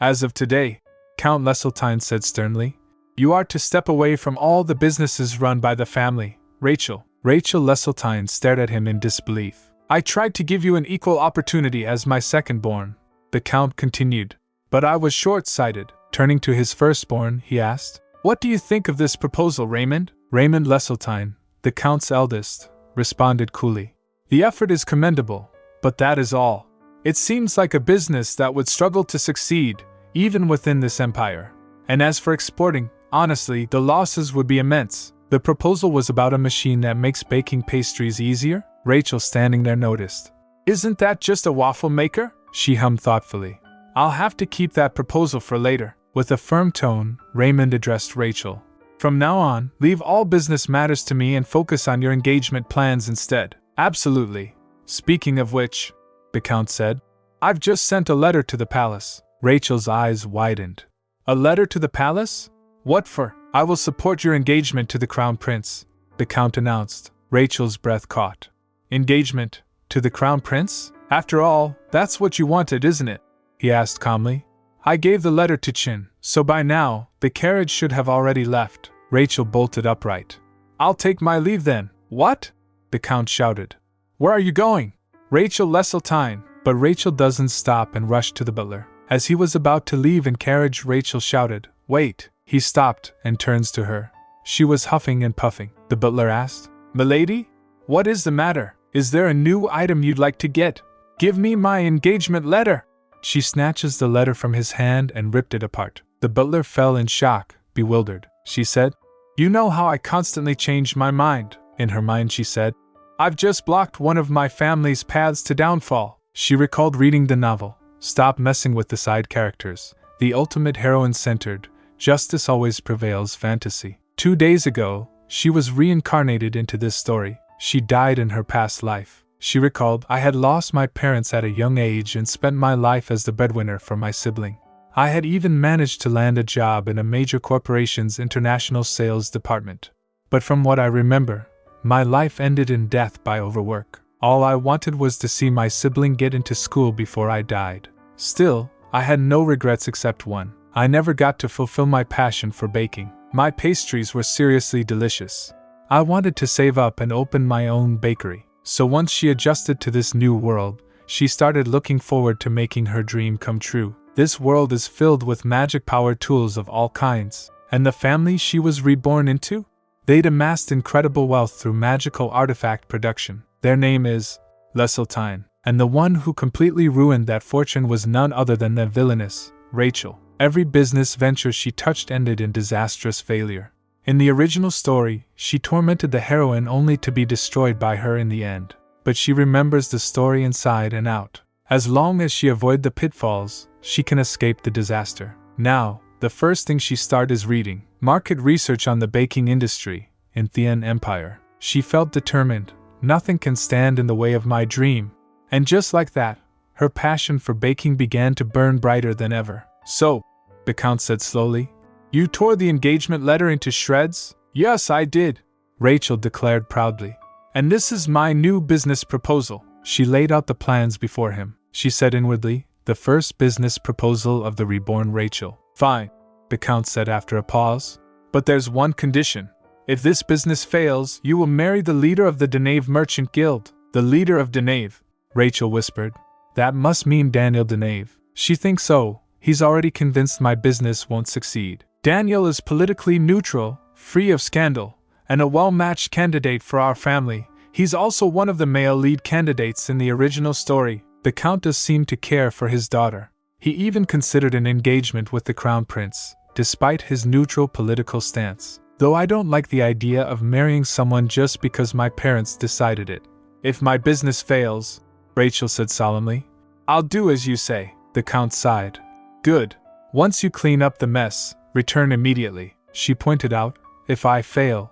As of today, Count Leseltein said sternly, you are to step away from all the businesses run by the family, Rachel. Rachel Leseltein stared at him in disbelief. I tried to give you an equal opportunity as my second-born, the Count continued, but I was short-sighted. Turning to his firstborn, he asked, what do you think of this proposal, Raymond? Raymond Leseltein, the Count's eldest, responded coolly. The effort is commendable, but that is all. It seems like a business that would struggle to succeed, even within this empire. And as for exporting, honestly, the losses would be immense. The proposal was about a machine that makes baking pastries easier? Rachel, standing there, noticed. Isn't that just a waffle maker? She hummed thoughtfully. I'll have to keep that proposal for later. With a firm tone, Raymond addressed Rachel. From now on, leave all business matters to me and focus on your engagement plans instead. Absolutely. Speaking of which, the Count said, I've just sent a letter to the palace. Rachel's eyes widened. A letter to the palace? What for? I will support your engagement to the Crown Prince, the Count announced. Rachel's breath caught. Engagement? To the Crown Prince? After all, that's what you wanted, isn't it? He asked calmly. I gave the letter to Chin, so by now, the carriage should have already left. Rachel bolted upright. I'll take my leave then. What? The Count shouted. Where are you going? Rachel Leseltein. But Rachel doesn't stop and rushed to the butler. As he was about to leave in carriage, Rachel shouted, Wait! He stopped and turns to her. She was huffing and puffing. The butler asked, Milady? What is the matter? Is there a new item you'd like to get? Give me my engagement letter! She snatches the letter from his hand and ripped it apart. The butler fell in shock, bewildered. She said, You know how I constantly change my mind. In her mind she said, I've just blocked one of my family's paths to downfall. She recalled reading the novel, Stop Messing with the Side Characters, the ultimate heroine-centered, justice always prevails fantasy. 2 days ago, she was reincarnated into this story. She died in her past life. She recalled, I had lost my parents at a young age and spent my life as the breadwinner for my sibling. I had even managed to land a job in a major corporation's international sales department. But from what I remember, my life ended in death by overwork. All I wanted was to see my sibling get into school before I died. Still, I had no regrets except one. I never got to fulfill my passion for baking. My pastries were seriously delicious. I wanted to save up and open my own bakery. So once she adjusted to this new world, she started looking forward to making her dream come true. This world is filled with magic-powered tools of all kinds. And the family she was reborn into? They'd amassed incredible wealth through magical artifact production. Their name is Leseltein. And the one who completely ruined that fortune was none other than the Villainess, Rachel. Every business venture she touched ended in disastrous failure. In the original story, she tormented the heroine only to be destroyed by her in the end. But she remembers the story inside and out. As long as she avoids the pitfalls, she can escape the disaster. Now, the first thing she started is reading market research on the baking industry in Thean Empire. She felt determined. Nothing can stand in the way of my dream. And just like that, her passion for baking began to burn brighter than ever. So, the Count said slowly, You tore the engagement letter into shreds? Yes, I did, Rachel declared proudly. And this is my new business proposal. She laid out the plans before him. She said inwardly, the first business proposal of the reborn Rachel. Fine, the Count said after a pause. But there's one condition. If this business fails, you will marry the leader of the Denave Merchant Guild. The leader of Denave, Rachel whispered. That must mean Daniel Denave. She thinks so. He's already convinced my business won't succeed. Daniel is politically neutral, free of scandal, and a well-matched candidate for our family. He's also one of the male lead candidates in the original story. The Countess seemed to care for his daughter. He even considered an engagement with the Crown Prince, despite his neutral political stance. Though I don't like the idea of marrying someone just because my parents decided it. If my business fails, Rachel said solemnly, I'll do as you say. The Count sighed. Good. Once you clean up the mess, return immediately, she pointed out. If I fail.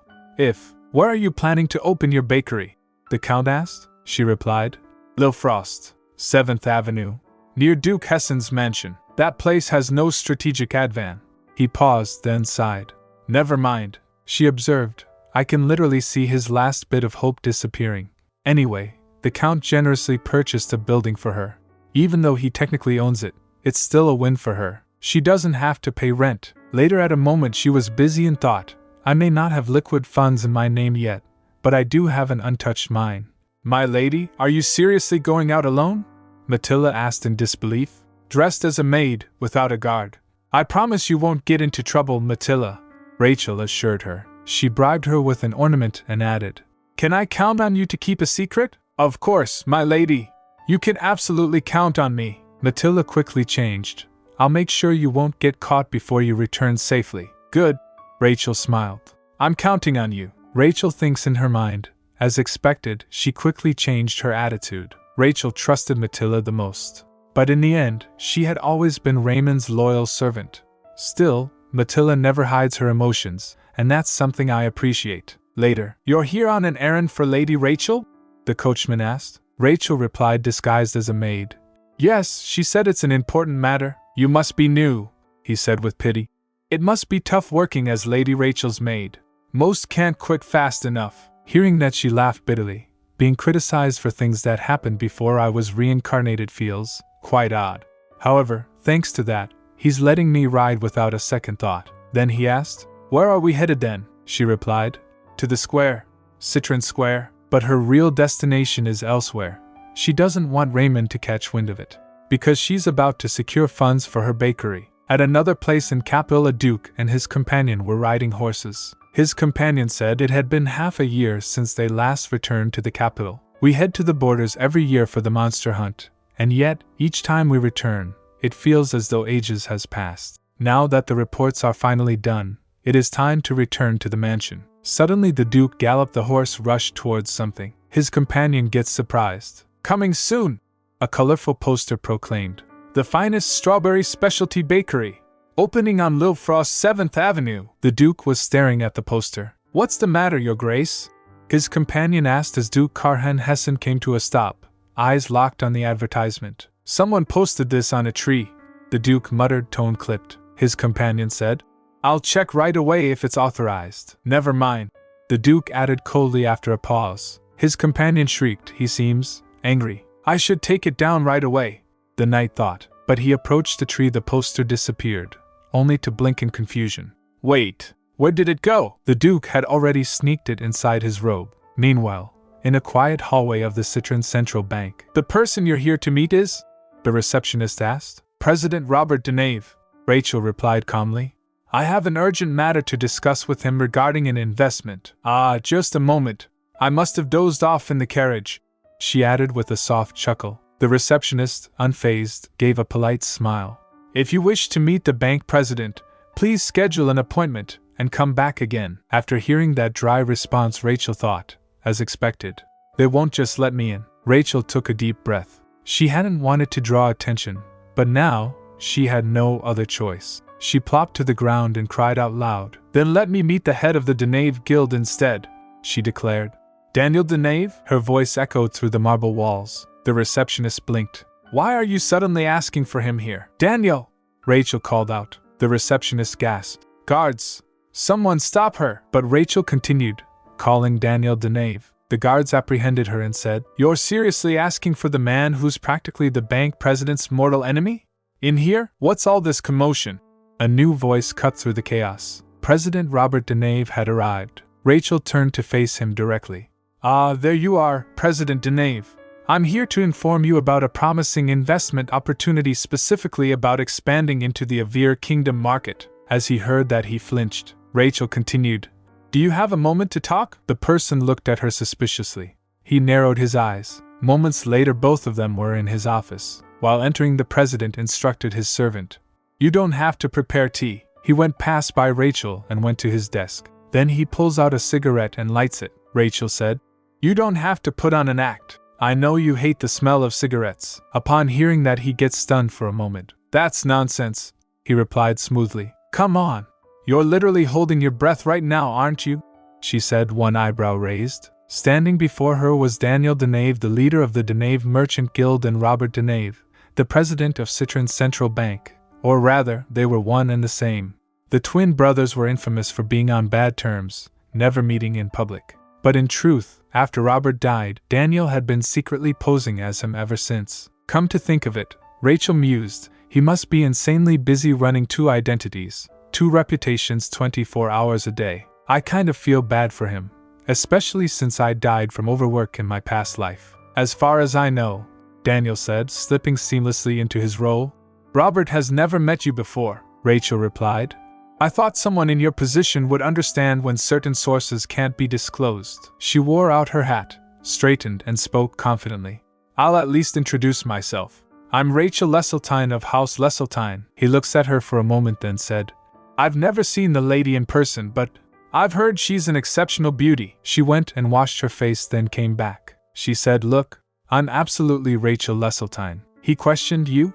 Where are you planning to open your bakery? The Count asked. She replied. Lilfrost, 7th Avenue, near Duke Hessen's mansion. That place has no strategic advan. He paused, then sighed. Never mind, she observed. I can literally see his last bit of hope disappearing. Anyway, the Count generously purchased a building for her. Even though he technically owns it, it's still a win for her. She doesn't have to pay rent. Later at a moment she was busy in thought. I may not have liquid funds in my name yet, but I do have an untouched mine. My lady, are you seriously going out alone? Matilda asked in disbelief. Dressed as a maid, without a guard. I promise you won't get into trouble, Matilda, Rachel assured her. She bribed her with an ornament and added, Can I count on you to keep a secret? Of course, my lady. You can absolutely count on me. Matilda quickly changed. I'll make sure you won't get caught before you return safely. Good. Rachel smiled. I'm counting on you. Rachel thinks in her mind. As expected, she quickly changed her attitude. Rachel trusted Matilda the most. But in the end, she had always been Raymond's loyal servant. Still, Matilda never hides her emotions, and that's something I appreciate. Later, You're here on an errand for Lady Rachel? The coachman asked. Rachel replied disguised as a maid. Yes, she said it's an important matter. You must be new, he said with pity. It must be tough working as Lady Rachel's maid. Most can't quit fast enough. Hearing that, she laughed bitterly. Being criticized for things that happened before I was reincarnated feels quite odd. However, thanks to that, he's letting me ride without a second thought. Then he asked, Where are we headed then? She replied, To the square. Citron Square. But her real destination is elsewhere. She doesn't want Raymond to catch wind of it, because she's about to secure funds for her bakery. At another place in capital, a duke and his companion were riding horses. His companion said it had been half a year since they last returned to the capital. We head to the borders every year for the monster hunt, and yet, each time we return, it feels as though ages has passed. Now that the reports are finally done, it is time to return to the mansion. Suddenly the duke galloped the horse, rushed towards something. His companion gets surprised. Coming soon! A colorful poster proclaimed. The finest strawberry specialty bakery. Opening on Lil Frost 7th Avenue. The Duke was staring at the poster. What's the matter, Your Grace? His companion asked as Duke Karhan Hessen came to a stop, eyes locked on the advertisement. Someone posted this on a tree. The Duke muttered, tone clipped. His companion said, I'll check right away if it's authorized. Never mind. The Duke added coldly after a pause. His companion shrieked, he seems angry. I should take it down right away, the knight thought. But he approached the tree, the poster disappeared, only to blink in confusion. Wait, where did it go? The Duke had already sneaked it inside his robe. Meanwhile, in a quiet hallway of the Citron Central Bank. The person you're here to meet is? The receptionist asked. President Robert Denave, Rachel replied calmly. I have an urgent matter to discuss with him regarding an investment. Ah, just a moment. I must have dozed off in the carriage, she added with a soft chuckle. The receptionist, unfazed, gave a polite smile. If you wish to meet the bank president, please schedule an appointment and come back again. After hearing that dry response, Rachel thought, as expected, they won't just let me in. Rachel took a deep breath. She hadn't wanted to draw attention, but now, she had no other choice. She plopped to the ground and cried out loud. Then let me meet the head of the Denave Guild instead, she declared. Daniel Denave? Her voice echoed through the marble walls. The receptionist blinked. Why are you suddenly asking for him here? Daniel! Rachel called out. The receptionist gasped. Guards! Someone stop her! But Rachel continued, calling Daniel Denave. The guards apprehended her and said, You're seriously asking for the man who's practically the bank president's mortal enemy? In here? What's all this commotion? A new voice cut through the chaos. President Robert Denave had arrived. Rachel turned to face him directly. Ah, there you are, President Denave. I'm here to inform you about a promising investment opportunity, specifically about expanding into the Avir Kingdom market. As he heard that, he flinched. Rachel continued, Do you have a moment to talk? The person looked at her suspiciously. He narrowed his eyes. Moments later, both of them were in his office. While entering, the president instructed his servant, You don't have to prepare tea. He went past by Rachel and went to his desk. Then he pulls out a cigarette and lights it. Rachel said, You don't have to put on an act. I know you hate the smell of cigarettes. Upon hearing that, he gets stunned for a moment. That's nonsense, he replied smoothly. Come on. You're literally holding your breath right now, aren't you? She said, one eyebrow raised. Standing before her was Daniel Denave, the leader of the Denave Merchant Guild, and Robert Denave, the president of Citron Central Bank. Or rather, they were one and the same. The twin brothers were infamous for being on bad terms, never meeting in public. But in truth, after Robert died, Daniel had been secretly posing as him ever since. Come to think of it, Rachel mused, He must be insanely busy running 2 identities, 2 reputations 24 hours a day. I kind of feel bad for him, especially since I died from overwork in my past life. As far as I know, Daniel said, slipping seamlessly into his role. Robert has never met you before, Rachel replied. I thought someone in your position would understand when certain sources can't be disclosed. She wore out her hat, straightened, and spoke confidently. I'll at least introduce myself. I'm Rachel Leseltein of House Leseltein. He looks at her for a moment, then said, I've never seen the lady in person, but I've heard she's an exceptional beauty. She went and washed her face, then came back. She said, Look, I'm absolutely Rachel Leseltein. He questioned, You?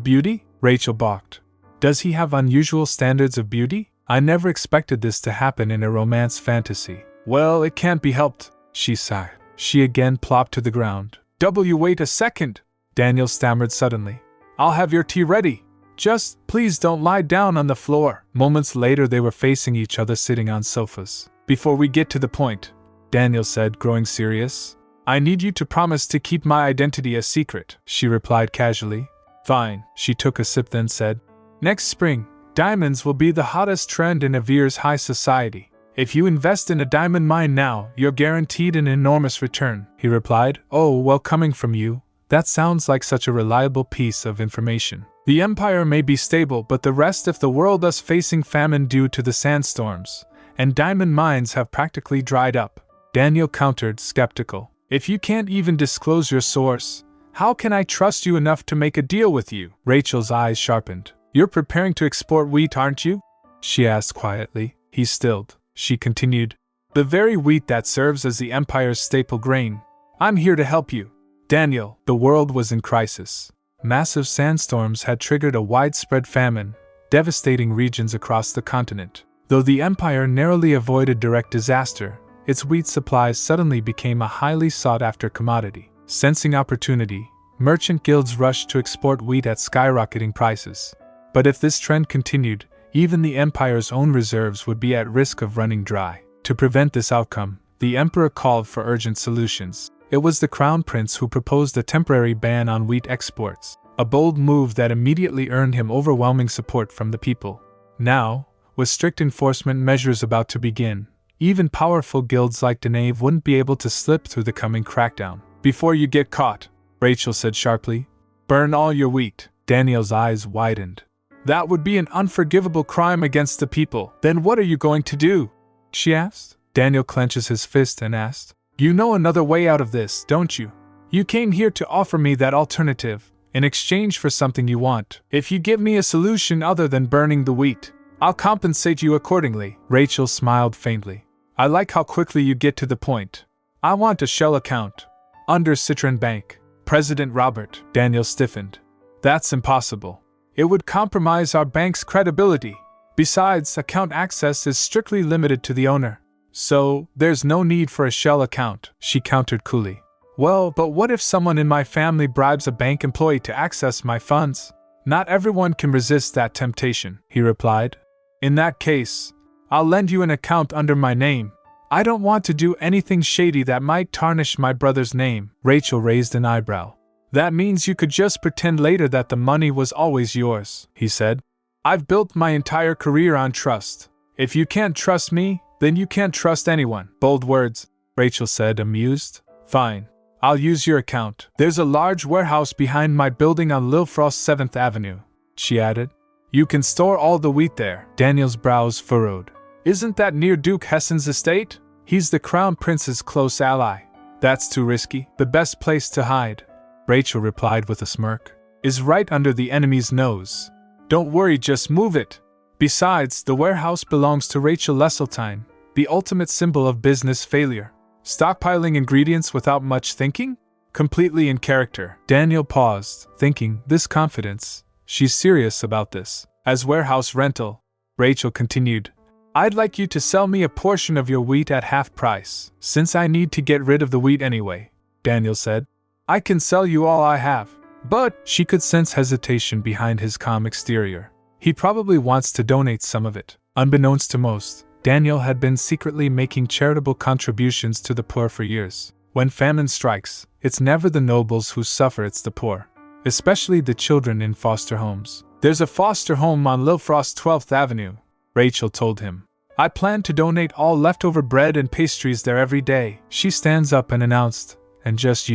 Beauty? Rachel balked. Does he have unusual standards of beauty? I never expected this to happen in a romance fantasy. Well, it can't be helped, she sighed. She again plopped to the ground. Wait a second, Daniel stammered suddenly. I'll have your tea ready. Just, please don't lie down on the floor. Moments later they were facing each other sitting on sofas. Before we get to the point, Daniel said, growing serious, I need you to promise to keep my identity a secret, she replied casually. Fine, she took a sip then said, Next spring, diamonds will be the hottest trend in Avir's high society. If you invest in a diamond mine now, you're guaranteed an enormous return, he replied. Oh, well, coming from you, that sounds like such a reliable piece of information. The empire may be stable, but the rest of the world is facing famine due to the sandstorms, and diamond mines have practically dried up. Daniel countered, skeptical. If you can't even disclose your source, how can I trust you enough to make a deal with you? Rachel's eyes sharpened. You're preparing to export wheat, aren't you? She asked quietly. He stilled. She continued, The very wheat that serves as the empire's staple grain. I'm here to help you. Daniel, the world was in crisis. Massive sandstorms had triggered a widespread famine, devastating regions across the continent. Though the empire narrowly avoided direct disaster, its wheat supplies suddenly became a highly sought-after commodity. Sensing opportunity, merchant guilds rushed to export wheat at skyrocketing prices. But if this trend continued, even the empire's own reserves would be at risk of running dry. To prevent this outcome, the emperor called for urgent solutions. It was the crown prince who proposed a temporary ban on wheat exports, a bold move that immediately earned him overwhelming support from the people. Now, with strict enforcement measures about to begin, even powerful guilds like Denave wouldn't be able to slip through the coming crackdown. Before you get caught, Rachel said sharply, burn all your wheat. Daniel's eyes widened. That would be an unforgivable crime against the people. Then what are you going to do? She asked. Daniel clenches his fist and asked, You know another way out of this, don't you? You came here to offer me that alternative, in exchange for something you want. If you give me a solution other than burning the wheat, I'll compensate you accordingly. Rachel smiled faintly. I like how quickly you get to the point. I want a shell account. Under Citron Bank. President Robert. Daniel stiffened. That's impossible. It would compromise our bank's credibility. Besides, account access is strictly limited to the owner. So, there's no need for a shell account, she countered coolly. Well, but what if someone in my family bribes a bank employee to access my funds? Not everyone can resist that temptation, he replied. In that case, I'll lend you an account under my name. I don't want to do anything shady that might tarnish my brother's name. Rachel raised an eyebrow. That means you could just pretend later that the money was always yours, he said. I've built my entire career on trust. If you can't trust me, then you can't trust anyone. Bold words, Rachel said, amused. Fine. I'll use your account. There's a large warehouse behind my building on Lilfrost 7th Avenue, she added. You can store all the wheat there. Daniel's brows furrowed. Isn't that near Duke Hessen's estate? He's the crown prince's close ally. That's too risky. The best place to hide, Rachel replied with a smirk, is right under the enemy's nose. Don't worry, just move it. Besides, the warehouse belongs to Rachel Leseltein, the ultimate symbol of business failure. Stockpiling ingredients without much thinking? Completely in character. Daniel paused, thinking, this confidence, she's serious about this. As warehouse rental, Rachel continued, I'd like you to sell me a portion of your wheat at half price. Since I need to get rid of the wheat anyway, Daniel said, I can sell you all I have. But she could sense hesitation behind his calm exterior. He probably wants to donate some of it. Unbeknownst to most, Daniel had been secretly making charitable contributions to the poor for years. When famine strikes, it's never the nobles who suffer, it's the poor. especially the children in foster homes. There's a foster home on Lilfrost 12th Avenue, Rachel told him. I plan to donate all leftover bread and pastries there every day. She stands up and announced, and just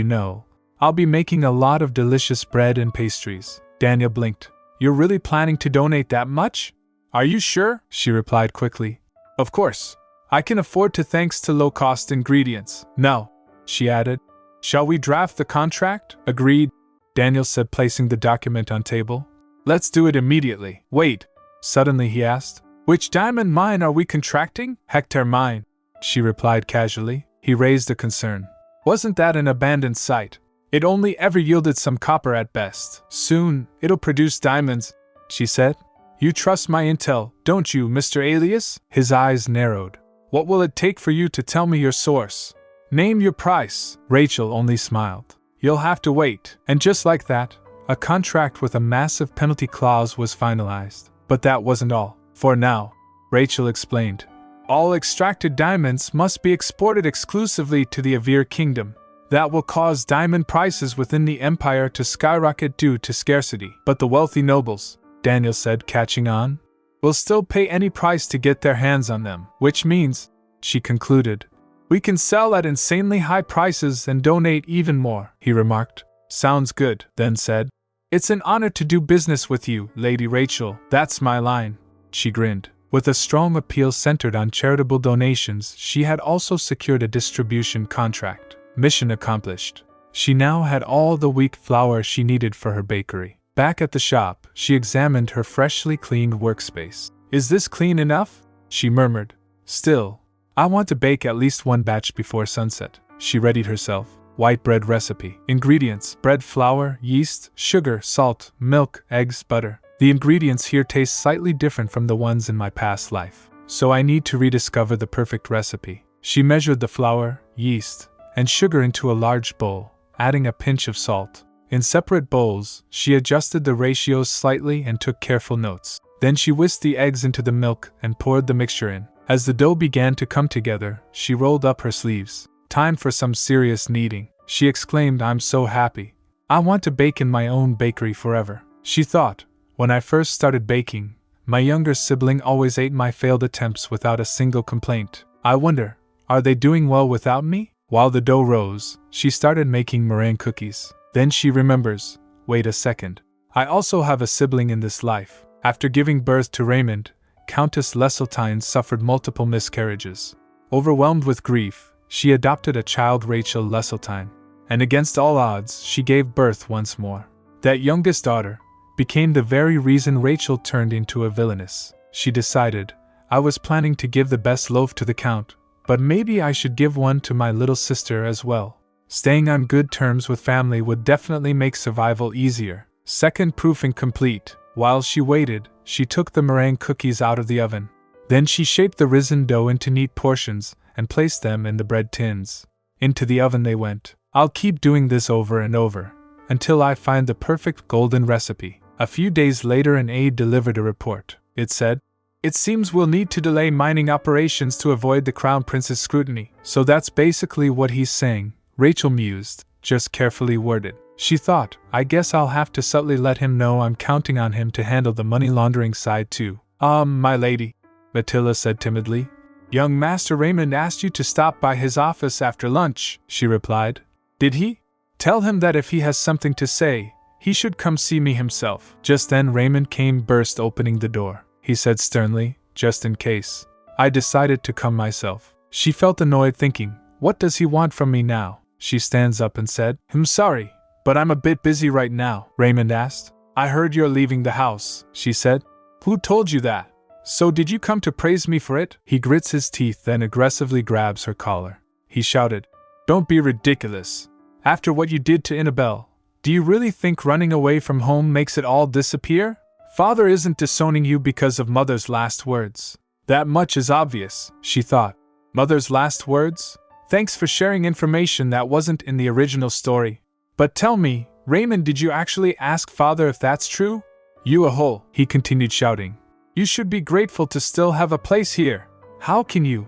I'll be making a lot of delicious bread and pastries. Daniel blinked. You're really planning to donate that much? Are you sure? She replied quickly. Of course. I can afford to thanks to low-cost ingredients. Now, she added, shall we draft the contract? Agreed, Daniel said, placing the document on table. Let's do it immediately. Wait, suddenly he asked. Which diamond mine are we contracting? Hector mine, she replied casually. He raised a concern. Wasn't that an abandoned site? It only ever yielded some copper at best. Soon, it'll produce diamonds, she said. You trust my intel, don't you, Mr. Alias? His eyes narrowed. What will it take for you to tell me your source? Name your price. Rachel only smiled. You'll have to wait. And just like that, a contract with a massive penalty clause was finalized. But that wasn't all. For now, Rachel explained, all extracted diamonds must be exported exclusively to the Avir Kingdom. That will cause diamond prices within the empire to skyrocket due to scarcity. But the wealthy nobles, Daniel said, catching on, will still pay any price to get their hands on them. Which means, she concluded, we can sell at insanely high prices and donate even more, he remarked. Sounds good, then said. It's an honor to do business with you, Lady Rachel. That's my line. She grinned. With a strong appeal centered on charitable donations, she had also secured a distribution contract. Mission accomplished. She now had all the wheat flour she needed for her bakery. Back at the shop, she examined her freshly cleaned workspace. Is this clean enough? She murmured. Still, I want to bake at least one batch before sunset. She readied herself. White bread recipe. Ingredients: bread flour, yeast, sugar, salt, milk, eggs, butter. The ingredients here taste slightly different from the ones in my past life, so I need to rediscover the perfect recipe. She measured the flour, yeast, and sugar into a large bowl, adding a pinch of salt. In separate bowls, she adjusted the ratios slightly and took careful notes. Then she whisked the eggs into the milk and poured the mixture in. As the dough began to come together, she rolled up her sleeves. Time for some serious kneading, she exclaimed. I'm so happy. I want to bake in my own bakery forever. She thought, when I first started baking, my younger sibling always ate my failed attempts without a single complaint. I wonder, are they doing well without me? While the dough rose, she started making meringue cookies. Then she remembers, wait a second. I also have a sibling in this life. After giving birth to Raymond, Countess Leseltein suffered multiple miscarriages. Overwhelmed with grief, she adopted a child, Rachel Leseltein. And against all odds, she gave birth once more. That youngest daughter became the very reason Rachel turned into a villainess. She decided, I was planning to give the best loaf to the Count, but maybe I should give one to my little sister as well. Staying on good terms with family would definitely make survival easier. Second proofing complete. While she waited, she took the meringue cookies out of the oven. Then she shaped the risen dough into neat portions and placed them in the bread tins. Into the oven they went. I'll keep doing this over and over, until I find the perfect golden recipe. A few days later an aide delivered a report. It said, it seems we'll need to delay mining operations to avoid the Crown Prince's scrutiny. So that's basically what he's saying, Rachel mused, just carefully worded. She thought, I guess I'll have to subtly let him know I'm counting on him to handle the money laundering side too. My lady, Matilda said timidly. Young Master Raymond asked you to stop by his office after lunch, she replied. Did he? Tell him that if he has something to say, he should come see me himself. Just then Raymond came burst opening the door. He said sternly, just in case. I decided to come myself. She felt annoyed thinking, what does he want from me now? She stands up and said, I'm sorry, but I'm a bit busy right now. Raymond asked. I heard you're leaving the house, she said. Who told you that? So did you come to praise me for it? He grits his teeth then aggressively grabs her collar. He shouted, don't be ridiculous. After what you did to Annabelle, do you really think running away from home makes it all disappear? Father isn't disowning you because of Mother's last words. That much is obvious, she thought. Mother's last words? Thanks for sharing information that wasn't in the original story. But tell me, Raymond, did you actually ask Father if that's true? You a hole, he continued shouting. You should be grateful to still have a place here. How can you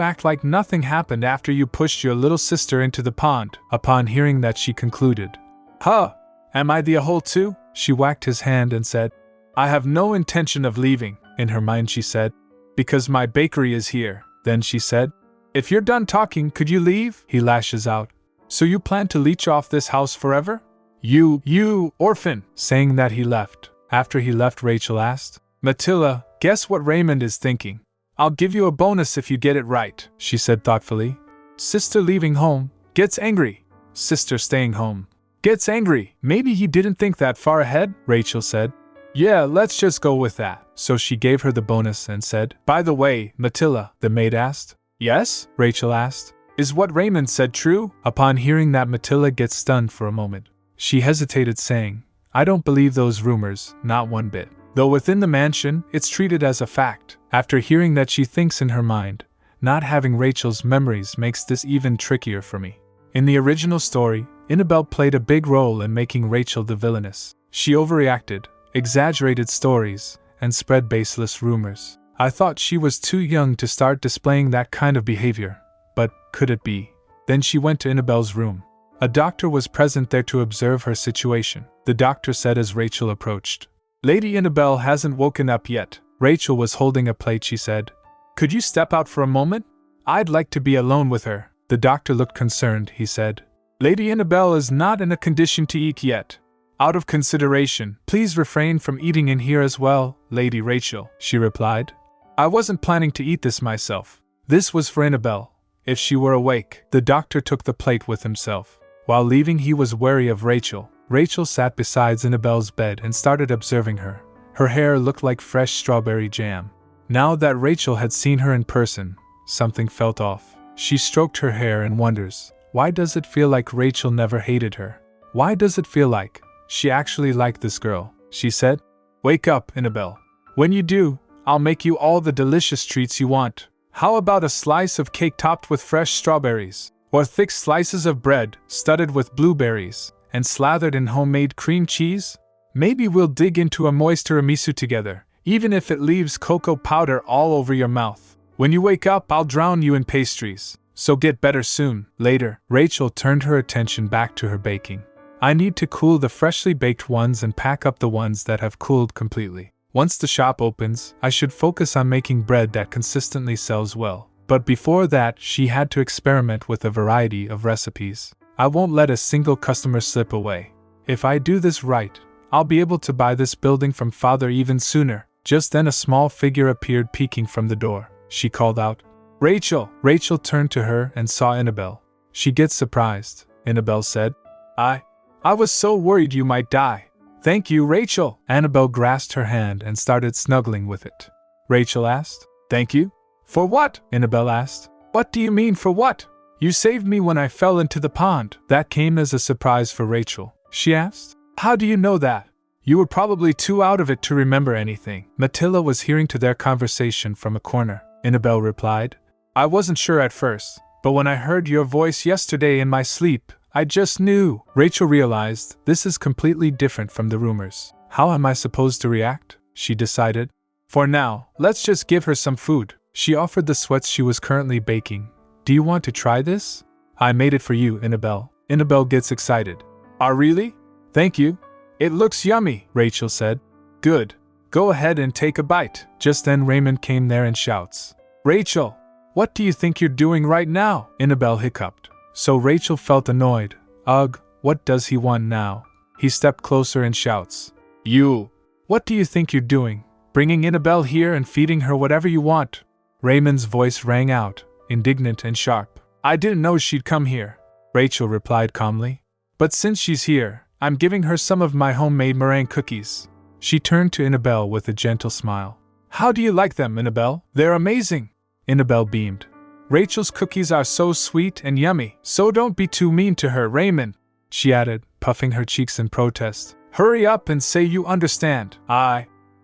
act like nothing happened after you pushed your little sister into the pond? Upon hearing that she concluded, Huh! Am I the a-hole too? She whacked his hand and said, I have no intention of leaving. In her mind she said, because my bakery is here. Then she said, if you're done talking, could you leave? He lashes out. So you plan to leech off this house forever? You orphan! Saying that he left. After he left, Rachel asked, Matilda, guess what Raymond is thinking? I'll give you a bonus if you get it right, she said thoughtfully. Sister leaving home, gets angry. Sister staying home, gets angry. Maybe he didn't think that far ahead, Rachel said. Yeah, let's just go with that. So she gave her the bonus and said, by the way, Matilda, the maid asked. Yes? Rachel asked. Is what Raymond said true? Upon hearing that, Matilda gets stunned for a moment. She hesitated, saying, I don't believe those rumors, not one bit. Though within the mansion, it's treated as a fact. After hearing that, she thinks in her mind, not having Rachel's memories makes this even trickier for me. In the original story, Annabelle played a big role in making Rachel the villainess. She overreacted, exaggerated stories, and spread baseless rumors. I thought she was too young to start displaying that kind of behavior. But could it be? Then she went to Annabelle's room. A doctor was present there to observe her situation. The doctor said as Rachel approached, Lady Annabelle hasn't woken up yet. Rachel was holding a plate. She said, could you step out for a moment? I'd like to be alone with her. The doctor looked concerned. He said, Lady Annabelle is not in a condition to eat yet. Out of consideration, please refrain from eating in here as well, Lady Rachel, she replied. I wasn't planning to eat this myself. This was for Annabelle. If she were awake. The doctor took the plate with himself. While leaving, he was wary of Rachel. Rachel sat beside Annabelle's bed and started observing her. Her hair looked like fresh strawberry jam. Now that Rachel had seen her in person, something felt off. She stroked her hair and wonders, why does it feel like Rachel never hated her? Why does it feel like she actually liked this girl? She said, Wake up, Annabelle. When you do, I'll make you all the delicious treats you want. How about a slice of cake topped with fresh strawberries? Or thick slices of bread studded with blueberries and slathered in homemade cream cheese? Maybe we'll dig into a moist tiramisu together, even if it leaves cocoa powder all over your mouth. When you wake up, I'll drown you in pastries. So get better soon. Later, Rachel turned her attention back to her baking. I need to cool the freshly baked ones and pack up the ones that have cooled completely. Once the shop opens, I should focus on making bread that consistently sells well. But before that, she had to experiment with a variety of recipes. I won't let a single customer slip away. If I do this right, I'll be able to buy this building from Father even sooner. Just then a small figure appeared peeking from the door. She called out, Rachel! Rachel turned to her and saw Annabelle. She gets surprised. Annabelle said, I was so worried you might die. Thank you, Rachel. Annabelle grasped her hand and started snuggling with it. Rachel asked, Thank you? For what? Annabelle asked. What do you mean for what? You saved me when I fell into the pond. That came as a surprise for Rachel. She asked, How do you know that? You were probably too out of it to remember anything. Matilda was hearing to their conversation from a corner. Annabelle replied, I wasn't sure at first, but when I heard your voice yesterday in my sleep, I just knew. Rachel realized this is completely different from the rumors. How am I supposed to react? She decided. For now, let's just give her some food. She offered the sweats she was currently baking. Do you want to try this? I made it for you, Annabelle. Annabelle gets excited. Oh, really? Thank you. It looks yummy, Rachel said. Good. Go ahead and take a bite. Just then Raymond came there and shouts, Rachel, what do you think you're doing right now? Annabelle hiccuped. So Rachel felt annoyed. Ugh, what does he want now? He stepped closer and shouts, You! What do you think you're doing? Bringing Annabelle here and feeding her whatever you want? Raymond's voice rang out, indignant and sharp. I didn't know she'd come here, Rachel replied calmly. But since she's here, I'm giving her some of my homemade meringue cookies. She turned to Annabelle with a gentle smile. How do you like them, Annabelle? They're amazing. Annabelle beamed. Rachel's cookies are so sweet and yummy, so don't be too mean to her, Raymond, she added, puffing her cheeks in protest. Hurry up and say you understand.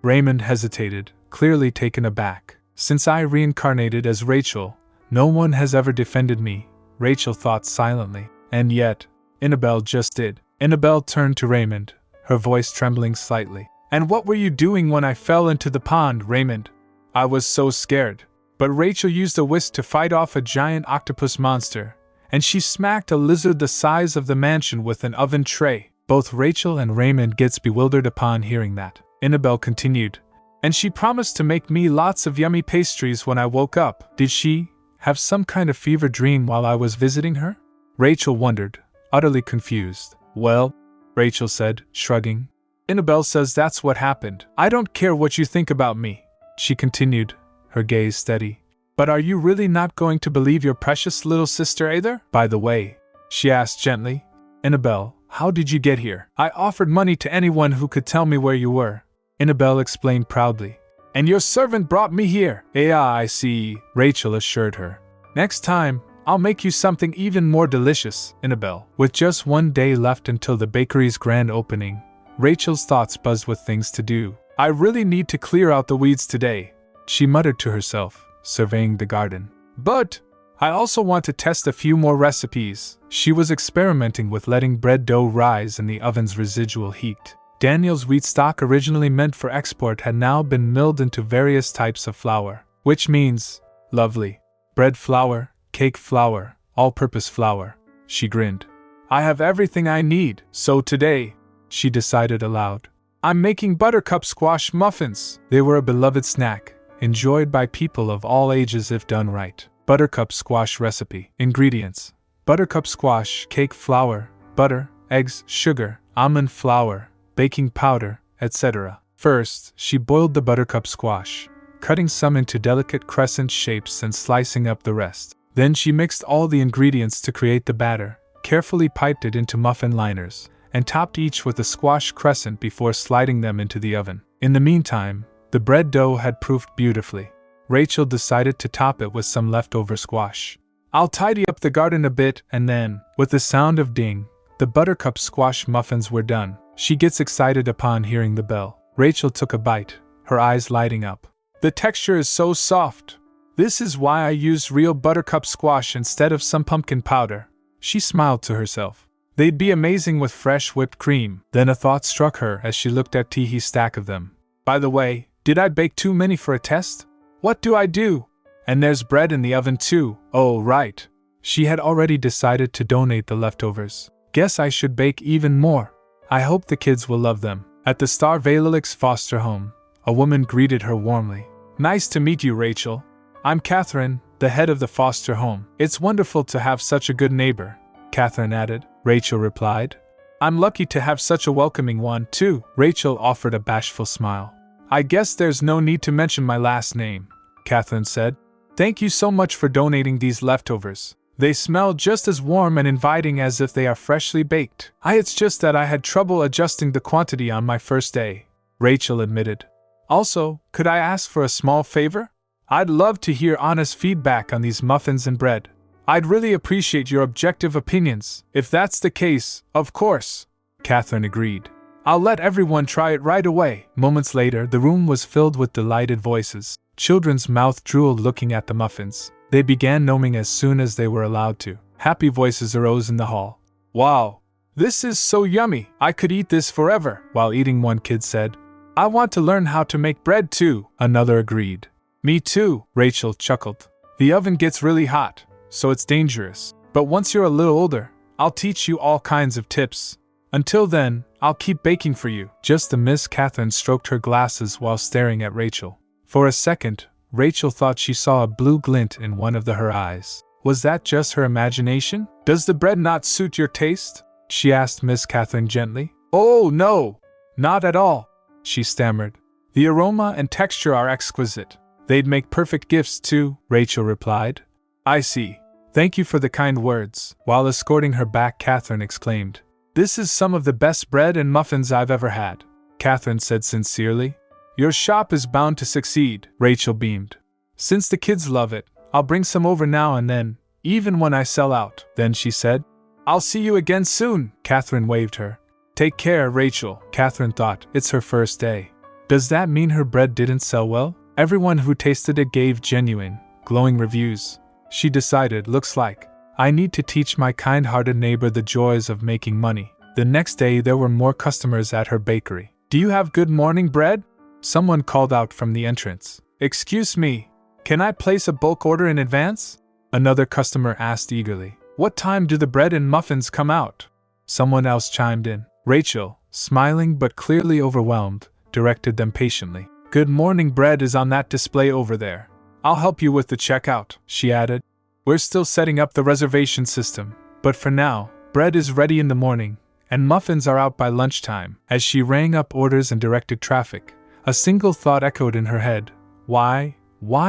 Raymond hesitated, clearly taken aback. Since I reincarnated as Rachel, no one has ever defended me, Rachel thought silently. And yet, Annabelle just did. Annabelle turned to Raymond, her voice trembling slightly. And what were you doing when I fell into the pond, Raymond? I was so scared. But Rachel used a whisk to fight off a giant octopus monster, and she smacked a lizard the size of the mansion with an oven tray. Both Rachel and Raymond gets bewildered upon hearing that. Annabelle continued, and she promised to make me lots of yummy pastries when I woke up. Did she have some kind of fever dream while I was visiting her? Rachel wondered, utterly confused. Well, Rachel said, shrugging. Annabelle says that's what happened. I don't care what you think about me, she continued, her gaze steady. But are you really not going to believe your precious little sister either? By the way, she asked gently, Annabelle, how did you get here? I offered money to anyone who could tell me where you were. Annabelle explained proudly. And your servant brought me here. Yeah, I see, Rachel assured her. Next time, I'll make you something even more delicious, Annabelle. With just one day left until the bakery's grand opening, Rachel's thoughts buzzed with things to do. I really need to clear out the weeds today, she muttered to herself, surveying the garden. But I also want to test a few more recipes. She was experimenting with letting bread dough rise in the oven's residual heat. Daniel's wheat stock, originally meant for export, had now been milled into various types of flour, which means, lovely, bread flour, cake flour, all-purpose flour. She grinned. I have everything I need, so today, she decided aloud, I'm making buttercup squash muffins. They were a beloved snack, enjoyed by people of all ages if done right. Buttercup squash recipe. Ingredients: buttercup squash, cake flour, butter, eggs, sugar, almond flour, baking powder, etc. First, she boiled the buttercup squash, cutting some into delicate crescent shapes and slicing up the rest. Then she mixed all the ingredients to create the batter, carefully piped it into muffin liners, and topped each with a squash crescent before sliding them into the oven. In the meantime, the bread dough had proofed beautifully. Rachel decided to top it with some leftover squash. I'll tidy up the garden a bit, and then, with the sound of ding, the buttercup squash muffins were done. She gets excited upon hearing the bell. Rachel took a bite, her eyes lighting up. The texture is so soft. This is why I used real buttercup squash instead of some pumpkin powder. She smiled to herself. They'd be amazing with fresh whipped cream. Then a thought struck her as she looked at Teehee's stack of them. By the way, did I bake too many for a test? What do I do? And there's bread in the oven too. Oh, right. She had already decided to donate the leftovers. Guess I should bake even more. I hope the kids will love them. At the Star Valilik's foster home, a woman greeted her warmly. Nice to meet you, Rachel. I'm Catherine, the head of the foster home. It's wonderful to have such a good neighbor, Catherine added. Rachel replied. I'm lucky to have such a welcoming one, too. Rachel offered a bashful smile. I guess there's no need to mention my last name, Catherine said. Thank you so much for donating these leftovers. They smell just as warm and inviting as if they are freshly baked. It's just that I had trouble adjusting the quantity on my first day, Rachel admitted. Also, could I ask for a small favor? I'd love to hear honest feedback on these muffins and bread. I'd really appreciate your objective opinions. If that's the case, of course, Catherine agreed. I'll let everyone try it right away. Moments later, the room was filled with delighted voices. Children's mouth drooled looking at the muffins. They began gnoming as soon as they were allowed to. Happy voices arose in the hall. Wow, this is so yummy. I could eat this forever. While eating, one kid said, I want to learn how to make bread too. Another agreed. Me too, Rachel chuckled. The oven gets really hot, so it's dangerous. But once you're a little older, I'll teach you all kinds of tips. Until then, I'll keep baking for you. Just the Miss Catherine stroked her glasses while staring at Rachel. For a second, Rachel thought she saw a blue glint in one of her eyes. Was that just her imagination? Does the bread not suit your taste? She asked Miss Catherine gently. Oh no, not at all, she stammered. The aroma and texture are exquisite. They'd make perfect gifts too, Rachel replied. I see. Thank you for the kind words. While escorting her back, Catherine exclaimed, This is some of the best bread and muffins I've ever had. Catherine said sincerely. Your shop is bound to succeed, Rachel beamed. Since the kids love it, I'll bring some over now and then, even when I sell out. Then she said, I'll see you again soon. Catherine waved her. Take care, Rachel, Catherine thought. It's her first day. Does that mean her bread didn't sell well? Everyone who tasted it gave genuine, glowing reviews. She decided, looks like I need to teach my kind-hearted neighbor the joys of making money. The next day there were more customers at her bakery. Do you have good morning bread? Someone called out from the entrance. Excuse me, can I place a bulk order in advance? Another customer asked eagerly. What time do the bread and muffins come out? Someone else chimed in. Rachel, smiling but clearly overwhelmed, directed them patiently. Good morning, bread is on that display over there. I'll help you with the checkout, she added. We're still setting up the reservation system, but for now, bread is ready in the morning, and muffins are out by lunchtime. As she rang up orders and directed traffic, a single thought echoed in her head. Why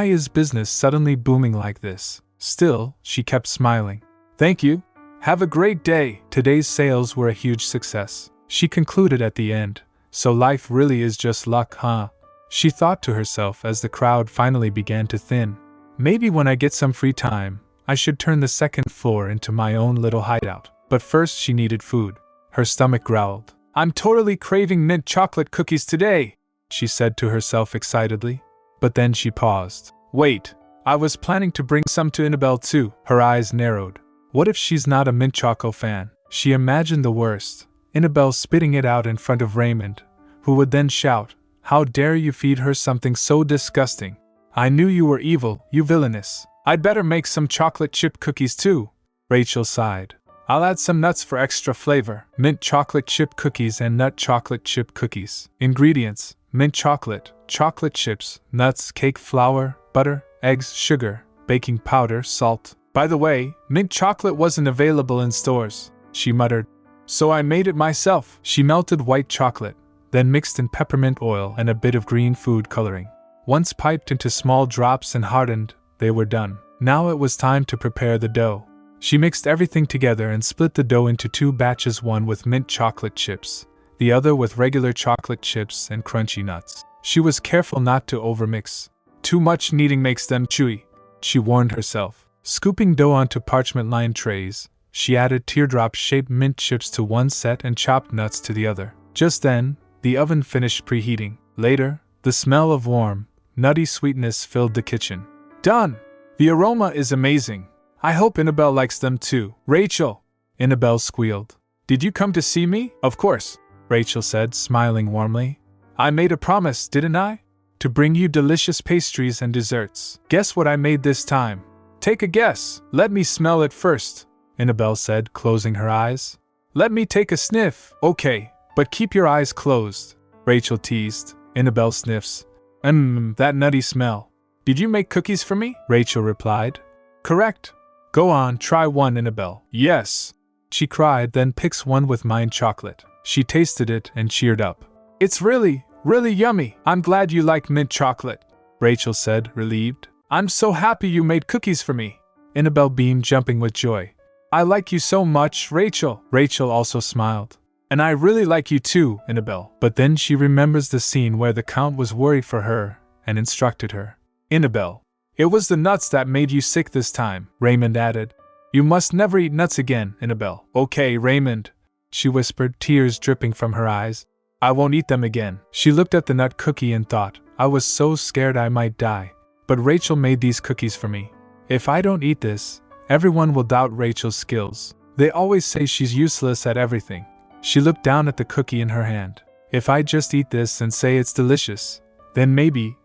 is business suddenly booming like this? Still, she kept smiling. Thank you. Have a great day. Today's sales were a huge success, she concluded at the end. So life really is just luck, huh? She thought to herself as the crowd finally began to thin. Maybe when I get some free time, I should turn the second floor into my own little hideout. But first she needed food. Her stomach growled. I'm totally craving mint chocolate cookies today, she said to herself excitedly. But then she paused. Wait, I was planning to bring some to Annabelle too. Her eyes narrowed. What if she's not a mint choco fan? She imagined the worst. Annabelle spitting it out in front of Raymond, who would then shout, How dare you feed her something so disgusting? I knew you were evil, you villainess. I'd better make some chocolate chip cookies too. Rachel sighed. I'll add some nuts for extra flavor. Mint chocolate chip cookies and nut chocolate chip cookies. Ingredients: mint chocolate, chocolate chips, nuts, cake flour, butter, eggs, sugar, baking powder, salt. By the way, mint chocolate wasn't available in stores, she muttered. So I made it myself. She melted white chocolate, then mixed in peppermint oil and a bit of green food coloring. Once piped into small drops and hardened, they were done. Now it was time to prepare the dough. She mixed everything together and split the dough into two batches, one with mint chocolate chips, the other with regular chocolate chips and crunchy nuts. She was careful not to overmix. Too much kneading makes them chewy, she warned herself. Scooping dough onto parchment-lined trays, she added teardrop-shaped mint chips to one set and chopped nuts to the other. Just then, the oven finished preheating. Later, the smell of warm, nutty sweetness filled the kitchen. Done! The aroma is amazing. I hope Annabelle likes them too. Rachel! Annabelle squealed. Did you come to see me? Of course, Rachel said, smiling warmly. I made a promise, didn't I? To bring you delicious pastries and desserts. Guess what I made this time? Take a guess. Let me smell it first, Annabelle said, closing her eyes. Let me take a sniff. Okay, but keep your eyes closed, Rachel teased. Annabelle sniffs. That nutty smell. Did you make cookies for me? Rachel replied. Correct. Go on, try one, Annabelle. Yes, she cried, then picks one with mint chocolate. She tasted it and cheered up. It's really yummy. I'm glad you like mint chocolate, Rachel said, relieved. I'm so happy you made cookies for me. Annabelle beamed, jumping with joy. I like you so much, Rachel. Rachel also smiled. And I really like you too, Annabelle. But then she remembers the scene where the Count was worried for her and instructed her. Annabelle, it was the nuts that made you sick this time, Raymond added. You must never eat nuts again, Annabelle. Okay, Raymond, she whispered, tears dripping from her eyes. I won't eat them again. She looked at the nut cookie and thought, I was so scared I might die. But Rachel made these cookies for me. If I don't eat this, everyone will doubt Rachel's skills. They always say she's useless at everything. She looked down at the cookie in her hand. If I just eat this and say it's delicious, then maybe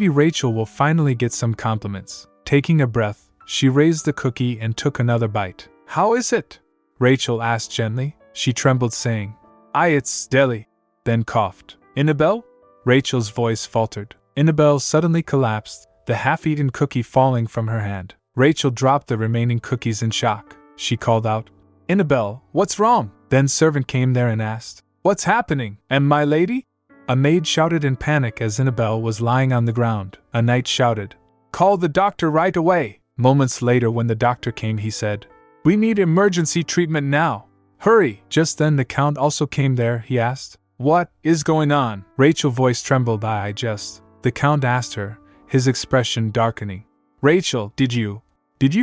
Rachel will finally get some compliments. Taking a breath, she raised the cookie and took another bite. How is it? Rachel asked gently. She trembled, saying, It's deli. Then coughed. Annabelle? Rachel's voice faltered. Annabelle suddenly collapsed, the half-eaten cookie falling from her hand. Rachel dropped the remaining cookies in shock. She called out, Annabelle, what's wrong? Then servant came there and asked, What's happening? And my lady? A maid shouted in panic as Annabelle was lying on the ground. A knight shouted, Call the doctor right away. Moments later, when the doctor came, he said, We need emergency treatment now. Hurry! Just then the Count also came there. He asked, What is going on? Rachel's voice trembled. The Count asked her, his expression darkening. Rachel, did you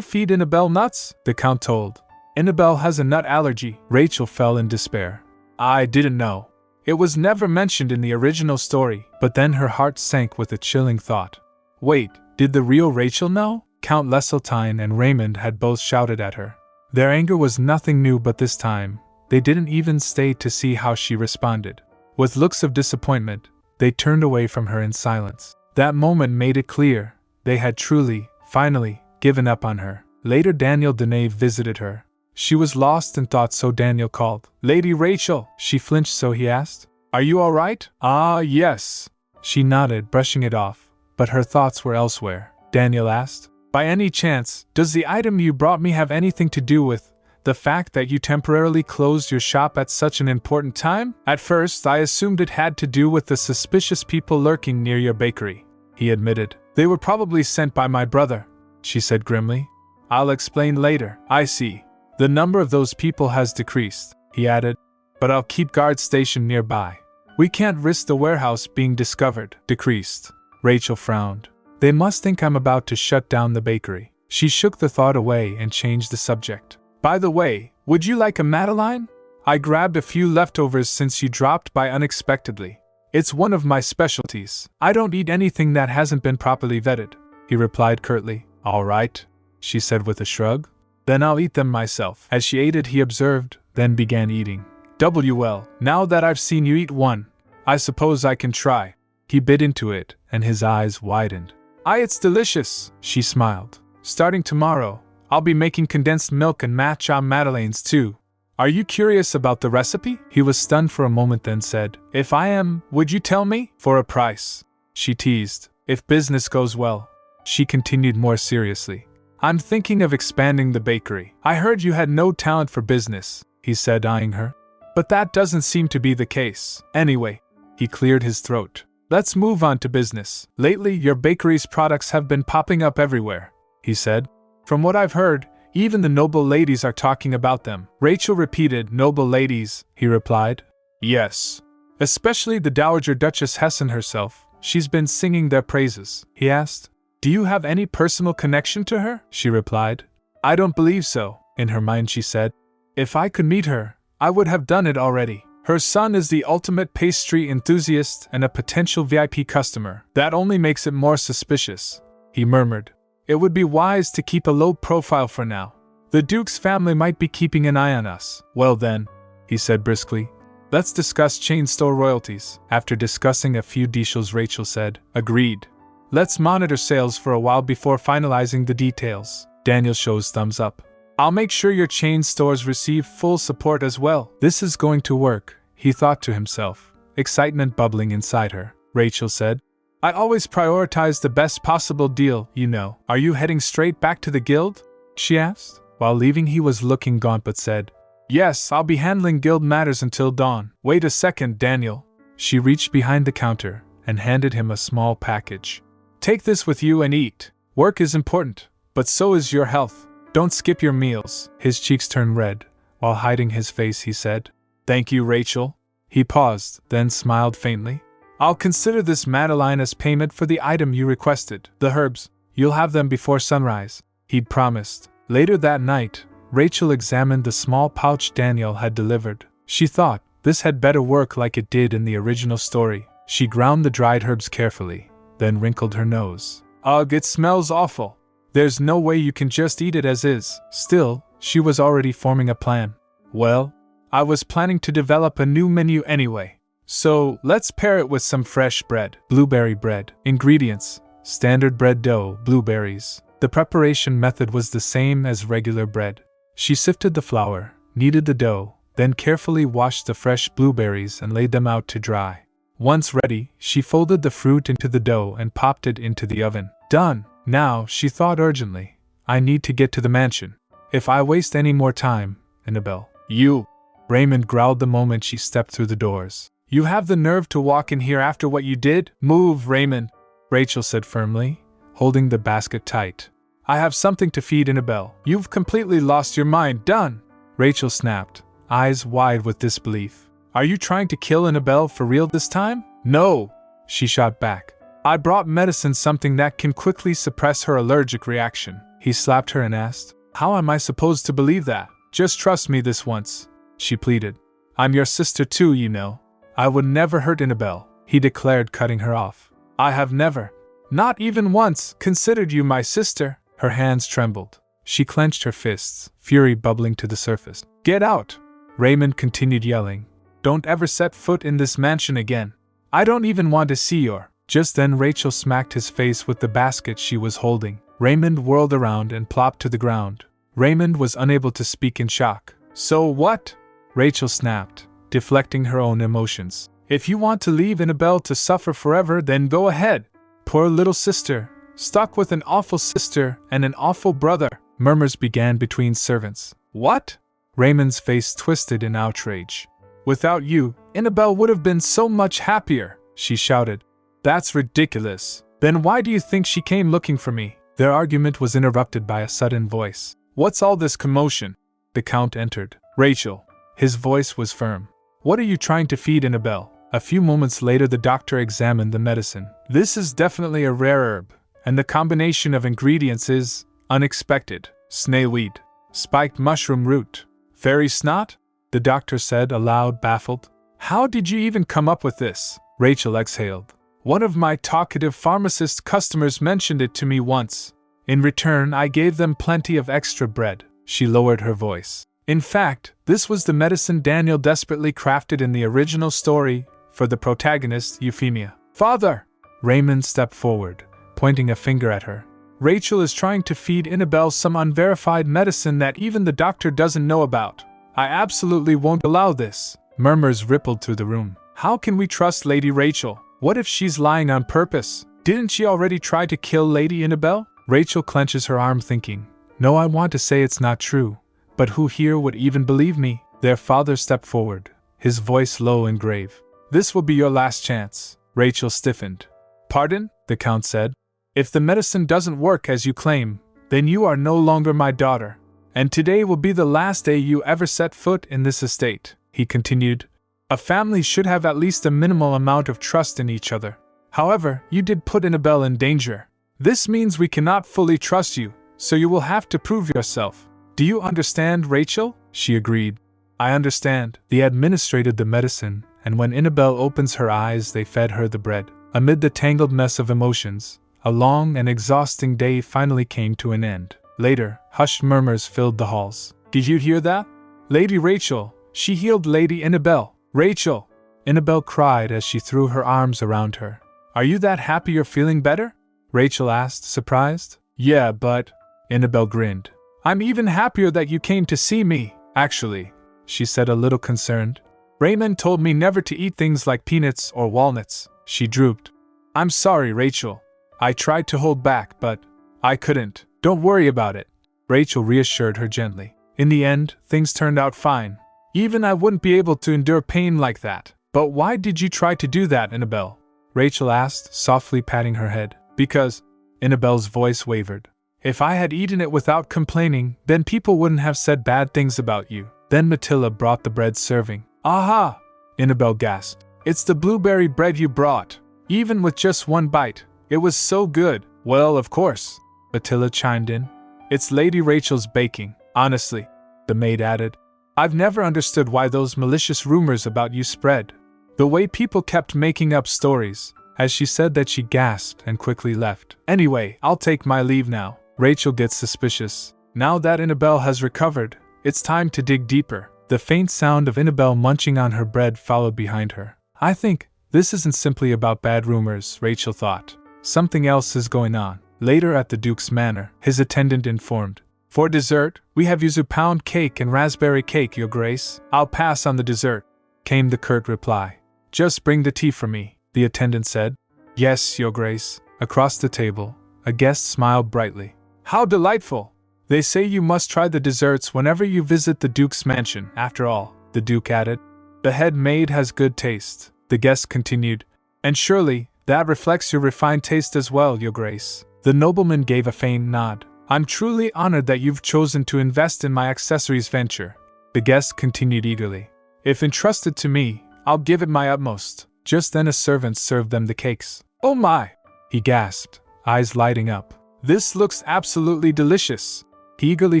feed Annabelle nuts? The Count told. Annabelle has a nut allergy. Rachel fell in despair. I didn't know. It was never mentioned in the original story. But then her heart sank with a chilling thought. Wait, did the real Rachel know? Count Leseltein and Raymond had both shouted at her. Their anger was nothing new, but this time, they didn't even stay to see how she responded. With looks of disappointment, they turned away from her in silence. That moment made it clear, they had truly, finally, given up on her. Later Daniel Deneuve visited her. She was lost in thought, so Daniel called. Lady Rachel! She flinched, so he asked. Are you all right? Ah, yes. She nodded, brushing it off, but her thoughts were elsewhere. Daniel asked. By any chance, does the item you brought me have anything to do with the fact that you temporarily closed your shop at such an important time? At first, I assumed it had to do with the suspicious people lurking near your bakery, he admitted. They were probably sent by my brother, she said grimly. I'll explain later. I see. The number of those people has decreased, he added, but I'll keep guards stationed nearby. We can't risk the warehouse being discovered. Decreased. Rachel frowned. They must think I'm about to shut down the bakery. She shook the thought away and changed the subject. By the way, would you like a Madeleine? I grabbed a few leftovers since you dropped by unexpectedly. It's one of my specialties. I don't eat anything that hasn't been properly vetted, he replied curtly. All right, she said with a shrug. Then I'll eat them myself. As she ate it, he observed, then began eating. Well, now that I've seen you eat one, I suppose I can try. He bit into it, and his eyes widened. It's delicious, she smiled. Starting tomorrow, I'll be making condensed milk and matcha madeleines too. Are you curious about the recipe? He was stunned for a moment, then said, If I am, would you tell me? For a price, she teased. If business goes well, she continued more seriously. I'm thinking of expanding the bakery. I heard you had no talent for business, he said, eyeing her. But that doesn't seem to be the case. Anyway, he cleared his throat. Let's move on to business. Lately, your bakery's products have been popping up everywhere, he said. From what I've heard, even the noble ladies are talking about them. Rachel repeated. Noble ladies, he replied. Yes. Especially the Dowager Duchess Hessen herself. She's been singing their praises, he asked. Do you have any personal connection to her? She replied. I don't believe so. In her mind, she said. If I could meet her, I would have done it already. Her son is the ultimate pastry enthusiast and a potential VIP customer. That only makes it more suspicious, he murmured. It would be wise to keep a low profile for now. The Duke's family might be keeping an eye on us. Well then, he said briskly, let's discuss chain store royalties. After discussing a few details, Rachel said, Agreed. Let's monitor sales for a while before finalizing the details. Daniel shows thumbs up. I'll make sure your chain stores receive full support as well. This is going to work, he thought to himself, excitement bubbling inside her. Rachel said, I always prioritize the best possible deal, you know. Are you heading straight back to the guild? She asked. While leaving, he was looking gaunt but said, Yes, I'll be handling guild matters until dawn. Wait a second, Daniel. She reached behind the counter and handed him a small package. Take this with you and eat. Work is important, but so is your health. Don't skip your meals. His cheeks turned red. While hiding his face, he said, Thank you, Rachel. He paused, then smiled faintly. I'll consider this Madeleine as payment for the item you requested. The herbs, you'll have them before sunrise, he'd promised. Later that night, Rachel examined the small pouch Daniel had delivered. She thought, this had better work like it did in the original story. She ground the dried herbs carefully, then wrinkled her nose. Ugh, it smells awful. There's no way you can just eat it as is. Still, she was already forming a plan. Well, I was planning to develop a new menu anyway. So, let's pair it with some fresh bread. Blueberry bread. Ingredients: standard bread dough, blueberries. The preparation method was the same as regular bread. She sifted the flour, kneaded the dough, then carefully washed the fresh blueberries and laid them out to dry. Once ready, she folded the fruit into the dough and popped it into the oven. Done! Now, she thought urgently, I need to get to the mansion. If I waste any more time, Annabelle. You! Raymond growled the moment she stepped through the doors. You have the nerve to walk in here after what you did? Move, Raymond, Rachel said firmly, holding the basket tight. I have something to feed Annabelle. You've completely lost your mind. Done! Rachel snapped, eyes wide with disbelief. Are you trying to kill Annabelle for real this time? No, she shot back. I brought medicine, something that can quickly suppress her allergic reaction. He slapped her and asked, How am I supposed to believe that? Just trust me this once, she pleaded. I'm your sister too, you know. I would never hurt Annabelle, he declared, cutting her off. I have never, not even once, considered you my sister. Her hands trembled. She clenched her fists, fury bubbling to the surface. Get out! Raymond continued yelling. Don't ever set foot in this mansion again. I don't even want to see your... Just then Rachel smacked his face with the basket she was holding. Raymond whirled around and plopped to the ground. Raymond was unable to speak in shock. So what? Rachel snapped, deflecting her own emotions. If you want to leave Annabelle to suffer forever, then go ahead. Poor little sister, stuck with an awful sister and an awful brother. Murmurs began between servants. What? Raymond's face twisted in outrage. Without you, Annabelle would have been so much happier, she shouted. That's ridiculous. Then why do you think she came looking for me? Their argument was interrupted by a sudden voice. What's all this commotion? The Count entered. Rachel. His voice was firm. What are you trying to feed Annabelle? A few moments later the doctor examined the medicine. This is definitely a rare herb, and the combination of ingredients is unexpected. Snailweed, spiked mushroom root, fairy snot? The doctor said aloud, baffled. How did you even come up with this? Rachel exhaled. One of my talkative pharmacist customers mentioned it to me once. In return, I gave them plenty of extra bread. She lowered her voice. In fact, this was the medicine Daniel desperately crafted in the original story for the protagonist, Euphemia. Father! Raymond stepped forward, pointing a finger at her. Rachel is trying to feed Annabelle some unverified medicine that even the doctor doesn't know about. I absolutely won't allow this. Murmurs rippled through the room. How can we trust Lady Rachel? What if she's lying on purpose? Didn't she already try to kill Lady Annabelle? Rachel clenches her arm thinking, no, I want to say it's not true, but who here would even believe me? Their father stepped forward, his voice low and grave. This will be your last chance. Rachel stiffened. Pardon? The Count said. If the medicine doesn't work as you claim, then you are no longer my daughter. And today will be the last day you ever set foot in this estate, he continued. A family should have at least a minimal amount of trust in each other. However, you did put Annabelle in danger. This means we cannot fully trust you, so you will have to prove yourself. Do you understand, Rachel? She agreed. I understand. They administrated the medicine, and when Annabelle opens her eyes, they fed her the bread. Amid the tangled mess of emotions, a long and exhausting day finally came to an end. Later, hushed murmurs filled the halls. Did you hear that? Lady Rachel, she healed Lady Annabelle. Rachel! Annabelle cried as she threw her arms around her. Are you that happy you're feeling better? Rachel asked, surprised. Yeah, but... Annabelle grinned. I'm even happier that you came to see me, actually, she said a little concerned. Raymond told me never to eat things like peanuts or walnuts. She drooped. I'm sorry, Rachel. I tried to hold back, but I couldn't. Don't worry about it. Rachel reassured her gently. In the end, things turned out fine. Even I wouldn't be able to endure pain like that. But why did you try to do that, Annabelle? Rachel asked, softly patting her head. Because... Annabelle's voice wavered. If I had eaten it without complaining, then people wouldn't have said bad things about you. Then Matilda brought the bread serving. Aha! Annabelle gasped. It's the blueberry bread you brought. Even with just one bite, it was so good. Well, of course, Matilda chimed in. It's Lady Rachel's baking, honestly, the maid added. I've never understood why those malicious rumors about you spread. The way people kept making up stories. As she said that, she gasped and quickly left. Anyway, I'll take my leave now. Rachel gets suspicious. Now that Annabelle has recovered, it's time to dig deeper. The faint sound of Annabelle munching on her bread followed behind her. I think this isn't simply about bad rumors, Rachel thought. Something else is going on. Later at the Duke's manor, his attendant informed. For dessert, we have yuzu pound cake and raspberry cake, Your Grace. I'll pass on the dessert, came the curt reply. Just bring the tea for me, the attendant said. Yes, Your Grace. Across the table, a guest smiled brightly. How delightful! They say you must try the desserts whenever you visit the Duke's mansion, after all, the Duke added. The head maid has good taste, the guest continued. And surely, that reflects your refined taste as well, Your Grace. The nobleman gave a faint nod. I'm truly honored that you've chosen to invest in my accessories venture, the guest continued eagerly. If entrusted to me, I'll give it my utmost. Just then a servant served them the cakes. Oh my! He gasped, eyes lighting up. This looks absolutely delicious. He eagerly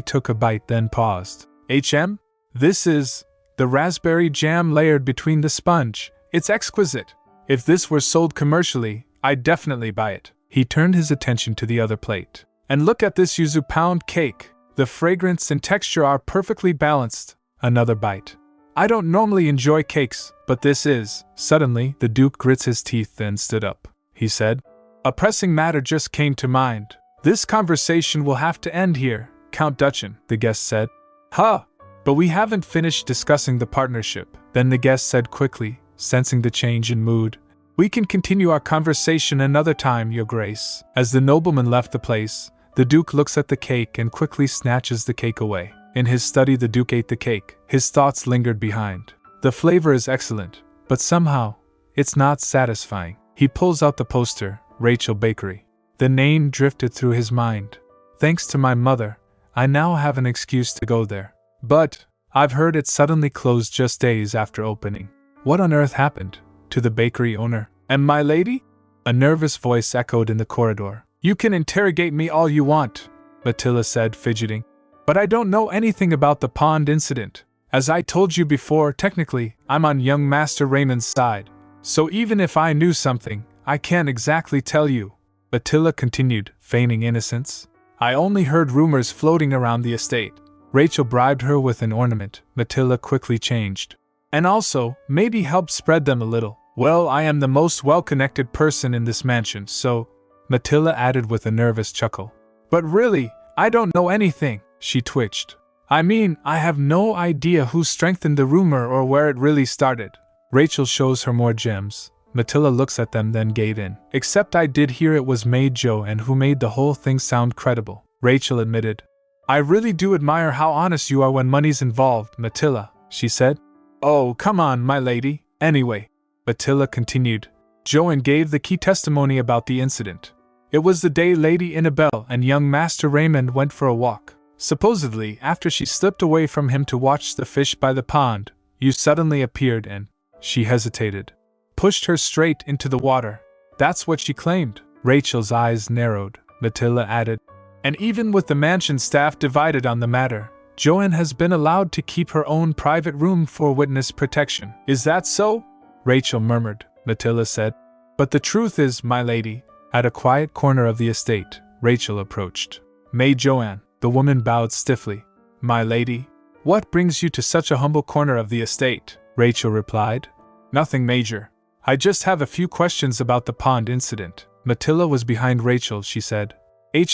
took a bite, then paused. This is the raspberry jam layered between the sponge. It's exquisite. If this were sold commercially, I'd definitely buy it. He turned his attention to the other plate. And look at this yuzu pound cake. The fragrance and texture are perfectly balanced. Another bite. I don't normally enjoy cakes, but this is. Suddenly, the Duke grits his teeth and stood up. He said, a pressing matter just came to mind. This conversation will have to end here. Count Dutchin, the guest said. Huh! But we haven't finished discussing the partnership, then the guest said quickly, sensing the change in mood. We can continue our conversation another time, Your Grace. As the nobleman left the place, the Duke looks at the cake and quickly snatches the cake away. In his study, the Duke ate the cake. His thoughts lingered behind. The flavor is excellent, but somehow, it's not satisfying. He pulls out the poster, Rachel Bakery. The name drifted through his mind. Thanks to my mother, I now have an excuse to go there. But, I've heard it suddenly closed just days after opening. What on earth happened to the bakery owner? And my lady? A nervous voice echoed in the corridor. You can interrogate me all you want, Matilda said, fidgeting. But I don't know anything about the pond incident. As I told you before, technically, I'm on young Master Raymond's side. So even if I knew something, I can't exactly tell you. Matilda continued, feigning innocence. I only heard rumors floating around the estate. Rachel bribed her with an ornament. Matilda quickly changed. And also, maybe help spread them a little. Well, I am the most well-connected person in this mansion, so, Matilda added with a nervous chuckle. But really, I don't know anything, she twitched. I mean, I have no idea who strengthened the rumor or where it really started. Rachel shows her more gems. Matilda looks at them, then gave in. Except I did hear it was Maid Joanne who made the whole thing sound credible, Rachel admitted. I really do admire how honest you are when money's involved, Matilda, she said. Oh, come on, my lady. Anyway, Matilda continued, Joanne gave the key testimony about the incident. It was the day Lady Annabelle and young Master Raymond went for a walk. Supposedly, after she slipped away from him to watch the fish by the pond, you suddenly appeared and, she hesitated, pushed her straight into the water. That's what she claimed. Rachel's eyes narrowed. Matilda added, and even with the mansion staff divided on the matter, Joanne has been allowed to keep her own private room for witness protection. Is that so? Rachel murmured. Matilda said. But the truth is, my lady, at a quiet corner of the estate, Rachel approached. Maid Joanne. The woman bowed stiffly. My lady, what brings you to such a humble corner of the estate? Rachel replied. Nothing major. I just have a few questions about the pond incident. Matilda was behind Rachel, she said.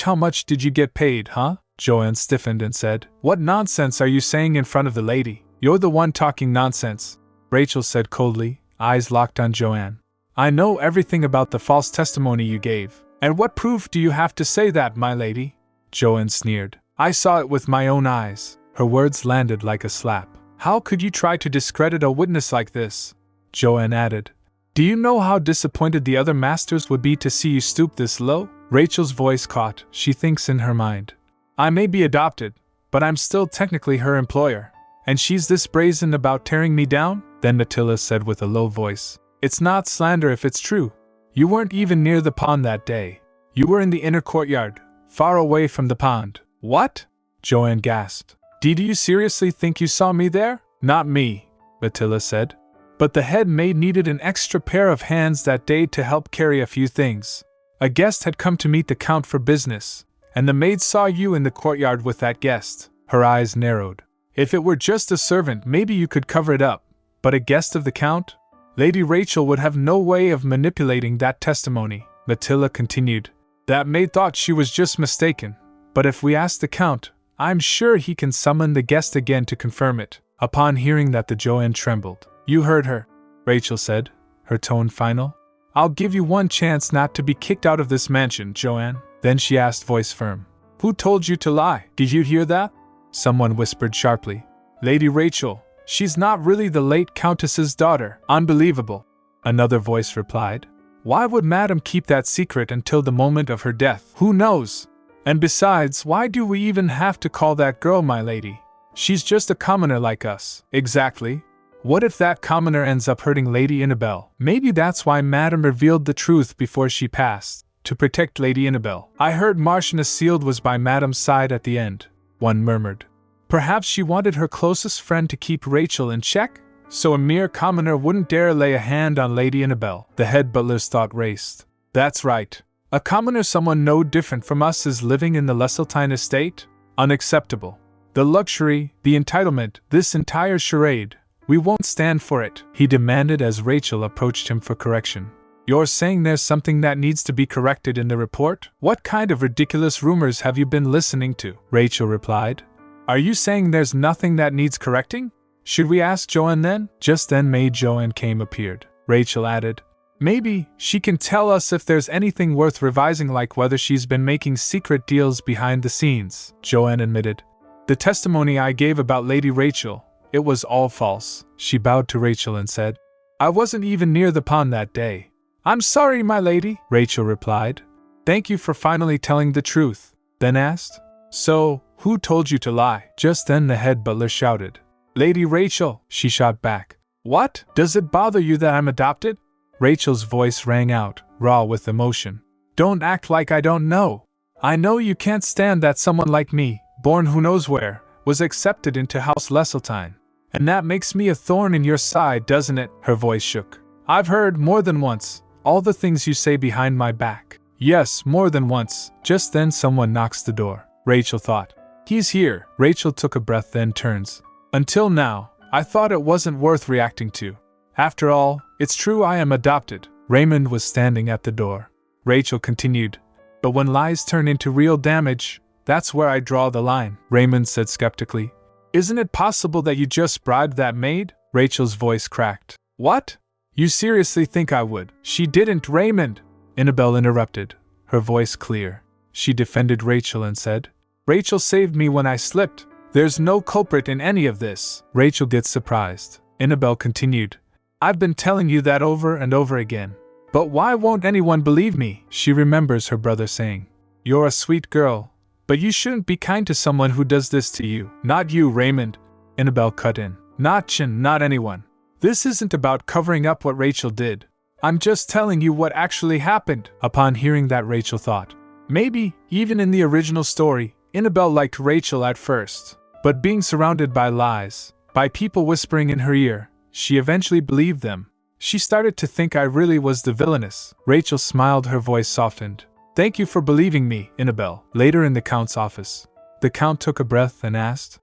How much did you get paid, huh? Joanne stiffened and said, What nonsense are you saying in front of the lady? You're the one talking nonsense, Rachel said coldly, eyes locked on Joanne. I know everything about the false testimony you gave. And what proof do you have to say that, my lady? Joanne sneered. I saw it with my own eyes. Her words landed like a slap. How could you try to discredit a witness like this? Joanne added. Do you know how disappointed the other masters would be to see you stoop this low? Rachel's voice caught. She thinks in her mind. I may be adopted, but I'm still technically her employer. And she's this brazen about tearing me down? Then Matilda said with a low voice. It's not slander if it's true. You weren't even near the pond that day. You were in the inner courtyard, far away from the pond. What? Joanne gasped. Did you seriously think you saw me there? Not me, Matilda said. But the head maid needed an extra pair of hands that day to help carry a few things. A guest had come to meet the Count for business, and the maid saw you in the courtyard with that guest. Her eyes narrowed. If it were just a servant, maybe you could cover it up, but a guest of the Count? Lady Rachel would have no way of manipulating that testimony, Matilda continued. That maid thought she was just mistaken, but if we ask the Count, I'm sure he can summon the guest again to confirm it. Upon hearing that, the Joanne trembled. You heard her, Rachel said, her tone final. I'll give you one chance not to be kicked out of this mansion, Joanne. Then she asked, voice firm. Who told you to lie? Did you hear that? Someone whispered sharply. Lady Rachel. She's not really the late Countess's daughter. Unbelievable. Another voice replied. Why would Madame keep that secret until the moment of her death? Who knows? And besides, why do we even have to call that girl my lady? She's just a commoner like us. Exactly. What if that commoner ends up hurting Lady Annabelle? Maybe that's why Madame revealed the truth before she passed, to protect Lady Annabelle. I heard Marchioness Sealed was by Madame's side at the end, one murmured. Perhaps she wanted her closest friend to keep Rachel in check, so a mere commoner wouldn't dare lay a hand on Lady Annabelle. The head butler's thought raced. That's right. A commoner, someone no different from us, is living in the Leseltein estate? Unacceptable. The luxury, the entitlement, this entire charade. We won't stand for it, he demanded as Rachel approached him for correction. You're saying there's something that needs to be corrected in the report? What kind of ridiculous rumors have you been listening to? Rachel replied. Are you saying there's nothing that needs correcting? Should we ask Joanne then? Just then maid Joanne came appeared. Rachel added, maybe she can tell us if there's anything worth revising, like whether she's been making secret deals behind the scenes. Joanne admitted. The testimony I gave about Lady Rachel, it was all false. She bowed to Rachel and said, I wasn't even near the pond that day. I'm sorry, my lady, Rachel replied. Thank you for finally telling the truth. Then asked, so, who told you to lie? Just then the head butler shouted. Lady Rachel, she shot back. What? Does it bother you that I'm adopted? Rachel's voice rang out, raw with emotion. Don't act like I don't know. I know you can't stand that someone like me, born who knows where, was accepted into House Leseltein. And that makes me a thorn in your side, doesn't it? Her voice shook. I've heard more than once all the things you say behind my back. Yes, more than once. Just then someone knocks the door. Rachel thought. He's here. Rachel took a breath, then turns. Until now, I thought it wasn't worth reacting to. After all, it's true I am adopted. Raymond was standing at the door. Rachel continued. But when lies turn into real damage, that's where I draw the line, Raymond said skeptically. Isn't it possible that you just bribed that maid? Rachel's voice cracked. What? You seriously think I would? She didn't, Raymond! Annabelle interrupted, her voice clear. She defended Rachel and said, Rachel saved me when I slipped. There's no culprit in any of this. Rachel gets surprised. Annabelle continued. I've been telling you that over and over again. But why won't anyone believe me? She remembers her brother saying, You're a sweet girl, but you shouldn't be kind to someone who does this to you. Not you, Raymond. Annabelle cut in. Not Chin, not anyone. This isn't about covering up what Rachel did. I'm just telling you what actually happened. Upon hearing that, Rachel thought, maybe, even in the original story, Annabelle liked Rachel at first. But being surrounded by lies, by people whispering in her ear, she eventually believed them. She started to think I really was the villainess. Rachel smiled, her voice softened. Thank you for believing me, Annabelle. Later in the Count's office, the Count took a breath and asked,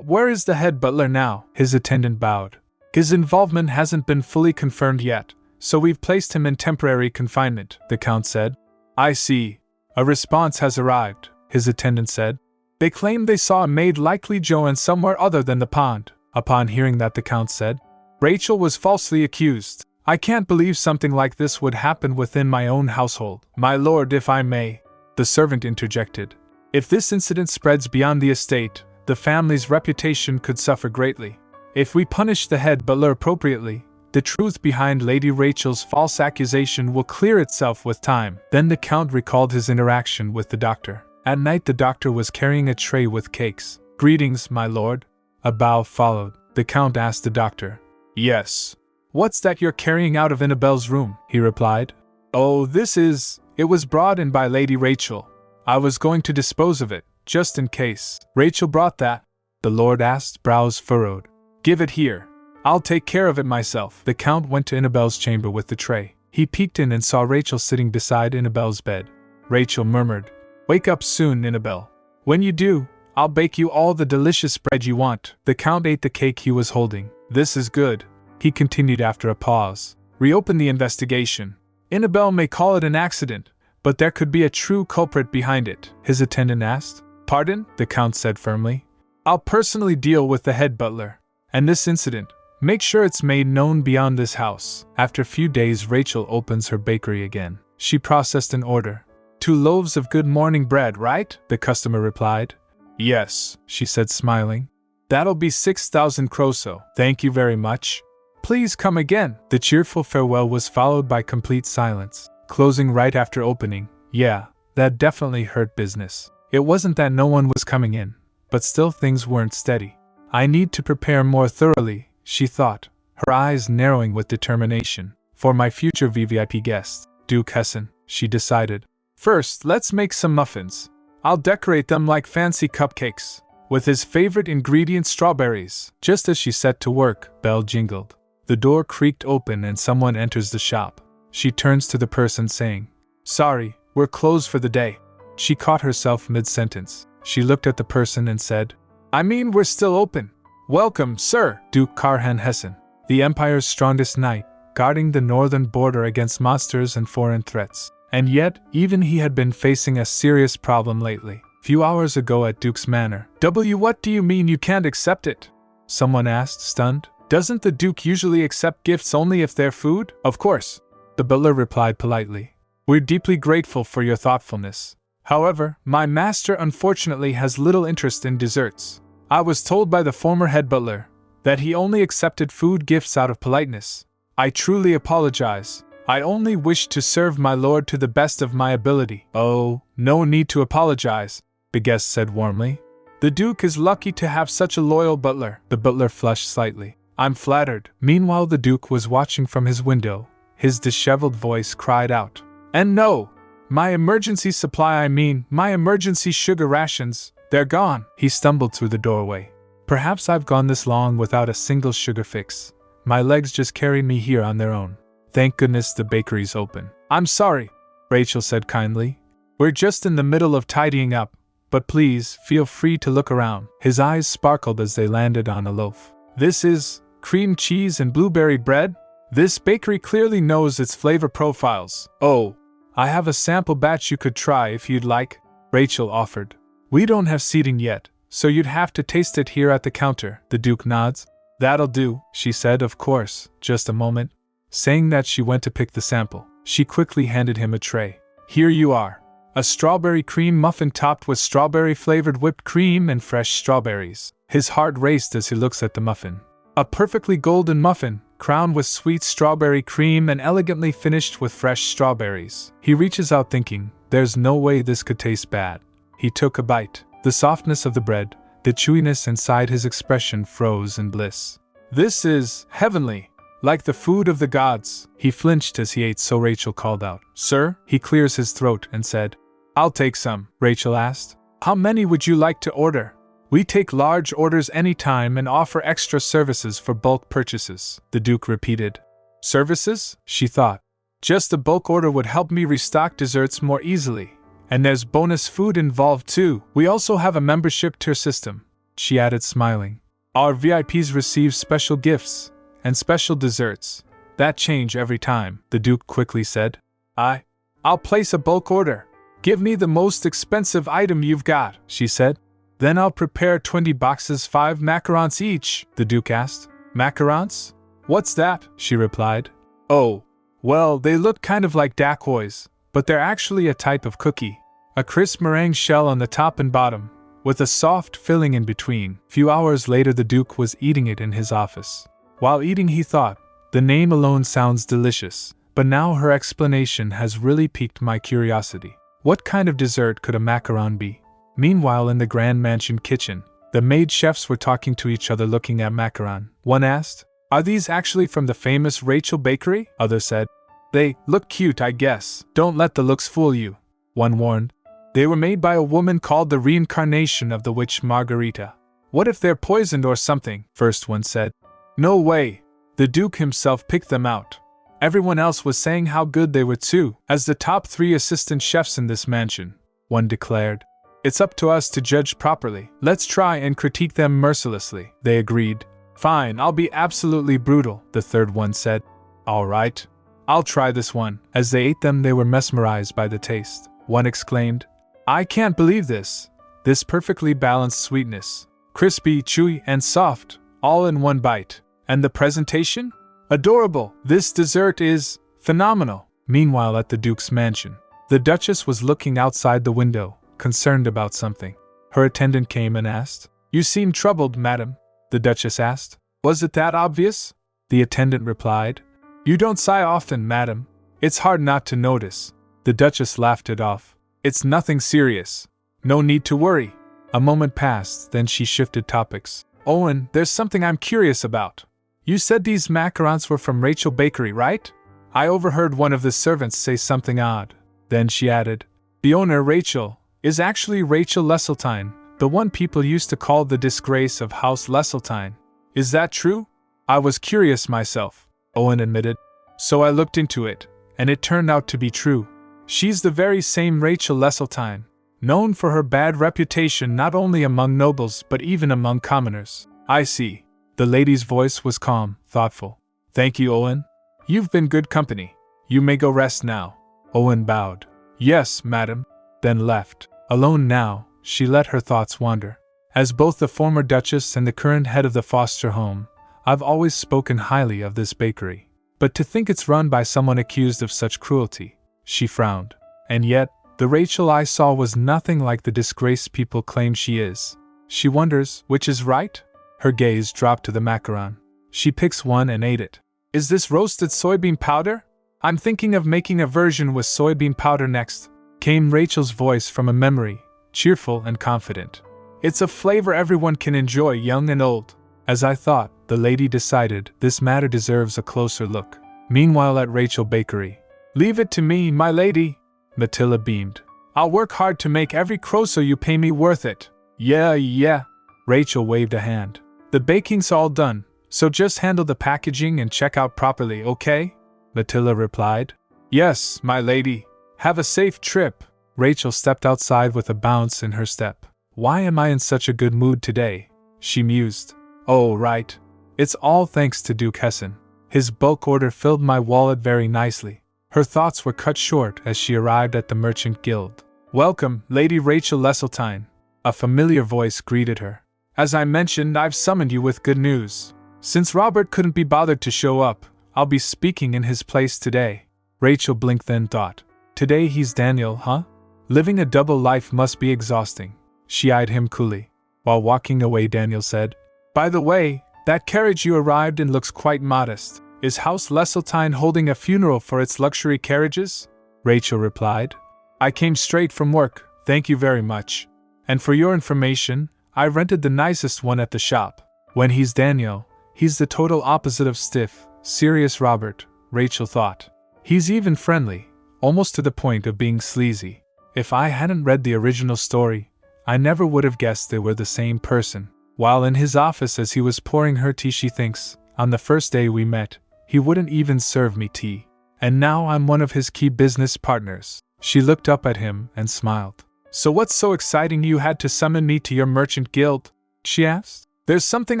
where is the head butler now? His attendant bowed. His involvement hasn't been fully confirmed yet, so we've placed him in temporary confinement, the Count said. I see. A response has arrived, his attendant said. They claim they saw a maid, likely Joanne, somewhere other than the pond. Upon hearing that, the Count said, Rachel was falsely accused. I can't believe something like this would happen within my own household. My lord, if I may, the servant interjected. If this incident spreads beyond the estate, the family's reputation could suffer greatly. If we punish the head butler appropriately, the truth behind Lady Rachel's false accusation will clear itself with time. Then the Count recalled his interaction with the doctor. At night, the doctor was carrying a tray with cakes. Greetings, my lord. A bow followed. The Count asked the doctor. Yes. What's that you're carrying out of Annabelle's room? He replied. Oh, it was brought in by Lady Rachel. I was going to dispose of it, just in case. Rachel brought that? The lord asked, brows furrowed. Give it here. I'll take care of it myself. The Count went to Annabelle's chamber with the tray. He peeked in and saw Rachel sitting beside Annabelle's bed. Rachel murmured, Wake up soon, Annabelle. When you do, I'll bake you all the delicious bread you want. The Count ate the cake he was holding. This is good, he continued after a pause. Reopen the investigation. Annabelle may call it an accident, but there could be a true culprit behind it, his attendant asked. Pardon? The Count said firmly. I'll personally deal with the head butler. And this incident, make sure it's made known beyond this house. After a few days, Rachel opens her bakery again. She processed an order. 2 loaves of good morning bread, right? The customer replied. Yes, she said, smiling. That'll be 6,000 kroso. Thank you very much. Please come again. The cheerful farewell was followed by complete silence, closing right after opening. Yeah, that definitely hurt business. It wasn't that no one was coming in, but still things weren't steady. I need to prepare more thoroughly, she thought, her eyes narrowing with determination. For my future VVIP guest, Duke Hessen, she decided. First, let's make some muffins. I'll decorate them like fancy cupcakes, with his favorite ingredient, strawberries. Just as she set to work, bell jingled. The door creaked open and someone enters the shop. She turns to the person saying, Sorry, we're closed for the day. She caught herself mid-sentence. She looked at the person and said, I mean, we're still open. Welcome, sir, Duke Karhan Hessen, the Empire's strongest knight, guarding the northern border against monsters and foreign threats. And yet, even he had been facing a serious problem lately. Few hours ago at Duke's Manor. What do you mean you can't accept it? Someone asked, stunned. Doesn't the Duke usually accept gifts only if they're food? Of course, the butler replied politely. We're deeply grateful for your thoughtfulness. However, my master unfortunately has little interest in desserts. I was told by the former head butler that he only accepted food gifts out of politeness. I truly apologize. I only wish to serve my lord to the best of my ability. Oh, no need to apologize, the guest said warmly. The Duke is lucky to have such a loyal butler. The butler flushed slightly. I'm flattered. Meanwhile, the Duke was watching from his window. His disheveled voice cried out. And no! My emergency supply, my emergency sugar rations, they're gone. He stumbled through the doorway. Perhaps I've gone this long without a single sugar fix. My legs just carried me here on their own. Thank goodness the bakery's open. I'm sorry, Rachel said kindly. We're just in the middle of tidying up, but please feel free to look around. His eyes sparkled as they landed on a loaf. This is cream cheese and blueberry bread? This bakery clearly knows its flavor profiles. Oh, I have a sample batch you could try if you'd like, Rachel offered. We don't have seating yet, so you'd have to taste it here at the counter. The Duke nods. That'll do, she said, of course, just a moment. Saying that, she went to pick the sample. She quickly handed him a tray. Here you are. A strawberry cream muffin topped with strawberry-flavored whipped cream and fresh strawberries. His heart raced as he looks at the muffin. A perfectly golden muffin, crowned with sweet strawberry cream and elegantly finished with fresh strawberries. He reaches out thinking, there's no way this could taste bad. He took a bite. The softness of the bread, the chewiness inside, his expression froze in bliss. This is heavenly. Like the food of the gods. He flinched as he ate, so Rachel called out, Sir? He clears his throat and said, I'll take some. Rachel asked, How many would you like to order? We take large orders anytime and offer extra services for bulk purchases, the Duke repeated. Services? She thought. Just a bulk order would help me restock desserts more easily. And there's bonus food involved too. We also have a membership tier system, she added, smiling. Our VIPs receive special gifts and special desserts that change every time, the Duke quickly said. I'll place a bulk order. Give me the most expensive item you've got, she said. Then I'll prepare 20 boxes, 5 macarons each, the Duke asked. Macarons? What's that? She replied. Oh, well, they look kind of like dakois, but they're actually a type of cookie. A crisp meringue shell on the top and bottom, with a soft filling in between. Few hours later, the Duke was eating it in his office. While eating, he thought, the name alone sounds delicious, but now her explanation has really piqued my curiosity. What kind of dessert could a macaron be? Meanwhile, in the Grand Mansion kitchen, the maid chefs were talking to each other looking at macaron. One asked, Are these actually from the famous Rachel Bakery? Others said, They look cute, I guess. Don't let the looks fool you, one warned. They were made by a woman called the reincarnation of the witch Margarita. What if they're poisoned or something? First one said. No way. The Duke himself picked them out. Everyone else was saying how good they were too, as the top 3 assistant chefs in this mansion, one declared. It's up to us to judge properly. Let's try and critique them mercilessly, they agreed. Fine, I'll be absolutely brutal, the third one said. All right. I'll try this one. As they ate them, they were mesmerized by the taste. One exclaimed, I can't believe this. This perfectly balanced sweetness. Crispy, chewy, and soft, all in one bite. And the presentation? Adorable. This dessert is phenomenal. Meanwhile, at the Duke's mansion, the Duchess was looking outside the window, concerned about something. Her attendant came and asked, You seem troubled, madam, the Duchess asked. Was it that obvious? The attendant replied, You don't sigh often, madam. It's hard not to notice. The Duchess laughed it off. It's nothing serious. No need to worry. A moment passed, then she shifted topics. Owen, there's something I'm curious about. You said these macarons were from Rachel Bakery, right? I overheard one of the servants say something odd. Then she added, The owner, Rachel, is actually Rachel Leseltein, the one people used to call the disgrace of House Leseltein. Is that true? I was curious myself, Owen admitted. So I looked into it, and it turned out to be true. She's the very same Rachel Leseltein, known for her bad reputation not only among nobles but even among commoners. I see. The lady's voice was calm, thoughtful. Thank you, Owen. You've been good company. You may go rest now. Owen bowed. Yes, madam. Then left. Alone now, she let her thoughts wander. As both the former duchess and the current head of the foster home, I've always spoken highly of this bakery. But to think it's run by someone accused of such cruelty, she frowned. And yet, the Rachel I saw was nothing like the disgraced people claim she is. She wonders which is right? Her gaze dropped to the macaron. She picks one and ate it. Is this roasted soybean powder? I'm thinking of making a version with soybean powder next, came Rachel's voice from a memory, cheerful and confident. It's a flavor everyone can enjoy, young and old. As I thought, the lady decided this matter deserves a closer look. Meanwhile at Rachel Bakery. Leave it to me, my lady. Matilda beamed. I'll work hard to make every crosser you pay me worth it. Yeah. Rachel waved a hand. The baking's all done, so just handle the packaging and check out properly, okay? Matilda replied. Yes, my lady. Have a safe trip. Rachel stepped outside with a bounce in her step. Why am I in such a good mood today? She mused. Oh, right. It's all thanks to Duke Hessen. His bulk order filled my wallet very nicely. Her thoughts were cut short as she arrived at the Merchant Guild. Welcome, Lady Rachel Leseltein. A familiar voice greeted her. As I mentioned, I've summoned you with good news. Since Robert couldn't be bothered to show up, I'll be speaking in his place today. Rachel blinked then thought. Today he's Daniel, huh? Living a double life must be exhausting. She eyed him coolly. While walking away, Daniel said, By the way, that carriage you arrived in looks quite modest. Is House Leseltein holding a funeral for its luxury carriages? Rachel replied. I came straight from work, thank you very much. And for your information, I rented the nicest one at the shop. When he's Daniel, he's the total opposite of stiff, serious Robert, Rachel thought. He's even friendly, almost to the point of being sleazy. If I hadn't read the original story, I never would have guessed they were the same person. While in his office as he was pouring her tea, she thinks, on the first day we met, he wouldn't even serve me tea. And now I'm one of his key business partners. She looked up at him and smiled. So what's so exciting you had to summon me to your merchant guild? She asked. There's something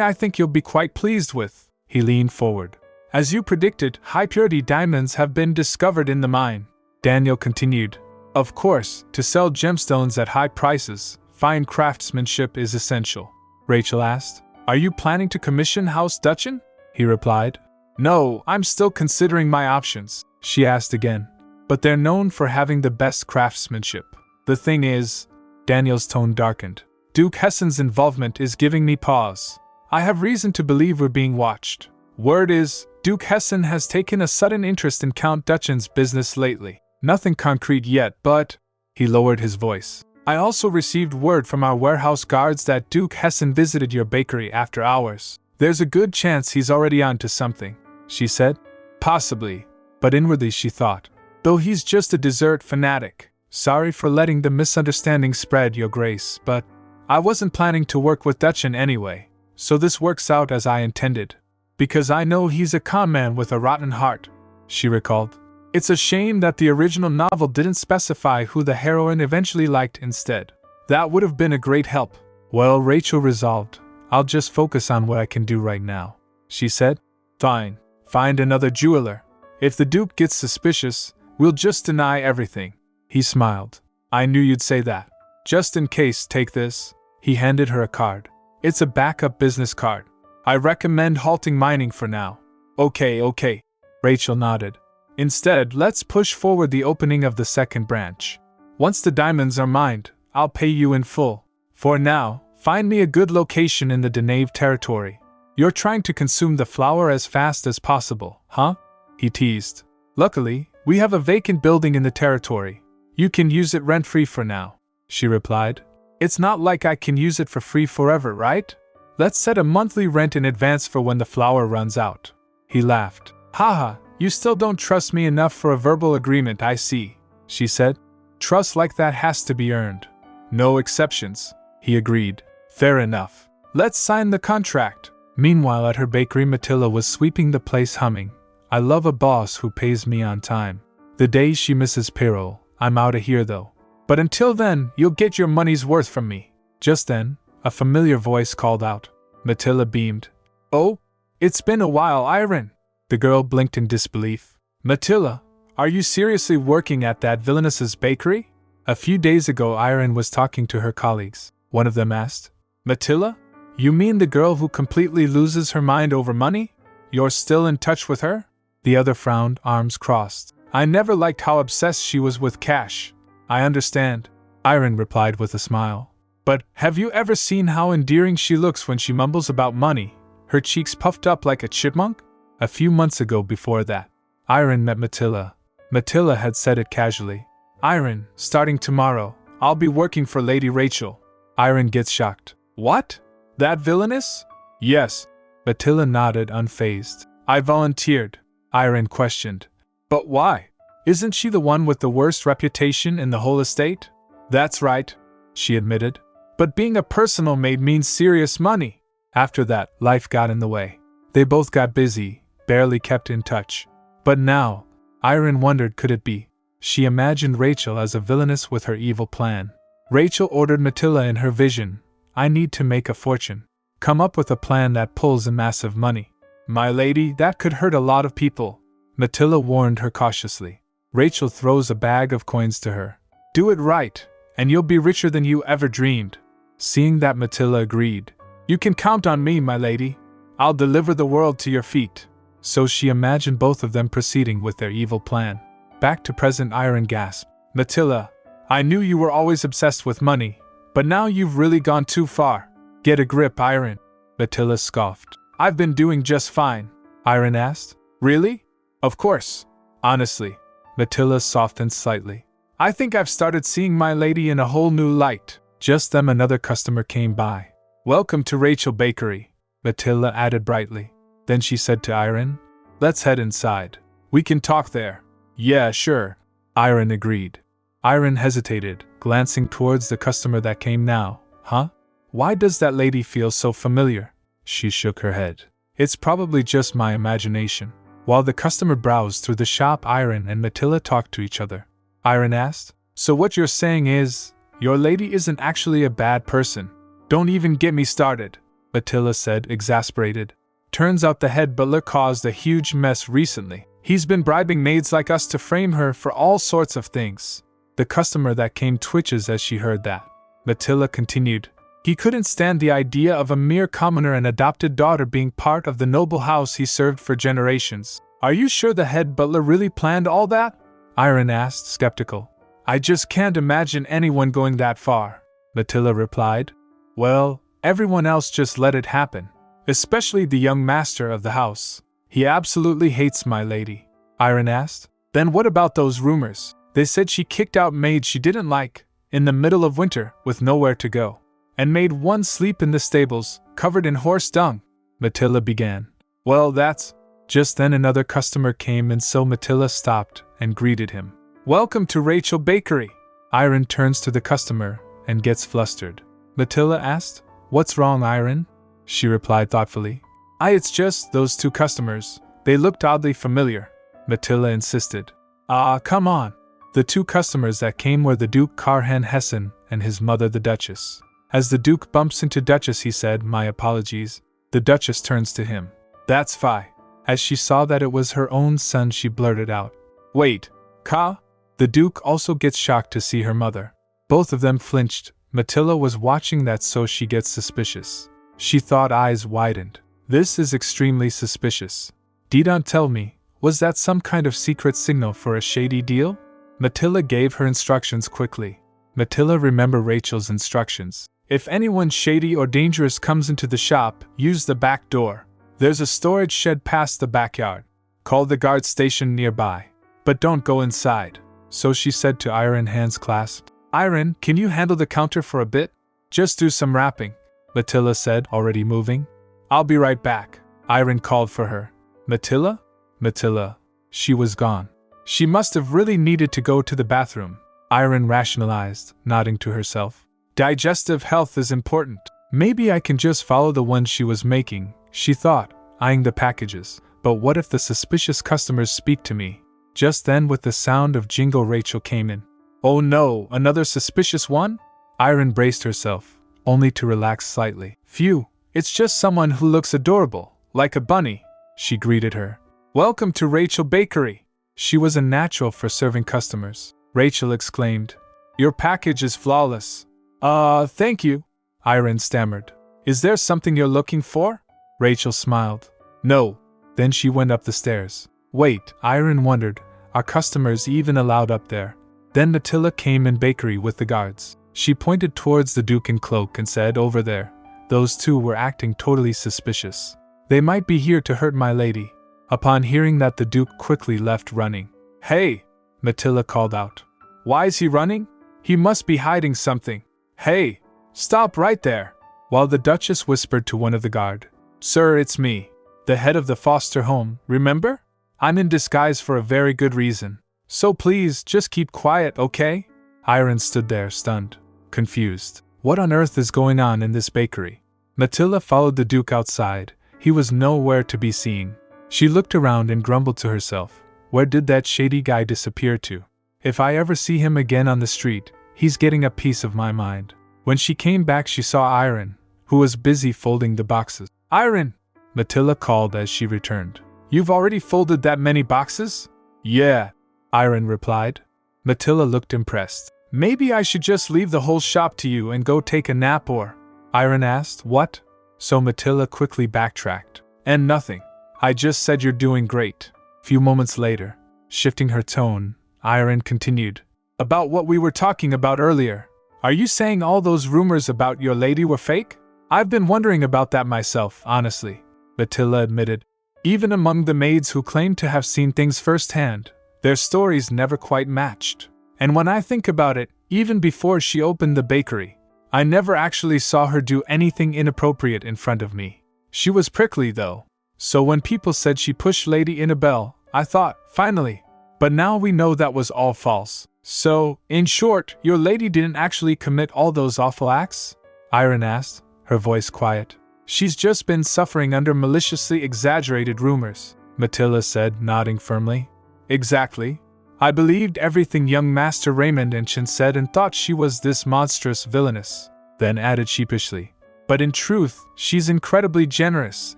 I think you'll be quite pleased with. He leaned forward. As you predicted, high-purity diamonds have been discovered in the mine. Daniel continued. Of course, to sell gemstones at high prices, fine craftsmanship is essential. Rachel asked. Are you planning to commission House Dutchen? He replied. No, I'm still considering my options, she asked again. But they're known for having the best craftsmanship. The thing is, Daniel's tone darkened. Duke Hessen's involvement is giving me pause. I have reason to believe we're being watched. Word is, Duke Hessen has taken a sudden interest in Count Dutchen's business lately. Nothing concrete yet, but... He lowered his voice. I also received word from our warehouse guards that Duke Hessen visited your bakery after hours. There's a good chance he's already on to something, she said. Possibly, but inwardly she thought. Though he's just a dessert fanatic. Sorry for letting the misunderstanding spread, Your Grace, but I wasn't planning to work with Dutchen anyway, so this works out as I intended. Because I know he's a con man with a rotten heart, she recalled. It's a shame that the original novel didn't specify who the heroine eventually liked instead. That would have been a great help. Well, Rachel resolved, I'll just focus on what I can do right now, she said. Fine, find another jeweler. If the Duke gets suspicious, we'll just deny everything. He smiled. I knew you'd say that. Just in case, take this. He handed her a card. It's a backup business card. I recommend halting mining for now. Okay. Rachel nodded. Instead, let's push forward the opening of the second branch. Once the diamonds are mined, I'll pay you in full. For now, find me a good location in the Denave territory. You're trying to consume the flour as fast as possible, huh? He teased. Luckily, we have a vacant building in the territory. You can use it rent-free for now, she replied. It's not like I can use it for free forever, right? Let's set a monthly rent in advance for when the flour runs out. He laughed. Haha, you still don't trust me enough for a verbal agreement, I see, she said. Trust like that has to be earned. No exceptions, he agreed. Fair enough. Let's sign the contract. Meanwhile, at her bakery, Matilda was sweeping the place humming. I love a boss who pays me on time. The day she misses payroll, I'm out of here though. But until then, you'll get your money's worth from me. Just then, a familiar voice called out. Matilda beamed. Oh, it's been a while, Irene. The girl blinked in disbelief. Matilda, are you seriously working at that Villainess's bakery? A few days ago Irene was talking to her colleagues. One of them asked, Matilda? You mean the girl who completely loses her mind over money? You're still in touch with her? The other frowned, arms crossed. I never liked how obsessed she was with cash. I understand, Irene replied with a smile. But have you ever seen how endearing she looks when she mumbles about money, her cheeks puffed up like a chipmunk? A few months ago before that, Irene met Matilda. Matilda had said it casually. Irene, starting tomorrow, I'll be working for Lady Rachel. Irene gets shocked. What? That Villainess? Yes. Matilda nodded unfazed. I volunteered, Irene questioned. But why? Isn't she the one with the worst reputation in the whole estate? That's right, she admitted. But being a personal maid means serious money. After that, life got in the way. They both got busy, barely kept in touch. But now, Irene wondered, could it be? She imagined Rachel as a villainess with her evil plan. Rachel ordered Matilda in her vision, I need to make a fortune. Come up with a plan that pulls in massive money. My lady, that could hurt a lot of people, Matilda warned her cautiously. Rachel throws a bag of coins to her. Do it right, and you'll be richer than you ever dreamed. Seeing that, Matilda agreed. You can count on me, my lady. I'll deliver the world to your feet. So she imagined both of them proceeding with their evil plan. Back to present, Irene gasped. Matilda, I knew you were always obsessed with money, but now you've really gone too far. Get a grip, Irene. Matilda scoffed. I've been doing just fine, Irene asked. Really? Of course. Honestly. Matilda softened slightly. I think I've started seeing my lady in a whole new light. Just then another customer came by. Welcome to Rachel Bakery, Matilda added brightly. Then she said to Irene, let's head inside. We can talk there. Yeah, sure, Irene agreed. Irene hesitated, glancing towards the customer that came now. Huh? Why does that lady feel so familiar? She shook her head. It's probably just my imagination. While the customer browsed through the shop, Irene and Matilda talked to each other. Irene asked, so what you're saying is, your lady isn't actually a bad person? Don't even get me started, Matilda said, exasperated. Turns out the head butler caused a huge mess recently. He's been bribing maids like us to frame her for all sorts of things. The customer that came twitches as she heard that. Matilda continued. He couldn't stand the idea of a mere commoner and adopted daughter being part of the noble house he served for generations. Are you sure the head butler really planned all that? Irene asked, skeptical. I just can't imagine anyone going that far, Matilda replied. Well, everyone else just let it happen. Especially the young master of the house. He absolutely hates my lady, Irene asked. Then what about those rumors? They said she kicked out maids she didn't like, in the middle of winter, with nowhere to go, and made one sleep in the stables, covered in horse dung, Matilda began. Well, that's... Just then another customer came, and so Matilda stopped and greeted him. Welcome to Rachel Bakery. Irene turns to the customer and gets flustered. Matilda asked, What's wrong, Irene? She replied thoughtfully. It's just those two customers. They looked oddly familiar, Matilda insisted. Come on. The two customers that came were the Duke Carhan Hessen and his mother the Duchess. As the Duke bumps into Duchess, he said, My apologies. The Duchess turns to him. That's fine. As she saw that it was her own son, she blurted out. Wait, Ka? The Duke also gets shocked to see her mother. Both of them flinched. Matilda was watching that, so she gets suspicious. She thought, eyes widened. This is extremely suspicious. Don't tell me, was that some kind of secret signal for a shady deal? Matilda gave her instructions quickly. Matilda remembered Rachel's instructions. If anyone shady or dangerous comes into the shop, use the back door. There's a storage shed past the backyard. Call the guard station nearby. But don't go inside. So she said to Irene, hands clasped. Irene, can you handle the counter for a bit? Just do some wrapping, Matilda said, already moving. I'll be right back, Irene called for her. Matilda? Matilda. She was gone. She must have really needed to go to the bathroom, Irene rationalized, nodding to herself. Digestive health is important. Maybe I can just follow the one she was making, she thought, eyeing the packages. But what if the suspicious customers speak to me? Just then, with the sound of jingle, Rachel came in. Oh no, another suspicious one? Irene braced herself, only to relax slightly. Phew, it's just someone who looks adorable, like a bunny, she greeted her. Welcome to Rachel Bakery. She was a natural for serving customers. Rachel exclaimed, Your package is flawless. Thank you, Irene stammered. Is there something you're looking for? Rachel smiled. No. Then she went up the stairs. Wait, Irene wondered, are customers even allowed up there? Then Matilda came in bakery with the guards. She pointed towards the Duke in cloak and said, Over there. Those two were acting totally suspicious. They might be here to hurt my lady. Upon hearing that, the Duke quickly left running. Hey! Matilda called out. Why is he running? He must be hiding something. Hey! Stop right there! While the Duchess whispered to one of the guard. Sir, it's me. The head of the foster home, remember? I'm in disguise for a very good reason. So please, just keep quiet, okay? Irene stood there, stunned, confused. What on earth is going on in this bakery? Matilda followed the Duke outside. He was nowhere to be seen. She looked around and grumbled to herself. Where did that shady guy disappear to? If I ever see him again on the street, he's getting a piece of my mind. When she came back, she saw Irene, who was busy folding the boxes. Irene! Matilda called as she returned. You've already folded that many boxes? Yeah, Irene replied. Matilda looked impressed. Maybe I should just leave the whole shop to you and go take a nap or? Irene asked. What? So Matilda quickly backtracked. And nothing. I just said you're doing great. Few moments later, shifting her tone, Irene continued. About what we were talking about earlier. Are you saying all those rumors about your lady were fake? I've been wondering about that myself, honestly, Matilda admitted. Even among the maids who claimed to have seen things firsthand, their stories never quite matched. And when I think about it, even before she opened the bakery, I never actually saw her do anything inappropriate in front of me. She was prickly though. So when people said she pushed Lady Annabelle, I thought, finally. But now we know that was all false. So, in short, your lady didn't actually commit all those awful acts? Irene asked, her voice quiet. She's just been suffering under maliciously exaggerated rumors, Matilda said, nodding firmly. Exactly. I believed everything young Master Raymond and Chen said and thought she was this monstrous villainess, then added sheepishly. But in truth, she's incredibly generous,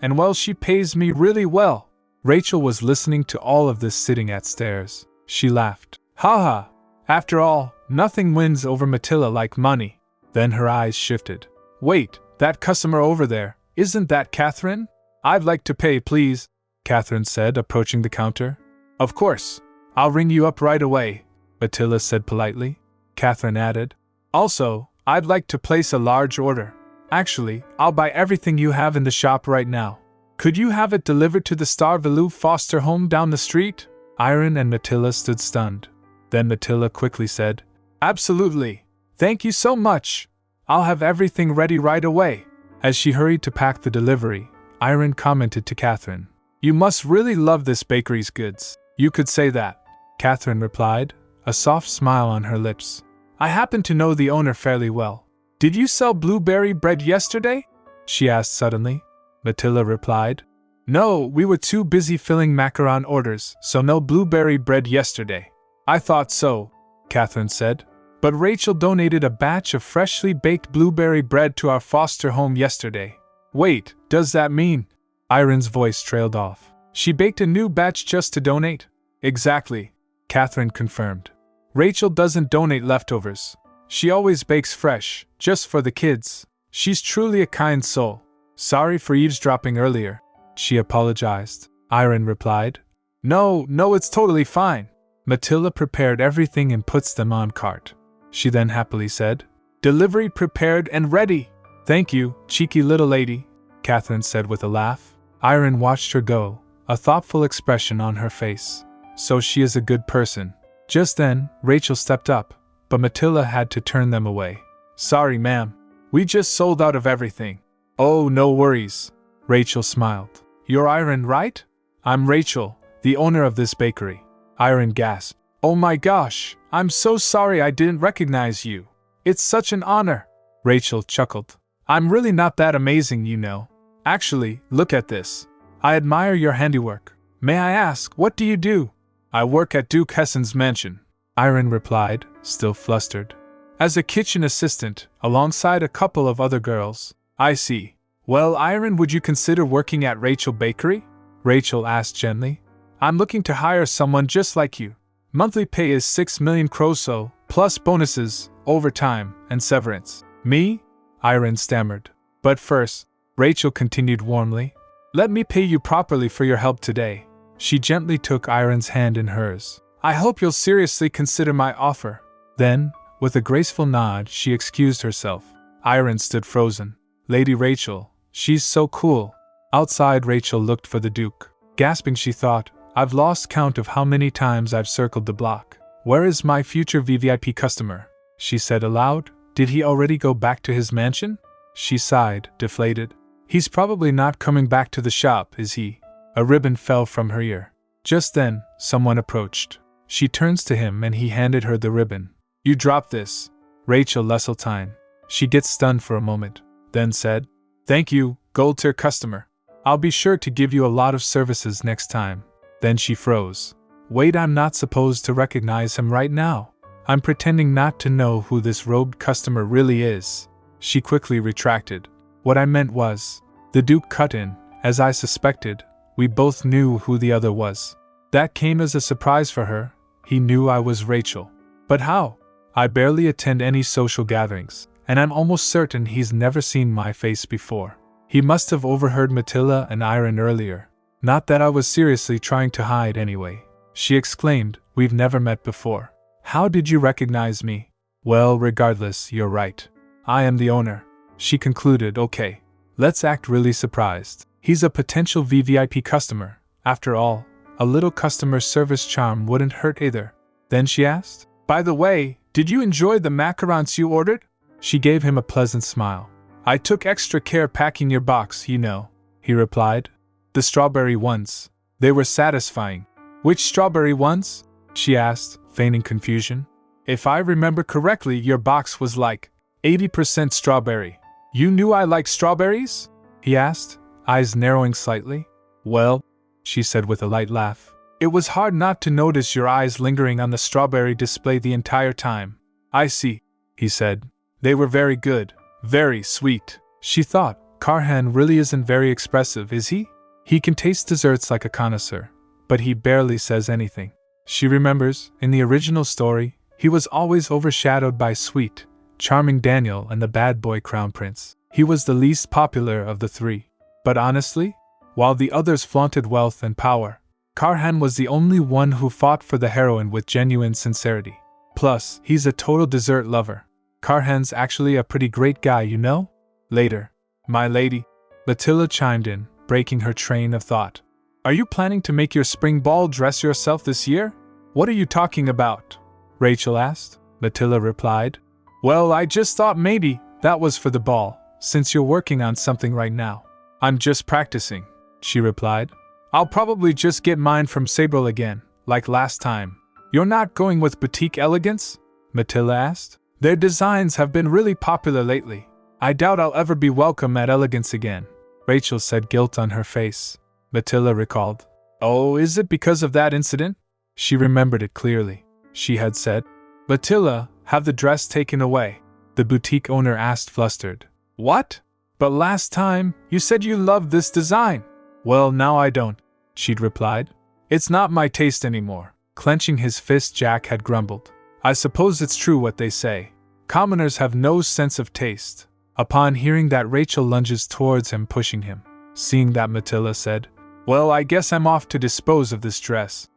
and well, she pays me really well. Rachel was listening to all of this sitting at stairs. She laughed. Ha ha! After all, nothing wins over Matilda like money. Then her eyes shifted. Wait, that customer over there, isn't that Catherine? I'd like to pay, please, Catherine said, approaching the counter. Of course. I'll ring you up right away, Matilda said politely. Catherine added. Also, I'd like to place a large order. Actually, I'll buy everything you have in the shop right now. Could you have it delivered to the Starvillou foster home down the street? Irene and Matilda stood stunned. Then Matilda quickly said, Absolutely. Thank you so much. I'll have everything ready right away. As she hurried to pack the delivery, Irene commented to Catherine, You must really love this bakery's goods. You could say that, Catherine replied, a soft smile on her lips. I happen to know the owner fairly well. Did you sell blueberry bread yesterday? She asked suddenly. Matilda replied, No, we were too busy filling macaron orders, so no blueberry bread yesterday. I thought so, Catherine said. But Rachel donated a batch of freshly baked blueberry bread to our foster home yesterday. Wait, does that mean? Irene's voice trailed off. She baked a new batch just to donate? Exactly, Catherine confirmed. Rachel doesn't donate leftovers. She always bakes fresh, just for the kids. She's truly a kind soul. Sorry for eavesdropping earlier, she apologized. Irene replied. No, it's totally fine. Matilda prepared everything and puts them on cart. She then happily said, Delivery prepared and ready. Thank you, cheeky little lady, Catherine said with a laugh. Irene watched her go, a thoughtful expression on her face. So she is a good person. Just then, Rachel stepped up, but Matilda had to turn them away. Sorry, ma'am. We just sold out of everything. Oh, no worries. Rachel smiled. You're Irene, right? I'm Rachel, the owner of this bakery. Irene gasped. Oh my gosh, I'm so sorry I didn't recognize you. It's such an honor. Rachel chuckled. I'm really not that amazing, you know. Actually, look at this. I admire your handiwork. May I ask, what do you do? I work at Duke Hessen's mansion, Irene replied, still flustered. As a kitchen assistant, alongside a couple of other girls. I see. Well, Irene, would you consider working at Rachel Bakery? Rachel asked gently. I'm looking to hire someone just like you. Monthly pay is 6 million kroso, plus bonuses, overtime, and severance. Me? Iron stammered. But first, Rachel continued warmly, let me pay you properly for your help today. She gently took Iron's hand in hers. I hope you'll seriously consider my offer. Then, with a graceful nod, she excused herself. Iron stood frozen. Lady Rachel, she's so cool. Outside, Rachel looked for the Duke. Gasping, she thought, I've lost count of how many times I've circled the block. Where is my future VVIP customer? She said aloud. Did he already go back to his mansion? She sighed, deflated. He's probably not coming back to the shop, is he? A ribbon fell from her ear. Just then, someone approached. She turns to him and he handed her the ribbon. You dropped this. Rachel Leseltein. She gets stunned for a moment, then said, Thank you, gold tier customer. I'll be sure to give you a lot of services next time. Then she froze. Wait, I'm not supposed to recognize him right now. I'm pretending not to know who this robed customer really is. She quickly retracted. What I meant was, the Duke cut in, as I suspected, we both knew who the other was. That came as a surprise for her. He knew I was Rachel. But how? I barely attend any social gatherings, and I'm almost certain he's never seen my face before. He must have overheard Matilda and Iron earlier. Not that I was seriously trying to hide anyway. She exclaimed, We've never met before. How did you recognize me? Well, regardless, you're right. I am the owner. She concluded, Okay, let's act really surprised. He's a potential VVIP customer. After all, a little customer service charm wouldn't hurt either. Then she asked, By the way, did you enjoy the macarons you ordered? She gave him a pleasant smile. I took extra care packing your box, you know, he replied. The strawberry ones. They were satisfying. Which strawberry ones? She asked, feigning confusion. If I remember correctly, your box was like 80% strawberry. You knew I liked strawberries? He asked, eyes narrowing slightly. Well, she said with a light laugh, it was hard not to notice your eyes lingering on the strawberry display the entire time. I see, he said. They were very good, very sweet. She thought, Karhan really isn't very expressive, is he? He can taste desserts like a connoisseur, but he barely says anything. She remembers, in the original story, he was always overshadowed by sweet, charming Daniel and the bad boy Crown Prince. He was the least popular of the three. But honestly, while the others flaunted wealth and power, Karhan was the only one who fought for the heroine with genuine sincerity. Plus, he's a total dessert lover. Karhan's actually a pretty great guy, you know? Later, my lady, Matilda chimed in, breaking her train of thought. Are you planning to make your spring ball dress yourself this year? What are you talking about? Rachel asked. Matilda replied. Well, I just thought maybe that was for the ball, since you're working on something right now. I'm just practicing, she replied. I'll probably just get mine from Sabril again, like last time. You're not going with boutique elegance? Matilda asked. Their designs have been really popular lately. I doubt I'll ever be welcome at Elegance again. Rachel said, guilt on her face. Matilda recalled. Oh, is it because of that incident? She remembered it clearly. She had said, Matilda, have the dress taken away. The boutique owner asked, flustered. What? But last time, you said you loved this design. Well, now I don't, she'd replied. It's not my taste anymore. Clenching his fist, Jack had grumbled. I suppose it's true what they say. Commoners have no sense of taste. Upon hearing that, Rachel lunges towards him, pushing him. Seeing that, Matilda said, Well, I guess I'm off to dispose of this dress.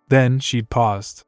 Then she'd paused.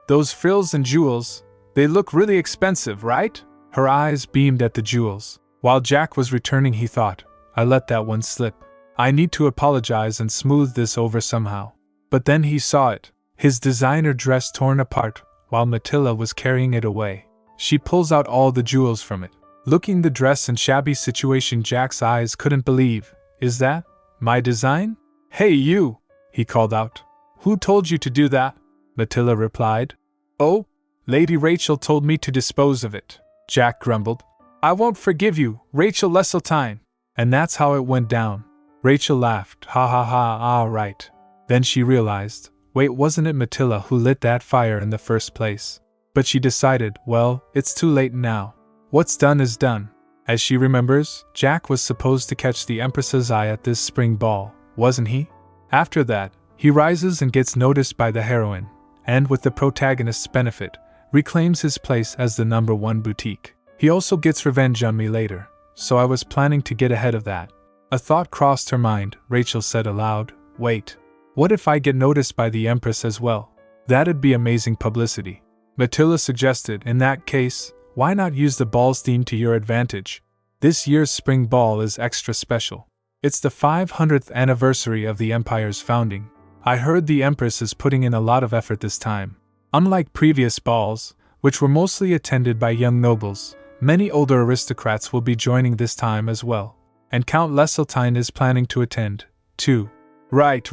Those frills and jewels, they look really expensive, right? Her eyes beamed at the jewels. While Jack was returning, he thought, I let that one slip. I need to apologize and smooth this over somehow. But then he saw it, his designer dress torn apart, while Matilda was carrying it away. She pulls out all the jewels from it. Looking the dress in shabby situation, Jack's eyes couldn't believe. Is that my design? Hey you, he called out. Who told you to do that? Matilda replied. Oh, Lady Rachel told me to dispose of it, Jack grumbled. I won't forgive you, Rachel Leseltein. And that's how it went down. Rachel laughed. Ha ha ha, all right. Then she realized, wait, wasn't it Matilda who lit that fire in the first place? But she decided, well, it's too late now. What's done is done. As she remembers, Jack was supposed to catch the Empress's eye at this spring ball, wasn't he? After that, He rises and gets noticed by the heroine, and with the protagonist's benefit, reclaims his place as the #1 boutique. He also gets revenge on me later, so I was planning to get ahead of that. A thought crossed her mind. Rachel said aloud, "Wait. What if I get noticed by the Empress as well? That'd be amazing publicity." Matilda suggested, "In that case, why not use the ball's theme to your advantage? This year's spring ball is extra special. It's the 500th anniversary of the Empire's founding. I heard the Empress is putting in a lot of effort this time. Unlike previous balls, which were mostly attended by young nobles, many older aristocrats will be joining this time as well. And Count Leseltein is planning to attend, too." Right.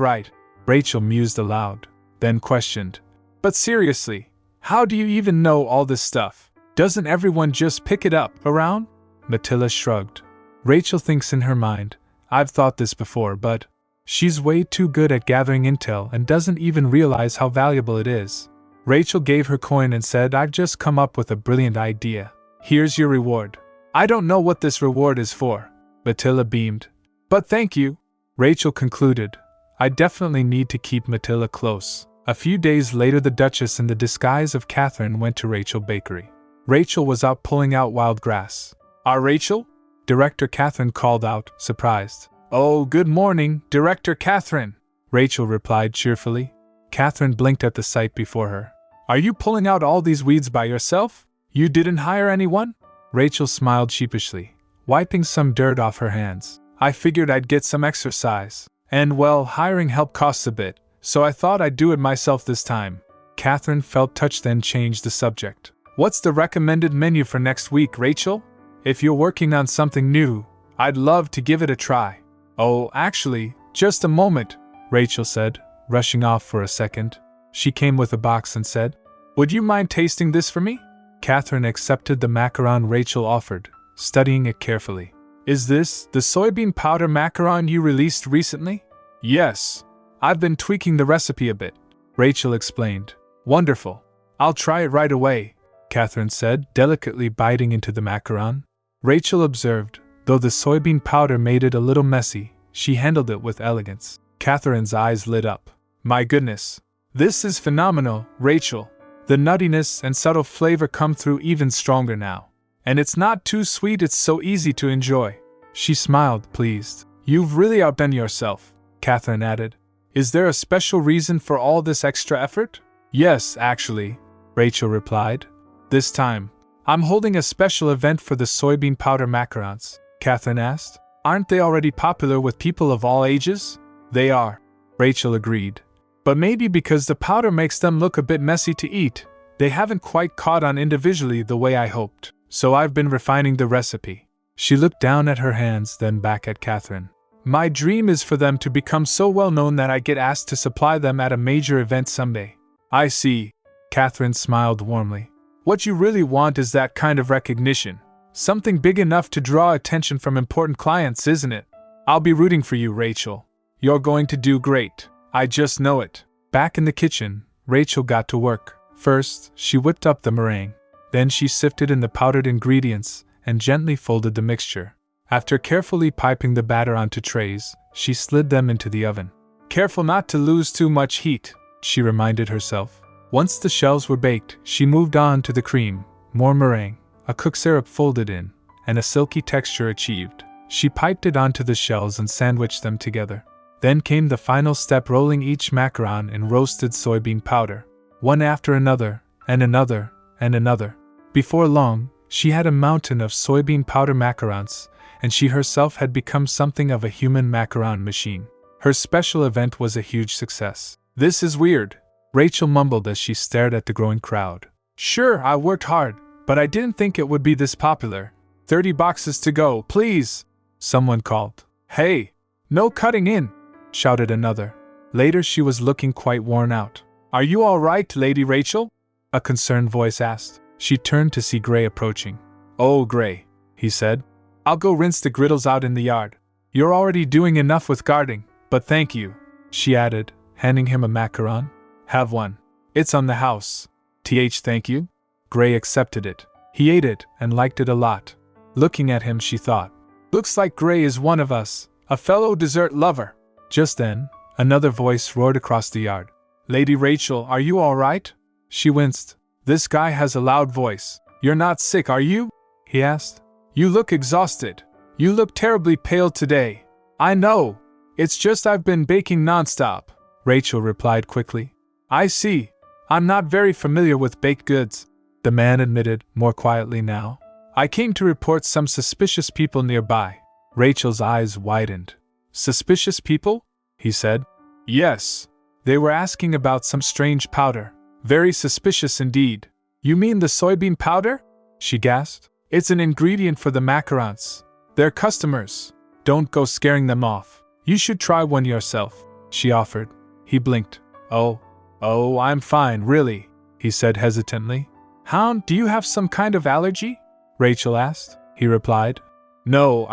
Rachel mused aloud, then questioned, "But seriously, how do you even know all this stuff? Doesn't everyone just pick it up around?" Matilda shrugged. Rachel thinks in her mind, "I've thought this before, but..." She's way too good at gathering intel and doesn't even realize how valuable it is. Rachel gave her coin and said, "I've just come up with a brilliant idea. Here's your reward." "I don't know what this reward is for," Matilda beamed. "But thank you," Rachel concluded. I definitely need to keep Matilda close. A few days later, the Duchess in the disguise of Catherine went to Rachel Bakery. Rachel was out pulling out wild grass. Rachel?" Director Catherine called out, surprised. "Oh, good morning, Director Catherine," Rachel replied cheerfully. Catherine blinked at the sight before her. "Are you pulling out all these weeds by yourself? You didn't hire anyone?" Rachel smiled sheepishly, wiping some dirt off her hands. "I figured I'd get some exercise. And well, hiring help costs a bit, so I thought I'd do it myself this time." Catherine felt touched, then changed the subject. "What's the recommended menu for next week, Rachel? If you're working on something new, I'd love to give it a try." "Oh, actually, just a moment," Rachel said, rushing off for a second. She came with a box and said, "Would you mind tasting this for me?" Catherine accepted the macaron Rachel offered, studying it carefully. "Is this the soybean powder macaron you released recently?" "Yes. I've been tweaking the recipe a bit," Rachel explained. "Wonderful. I'll try it right away," Catherine said, delicately biting into the macaron. Rachel observed, though the soybean powder made it a little messy, she handled it with elegance. Catherine's eyes lit up. "My goodness. This is phenomenal, Rachel. The nuttiness and subtle flavor come through even stronger now. And it's not too sweet, it's so easy to enjoy." She smiled, pleased. "You've really outdone yourself," Catherine added. "Is there a special reason for all this extra effort?" "Yes, actually," Rachel replied. "This time, I'm holding a special event for the soybean powder macarons," Catherine asked. "Aren't they already popular with people of all ages?" "They are," Rachel agreed. "But maybe because the powder makes them look a bit messy to eat, they haven't quite caught on individually the way I hoped. So I've been refining the recipe." She looked down at her hands, then back at Catherine. "My dream is for them to become so well known that I get asked to supply them at a major event someday." "I see," Catherine smiled warmly. "What you really want is that kind of recognition. Something big enough to draw attention from important clients, isn't it? I'll be rooting for you, Rachel. You're going to do great. I just know it." Back in the kitchen, Rachel got to work. First, she whipped up the meringue. Then she sifted in the powdered ingredients and gently folded the mixture. After carefully piping the batter onto trays, she slid them into the oven. "Careful not to lose too much heat," she reminded herself. Once the shells were baked, she moved on to the cream, more meringue, a cooked syrup folded in, and a silky texture achieved. She piped it onto the shells and sandwiched them together. Then came the final step, rolling each macaron in roasted soybean powder, one after another, and another, and another. Before long, she had a mountain of soybean powder macarons, and she herself had become something of a human macaron machine. Her special event was a huge success. "This is weird," Rachel mumbled as she stared at the growing crowd. "Sure, I worked hard, but I didn't think it would be this popular. 30 boxes to go, please," someone called. "Hey, no cutting in," shouted another. Later she was looking quite worn out. "Are you all right, Lady Rachel?" a concerned voice asked. She turned to see Gray approaching. "Oh, Gray," he said. "I'll go rinse the griddles out in the yard. You're already doing enough with guarding, but thank you," she added, handing him a macaron. "Have one. It's on the house." Thank you." Gray accepted it. He ate it and liked it a lot. Looking at him, she thought, "Looks like Gray is one of us, a fellow dessert lover." Just then, Another voice roared across the yard. Lady Rachel, are you all right? She winced. This guy has a loud voice. You're not sick, are you? He asked. You look exhausted. You look terribly pale today. I know. It's just I've been baking nonstop, Rachel replied quickly. I see. I'm not very familiar with baked goods, the man admitted, more quietly now. I came to report some suspicious people nearby. Rachel's eyes widened. Suspicious people? He said. Yes. They were asking about some strange powder. Very suspicious indeed. You mean the soybean powder? She gasped. It's an ingredient for the macarons. They're customers. Don't go scaring them off. You should try one yourself, she offered. He blinked. Oh, I'm fine, really, he said hesitantly. Hound, do you have some kind of allergy? Rachel asked. He replied. No,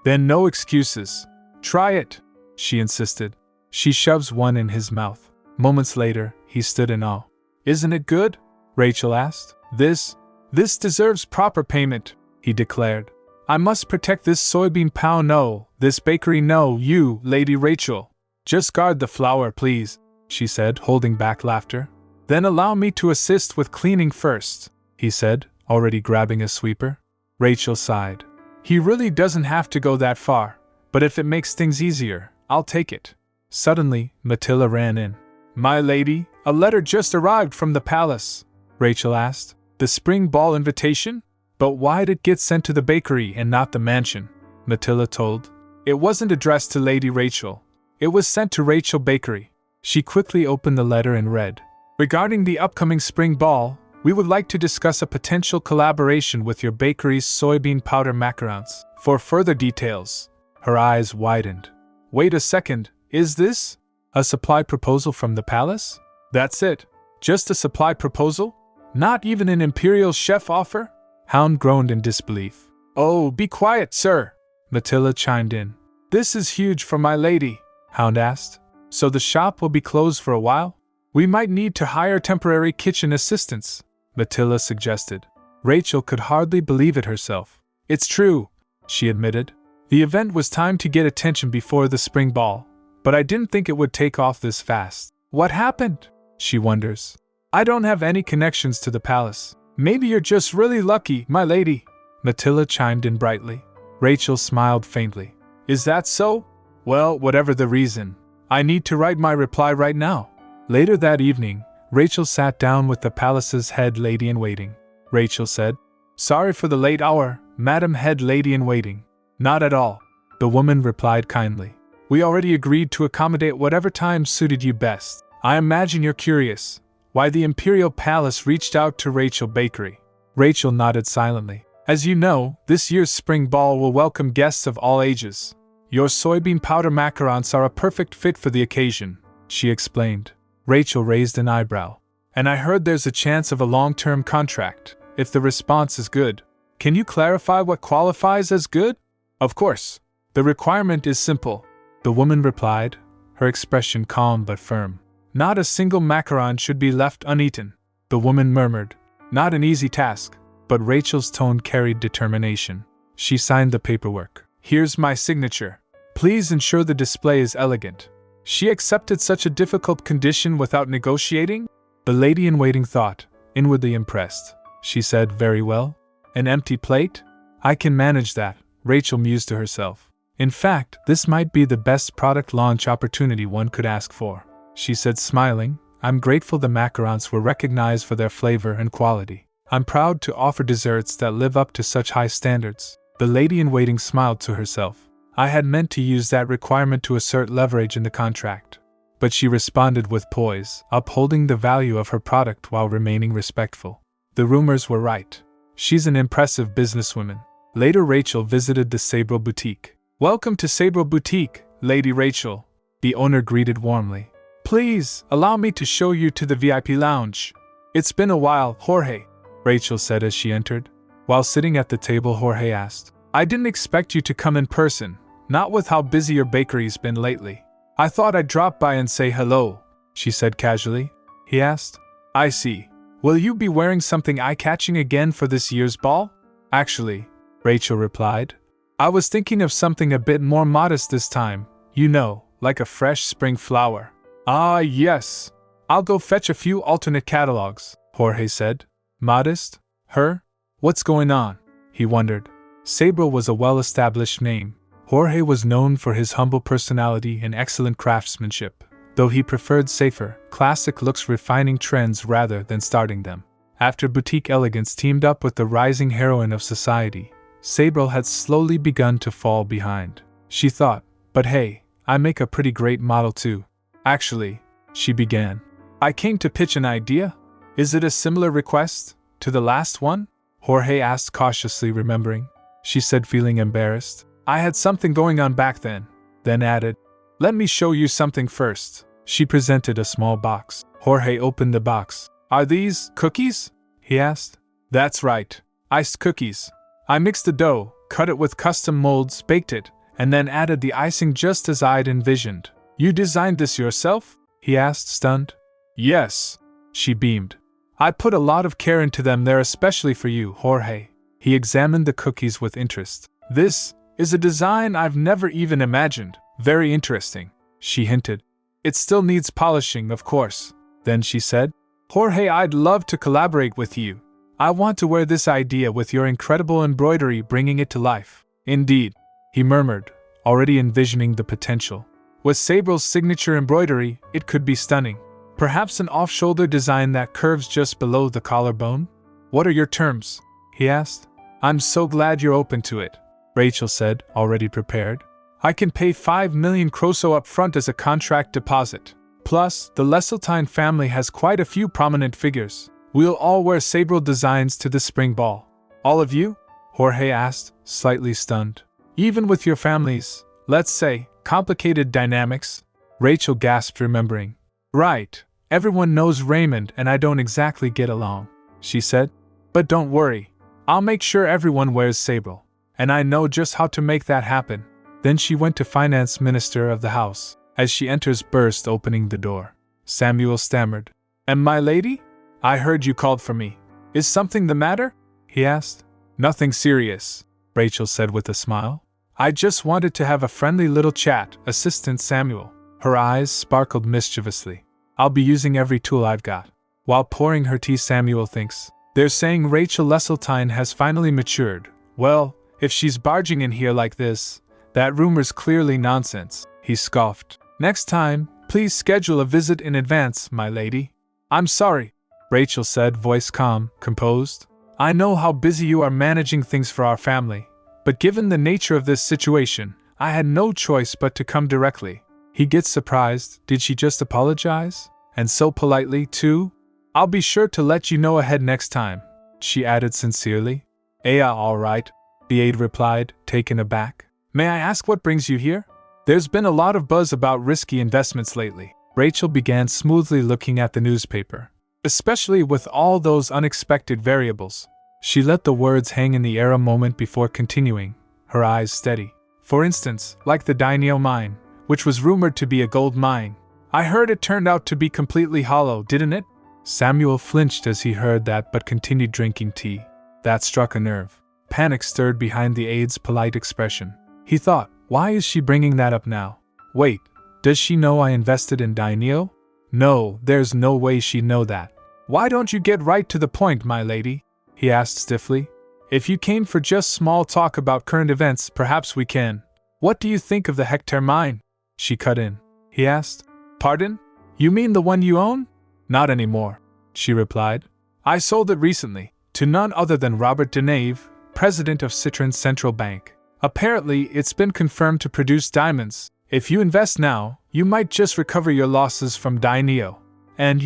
Then no excuses. Try it, she insisted. She shoves one in his mouth. Moments later, he stood in awe. Isn't it good? Rachel asked. This deserves proper payment, he declared. I must protect this soybean pow. No, this bakery. No, you, Lady Rachel. Just guard the flour, please, she said, holding back laughter. Then allow me to assist with cleaning first, he said, already grabbing a sweeper. Rachel sighed. He really doesn't have to go that far, but if it makes things easier, I'll take it. Suddenly, Matilda ran in. My lady, a letter just arrived from the palace, Rachel asked. The spring ball invitation? But why'd it get sent to the bakery and not the mansion? Matilda told. It wasn't addressed to Lady Rachel. It was sent to Rachel Bakery. She quickly opened the letter and read. Regarding the upcoming spring ball, we would like to discuss a potential collaboration with your bakery's soybean powder macarons. For further details. Her eyes widened. Wait a second, is this a supply proposal from the palace? That's it. Just a supply proposal? Not even an imperial chef offer? Hound groaned in disbelief. Oh, be quiet, sir, Matilda chimed in. This is huge for my lady, Hound asked. So the shop will be closed for a while? We might need to hire temporary kitchen assistants, Matilda suggested. Rachel could hardly believe it herself. It's true, she admitted. The event was timed to get attention before the spring ball, but I didn't think it would take off this fast. What happened? She wonders. I don't have any connections to the palace. Maybe you're just really lucky, my lady, Matilda chimed in brightly. Rachel smiled faintly. Is that so? Well, whatever the reason, I need to write my reply right now. Later that evening, Rachel sat down with the palace's head lady-in-waiting. Rachel said, Sorry for the late hour, Madam Head Lady-in-Waiting. Not at all, the woman replied kindly. We already agreed to accommodate whatever time suited you best. I imagine you're curious why the Imperial Palace reached out to Rachel Bakery. Rachel nodded silently. As you know, this year's spring ball will welcome guests of all ages. Your soybean powder macarons are a perfect fit for the occasion, she explained. Rachel raised an eyebrow. And I heard there's a chance of a long-term contract, if the response is good. Can you clarify what qualifies as good? Of course. The requirement is simple, the woman replied, her expression calm but firm. Not a single macaron should be left uneaten, the woman murmured. Not an easy task, but Rachel's tone carried determination. She signed the paperwork. Here's my signature. Please ensure the display is elegant. She accepted such a difficult condition without negotiating? The lady-in-waiting thought, inwardly impressed. She said, Very well. An empty plate? I can manage that, Rachel mused to herself. In fact, this might be the best product launch opportunity one could ask for. She said, smiling. I'm grateful the macarons were recognized for their flavor and quality. I'm proud to offer desserts that live up to such high standards. The lady-in-waiting smiled to herself. I had meant to use that requirement to assert leverage in the contract. But she responded with poise, upholding the value of her product while remaining respectful. The rumors were right. She's an impressive businesswoman. Later Rachel visited the Sabre Boutique. Welcome to Sabre Boutique, Lady Rachel, the owner greeted warmly. Please, allow me to show you to the VIP lounge. It's been a while, Jorge, Rachel said as she entered. While sitting at the table, Jorge asked, I didn't expect you to come in person, not with how busy your bakery's been lately. I thought I'd drop by and say hello, she said casually. He asked, I see. Will you be wearing something eye-catching again for this year's ball? Actually, Rachel replied, I was thinking of something a bit more modest this time, you know, like a fresh spring flower. Ah, yes. I'll go fetch a few alternate catalogs, Jorge said. Modest? Her? What's going on? He wondered. Sabril was a well-established name. Jorge was known for his humble personality and excellent craftsmanship, though he preferred safer, classic looks, refining trends rather than starting them. After boutique elegance teamed up with the rising heroine of society, Sabril had slowly begun to fall behind. She thought, but hey, I make a pretty great model too. Actually, she began. I came to pitch an idea. Is it a similar request to the last one? Jorge asked cautiously, remembering. She said, feeling embarrassed. I had something going on back then added, let me show you something first. She presented a small box. Jorge opened the box. Are these cookies? He asked. That's right. Iced cookies. I mixed the dough, cut it with custom molds, baked it, and then added the icing just as I'd envisioned. You designed this yourself? He asked, stunned. Yes. She beamed. I put a lot of care into them. They're especially for you, Jorge. He examined the cookies with interest. This is a design I've never even imagined. Very interesting, she hinted. It still needs polishing, of course. Then she said, Jorge, I'd love to collaborate with you. I want to wear this idea with your incredible embroidery, bringing it to life. Indeed, he murmured, already envisioning the potential. With Sabril's signature embroidery, it could be stunning. Perhaps an off-shoulder design that curves just below the collarbone? What are your terms? He asked. I'm so glad you're open to it, Rachel said, already prepared. I can pay 5 million Crosso up front as a contract deposit. Plus, the Leseltein family has quite a few prominent figures. We'll all wear Sabril designs to the spring ball. All of you? Jorge asked, slightly stunned. Even with your families, let's say, complicated dynamics? Rachel gasped, remembering. Right, everyone knows Raymond and I don't exactly get along, she said. But don't worry, I'll make sure everyone wears Sabril. And I know just how to make that happen. Then she went to finance minister of the house. As she enters, burst opening the door. Samuel stammered. And my lady? I heard you called for me. Is something the matter? He asked. Nothing serious, Rachel said with a smile. I just wanted to have a friendly little chat, Assistant Samuel. Her eyes sparkled mischievously. I'll be using every tool I've got. While pouring her tea, Samuel thinks, they're saying Rachel Leseltein has finally matured. Well, if she's barging in here like this, that rumor's clearly nonsense, he scoffed. Next time, please schedule a visit in advance, my lady. I'm sorry, Rachel said, voice calm, composed. I know how busy you are managing things for our family, but given the nature of this situation, I had no choice but to come directly. He gets surprised. Did she just apologize? And so politely, too? I'll be sure to let you know ahead next time, she added sincerely. All right, the aide replied, taken aback. May I ask what brings you here? There's been a lot of buzz about risky investments lately. Rachel began smoothly, looking at the newspaper. Especially with all those unexpected variables. She let the words hang in the air a moment before continuing, her eyes steady. For instance, like the Dainio mine, which was rumored to be a gold mine. I heard it turned out to be completely hollow, didn't it? Samuel flinched as he heard that but continued drinking tea. That struck a nerve. Panic stirred behind the aide's polite expression. He thought, why is she bringing that up now? Wait, does she know I invested in Dainio? No, there's no way she'd know that. Why don't you get right to the point, my lady? He asked stiffly. If you came for just small talk about current events, perhaps we can. What do you think of the hectare mine? She cut in. He asked. Pardon? You mean the one you own? Not anymore, she replied. I sold it recently, to none other than Robert Denave, president of Citron's Central Bank. Apparently, it's been confirmed to produce diamonds. If you invest now, you might just recover your losses from Dainio. And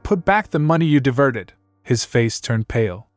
put back the money you diverted. His face turned pale.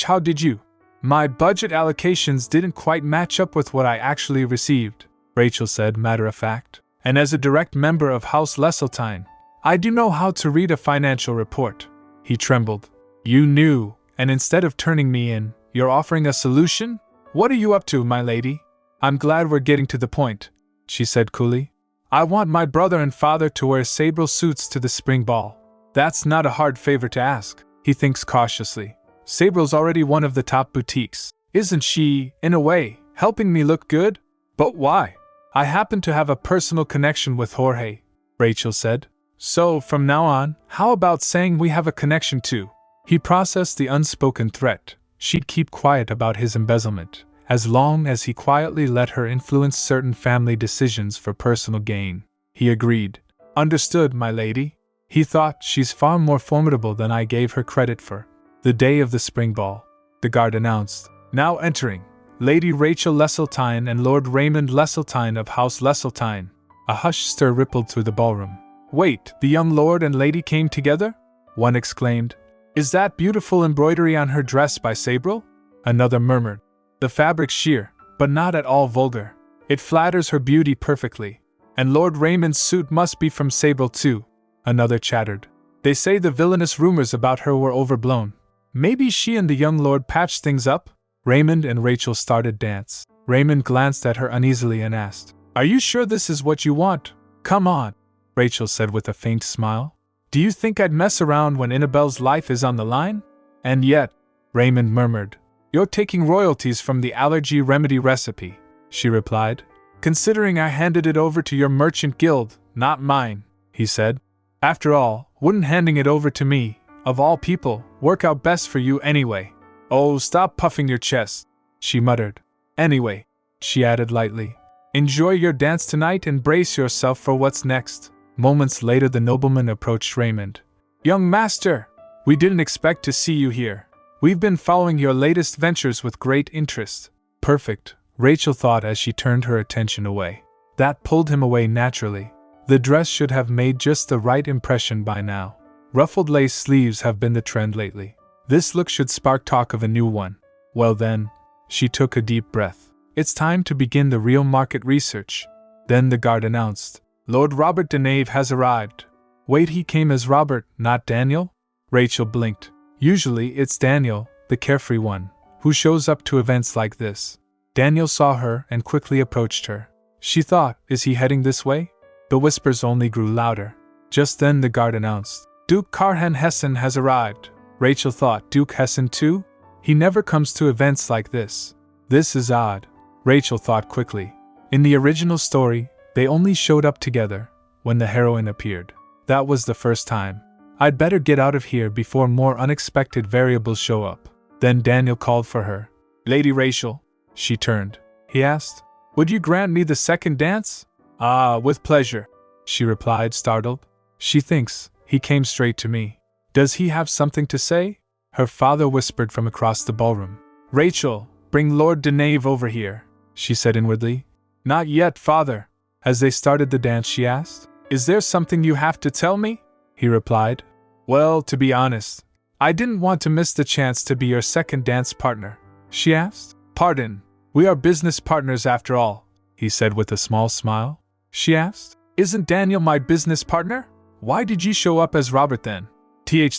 How did you? My budget allocations didn't quite match up with what I actually received, Rachel said, matter of fact. And as a direct member of House Leseltein, I do know how to read a financial report. He trembled. You knew, and instead of turning me in, you're offering a solution? What are you up to, my lady? I'm glad we're getting to the point, she said coolly. I want my brother and father to wear Sabril suits to the spring ball. That's not a hard favor to ask, he thinks cautiously. Sabril's already one of the top boutiques. Isn't she, in a way, helping me look good? But why? I happen to have a personal connection with Jorge, Rachel said. So, from now on, how about saying we have a connection too? He processed the unspoken threat. She'd keep quiet about his embezzlement, as long as he quietly let her influence certain family decisions for personal gain. He agreed. Understood, my lady. He thought, she's far more formidable than I gave her credit for. The day of the spring ball, the guard announced. Now entering, Lady Rachel Leseltein and Lord Raymond Leseltein of House Leseltein. A hushed stir rippled through the ballroom. Wait, the young lord and lady came together? One exclaimed. Is that beautiful embroidery on her dress by Sabril? Another murmured. The fabric's sheer, but not at all vulgar. It flatters her beauty perfectly. And Lord Raymond's suit must be from Sabril too. Another chattered. They say the villainous rumors about her were overblown. Maybe she and the young lord patched things up? Raymond and Rachel started dance. Raymond glanced at her uneasily and asked, Are you sure this is what you want? Come on, Rachel said with a faint smile. Do you think I'd mess around when Annabelle's life is on the line? And yet, Raymond murmured. You're taking royalties from the allergy remedy recipe, she replied. Considering I handed it over to your merchant guild, not mine, he said. After all, wouldn't handing it over to me, of all people, work out best for you anyway? Oh, stop puffing your chest, she muttered. Anyway, she added lightly, enjoy your dance tonight and brace yourself for what's next. Moments later the nobleman approached Raymond. Young master, we didn't expect to see you here. We've been following your latest ventures with great interest. Perfect, Rachel thought as she turned her attention away. That pulled him away naturally. The dress should have made just the right impression by now. Ruffled lace sleeves have been the trend lately. This look should spark talk of a new one. Well then, she took a deep breath. It's time to begin the real market research. Then the guard announced, Lord Robert Denave has arrived. Wait, he came as Robert, not Daniel? Rachel blinked. Usually it's Daniel, the carefree one, who shows up to events like this. Daniel saw her and quickly approached her. She thought, is he heading this way? The whispers only grew louder. Just then the guard announced, Duke Karhan Hessen has arrived. Rachel thought, Duke Hessen too? He never comes to events like this. This is odd. Rachel thought quickly. In the original story, they only showed up together when the heroine appeared. That was the first time. I'd better get out of here before more unexpected variables show up. Then Daniel called for her. Lady Rachel. She turned. He asked, Would you grant me the second dance? Ah, with pleasure, she replied, startled. She thinks he came straight to me. Does he have something to say? Her father whispered from across the ballroom. Rachel, bring Lord Denave over here, she said inwardly. Not yet, father. As they started the dance, she asked, Is there something you have to tell me? He replied, Well, to be honest, I didn't want to miss the chance to be your second dance partner. She asked. Pardon, we are business partners after all, he said with a small smile. She asked, Isn't Daniel my business partner? Why did you show up as Robert then?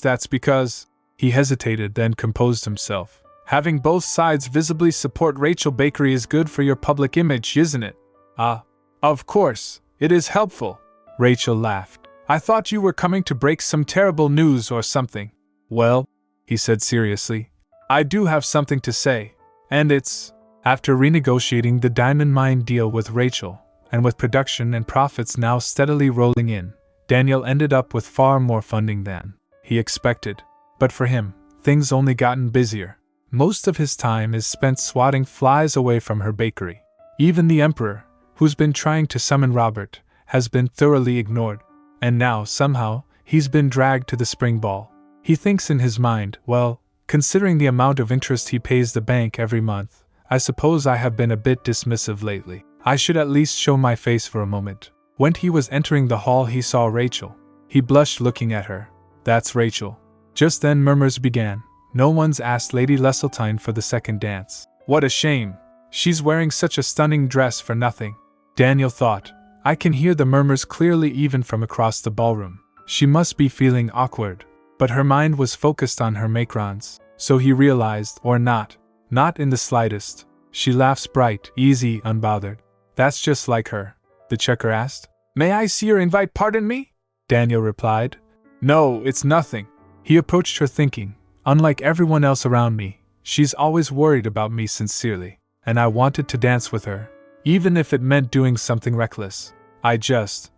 That's because... He hesitated, then composed himself. Having both sides visibly support Rachel Bakery is good for your public image, isn't it? Ah, of course, it is helpful. Rachel laughed. I thought you were coming to break some terrible news or something. Well, he said seriously, I do have something to say. And it's... After renegotiating the diamond mine deal with Rachel, and with production and profits now steadily rolling in, Daniel ended up with far more funding than he expected. But for him, things only gotten busier. Most of his time is spent swatting flies away from her bakery. Even the Emperor, who's been trying to summon Robert, has been thoroughly ignored. And now, somehow, he's been dragged to the spring ball. He thinks in his mind, well, considering the amount of interest he pays the bank every month, I suppose I have been a bit dismissive lately. I should at least show my face for a moment. When he was entering the hall, he saw Rachel. He blushed looking at her. That's Rachel. Just then murmurs began. No one's asked Lady Leseltein for the second dance. What a shame. She's wearing such a stunning dress for nothing. Daniel thought. I can hear the murmurs clearly even from across the ballroom. She must be feeling awkward. But her mind was focused on her macarons. So he realized, or not. Not in the slightest. She laughs bright, easy, unbothered. That's just like her. The checker asked. May I see your invite, pardon me? Daniel replied. No, it's nothing. He approached her thinking, unlike everyone else around me, she's always worried about me sincerely, and I wanted to dance with her. even if it meant doing something reckless. I just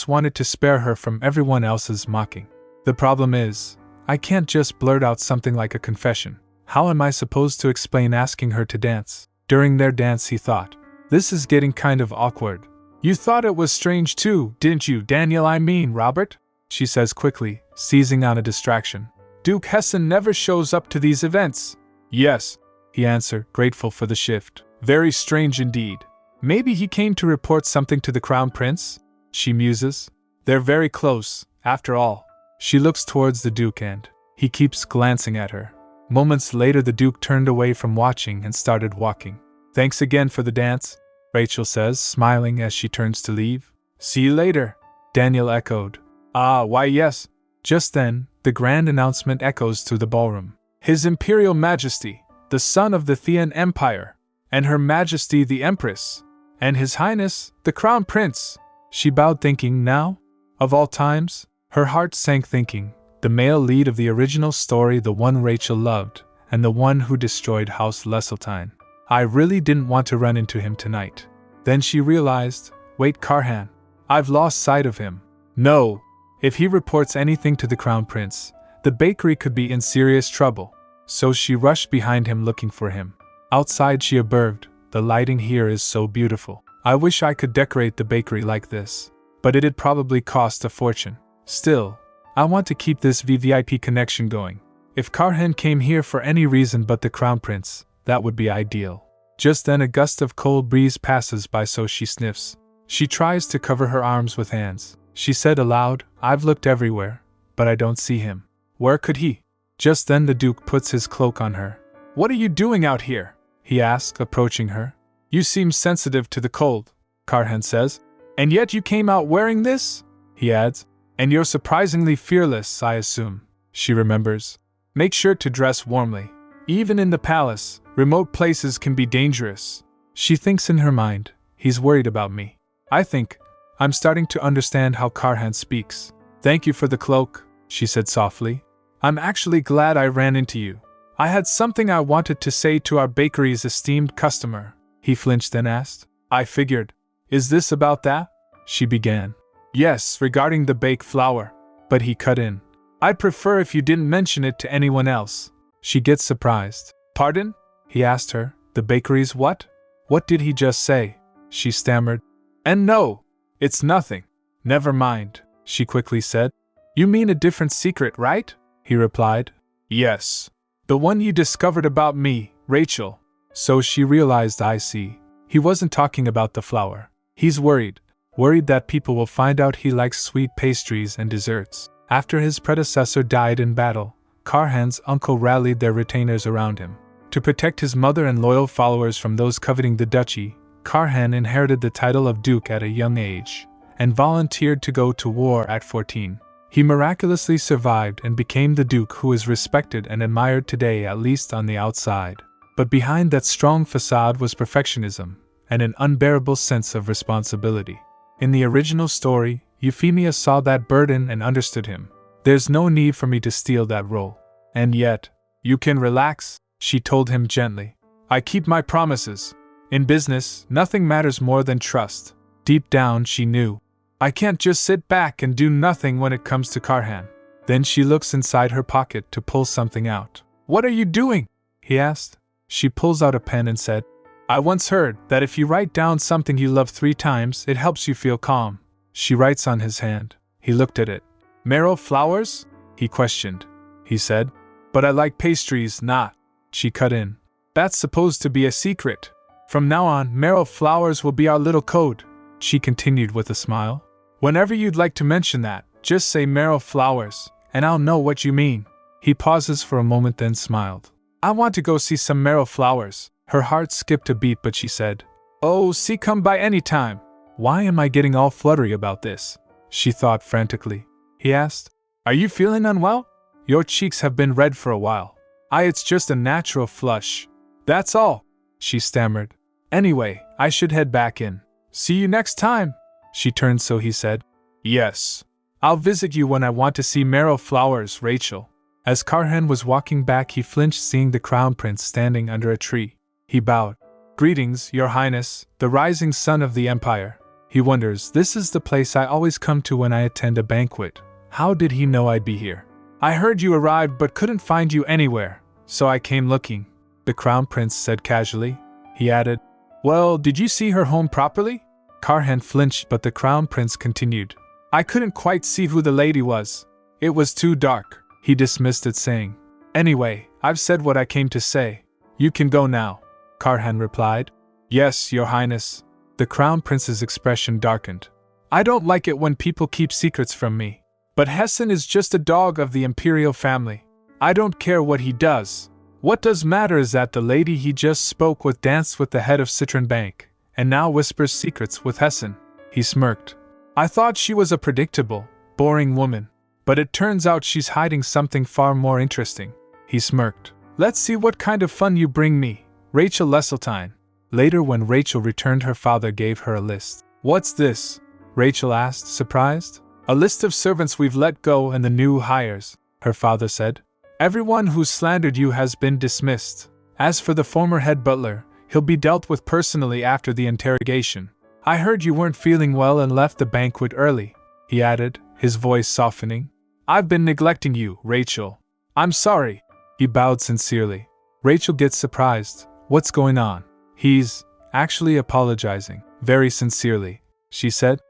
wanted to spare her from everyone else's mocking. The problem is, I can't just blurt out something like a confession. How am I supposed to explain asking her to dance? During their dance, he thought, this is getting kind of awkward. You thought it was strange too, didn't you, Daniel? I mean, Robert? She says quickly, seizing on a distraction. Duke Hessen never shows up to these events. Yes, he answered, grateful for the shift. Very strange indeed. Maybe he came to report something to the Crown Prince? She muses. They're very close, after all. She looks towards the Duke and he keeps glancing at her. Moments later, the Duke turned away from watching and started walking. Thanks again for the dance, Rachel says, smiling as she turns to leave. See you later, Daniel echoed. Ah, why yes. Just then, the grand announcement echoes through the ballroom. His Imperial Majesty, the son of the Thean Empire, and Her Majesty the Empress, and His Highness, the Crown Prince. She bowed, thinking, now? Of all times? Her heart sank, thinking, the male lead of the original story, the one Rachel loved, and the one who destroyed House Leseltein. I really didn't want to run into him tonight. Then she realized, wait, Karhan. I've lost sight of him. No. If he reports anything to the Crown Prince, the bakery could be in serious trouble. So she rushed behind him looking for him. Outside, she observed, the lighting here is so beautiful. I wish I could decorate the bakery like this. But it'd probably cost a fortune. Still, I want to keep this VVIP connection going. If Karhan came here for any reason but the Crown Prince, that would be ideal. Just then a gust of cold breeze passes by, so she sniffs. She tries to cover her arms with hands. She said aloud, I've looked everywhere, but I don't see him. Where could he? Just then the Duke puts his cloak on her. What are you doing out here? He asks, approaching her. You seem sensitive to the cold, Karhan says. And yet you came out wearing this? He adds. And you're surprisingly fearless, I assume. She remembers. Make sure to dress warmly. Even in the palace, remote places can be dangerous. She thinks in her mind, he's worried about me. I think I'm starting to understand how Karhan speaks. Thank you for the cloak, she said softly. I'm actually glad I ran into you. I had something I wanted to say to our bakery's esteemed customer. He flinched, then asked. I figured. Is this about that? She began. Yes, regarding the baked flour. But he cut in. I'd prefer if you didn't mention it to anyone else. She gets surprised. Pardon? He asked her. The bakery's what? What did he just say? She stammered. And no, it's nothing. Never mind, she quickly said. You mean a different secret, right? He replied. Yes. The one you discovered about me, Rachel. So she realized, I see. He wasn't talking about the flour. He's worried that people will find out he likes sweet pastries and desserts. After his predecessor died in battle, Karhan's uncle rallied their retainers around him. To protect his mother and loyal followers from those coveting the duchy, Karhan inherited the title of Duke at a young age, and volunteered to go to war at 14. He miraculously survived and became the Duke who is respected and admired today, at least on the outside. But behind that strong facade was perfectionism, and an unbearable sense of responsibility. In the original story, Euphemia saw that burden and understood him. There's no need for me to steal that role. And yet, you can relax, she told him gently. I keep my promises. In business, nothing matters more than trust. Deep down, she knew. I can't just sit back and do nothing when it comes to Karhan. Then she looks inside her pocket to pull something out. What are you doing? He asked. She pulls out a pen and said, I once heard that if you write down something you love 3 times, it helps you feel calm. She writes on his hand. He looked at it. Marrow flowers? He questioned. He said, but I like pastries, not. She cut in. That's supposed to be a secret. From now on, marrow flowers will be our little code. She continued with a smile. Whenever you'd like to mention that, just say marrow flowers, and I'll know what you mean. He pauses for a moment, then smiled. I want to go see some marrow flowers. Her heart skipped a beat, but she said, oh, see, come by any time. Why am I getting all fluttery about this? She thought frantically. He asked, are you feeling unwell? Your cheeks have been red for a while. It's just a natural flush. That's all, she stammered. Anyway, I should head back in. See you next time. She turned, so he said, yes. I'll visit you when I want to see marrow flowers, Rachel. As Karhan was walking back, he flinched, seeing the Crown Prince standing under a tree. He bowed. Greetings, Your Highness, the rising sun of the Empire. He wonders, this is the place I always come to when I attend a banquet. How did he know I'd be here? I heard you arrived but couldn't find you anywhere, so I came looking, the Crown Prince said casually. He added, well, did you see her home properly? Karhan flinched, but the Crown Prince continued. I couldn't quite see who the lady was. It was too dark. He dismissed it, saying, anyway, I've said what I came to say. You can go now, Karhan replied. Yes, Your Highness. The Crown Prince's expression darkened. I don't like it when people keep secrets from me. But Hessen is just a dog of the imperial family. I don't care what he does. What does matter is that the lady he just spoke with danced with the head of Citron Bank, and now whispers secrets with Hessen. He smirked. I thought she was a predictable, boring woman, but it turns out she's hiding something far more interesting. He smirked. Let's see what kind of fun you bring me, Rachel Leseltein. Later, when Rachel returned, her father gave her a list. What's this? Rachel asked, surprised. A list of servants we've let go and the new hires, her father said. Everyone who slandered you has been dismissed. As for the former head butler, he'll be dealt with personally after the interrogation. I heard you weren't feeling well and left the banquet early, he added, his voice softening. I've been neglecting you, Rachel. I'm sorry. He bowed sincerely. Rachel gets surprised. What's going on? He's actually apologizing, very sincerely, she said.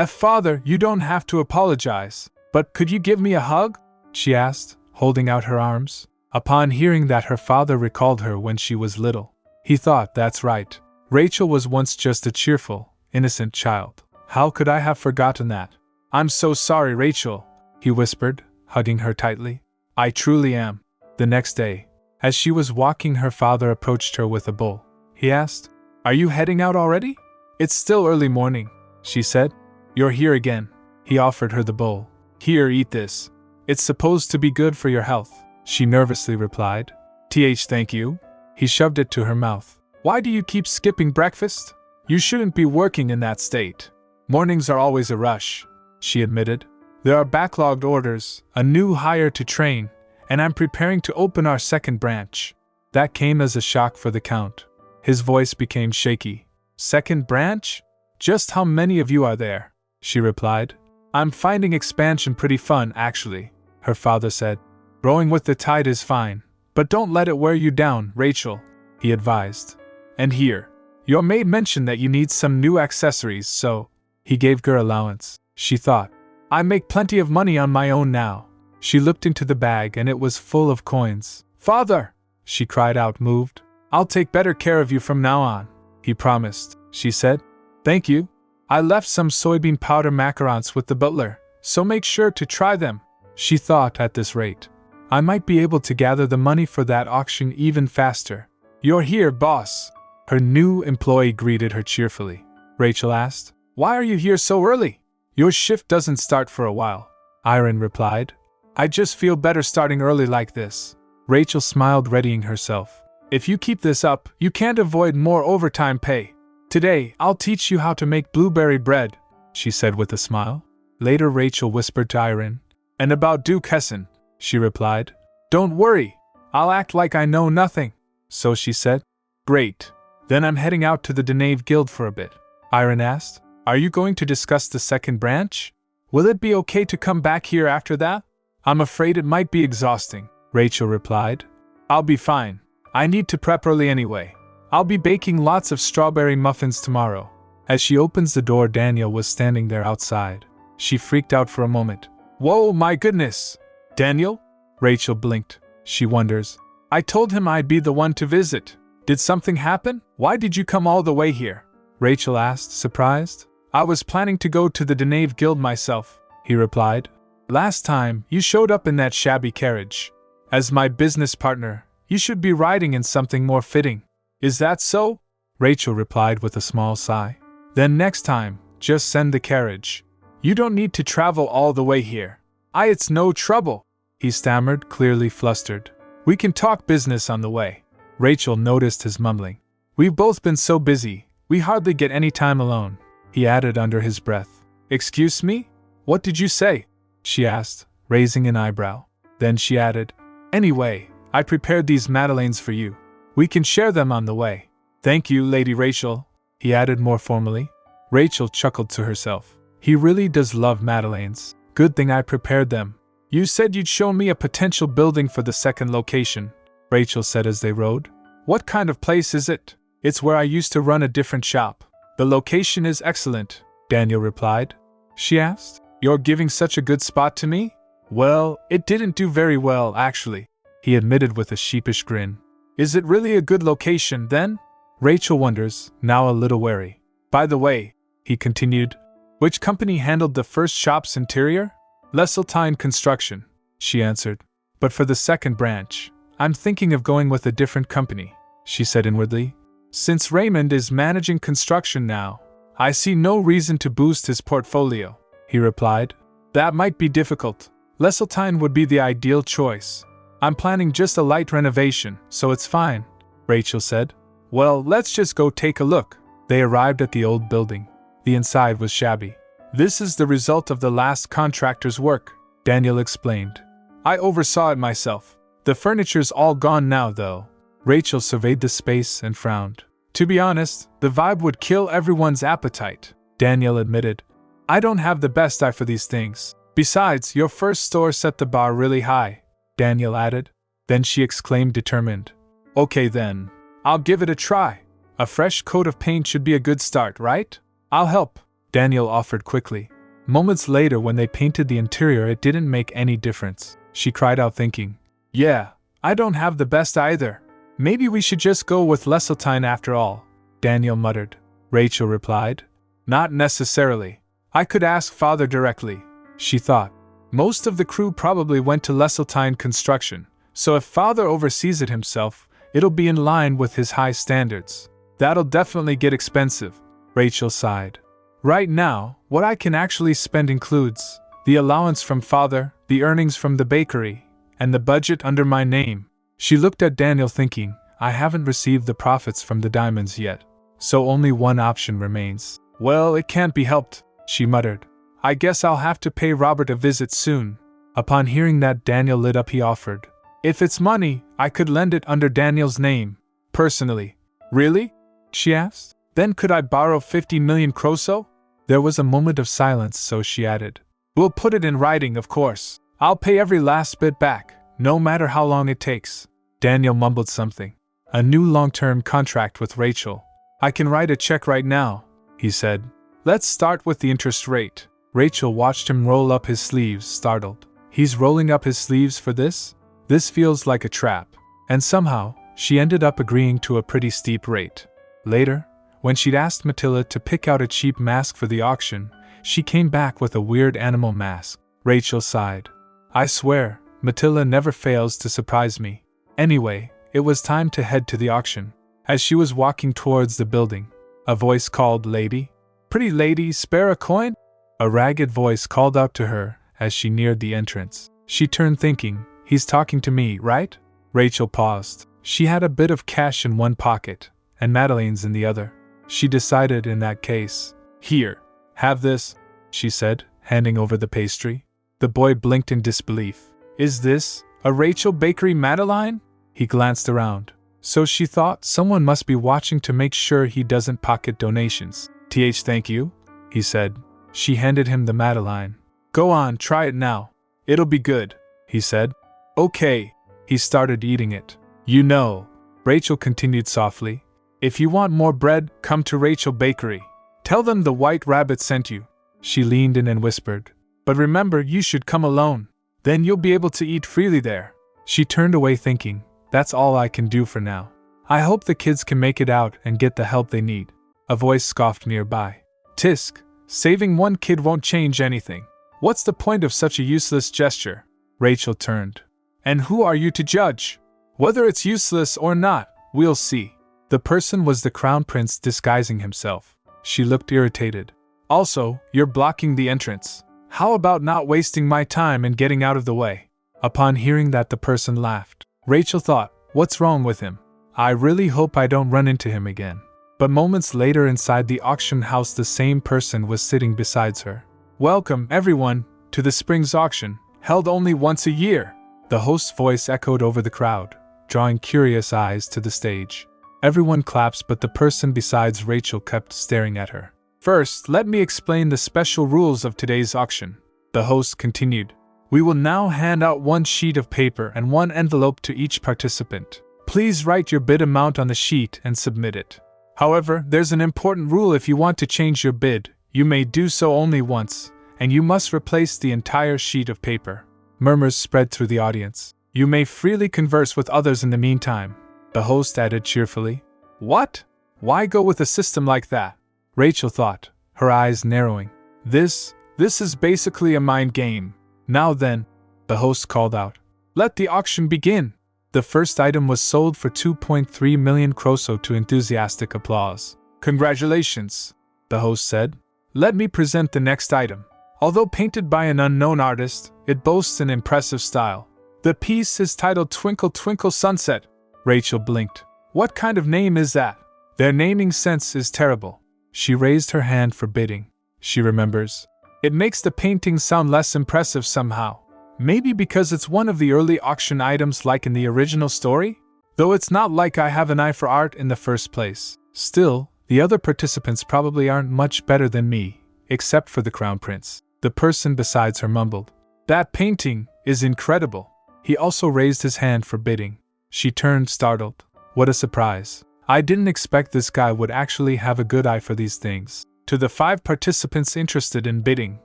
Father, you don't have to apologize, but could you give me a hug? She asked, holding out her arms. Upon hearing that, her father recalled her when she was little. He thought, that's right. Rachel was once just a cheerful, innocent child. How could I have forgotten that? I'm so sorry, Rachel, he whispered, hugging her tightly. I truly am. The next day, as she was walking, her father approached her with a bowl. He asked, Are you heading out already? It's still early morning, she said. You're here again. He offered her the bowl. Here, eat this. It's supposed to be good for your health, she nervously replied. Thank you. He shoved it to her mouth. Why do you keep skipping breakfast? You shouldn't be working in that state. Mornings are always a rush, she admitted. There are backlogged orders, a new hire to train, and I'm preparing to open our second branch. That came as a shock for the Count. His voice became shaky. Second branch? Just how many of you are there? She replied. I'm finding expansion pretty fun, actually, her father said. Growing with the tide is fine, but don't let it wear you down, Rachel, he advised. And here, your maid mentioned that you need some new accessories, so he gave her allowance. She thought, I make plenty of money on my own now. She looked into the bag and it was full of coins. Father, she cried out, moved. I'll take better care of you from now on, he promised, she said. Thank you. I left some soybean powder macarons with the butler, so make sure to try them. She thought, at this rate, I might be able to gather the money for that auction even faster. You're here, boss. Her new employee greeted her cheerfully. Rachel asked, Why are you here so early? Your shift doesn't start for a while, Irene replied. I just feel better starting early like this. Rachel smiled, readying herself. If you keep this up, you can't avoid more overtime pay. Today, I'll teach you how to make blueberry bread, she said with a smile. Later, Rachel whispered to Irene. And about Duke Hessen, she replied. Don't worry, I'll act like I know nothing. So she said. Great. Then I'm heading out to the Denave Guild for a bit. Irene asked. Are you going to discuss the second branch? Will it be okay to come back here after that? I'm afraid it might be exhausting, Rachel replied. I'll be fine. I need to prep early anyway. I'll be baking lots of strawberry muffins tomorrow. As she opens the door, Daniel was standing there outside. She freaked out for a moment. Whoa, my goodness! Daniel? Rachel blinked. She wonders. I told him I'd be the one to visit. Did something happen? Why did you come all the way here? Rachel asked, surprised. I was planning to go to the Denave Guild myself, he replied. Last time, you showed up in that shabby carriage. As my business partner, you should be riding in something more fitting. Is that so? Rachel replied with a small sigh. Then next time, just send the carriage. You don't need to travel all the way here. It's no trouble, he stammered, clearly flustered. We can talk business on the way. Rachel noticed his mumbling. We've both been so busy, we hardly get any time alone, he added under his breath. Excuse me? What did you say? She asked, raising an eyebrow. Then she added, Anyway, I prepared these madeleines for you. We can share them on the way. Thank you, Lady Rachel, he added more formally. Rachel chuckled to herself. He really does love Madeleines. Good thing I prepared them. You said you'd show me a potential building for the second location, Rachel said as they rode. What kind of place is it? It's where I used to run a different shop. The location is excellent, Daniel replied. She asked. You're giving such a good spot to me? Well, it didn't do very well, actually, he admitted with a sheepish grin. Is it really a good location, then? Rachel wonders, now a little wary. By the way, he continued, which company handled the first shop's interior? Leseltein Construction, she answered. But for the second branch, I'm thinking of going with a different company, she said inwardly. Since Raymond is managing construction now, I see no reason to boost his portfolio, he replied. That might be difficult. Leseltein would be the ideal choice. I'm planning just a light renovation, so it's fine, Rachel said. Well, let's just go take a look. They arrived at the old building. The inside was shabby. This is the result of the last contractor's work, Daniel explained. I oversaw it myself. The furniture's all gone now, though. Rachel surveyed the space and frowned. To be honest, the vibe would kill everyone's appetite, Daniel admitted. I don't have the best eye for these things. Besides, your first store set the bar really high, Daniel added. Then she exclaimed determined. Okay then, I'll give it a try. A fresh coat of paint should be a good start, right? I'll help, Daniel offered quickly. Moments later when they painted the interior it didn't make any difference. She cried out thinking, yeah, I don't have the best either. Maybe we should just go with Leseltein after all, Daniel muttered. Rachel replied. Not necessarily. I could ask Father directly, she thought. Most of the crew probably went to Leseltein Construction, so if Father oversees it himself, it'll be in line with his high standards. That'll definitely get expensive, Rachel sighed. Right now, what I can actually spend includes the allowance from Father, the earnings from the bakery, and the budget under my name. She looked at Daniel thinking, I haven't received the profits from the diamonds yet, so only one option remains. Well, it can't be helped, she muttered. I guess I'll have to pay Robert a visit soon. Upon hearing that, Daniel lit up. He offered. If it's money, I could lend it under Daniel's name, personally. Really? She asked. Then could I borrow 50 million kroso? There was a moment of silence, so she added. We'll put it in writing, of course. I'll pay every last bit back, no matter how long it takes. Daniel mumbled something. A new long-term contract with Rachel. I can write a check right now, he said. Let's start with the interest rate. Rachel watched him roll up his sleeves, startled. He's rolling up his sleeves for this? This feels like a trap. And somehow, she ended up agreeing to a pretty steep rate. Later, when she'd asked Matilda to pick out a cheap mask for the auction, she came back with a weird animal mask. Rachel sighed. I swear, Matilda never fails to surprise me. Anyway, it was time to head to the auction. As she was walking towards the building, a voice called, Lady? Pretty lady, spare a coin? A ragged voice called out to her as she neared the entrance. She turned thinking, he's talking to me, right? Rachel paused. She had a bit of cash in one pocket, and Madeleine's in the other. She decided in that case. Here, have this, she said, handing over the pastry. The boy blinked in disbelief. Is this a Rachel Bakery Madeleine? He glanced around. So she thought someone must be watching to make sure he doesn't pocket donations. Thank you, he said. She handed him the Madeleine. Go on, try it now. It'll be good, he said. Okay. He started eating it. You know, Rachel continued softly, if you want more bread, come to Rachel Bakery. Tell them the White Rabbit sent you. She leaned in and whispered. But remember, you should come alone. Then you'll be able to eat freely there. She turned away thinking, that's all I can do for now. I hope the kids can make it out and get the help they need. A voice scoffed nearby. Tisk, saving one kid won't change anything. What's the point of such a useless gesture? Rachel turned. And who are you to judge? Whether it's useless or not, we'll see. The person was the Crown Prince disguising himself. She looked irritated. Also, you're blocking the entrance. How about not wasting my time and getting out of the way? Upon hearing that, the person laughed. Rachel thought, what's wrong with him? I really hope I don't run into him again. But moments later inside the auction house the same person was sitting beside her. Welcome, everyone, to the Spring's auction, held only once a year. The host's voice echoed over the crowd, drawing curious eyes to the stage. Everyone claps, but the person besides Rachel kept staring at her. First, let me explain the special rules of today's auction, the host continued. We will now hand out one sheet of paper and one envelope to each participant. Please write your bid amount on the sheet and submit it. However, there's an important rule: if you want to change your bid, you may do so only once, and you must replace the entire sheet of paper. Murmurs spread through the audience. You may freely converse with others in the meantime, the host added cheerfully. What? Why go with a system like that? Rachel thought, her eyes narrowing. This is basically a mind game. Now then, the host called out. Let the auction begin. The first item was sold for 2.3 million kroso to enthusiastic applause. Congratulations, the host said. Let me present the next item. Although painted by an unknown artist, it boasts an impressive style. The piece is titled Twinkle Twinkle Sunset. Rachel blinked. What kind of name is that? Their naming sense is terrible. She raised her hand for bidding. She remembers. It makes the painting sound less impressive somehow. Maybe because it's one of the early auction items like in the original story? Though it's not like I have an eye for art in the first place. Still, the other participants probably aren't much better than me, except for the Crown Prince. The person besides her mumbled. That painting is incredible. He also raised his hand for bidding. She turned startled. What a surprise. I didn't expect this guy would actually have a good eye for these things. To the 5 participants interested in bidding,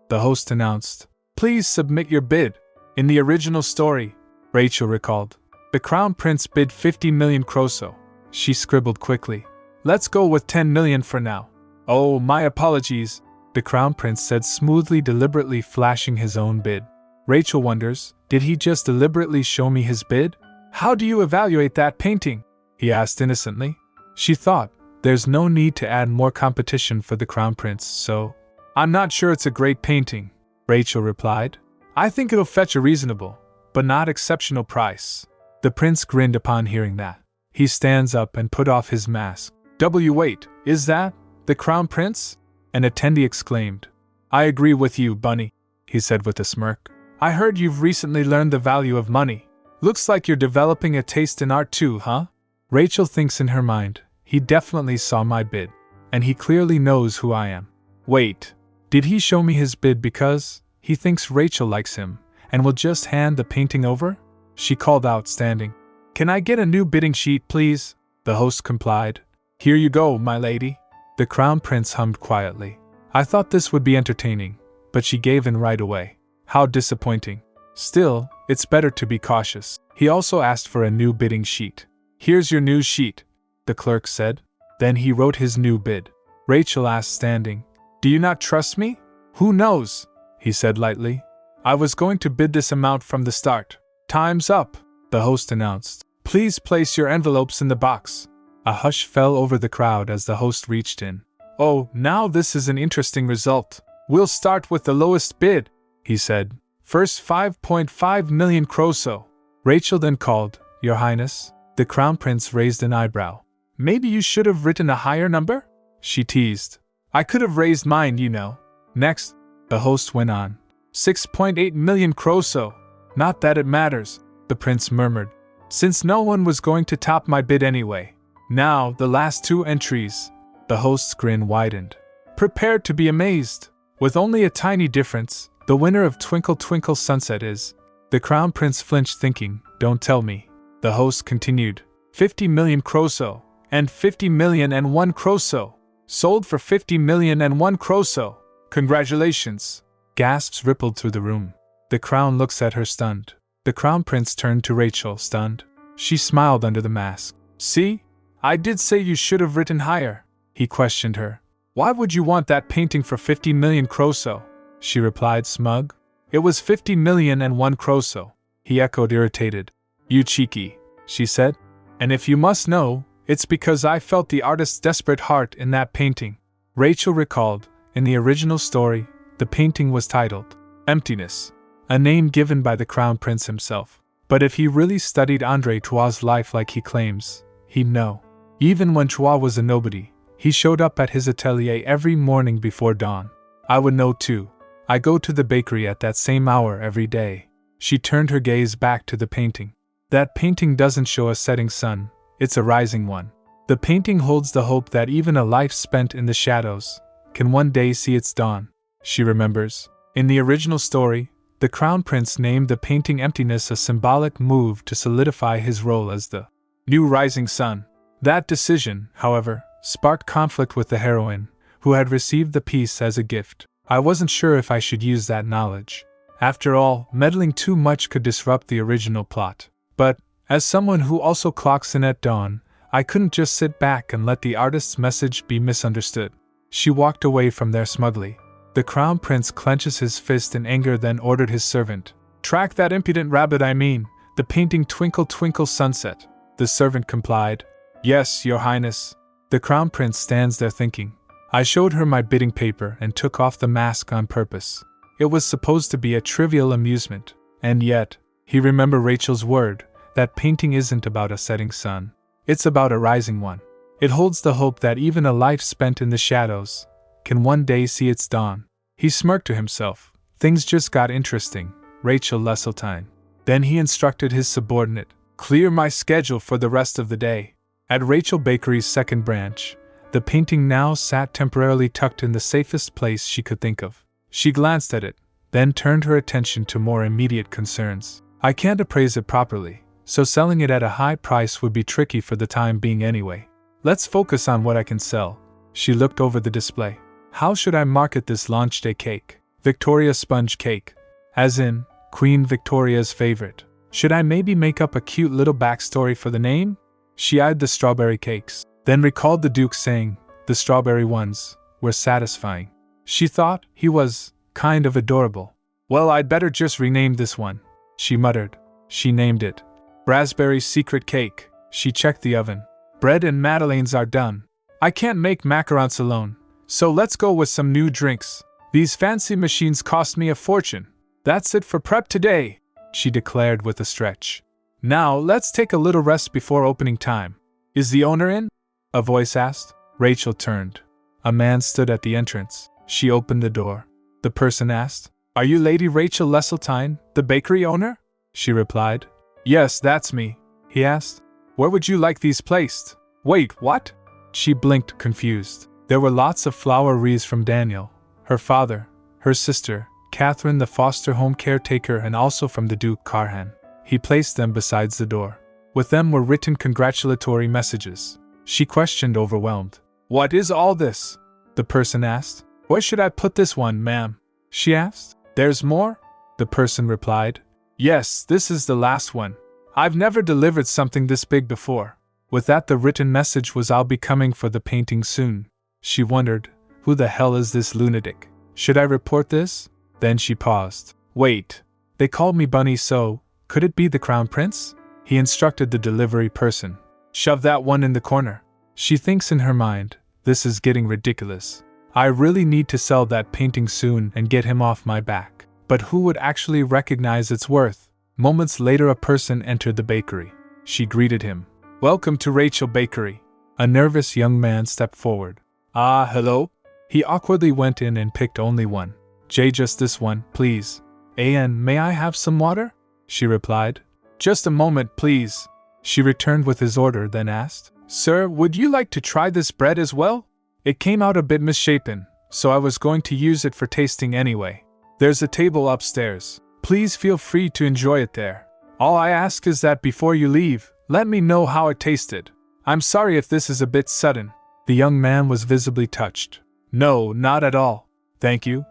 the host announced, please submit your bid. In the original story, Rachel recalled, the Crown Prince bid 50 million kroso. She scribbled quickly. Let's go with 10 million for now. Oh, my apologies, the Crown Prince said smoothly, deliberately flashing his own bid. Rachel wonders, did he just deliberately show me his bid? How do you evaluate that painting? He asked innocently. She thought, there's no need to add more competition for the Crown Prince, so... I'm not sure it's a great painting, Rachel replied. I think it'll fetch a reasonable, but not exceptional price. The prince grinned upon hearing that. He stands up and put off his mask. Wait, is that the Crown Prince? An attendee exclaimed. I agree with you, Bunny, he said with a smirk. I heard you've recently learned the value of money. Looks like you're developing a taste in art too, huh? Rachel thinks in her mind, he definitely saw my bid, and he clearly knows who I am. Wait, did he show me his bid because he thinks Rachel likes him and will just hand the painting over? She called out, standing. Can I get a new bidding sheet, please? The host complied. Here you go, my lady. The Crown Prince hummed quietly. I thought this would be entertaining, but she gave in right away. How disappointing. Still, it's better to be cautious. He also asked for a new bidding sheet. Here's your new sheet, the clerk said. Then he wrote his new bid. Rachel asked, standing. Do you not trust me? Who knows? He said lightly. I was going to bid this amount from the start. Time's up, the host announced. Please place your envelopes in the box. A hush fell over the crowd as the host reached in. Oh, now this is an interesting result. We'll start with the lowest bid, he said. First 5.5 million kroso. Rachel then called, Your Highness. The Crown Prince raised an eyebrow. Maybe you should have written a higher number? She teased. I could have raised mine, you know. Next, the host went on. 6.8 million kroso. Not that it matters, the prince murmured, since no one was going to top my bid anyway. Now, the last 2 entries. The host's grin widened. Prepare to be amazed. With only a tiny difference, the winner of Twinkle Twinkle Sunset is... The Crown Prince flinched, thinking, don't tell me. The host continued. 50 million kroso, and 50 million and 1 kroso. Sold for 50 million and 1 kroso. Congratulations. Gasps rippled through the room. The crown looks at her, stunned. The Crown Prince turned to Rachel, stunned. She smiled under the mask. See? I did say you should have written higher. He questioned her. Why would you want that painting for 50 million kroso? She replied, smug. It was 50 million and 1 kroso. He echoed, irritated. You cheeky, she said. And if you must know, it's because I felt the artist's desperate heart in that painting. Rachel recalled, in the original story, the painting was titled Emptiness, a name given by the Crown Prince himself. But if he really studied André Trois's life like he claims, he'd know. Even when Trois was a nobody, he showed up at his atelier every morning before dawn. I would know too. I go to the bakery at that same hour every day. She turned her gaze back to the painting. That painting doesn't show a setting sun, it's a rising one. The painting holds the hope that even a life spent in the shadows can one day see its dawn, she remembers. In the original story, the Crown Prince named the painting Emptiness, a symbolic move to solidify his role as the new rising sun. That decision, however, sparked conflict with the heroine, who had received the piece as a gift. I wasn't sure if I should use that knowledge. After all, meddling too much could disrupt the original plot. But, as someone who also clocks in at dawn, I couldn't just sit back and let the artist's message be misunderstood. She walked away from there smugly. The Crown Prince clenches his fist in anger, then ordered his servant, "Track that impudent rabbit, the painting Twinkle Twinkle Sunset." The servant complied. "Yes, your highness." The Crown Prince stands there thinking. I showed her my bidding paper and took off the mask on purpose. It was supposed to be a trivial amusement, and yet, he remembered Rachel's word, that painting isn't about a setting sun. It's about a rising one. It holds the hope that even a life spent in the shadows can one day see its dawn. He smirked to himself. Things just got interesting, Rachel Leseltein. Then he instructed his subordinate, "Clear my schedule for the rest of the day." At Rachel Bakery's second branch, the painting now sat temporarily tucked in the safest place she could think of. She glanced at it, then turned her attention to more immediate concerns. I can't appraise it properly, so selling it at a high price would be tricky for the time being anyway. Let's focus on what I can sell. She looked over the display. How should I market this launch day cake? Victoria Sponge Cake. As in, Queen Victoria's favorite. Should I maybe make up a cute little backstory for the name? She eyed the strawberry cakes, then recalled the Duke saying the strawberry ones were satisfying. She thought he was kind of adorable. Well, I'd better just rename this one, she muttered. She named it Raspberry Secret Cake. She checked the oven. Bread and madeleines are done. I can't make macarons alone, so let's go with some new drinks. These fancy machines cost me a fortune. That's it for prep today, she declared with a stretch. Now let's take a little rest before opening time. Is the owner in? A voice asked. Rachel turned. A man stood at the entrance. She opened the door. The person asked, "Are you Lady Rachel Leseltein, the bakery owner?" She replied. "Yes, that's me," he asked. "Where would you like these placed?" "Wait, what?" She blinked, confused. There were lots of flower wreaths from Daniel, her father, her sister, Catherine the foster home caretaker, and also from the Duke Carhan. He placed them beside the door. With them were written congratulatory messages. She questioned, overwhelmed. "What is all this?" The person asked. "Where should I put this one, ma'am?" she asked. "There's more?" The person replied. "Yes, this is the last one. I've never delivered something this big before." With that, the written message was, "I'll be coming for the painting soon." She wondered, who the hell is this lunatic? Should I report this? Then she paused. Wait, they called me Bunny, so could it be the Crown Prince? He instructed the delivery person. "Shove that one in the corner." She thinks in her mind, this is getting ridiculous. I really need to sell that painting soon and get him off my back. But who would actually recognize its worth? Moments later, a person entered the bakery. She greeted him. "Welcome to Rachel Bakery." A nervous young man stepped forward. "Ah, hello?" He awkwardly went in and picked only one. "Just this one, please." "And may I have some water?" she replied. "Just a moment, please." She returned with his order, then asked, "Sir, would you like to try this bread as well? It came out a bit misshapen, so I was going to use it for tasting anyway. There's a table upstairs. Please feel free to enjoy it there. All I ask is that before you leave, let me know how it tasted. I'm sorry if this is a bit sudden." The young man was visibly touched. "No, not at all. Thank you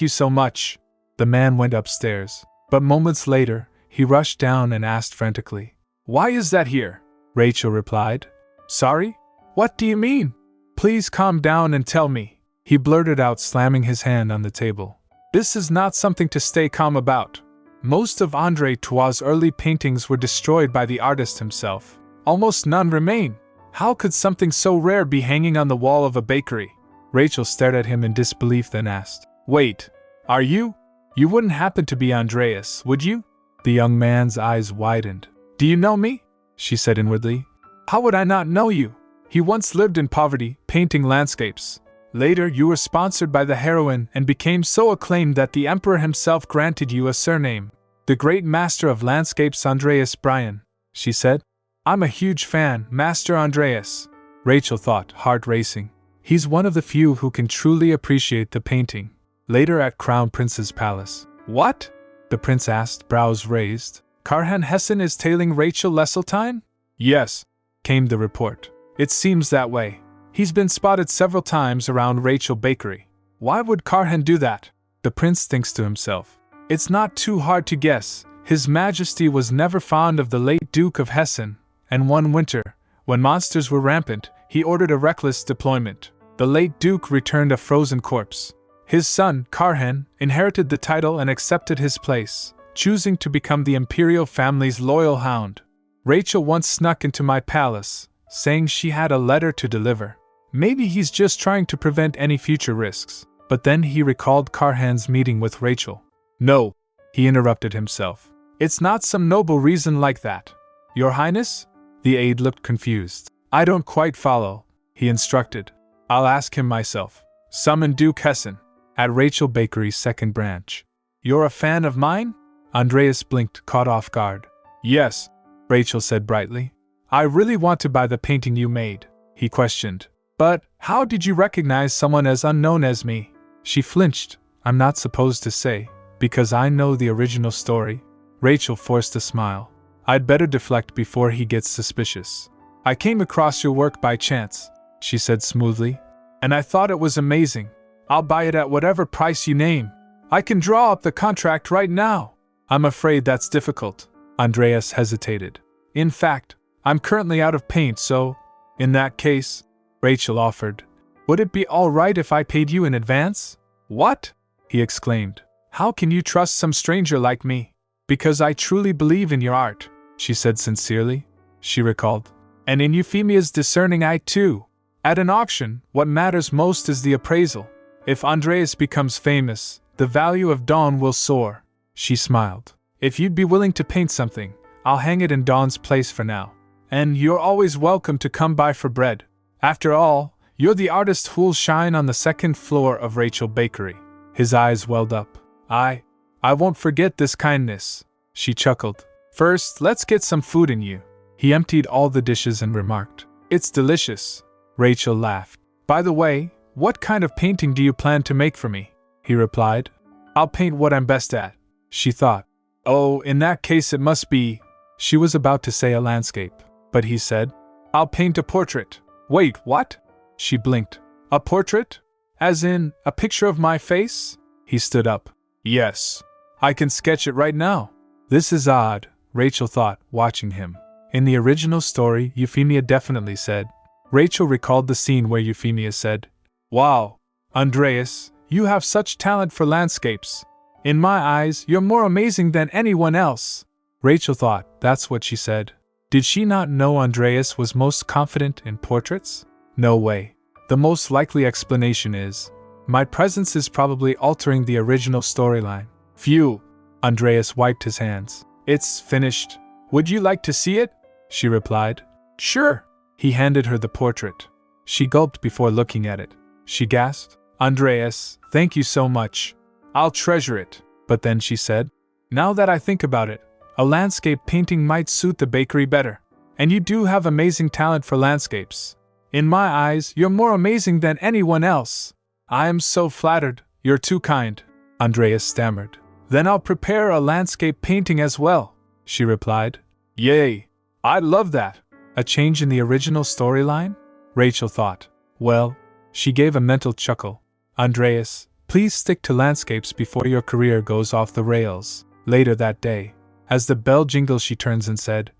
so much." The man went upstairs, but moments later, he rushed down and asked frantically, "Why is that here?" Rachel replied, "Sorry? What do you mean? Please calm down and tell me," he blurted out, slamming his hand on the table. "This is not something to stay calm about. Most of André Troyes' early paintings were destroyed by the artist himself. Almost none remain. How could something so rare be hanging on the wall of a bakery?" Rachel stared at him in disbelief, then asked, "Wait, are you? You wouldn't happen to be Andreas, would you?" The young man's eyes widened. "Do you know me?" she said inwardly. "How would I not know you? He once lived in poverty, painting landscapes. Later you were sponsored by the heroine and became so acclaimed that the emperor himself granted you a surname. The great master of landscapes Andreas Bryan," she said. "I'm a huge fan, Master Andreas." Rachel thought, heart racing. He's one of the few who can truly appreciate the painting. Later at Crown Prince's palace. What? The prince asked, brows raised. Karhan Hessen is tailing Rachel Leseltein? Yes, came the report. It seems that way. He's been spotted several times around Rachel Bakery. Why would Karhan do that? The prince thinks to himself. It's not too hard to guess. His Majesty was never fond of the late Duke of Hessen, and one winter, when monsters were rampant, he ordered a reckless deployment. The late Duke returned a frozen corpse. His son, Karhan, inherited the title and accepted his place, choosing to become the imperial family's loyal hound. Rachel once snuck into my palace, saying she had a letter to deliver. Maybe he's just trying to prevent any future risks. But then he recalled Karhan's meeting with Rachel. No, he interrupted himself. It's not some noble reason like that. Your Highness? The aide looked confused. I don't quite follow, he instructed. I'll ask him myself. Summon Duke Hessen. At Rachel Bakery's second branch. You're a fan of mine? Andreas blinked, caught off guard. Yes, Rachel said brightly. I really want to buy the painting you made, he questioned. But how did you recognize someone as unknown as me? She flinched. I'm not supposed to say, because I know the original story. Rachel forced a smile. I'd better deflect before he gets suspicious. I came across your work by chance, she said smoothly, and I thought it was amazing. I'll buy it at whatever price you name. I can draw up the contract right now. I'm afraid that's difficult. Andreas hesitated. In fact, I'm currently out of paint, so, in that case, Rachel offered, would it be all right if I paid you in advance? What? He exclaimed. How can you trust some stranger like me? Because I truly believe in your art, she said sincerely. She recalled. And in Euphemia's discerning eye too. At an auction, what matters most is the appraisal. If Andreas becomes famous, the value of Dawn will soar. She smiled. If you'd be willing to paint something, I'll hang it in Dawn's place for now. And you're always welcome to come by for bread. After all, you're the artist who'll shine on the second floor of Rachel Bakery. His eyes welled up. I won't forget this kindness, she chuckled. First, let's get some food in you. He emptied all the dishes and remarked, It's delicious. Rachel laughed. By the way, what kind of painting do you plan to make for me? He replied. I'll paint what I'm best at, she thought. Oh, in that case it must be… She was about to say a landscape, but he said, I'll paint a portrait. Wait, what? She blinked. A portrait? As in, a picture of my face? He stood up. Yes. I can sketch it right now. This is odd, Rachel thought, watching him. In the original story, Euphemia definitely said. Rachel recalled the scene where Euphemia said, Wow, Andreas, you have such talent for landscapes. In my eyes, you're more amazing than anyone else. Rachel thought that's what she said. Did she not know Andreas was most confident in portraits? No way. The most likely explanation is, my presence is probably altering the original storyline. Phew. Andreas wiped his hands. It's finished. Would you like to see it? She replied. Sure. He handed her the portrait. She gulped before looking at it. She gasped. Andreas, thank you so much. I'll treasure it. But then she said, now that I think about it, a landscape painting might suit the bakery better. And you do have amazing talent for landscapes. In my eyes, you're more amazing than anyone else. I am so flattered. You're too kind. Andreas stammered. Then I'll prepare a landscape painting as well, she replied. Yay! I'd love that. A change in the original storyline? Rachel thought. Well, she gave a mental chuckle. Andreas, please stick to landscapes before your career goes off the rails. Later that day, as the bell jingled, she turns and said,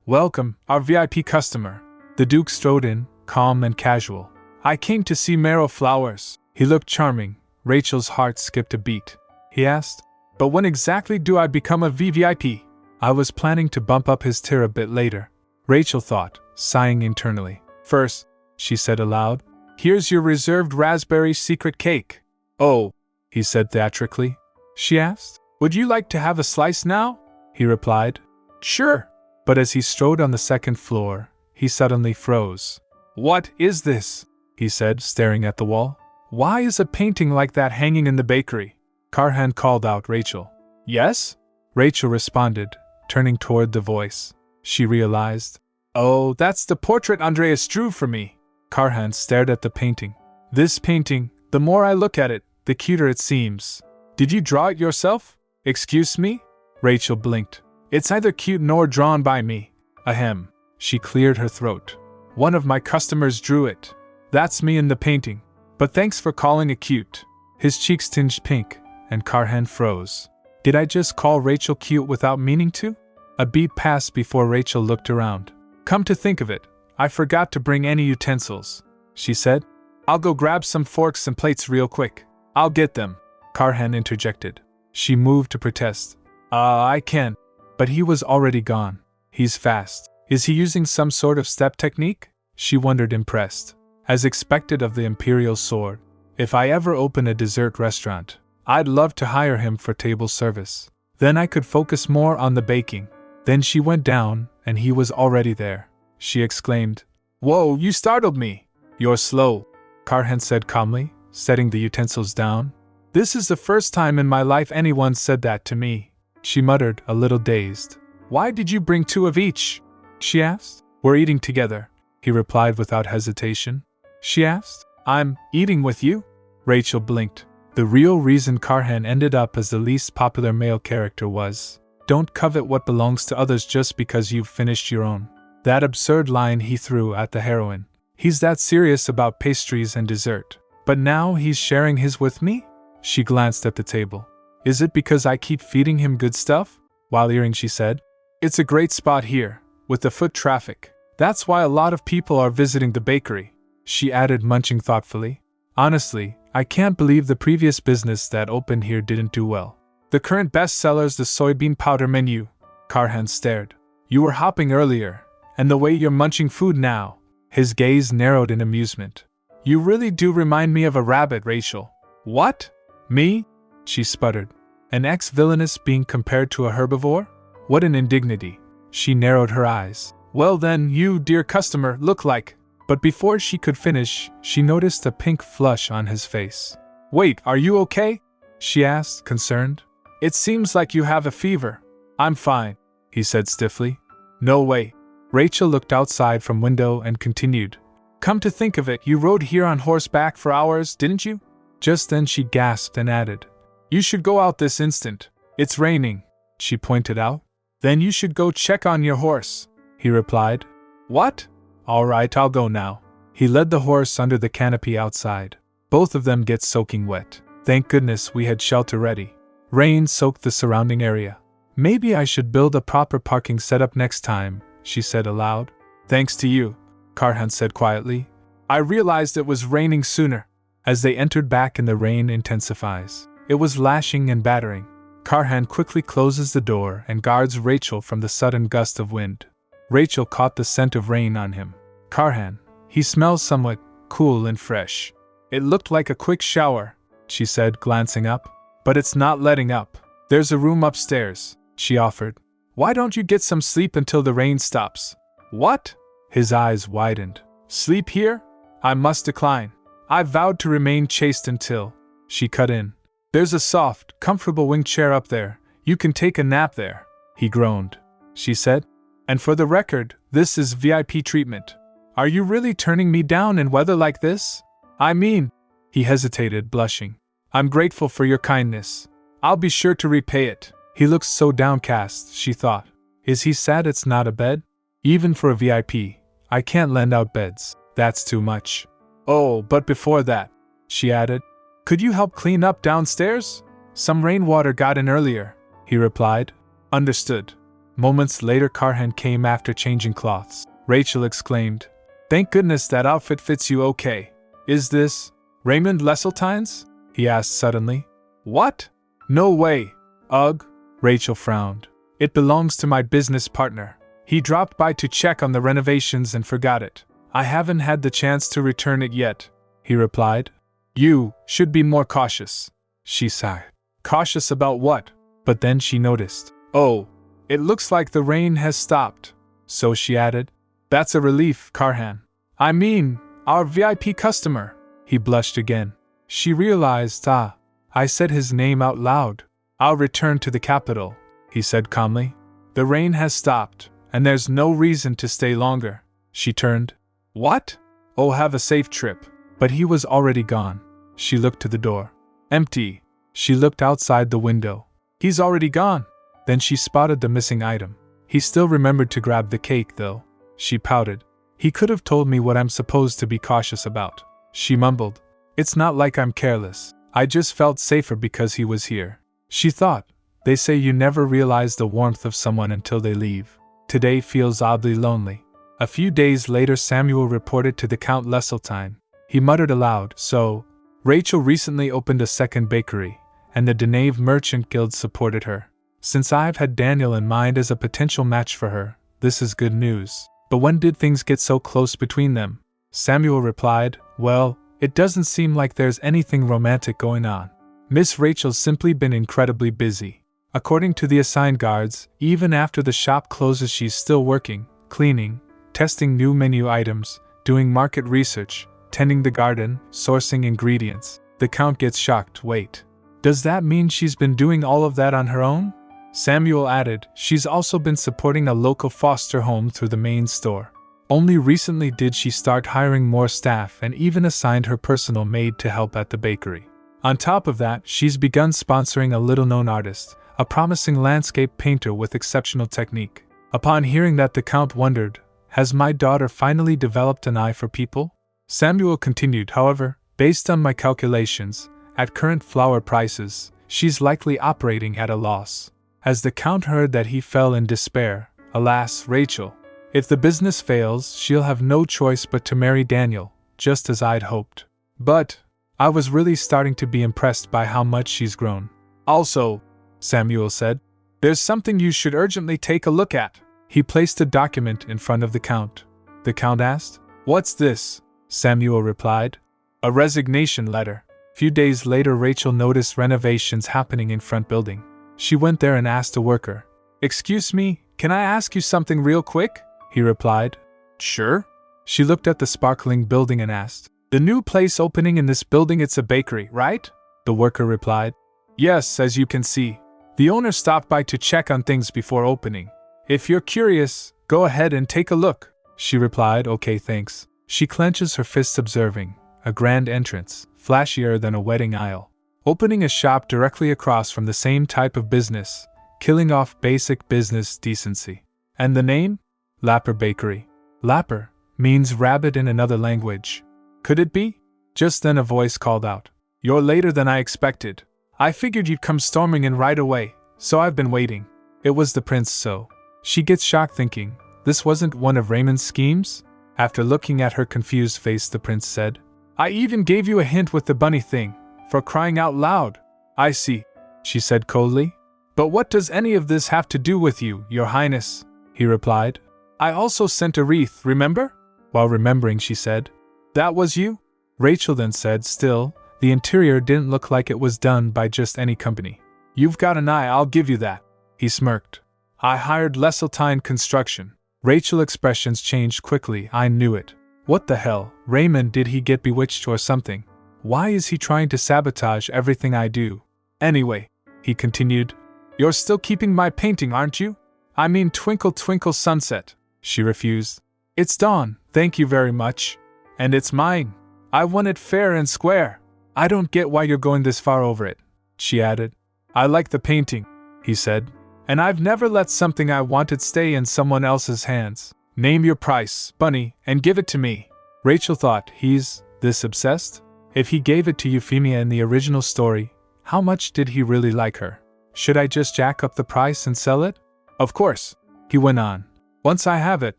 welcome, our VIP customer. The Duke strode in, calm and casual. I came to see Marrow Flowers. He looked charming. Rachel's heart skipped a beat. He asked, but when exactly do I become a VVIP? I was planning to bump up his tier a bit later. Rachel thought, sighing internally. First, she said aloud, here's your reserved raspberry secret cake. Oh, he said theatrically. She asked, would you like to have a slice now? He replied, sure. But as he strode on the second floor, he suddenly froze. What is this? He said, staring at the wall. Why is a painting like that hanging in the bakery? Karhan called out Rachel. Yes? Rachel responded, turning toward the voice. She realized, Oh, that's the portrait Andreas drew for me. Karhan stared at the painting. This painting, the more I look at it, the cuter it seems. Did you draw it yourself? Excuse me? Rachel blinked. It's neither cute nor drawn by me. Ahem. She cleared her throat. One of my customers drew it. That's me in the painting. But thanks for calling it cute. His cheeks tinged pink, and Karhan froze. Did I just call Rachel cute without meaning to? A beat passed before Rachel looked around. Come to think of it, I forgot to bring any utensils, she said. I'll go grab some forks and plates real quick. I'll get them, Karhan interjected. She moved to protest. I can't. But he was already gone. He's fast. Is he using some sort of step technique? She wondered, impressed. As expected of the Imperial Sword, if I ever open a dessert restaurant, I'd love to hire him for table service. Then I could focus more on the baking. Then she went down, and he was already there. She exclaimed, Whoa, you startled me! You're slow, Karhan said calmly, setting the utensils down. This is the first time in my life anyone said that to me. She muttered, a little dazed. Why did you bring 2 of each? She asked. We're eating together, he replied without hesitation. She asked, I'm eating with you? Rachel blinked. The real reason Karhan ended up as the least popular male character was, don't covet what belongs to others just because you've finished your own. That absurd line he threw at the heroine. He's that serious about pastries and dessert. But now he's sharing his with me? She glanced at the table. Is it because I keep feeding him good stuff? While eating, she said. It's a great spot here, with the foot traffic. That's why a lot of people are visiting the bakery, she added, munching thoughtfully. Honestly, I can't believe the previous business that opened here didn't do well. The current bestseller's the soybean powder menu. Karhan stared. You were hopping earlier, and the way you're munching food now. His gaze narrowed in amusement. You really do remind me of a rabbit, Rachel. What? Me? She sputtered. An ex-villainess being compared to a herbivore? What an indignity. She narrowed her eyes. Well then, you, dear customer, look like... But before she could finish, she noticed a pink flush on his face. Wait, are you okay? She asked, concerned. It seems like you have a fever. I'm fine, he said stiffly. No way. Rachel looked outside from window and continued. Come to think of it, you rode here on horseback for hours, didn't you? Just then she gasped and added. You should go out this instant. It's raining, she pointed out. Then you should go check on your horse, he replied. What? All right, I'll go now. He led the horse under the canopy outside. Both of them get soaking wet. Thank goodness we had shelter ready. Rain soaked the surrounding area. Maybe I should build a proper parking setup next time, she said aloud. Thanks to you, Karhan said quietly. I realized it was raining sooner. As they entered back and the rain intensifies. It was lashing and battering. Karhan quickly closes the door and guards Rachel from the sudden gust of wind. Rachel caught the scent of rain on him. Karhan, he smells somewhat cool and fresh. It looked like a quick shower, she said, glancing up. But it's not letting up. There's a room upstairs, she offered. Why don't you get some sleep until the rain stops? What? His eyes widened. Sleep here? I must decline. I vowed to remain chaste until... She cut in. There's a soft, comfortable wing chair up there. You can take a nap there, he groaned. She said. And for the record, this is VIP treatment. Are you really turning me down in weather like this? I mean, he hesitated, blushing. I'm grateful for your kindness. I'll be sure to repay it. He looks so downcast, she thought. Is he sad it's not a bed? Even for a VIP, I can't lend out beds. That's too much. Oh, but before that, she added, could you help clean up downstairs? Some rainwater got in earlier, he replied. Understood. Moments later, Karhan came after changing cloths. Rachel exclaimed, Thank goodness that outfit fits you okay. Is this Raymond Leseltein's? He asked suddenly. What? No way. Ugh. Rachel frowned. It belongs to my business partner. He dropped by to check on the renovations and forgot it. I haven't had the chance to return it yet, he replied. You should be more cautious, she sighed. Cautious about what? But then she noticed. Oh, it looks like the rain has stopped. So she added, That's a relief, Karhan. I mean, our VIP customer. He blushed again. She realized, I said his name out loud. I'll return to the capital, he said calmly. The rain has stopped, And there's no reason to stay longer. She turned. What? Oh, have a safe trip. But he was already gone. She looked to the door. Empty. She looked outside the window. He's already gone. Then she spotted the missing item. He still remembered to grab the cake, though. She pouted. He could have told me what I'm supposed to be cautious about. She mumbled. It's not like I'm careless. I just felt safer because he was here. She thought. They say you never realize the warmth of someone until they leave. Today feels oddly lonely. A few days later, Samuel reported to the Count Leseltein. He muttered aloud, so, Rachel recently opened a second bakery, and the Denave Merchant Guild supported her. Since I've had Daniel in mind as a potential match for her, this is good news. But when did things get so close between them? Samuel replied, well, it doesn't seem like there's anything romantic going on. Miss Rachel's simply been incredibly busy. According to the assigned guards, even after the shop closes she's still working, cleaning, testing new menu items, doing market research, tending the garden, sourcing ingredients. The Count gets shocked. Wait. Does that mean she's been doing all of that on her own? Samuel added, she's also been supporting a local foster home through the main store. Only recently did she start hiring more staff and even assigned her personal maid to help at the bakery. On top of that, she's begun sponsoring a little-known artist, a promising landscape painter with exceptional technique. Upon hearing that, the Count wondered, has my daughter finally developed an eye for people? Samuel continued, however, based on my calculations, at current flour prices, she's likely operating at a loss. As the Count heard that, he fell in despair. Alas, Rachel. If the business fails, she'll have no choice but to marry Daniel, just as I'd hoped. But I was really starting to be impressed by how much she's grown. Also, Samuel said, there's something you should urgently take a look at. He placed a document in front of the Count. The Count asked, what's this? Samuel replied, a resignation letter. Few days later, Rachel noticed renovations happening in front building. She went there and asked a worker, excuse me, can I ask you something real quick? He replied, sure. She looked at the sparkling building and asked, the new place opening in this building, it's a bakery, right? The worker replied, yes, as you can see. The owner stopped by to check on things before opening. If you're curious, go ahead and take a look. She replied, okay, thanks. She clenches her fists, observing a grand entrance, flashier than a wedding aisle. Opening a shop directly across from the same type of business, killing off basic business decency. And the name? Lapper Bakery. Lapper means rabbit in another language. Could it be? Just then a voice called out, you're later than I expected. I figured you'd come storming in right away, so I've been waiting. It was the prince, so. She gets shocked, thinking, this wasn't one of Raymond's schemes? After looking at her confused face, the prince said, I even gave you a hint with the bunny thing, for crying out loud. I see, she said coldly. But what does any of this have to do with you, your highness? He replied. I also sent a wreath, remember? While remembering, she said, that was you? Rachel then said, still, the interior didn't look like it was done by just any company. You've got an eye, I'll give you that. He smirked. I hired Leseltein Construction. Rachel's expressions changed quickly. I knew it. What the hell, Raymond, did he get bewitched or something? Why is he trying to sabotage everything I do? Anyway, he continued, you're still keeping my painting, aren't you? I mean Twinkle Twinkle Sunset. She refused. It's dawn, thank you very much. And it's mine. I won it fair and square. I don't get why you're going this far over it, she added. I like the painting, he said. And I've never let something I wanted stay in someone else's hands. Name your price, Bunny, and give it to me. Rachel thought, he's this obsessed? If he gave it to Euphemia in the original story, how much did he really like her? Should I just jack up the price and sell it? Of course, he went on. Once I have it,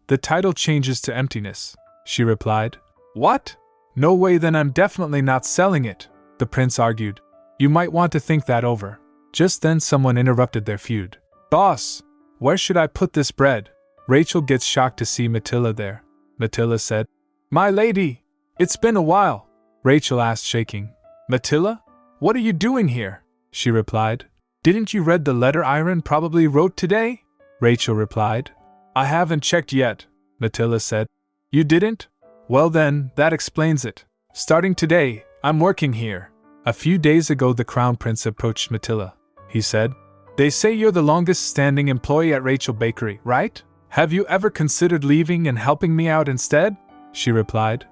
the title changes to Emptiness, she replied. What? No way, then I'm definitely not selling it, the prince argued. You might want to think that over. Just then someone interrupted their feud. Boss, where should I put this bread? Rachel gets shocked to see Matilda there. Matilda said, My lady, it's been a while. Rachel asked, shaking. Matilda? What are you doing here? She replied. Didn't you read the letter Iron probably wrote today? Rachel replied. I haven't checked yet, Matilda said. You didn't? Well then, that explains it. Starting today, I'm working here. A few days ago the Crown Prince approached Matilda. He said, They say you're the longest standing employee at Rachel Bakery, right? Have you ever considered leaving and helping me out instead? She replied.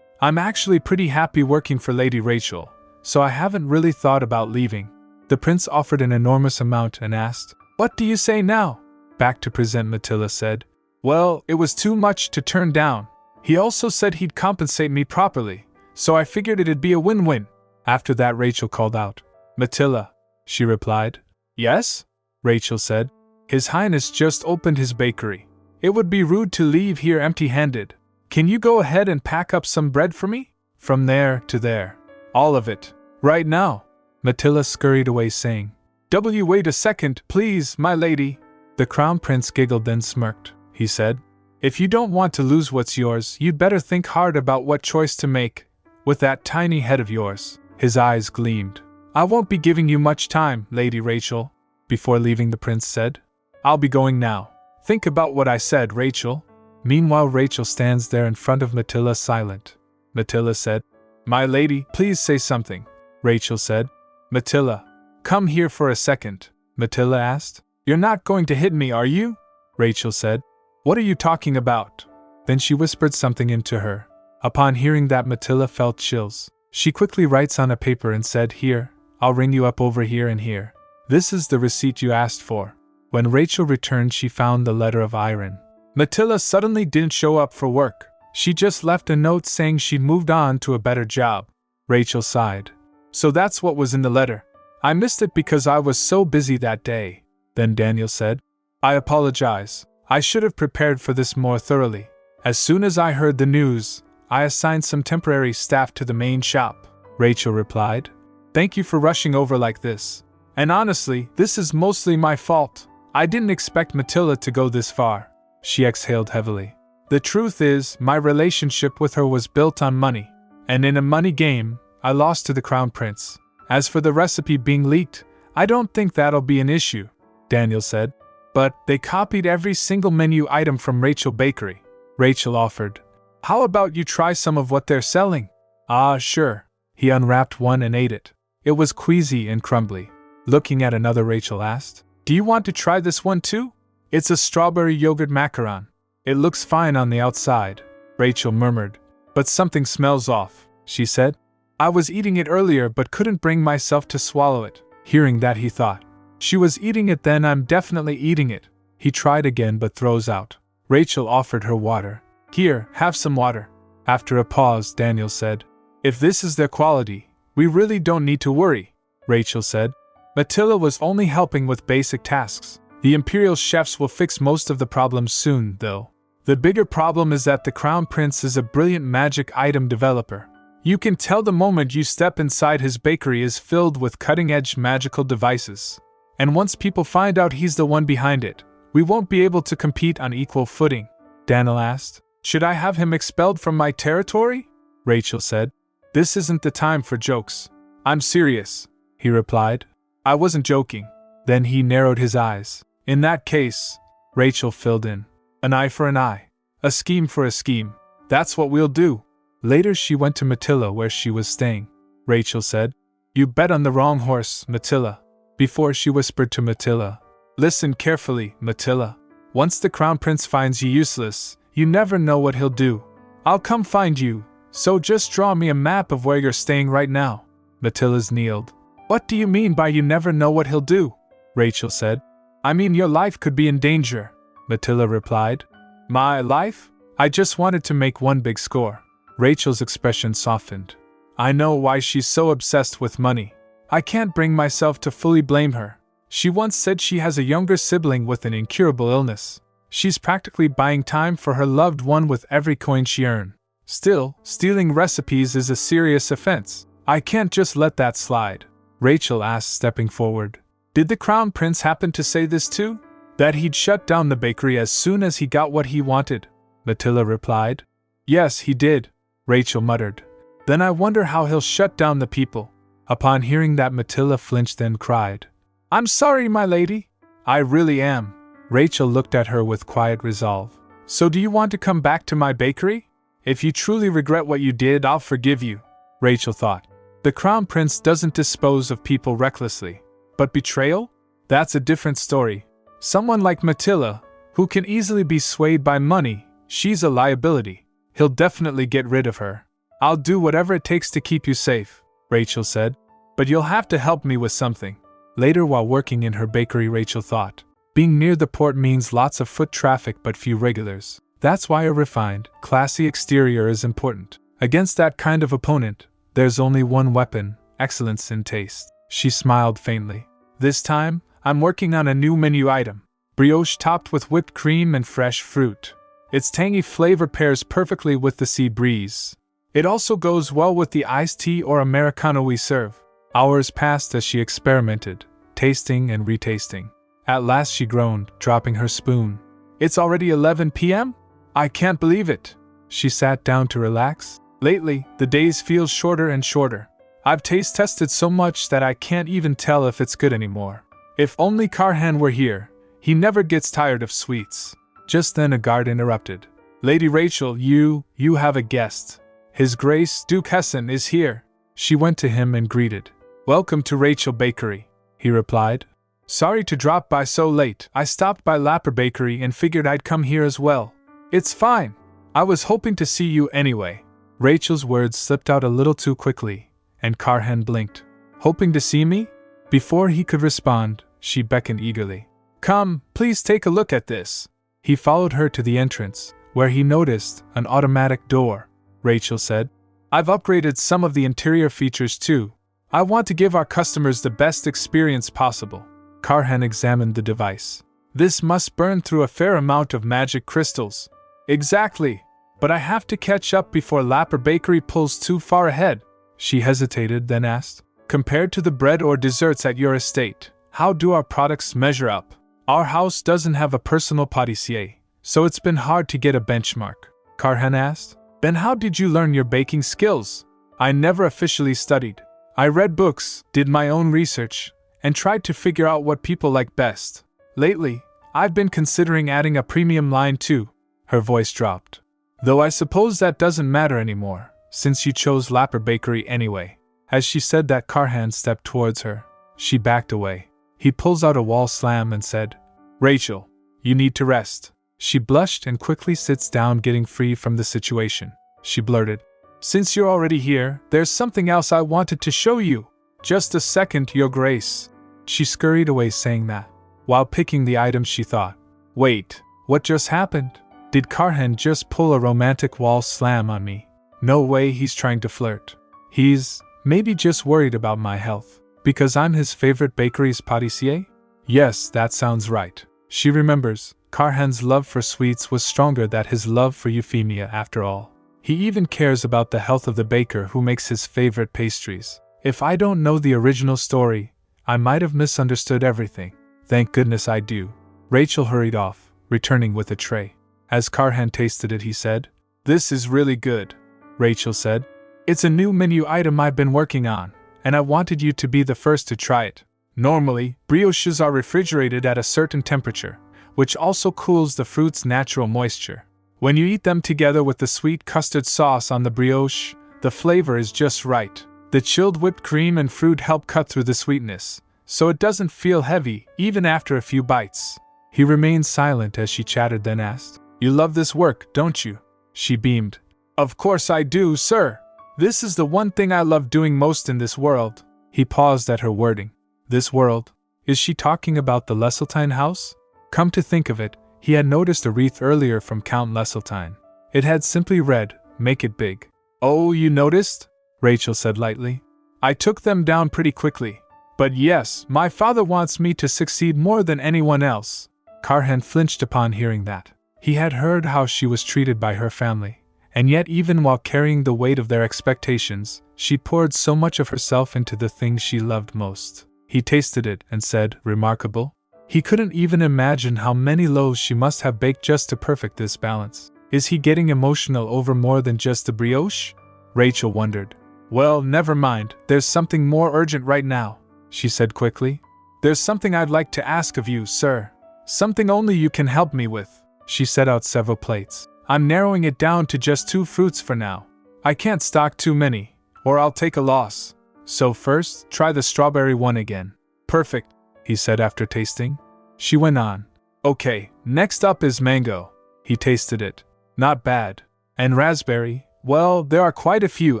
I'm actually pretty happy working for Lady Rachel, so I haven't really thought about leaving. The prince offered an enormous amount and asked, What do you say now? Back to present, Matilda said. Well, it was too much to turn down. He also said he'd compensate me properly, so I figured it'd be a win-win. After that, Rachel called out. Matilda, she replied. Yes? Rachel said. His Highness just opened his bakery. It would be rude to leave here empty-handed. Can you go ahead and pack up some bread for me? From there to there. All of it. Right now. Matilda scurried away saying, Wait a second, please, my lady. The Crown Prince giggled then smirked. He said, If you don't want to lose what's yours, you'd better think hard about what choice to make. With that tiny head of yours. His eyes gleamed. I won't be giving you much time, Lady Rachel. Before leaving, the prince said, I'll be going now. Think about what I said, Rachel. Meanwhile, Rachel stands there in front of Matilda silent. Matilda said, My lady, please say something. Rachel said. Matilda, come here for a second. Matilda asked. You're not going to hit me, are you? Rachel said. What are you talking about? Then she whispered something into her. Upon hearing that, Matilda felt chills. She quickly writes on a paper and said, Here, I'll ring you up over here and here. This is the receipt you asked for. When Rachel returned, she found the letter of iron. Matilda suddenly didn't show up for work. She just left a note saying she'd moved on to a better job. Rachel sighed. So that's what was in the letter. I missed it because I was so busy that day. Then Daniel said, I apologize. I should have prepared for this more thoroughly. As soon as I heard the news, I assigned some temporary staff to the main shop. Rachel replied. Thank you for rushing over like this. And honestly, this is mostly my fault. I didn't expect Matilda to go this far. She exhaled heavily. The truth is, my relationship with her was built on money. And in a money game, I lost to the Crown Prince. As for the recipe being leaked, I don't think that'll be an issue, Daniel said. But they copied every single menu item from Rachel Bakery. Rachel offered. How about you try some of what they're selling? Ah, sure. He unwrapped one and ate it. It was queasy and crumbly. Looking at another, Rachel asked, Do you want to try this one too? It's a strawberry yogurt macaron. It looks fine on the outside, Rachel murmured. But something smells off, she said. I was eating it earlier but couldn't bring myself to swallow it. Hearing that, he thought, She was eating it, then I'm definitely eating it. He tried again but throws out. Rachel offered her water. Here, have some water. After a pause, Daniel said, If this is their quality, we really don't need to worry, Rachel said. Matilda was only helping with basic tasks. The Imperial chefs will fix most of the problems soon, though. The bigger problem is that the Crown Prince is a brilliant magic item developer. You can tell the moment you step inside his bakery is filled with cutting-edge magical devices. And once people find out he's the one behind it, we won't be able to compete on equal footing. Daniel asked, Should I have him expelled from my territory? Rachel said, This isn't the time for jokes. I'm serious, he replied. I wasn't joking. Then he narrowed his eyes. In that case, Rachel filled in. An eye for an eye. A scheme for a scheme. That's what we'll do. Later she went to Matilda where she was staying. Rachel said, You bet on the wrong horse, Matilda. Before she whispered to Matilda, Listen carefully, Matilda. Once the Crown Prince finds you useless, you never know what he'll do. I'll come find you, so just draw me a map of where you're staying right now. Matilda's kneeled. What do you mean by you never know what he'll do? Rachel said. I mean your life could be in danger, Matilda replied. My life? I just wanted to make one big score. Rachel's expression softened. I know why she's so obsessed with money. I can't bring myself to fully blame her. She once said she has a younger sibling with an incurable illness. She's practically buying time for her loved one with every coin she earns. Still, stealing recipes is a serious offense. I can't just let that slide. Rachel asked, stepping forward. Did the Crown Prince happen to say this too? That he'd shut down the bakery as soon as he got what he wanted? Matilda replied. Yes, he did, Rachel muttered. Then I wonder how he'll shut down the people. Upon hearing that, Matilda flinched then cried. I'm sorry, my lady. I really am. Rachel looked at her with quiet resolve. So do you want to come back to my bakery? If you truly regret what you did, I'll forgive you, Rachel thought. The Crown Prince doesn't dispose of people recklessly. But betrayal? That's a different story. Someone like Matilda, who can easily be swayed by money. She's a liability. He'll definitely get rid of her. I'll do whatever it takes to keep you safe, Rachel said. But you'll have to help me with something. Later, while working in her bakery, Rachel thought, being near the port means lots of foot traffic but few regulars. That's why a refined, classy exterior is important. Against that kind of opponent, there's only one weapon: excellence in taste. She smiled faintly. This time, I'm working on a new menu item. Brioche topped with whipped cream and fresh fruit. Its tangy flavor pairs perfectly with the sea breeze. It also goes well with the iced tea or Americano we serve. Hours passed as she experimented, tasting and retasting. At last she groaned, dropping her spoon. It's already 11 p.m.? I can't believe it. She sat down to relax. Lately, the days feel shorter and shorter. I've taste tested so much that I can't even tell if it's good anymore. If only Karhan were here. He never gets tired of sweets. Just then a guard interrupted. Lady Rachel, you have a guest. His Grace Duke Hessen is here. She went to him and greeted. Welcome to Rachel Bakery, he replied. Sorry to drop by so late. I stopped by Lapper Bakery and figured I'd come here as well. It's fine. I was hoping to see you anyway. Rachel's words slipped out a little too quickly, and Karhan blinked. Hoping to see me? Before he could respond, she beckoned eagerly. Come, please take a look at this. He followed her to the entrance, where he noticed an automatic door. Rachel said, I've upgraded some of the interior features too. I want to give our customers the best experience possible. Karhan examined the device. This must burn through a fair amount of magic crystals. Exactly. But I have to catch up before Lapper Bakery pulls too far ahead. She hesitated, then asked, compared to the bread or desserts at your estate, how do our products measure up? Our house doesn't have a personal pâtissier, so it's been hard to get a benchmark. Karhan asked. Then how did you learn your baking skills? I never officially studied. I read books, did my own research, and tried to figure out what people like best. Lately, I've been considering adding a premium line too. Her voice dropped. Though I suppose that doesn't matter anymore, since you chose Lapper Bakery anyway. As she said that, Karhan stepped towards her. She backed away. He pulls out a wall slam and said, Rachel, you need to rest. She blushed and quickly sits down, getting free from the situation. She blurted, Since you're already here, there's something else I wanted to show you. Just a second, Your Grace. She scurried away saying that. While picking the item, she thought, Wait, what just happened? Did Karhan just pull a romantic wall slam on me? No way, he's trying to flirt. He's maybe just worried about my health. Because I'm his favorite bakery's pâtissier? Yes, that sounds right. She remembers, Karhan's love for sweets was stronger than his love for Euphemia after all. He even cares about the health of the baker who makes his favorite pastries. If I don't know the original story, I might have misunderstood everything. Thank goodness I do. Rachel hurried off, returning with a tray. As Karhan tasted it, he said, This is really good. Rachel said, It's a new menu item I've been working on, and I wanted you to be the first to try it. Normally, brioches are refrigerated at a certain temperature, which also cools the fruit's natural moisture. When you eat them together with the sweet custard sauce on the brioche, the flavor is just right. The chilled whipped cream and fruit help cut through the sweetness, so it doesn't feel heavy even after a few bites. He remained silent as she chattered, then asked, You love this work, don't you? She beamed. Of course I do, sir. This is the one thing I love doing most in this world. He paused at her wording. This world? Is she talking about the Leseltein house? Come to think of it, he had noticed a wreath earlier from Count Leseltein. It had simply read, Make it big. Oh, you noticed? Rachel said lightly. I took them down pretty quickly. But yes, my father wants me to succeed more than anyone else. Karhan flinched upon hearing that. He had heard how she was treated by her family, and yet even while carrying the weight of their expectations, she poured so much of herself into the things she loved most. He tasted it and said, Remarkable. He couldn't even imagine how many loaves she must have baked just to perfect this balance. Is he getting emotional over more than just the brioche? Rachel wondered. Well, never mind, there's something more urgent right now, she said quickly. There's something I'd like to ask of you, sir. Something only you can help me with. She set out several plates. I'm narrowing it down to just 2 fruits for now. I can't stock too many, or I'll take a loss. So first, try the strawberry one again. Perfect, he said after tasting. She went on. Okay, next up is mango. He tasted it. Not bad. And raspberry, well, there are quite a few,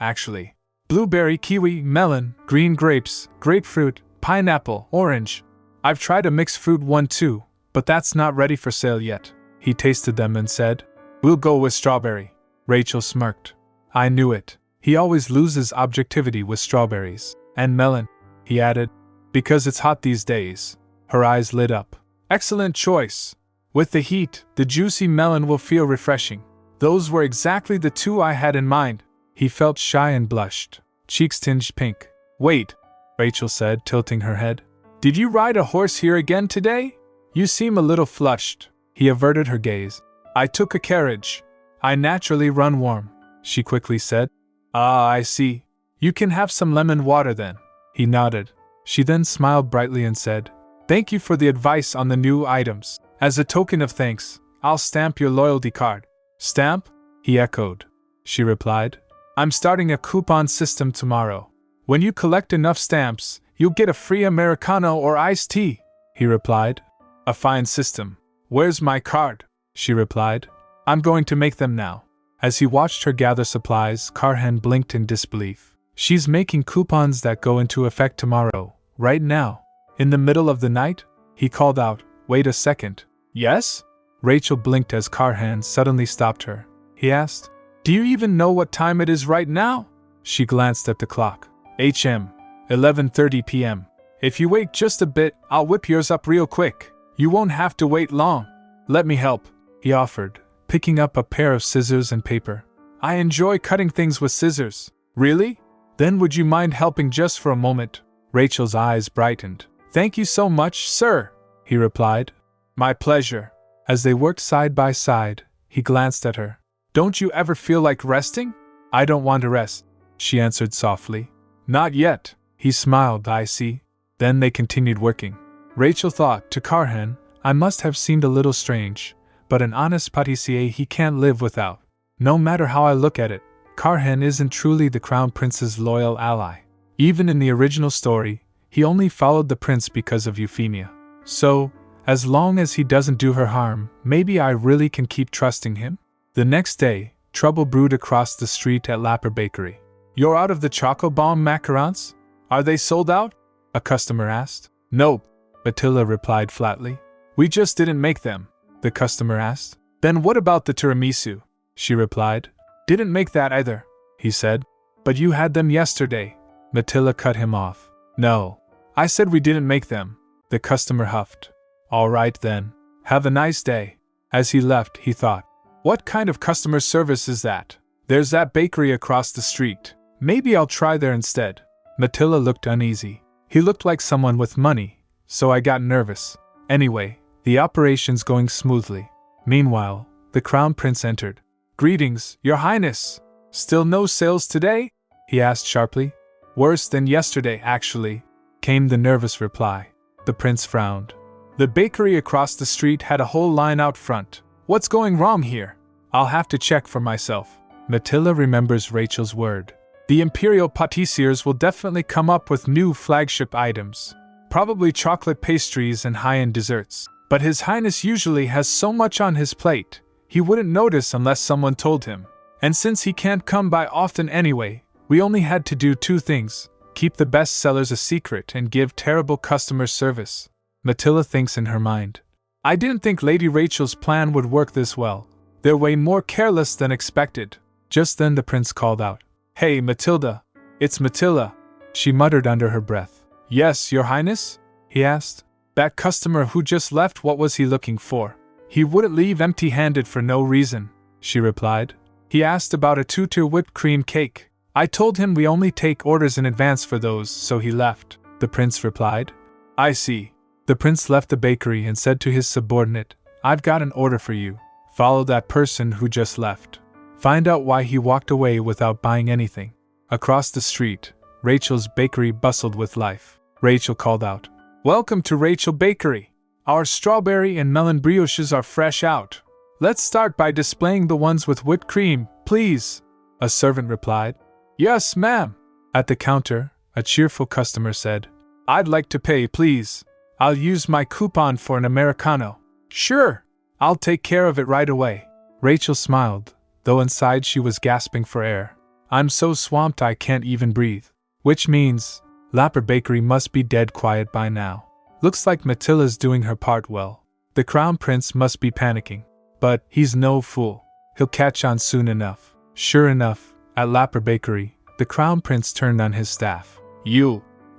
actually. Blueberry, kiwi, melon, green grapes, grapefruit, pineapple, orange. I've tried a mixed fruit one too, but that's not ready for sale yet. He tasted them and said, "We'll go with strawberry." Rachel smirked. I knew it. He always loses objectivity with strawberries. And melon, he added, because it's hot these days. Her eyes lit up. Excellent choice. With the heat, the juicy melon will feel refreshing. Those were exactly the two I had in mind. He felt shy and blushed. Cheeks tinged pink. Wait, Rachel said, tilting her head. Did you ride a horse here again today? You seem a little flushed. He averted her gaze. I took a carriage. I naturally run warm, she quickly said. Ah, I see. You can have some lemon water then. He nodded. She then smiled brightly and said, Thank you for the advice on the new items. As a token of thanks, I'll stamp your loyalty card. Stamp? He echoed. She replied, I'm starting a coupon system tomorrow. When you collect enough stamps, you'll get a free Americano or iced tea. He replied, A fine system. Where's my card? She replied, I'm going to make them now. As he watched her gather supplies, Karhan blinked in disbelief. She's making coupons that go into effect tomorrow, right now. In the middle of the night? He called out, Wait a second. Yes? Rachel blinked as Karhan suddenly stopped her. He asked, Do you even know what time it is right now? She glanced at the clock. HM. 11:30 p.m. If you wait just a bit, I'll whip yours up real quick. You won't have to wait long. Let me help, he offered, picking up a pair of scissors and paper. I enjoy cutting things with scissors. Really? Then would you mind helping just for a moment? Rachel's eyes brightened. Thank you so much, sir, he replied. My pleasure. As they worked side by side, he glanced at her. Don't you ever feel like resting? I don't want to rest, she answered softly. Not yet, he smiled. I see. Then they continued working. Rachel thought, to Karhan, I must have seemed a little strange, but an honest pâtissier he can't live without. No matter how I look at it, Karhan isn't truly the crown prince's loyal ally. Even in the original story, he only followed the prince because of Euphemia. So, as long as he doesn't do her harm, maybe I really can keep trusting him? The next day, trouble brewed across the street at Lapper Bakery. You're out of the Choco Bomb macarons? Are they sold out? A customer asked. Nope, Matilda replied flatly. We just didn't make them, the customer asked. Then what about the tiramisu? She replied. Didn't make that either, he said. But you had them yesterday. Matilda cut him off. No, I said we didn't make them, the customer huffed. All right then, have a nice day. As he left, he thought, what kind of customer service is that? There's that bakery across the street. Maybe I'll try there instead. Matilda looked uneasy. He looked like someone with money, so I got nervous. Anyway, the operation's going smoothly. Meanwhile, the crown prince entered. Greetings, your highness. Still no sales today? He asked sharply. Worse than yesterday, actually, came the nervous reply. The prince frowned. The bakery across the street had a whole line out front. What's going wrong here? I'll have to check for myself. Matilda remembers Rachel's word. The imperial pâtissiers will definitely come up with new flagship items. Probably chocolate pastries and high-end desserts. But His Highness usually has so much on his plate, he wouldn't notice unless someone told him. And since he can't come by often anyway, we only had to do two things: keep the best sellers a secret and give terrible customer service. Matilda thinks in her mind. I didn't think Lady Rachel's plan would work this well. They're way more careless than expected. Just then the prince called out. Hey, Matilda. It's Matilda, she muttered under her breath. Yes, your highness? He asked. That customer who just left, what was he looking for? He wouldn't leave empty-handed for no reason, she replied. He asked about a 2-tier whipped cream cake. I told him we only take orders in advance for those, so he left, the prince replied. I see. The prince left the bakery and said to his subordinate, I've got an order for you. Follow that person who just left. Find out why he walked away without buying anything. Across the street, Rachel's bakery bustled with life. Rachel called out, Welcome to Rachel Bakery. Our strawberry and melon brioches are fresh out. Let's start by displaying the ones with whipped cream, please, a servant replied. Yes, ma'am. At the counter, a cheerful customer said, I'd like to pay, please. I'll use my coupon for an Americano. Sure, I'll take care of it right away. Rachel smiled, though inside she was gasping for air. I'm so swamped I can't even breathe. Which means, Lapper Bakery must be dead quiet by now. Looks like Matilla's doing her part well. The Crown Prince must be panicking. But he's no fool. He'll catch on soon enough. Sure enough, at Lapper Bakery, the Crown Prince turned on his staff.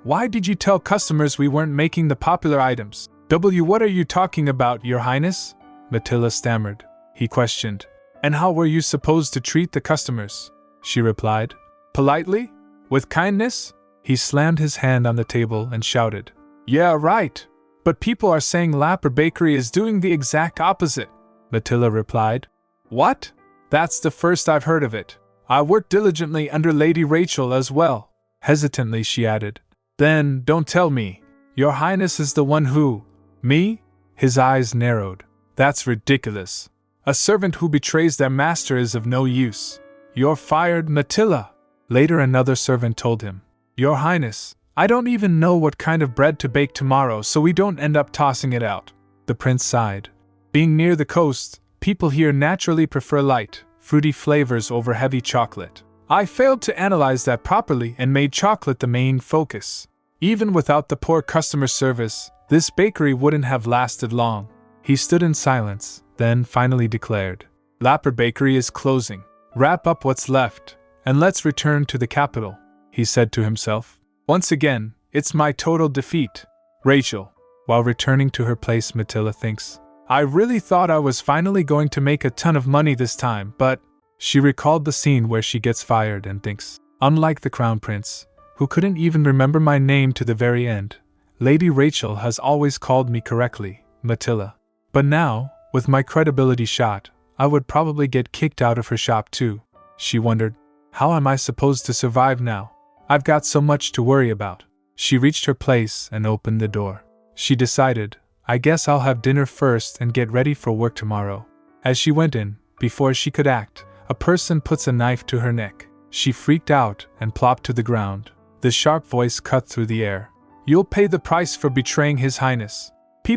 Why did you tell customers we weren't making the popular items? What are you talking about, Your Highness? Matilla stammered. He questioned. And how were you supposed to treat the customers? She replied. Politely? With kindness? He slammed his hand on the table and shouted. Yeah, right. But people are saying Lapper Bakery is doing the exact opposite. Matilla replied. What? That's the first I've heard of it. I worked diligently under Lady Rachel as well. Hesitantly she added. Then, don't tell me. Your Highness is the one who… Me? His eyes narrowed. That's ridiculous. A servant who betrays their master is of no use. You're fired, Matilla. Later another servant told him. Your Highness, I don't even know what kind of bread to bake tomorrow so we don't end up tossing it out. The prince sighed. Being near the coast, people here naturally prefer light, fruity flavors over heavy chocolate. I failed to analyze that properly and made chocolate the main focus. Even without the poor customer service, this bakery wouldn't have lasted long. He stood in silence, then finally declared, Lapper Bakery is closing. Wrap up what's left, and let's return to the capital, he said to himself. Once again, it's my total defeat. Rachel, while returning to her place, Matilla thinks, I really thought I was finally going to make a ton of money this time, but… She recalled the scene where she gets fired and thinks, unlike the Crown Prince, who couldn't even remember my name to the very end, Lady Rachel has always called me correctly, Matilla. But now, with my credibility shot, I would probably get kicked out of her shop too. She wondered, how am I supposed to survive now? I've got so much to worry about. She reached her place and opened the door. She decided, I guess I'll have dinner first and get ready for work tomorrow. As she went in, before she could act, a person puts a knife to her neck. She freaked out and plopped to the ground. The sharp voice cut through the air. You'll pay the price for betraying His Highness.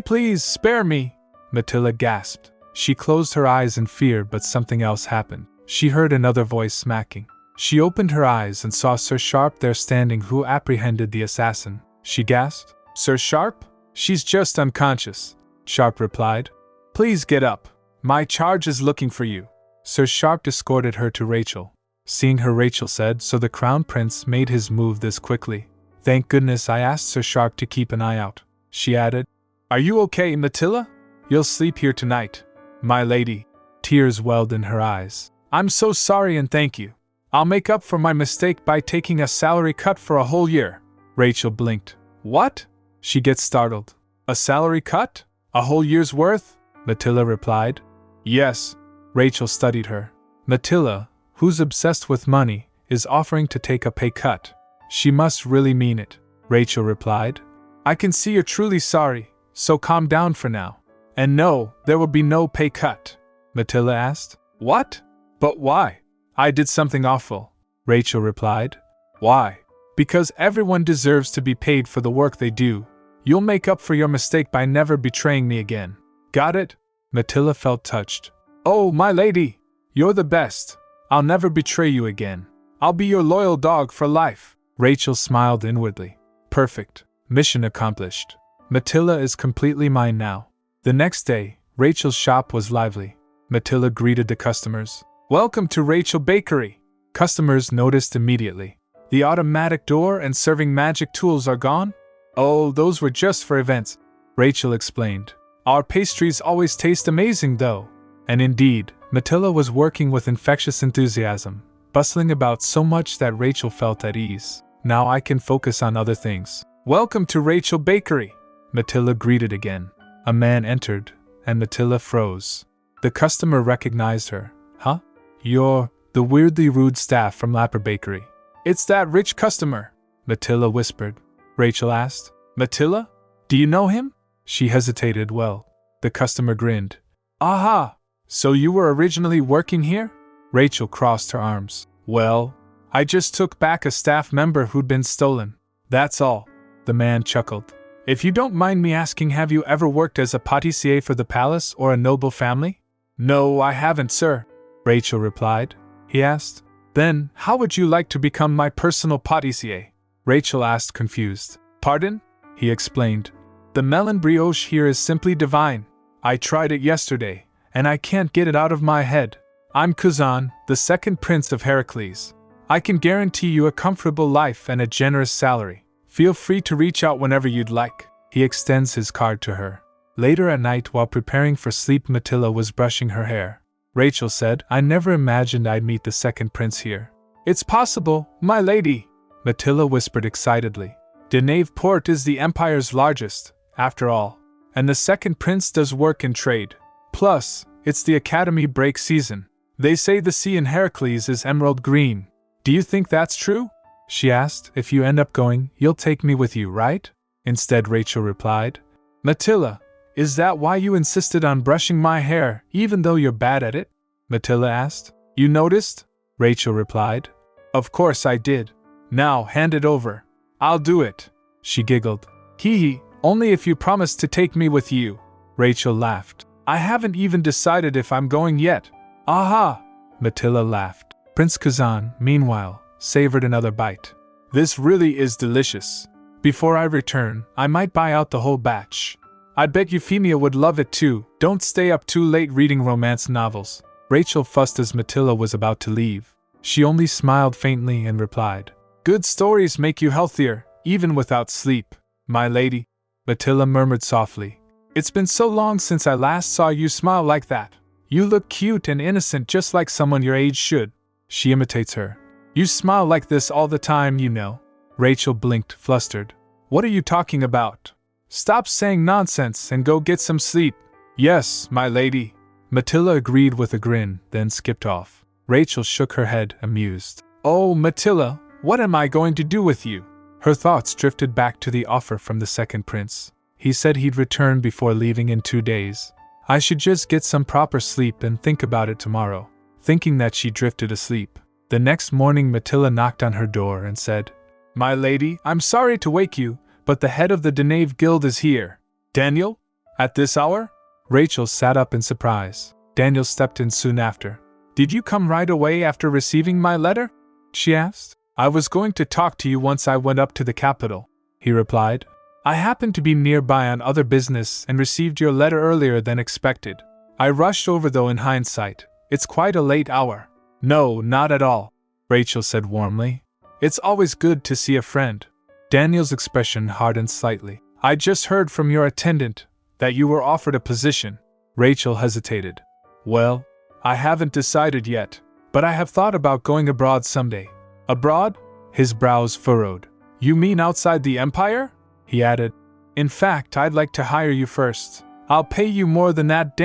Please spare me, Matilla gasped. She closed her eyes in fear, but something else happened. She heard another voice smacking. She opened her eyes and saw Sir Sharp there standing, who apprehended the assassin. She gasped, Sir Sharp? She's just unconscious, Sharp replied. Please get up. My charge is looking for you. Sir Sharp escorted her to Rachel. Seeing her, Rachel said, so the Crown Prince made his move this quickly. Thank goodness I asked Sir Sharp to keep an eye out. She added, Are you okay, Matilla? You'll sleep here tonight, my lady. Tears welled in her eyes. I'm so sorry and thank you. I'll make up for my mistake by taking a salary cut for a whole year. Rachel blinked. What? She gets startled. A salary cut? A whole year's worth? Matilla replied. Yes. Rachel studied her. Matilla, who's obsessed with money, is offering to take a pay cut. She must really mean it. Rachel replied. I can see you're truly sorry, so calm down for now. And no, there will be no pay cut. Matilla asked. What? But why? I did something awful, Rachel replied. Why? Because everyone deserves to be paid for the work they do. You'll make up for your mistake by never betraying me again. Got it? Matilla felt touched. Oh, my lady! You're the best. I'll never betray you again. I'll be your loyal dog for life. Rachel smiled inwardly. Perfect. Mission accomplished. Matilla is completely mine now. The next day, Rachel's shop was lively. Matilla greeted the customers. Welcome to Rachel Bakery. Customers noticed immediately. The automatic door and serving magic tools are gone? Oh, those were just for events, Rachel explained. Our pastries always taste amazing though. And indeed, Matilla was working with infectious enthusiasm, bustling about so much that Rachel felt at ease. Now I can focus on other things. Welcome to Rachel Bakery, Matilla greeted again. A man entered, and Matilla froze. The customer recognized her. Huh? You're the weirdly rude staff from Lapper Bakery. It's that rich customer, Matilla whispered. Rachel asked. Matilla? Do you know him? She hesitated. Well, the customer grinned. Aha! So you were originally working here? Rachel crossed her arms. Well, I just took back a staff member who'd been stolen. That's all. The man chuckled. If you don't mind me asking, have you ever worked as a pâtissier for the palace or a noble family? No, I haven't, sir, Rachel replied. He asked. Then, how would you like to become my personal pâtissier? Rachel asked, confused. Pardon? He explained. The melon brioche here is simply divine. I tried it yesterday, and I can't get it out of my head. I'm Kuzan, the second prince of Heracles. I can guarantee you a comfortable life and a generous salary. Feel free to reach out whenever you'd like. He extends his card to her. Later at night, while preparing for sleep, Matilda was brushing her hair. Rachel said, I never imagined I'd meet the second prince here. It's possible, my lady, Matilda whispered excitedly. Denave Port is the empire's largest, after all, and the second prince does work in trade. Plus, it's the academy break season. They say the sea in Heracles is emerald green. Do you think that's true? She asked. If you end up going, you'll take me with you, right? Instead, Rachel replied. Matilda, is that why you insisted on brushing my hair, even though you're bad at it? Matilda asked. You noticed? Rachel replied. Of course I did. Now, hand it over. I'll do it. She giggled. Hee hee, only if you promise to take me with you. Rachel laughed. I haven't even decided if I'm going yet. Aha! Matilda laughed. Prince Kazan, meanwhile, savored another bite. This really is delicious. Before I return, I might buy out the whole batch. I bet Euphemia would love it too. Don't stay up too late reading romance novels. Rachel fussed as Matilda was about to leave. She only smiled faintly and replied, Good stories make you healthier, even without sleep, my lady. Matilda murmured softly. It's been so long since I last saw you smile like that. You look cute and innocent, just like someone your age should. She imitates her. You smile like this all the time, you know. Rachel blinked, flustered. What are you talking about? Stop saying nonsense and go get some sleep. Yes, my lady. Matilda agreed with a grin, then skipped off. Rachel shook her head, amused. Oh, Matilda, what am I going to do with you? Her thoughts drifted back to the offer from the second prince. He said he'd return before leaving in 2 days. I should just get some proper sleep and think about it tomorrow. Thinking that, she drifted asleep. The next morning, Matilda knocked on her door and said, My lady, I'm sorry to wake you, but the head of the Denave Guild is here. Daniel? At this hour? Rachel sat up in surprise. Daniel stepped in soon after. Did you come right away after receiving my letter? She asked. I was going to talk to you once I went up to the capital, he replied. I happened to be nearby on other business and received your letter earlier than expected. I rushed over though in hindsight. It's quite a late hour. No, not at all, Rachel said warmly. It's always good to see a friend. Daniel's expression hardened slightly. I just heard from your attendant that you were offered a position. Rachel hesitated. Well, I haven't decided yet, but I have thought about going abroad someday. Abroad? His brows furrowed. You mean outside the empire? He added. In fact, I'd like to hire you first. I'll pay you more than that,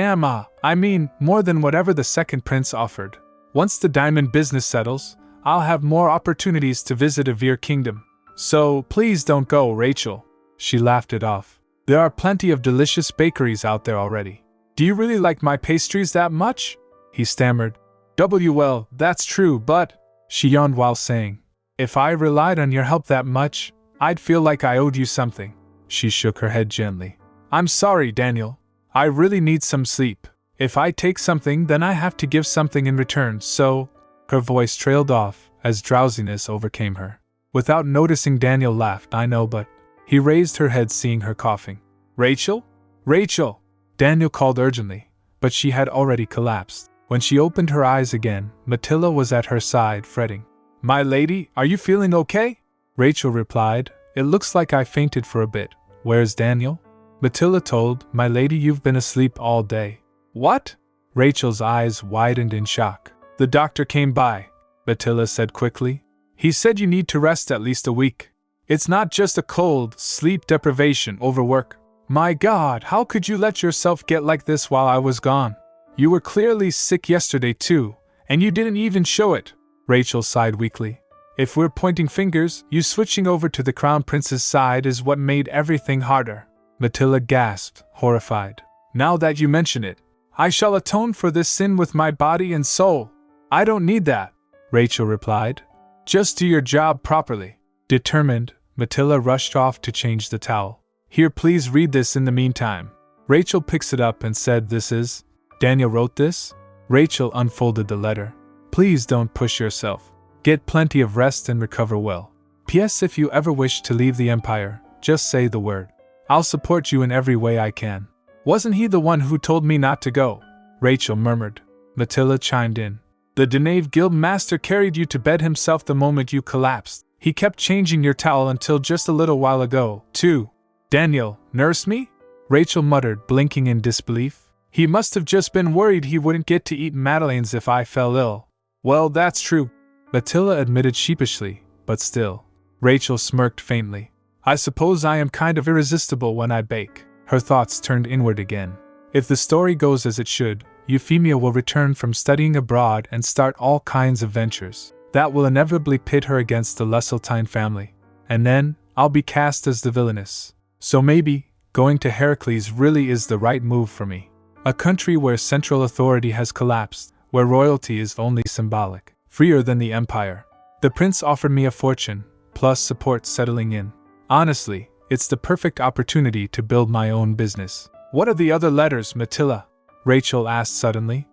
more than whatever the second prince offered. Once the diamond business settles, I'll have more opportunities to visit Avir Kingdom. So, please don't go, Rachel. She laughed it off. There are plenty of delicious bakeries out there already. Do you really like my pastries that much? He stammered. Well, that's true, but... She yawned while saying, if I relied on your help that much, I'd feel like I owed you something. She shook her head gently. I'm sorry, Daniel. I really need some sleep. If I take something, then I have to give something in return, so... Her voice trailed off as drowsiness overcame her. Without noticing, Daniel laughed. I know, but... He raised her head, seeing her coughing. Rachel? Rachel! Daniel called urgently, but she had already collapsed. When she opened her eyes again, Matilda was at her side, fretting. My lady, are you feeling okay? Rachel replied, It looks like I fainted for a bit. Where's Daniel? Matilda told, My lady, you've been asleep all day. What? Rachel's eyes widened in shock. The doctor came by, Matilda said quickly. He said you need to rest at least a week. It's not just a cold, sleep deprivation, overwork. My God, how could you let yourself get like this while I was gone? You were clearly sick yesterday too, and you didn't even show it. Rachel sighed weakly. If we're pointing fingers, you switching over to the crown prince's side is what made everything harder. Matilda gasped, horrified. Now that you mention it, I shall atone for this sin with my body and soul. I don't need that, Rachel replied. Just do your job properly. Determined, Matilda rushed off to change the towel. Here, please read this in the meantime. Rachel picks it up and said, "This is? Daniel wrote this?" Rachel unfolded the letter. "Please don't push yourself. Get plenty of rest and recover well. P.S. If you ever wish to leave the Empire, just say the word. I'll support you in every way I can." "Wasn't he the one who told me not to go?" Rachel murmured. Matilda chimed in. "The Knave Guild Master carried you to bed himself the moment you collapsed. He kept changing your towel until just a little while ago, too." "Daniel nursed me?" Rachel muttered, blinking in disbelief. "He must have just been worried he wouldn't get to eat madeleines if I fell ill." "Well, that's true," Matilda admitted sheepishly, but still. Rachel smirked faintly. "I suppose I am kind of irresistible when I bake." Her thoughts turned inward again. If the story goes as it should, Euphemia will return from studying abroad and start all kinds of ventures. That will inevitably pit her against the Leseltein family. And then, I'll be cast as the Villainess. So maybe, going to Heracles really is the right move for me. A country where central authority has collapsed, where royalty is only symbolic, freer than the Empire. The prince offered me a fortune, plus support settling in. Honestly, it's the perfect opportunity to build my own business. "What are the other letters, Matilda?" Rachel asked suddenly.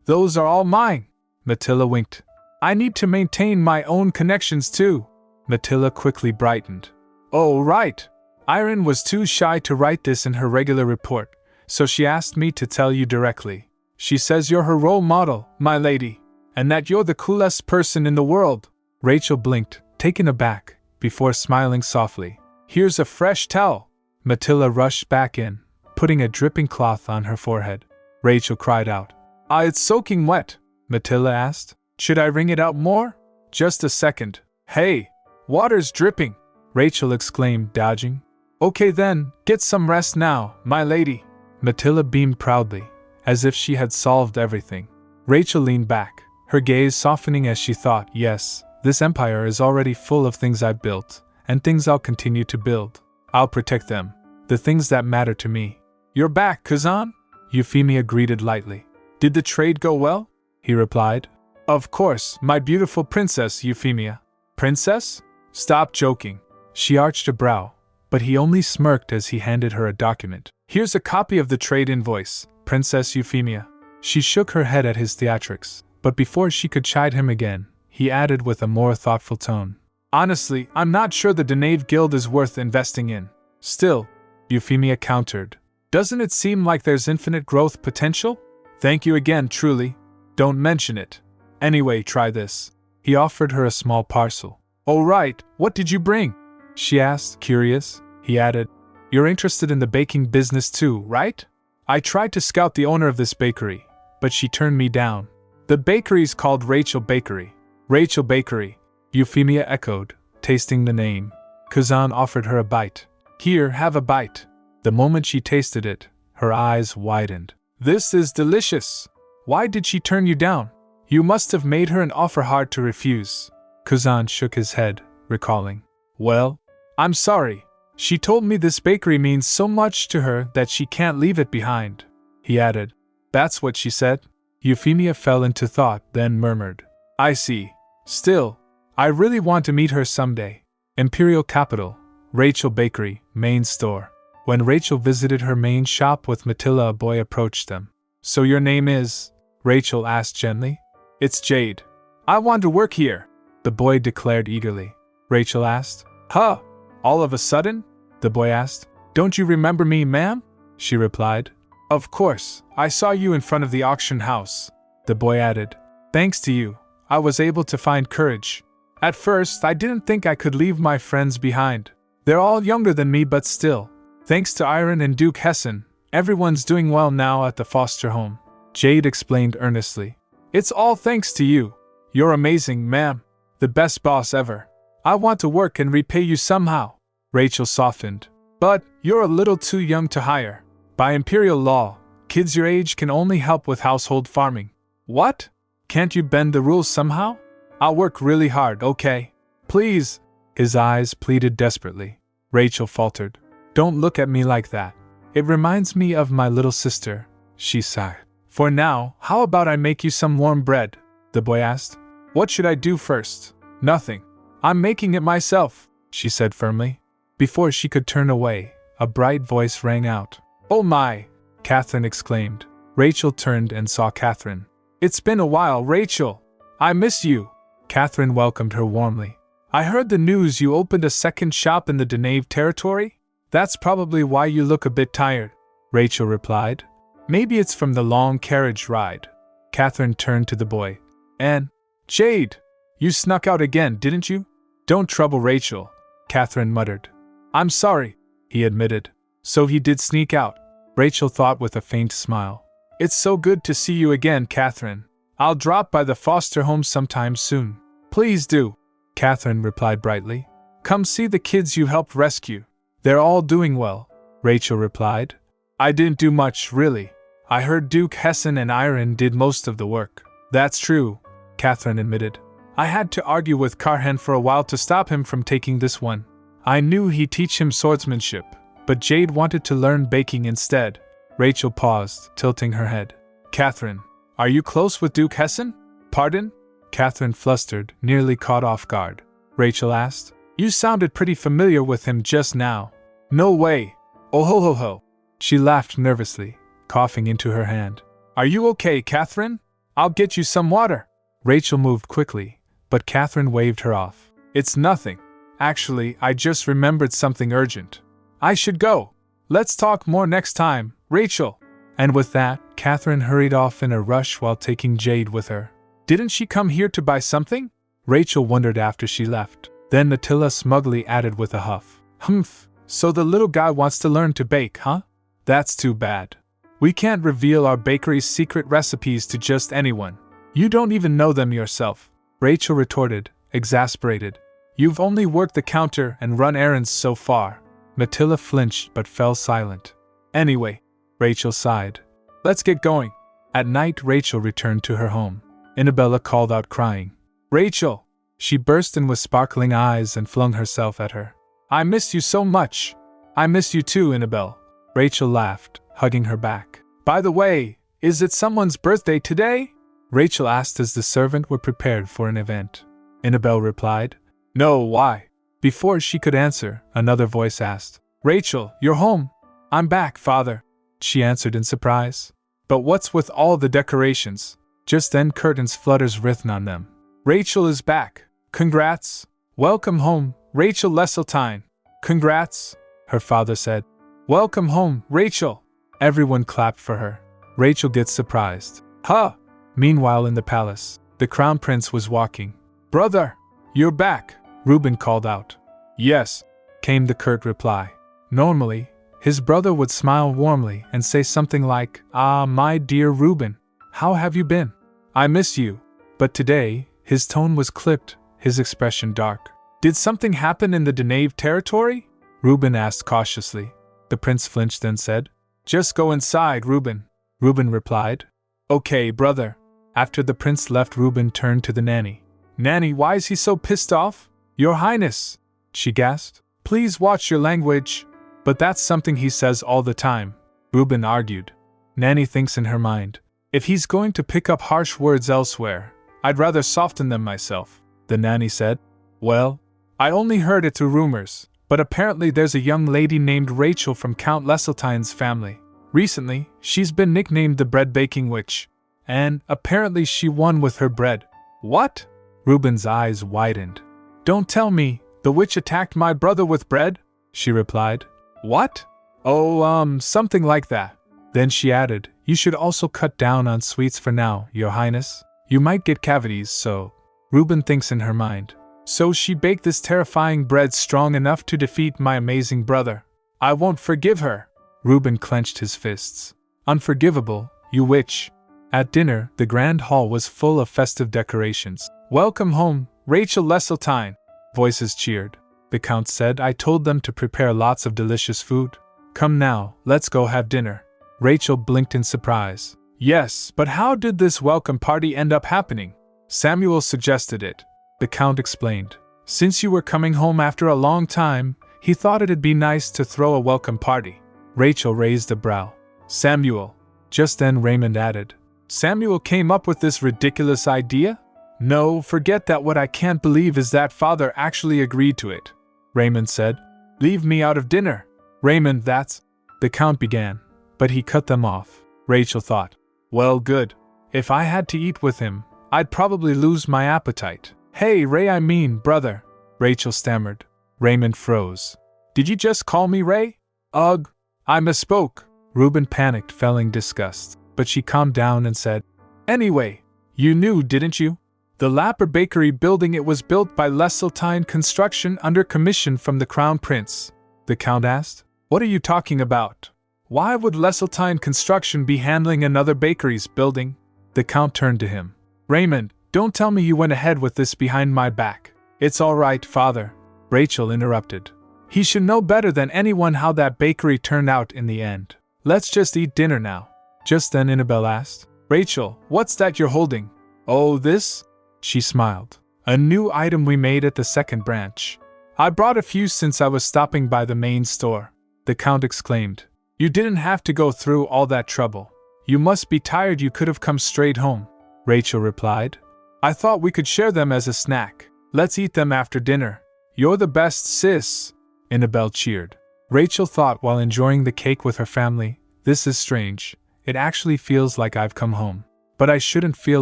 Those are all mine." Matilda winked. "I need to maintain my own connections too." Matilda quickly brightened. "Oh, right. Irene was too shy to write this in her regular report, so she asked me to tell you directly. She says you're her role model, my lady, and that you're the coolest person in the world." Rachel blinked, taken aback, before smiling softly. "Here's a fresh towel." Matilda rushed back in, putting a dripping cloth on her forehead. Rachel cried out. It's soaking wet," Matilda asked. "Should I wring it out more?" "Just a second." "Hey, water's dripping," Rachel exclaimed, dodging. "Okay then, get some rest now, my lady." Matilda beamed proudly, as if she had solved everything. Rachel leaned back, her gaze softening as she thought, yes, this empire is already full of things I built, and things I'll continue to build. I'll protect them, the things that matter to me. "You're back, Kazan?" Euphemia greeted lightly. "Did the trade go well?" he replied. "Of course, my beautiful princess, Euphemia." "Princess? Stop joking." She arched a brow, but he only smirked as he handed her a document. "Here's a copy of the trade invoice, Princess Euphemia." She shook her head at his theatrics, but before she could chide him again, he added with a more thoughtful tone. "Honestly, I'm not sure the Knave Guild is worth investing in." "Still," Euphemia countered, "doesn't it seem like there's infinite growth potential?" "Thank you again, truly. Don't mention it. Anyway, try this." He offered her a small parcel. "Oh right, what did you bring?" she asked, curious. He added, "You're interested in the baking business too, right?" "I tried to scout the owner of this bakery, but she turned me down." "The bakery's called Rachel Bakery." "Rachel Bakery," Euphemia echoed, tasting the name. Kazan offered her a bite. "Here, have a bite." The moment she tasted it, her eyes widened. "This is delicious. Why did she turn you down? You must have made her an offer hard to refuse." Kazan shook his head, recalling. "Well, I'm sorry. She told me this bakery means so much to her that she can't leave it behind." He added, "That's what she said?" Euphemia fell into thought, then murmured, "I see. Still, I really want to meet her someday." Imperial Capital, Rachel Bakery, main store. When Rachel visited her main shop with Matilda, a boy approached them. "So your name is?" Rachel asked gently. "It's Jade. I want to work here," the boy declared eagerly. Rachel asked, "Huh? All of a sudden?" the boy asked. "Don't you remember me, ma'am?" she replied. "Of course, I saw you in front of the auction house," the boy added. "Thanks to you, I was able to find courage. At first, I didn't think I could leave my friends behind. They're all younger than me, but still. Thanks to Irene and Duke Hessen, everyone's doing well now at the foster home," Jade explained earnestly. "It's all thanks to you. You're amazing, ma'am. The best boss ever. I want to work and repay you somehow." Rachel softened. "But, you're a little too young to hire. By imperial law, kids your age can only help with household farming." "What? Can't you bend the rules somehow?" "I'll work really hard, okay? Please." His eyes pleaded desperately. Rachel faltered. "Don't look at me like that. It reminds me of my little sister," she sighed. "For now, how about I make you some warm bread?" the boy asked. "What should I do first?" "Nothing. I'm making it myself," she said firmly. Before she could turn away, a bright voice rang out. "Oh my!" Catherine exclaimed. Rachel turned and saw Catherine. "It's been a while, Rachel! I miss you!" Catherine welcomed her warmly. "I heard the news you opened a second shop in the Denave territory? That's probably why you look a bit tired," Rachel replied. "Maybe it's from the long carriage ride." Catherine turned to the boy. "And, Jade, you snuck out again, didn't you?" "Don't trouble Rachel," Catherine muttered. "I'm sorry," he admitted. "So he did sneak out," Rachel thought with a faint smile. "It's so good to see you again, Catherine. I'll drop by the foster home sometime soon." "Please do," Catherine replied brightly. "Come see the kids you helped rescue. They're all doing well," Rachel replied. "I didn't do much, really. I heard Duke Hessen and Iron did most of the work." "That's true," Catherine admitted. "I had to argue with Carhen for a while to stop him from taking this one. I knew he'd teach him swordsmanship, but Jade wanted to learn baking instead." Rachel paused, tilting her head. "Catherine, are you close with Duke Hessen?" "Pardon?" Catherine flustered, nearly caught off guard. Rachel asked. "You sounded pretty familiar with him just now." "No way! Oh ho ho ho!" She laughed nervously, coughing into her hand. "Are you okay, Catherine? I'll get you some water." Rachel moved quickly, but Catherine waved her off. "It's nothing. Actually, I just remembered something urgent. I should go. Let's talk more next time, Rachel." And with that, Catherine hurried off in a rush while taking Jade with her. "Didn't she come here to buy something?" Rachel wondered after she left. Then Attila smugly added with a huff. "Humph, so the little guy wants to learn to bake, huh? That's too bad. We can't reveal our bakery's secret recipes to just anyone. You don't even know them yourself," Rachel retorted, exasperated. "You've only worked the counter and run errands so far." Attila flinched but fell silent. "Anyway," Rachel sighed, "let's get going." At night, Rachel returned to her home. Annabella called out crying. "Rachel!" She burst in with sparkling eyes and flung herself at her. "I miss you so much." "I miss you too, Annabelle." Rachel laughed, hugging her back. "By the way, is it someone's birthday today?" Rachel asked as the servant were prepared for an event. Annabelle replied, "No, why?" Before she could answer, another voice asked, "Rachel, you're home." "I'm back, Father," she answered in surprise. "But what's with all the decorations?" Just then curtains flutters written on them. "Rachel is back. Congrats. Welcome home, Rachel Leseltein." "Congrats," her father said. "Welcome home, Rachel." Everyone clapped for her. Rachel gets surprised. "Huh!" Meanwhile in the palace, the crown prince was walking. "Brother, you're back," Reuben called out. "Yes," came the curt reply. Normally, his brother would smile warmly and say something like, "Ah, my dear Reuben, how have you been? I miss you." But today, his tone was clipped, his expression dark. "Did something happen in the Denave territory?" Reuben asked cautiously. The prince flinched and said, "Just go inside, Reuben," Reuben replied. "Okay, brother." After the prince left, Reuben turned to the nanny. "Nanny, why is he so pissed off?" "Your Highness," she gasped, "please watch your language." "But that's something he says all the time," Reuben argued. Nanny thinks in her mind, "If he's going to pick up harsh words elsewhere, I'd rather soften them myself." The nanny said, "Well, I only heard it through rumors, but apparently there's a young lady named Rachel from Count Leseltein's family. Recently, she's been nicknamed the bread baking witch, and apparently she won with her bread." "What?" Reuben's eyes widened. "Don't tell me, the witch attacked my brother with bread?" she replied. "What?" "Oh, something like that." Then she added, "You should also cut down on sweets for now, Your Highness. You might get cavities, so." Reuben thinks in her mind, "So she baked this terrifying bread strong enough to defeat my amazing brother. I won't forgive her." Reuben clenched his fists. "Unforgivable, you witch." At dinner, the grand hall was full of festive decorations. "Welcome home, Rachel Leseltein," voices cheered. The count said, "I told them to prepare lots of delicious food. Come now, let's go have dinner." Rachel blinked in surprise. "Yes, but how did this welcome party end up happening?" "Samuel suggested it," the count explained. "Since you were coming home after a long time, he thought it'd be nice to throw a welcome party." Rachel raised a brow. "Samuel." Just then Raymond added, "Samuel came up with this ridiculous idea?" "No, forget that. What I can't believe is that father actually agreed to it," Raymond said. Leave me out of dinner. Raymond, that's... The Count began, but he cut them off. Rachel thought, well, good. If I had to eat with him, I'd probably lose my appetite. Hey, Ray, I mean, brother, Rachel stammered. Raymond froze. Did you just call me Ray? Ugh, I misspoke. Reuben panicked, feeling disgust, but she calmed down and said, anyway, you knew, didn't you? The Lapper Bakery building, it was built by Leseltein Construction under commission from the Crown Prince. The Count asked. What are you talking about? Why would Leseltein Construction be handling another bakery's building? The Count turned to him. Raymond, don't tell me you went ahead with this behind my back. It's all right, father, Rachel interrupted. He should know better than anyone how that bakery turned out in the end. Let's just eat dinner now. Just then Annabelle asked, Rachel, what's that you're holding? Oh, this? She smiled. A new item we made at the second branch. I brought a few since I was stopping by the main store. The Count exclaimed. You didn't have to go through all that trouble. You must be tired, you could have come straight home. Rachel replied. I thought we could share them as a snack. Let's eat them after dinner. You're the best, sis, Annabelle cheered. Rachel thought while enjoying the cake with her family, this is strange. It actually feels like I've come home. But I shouldn't feel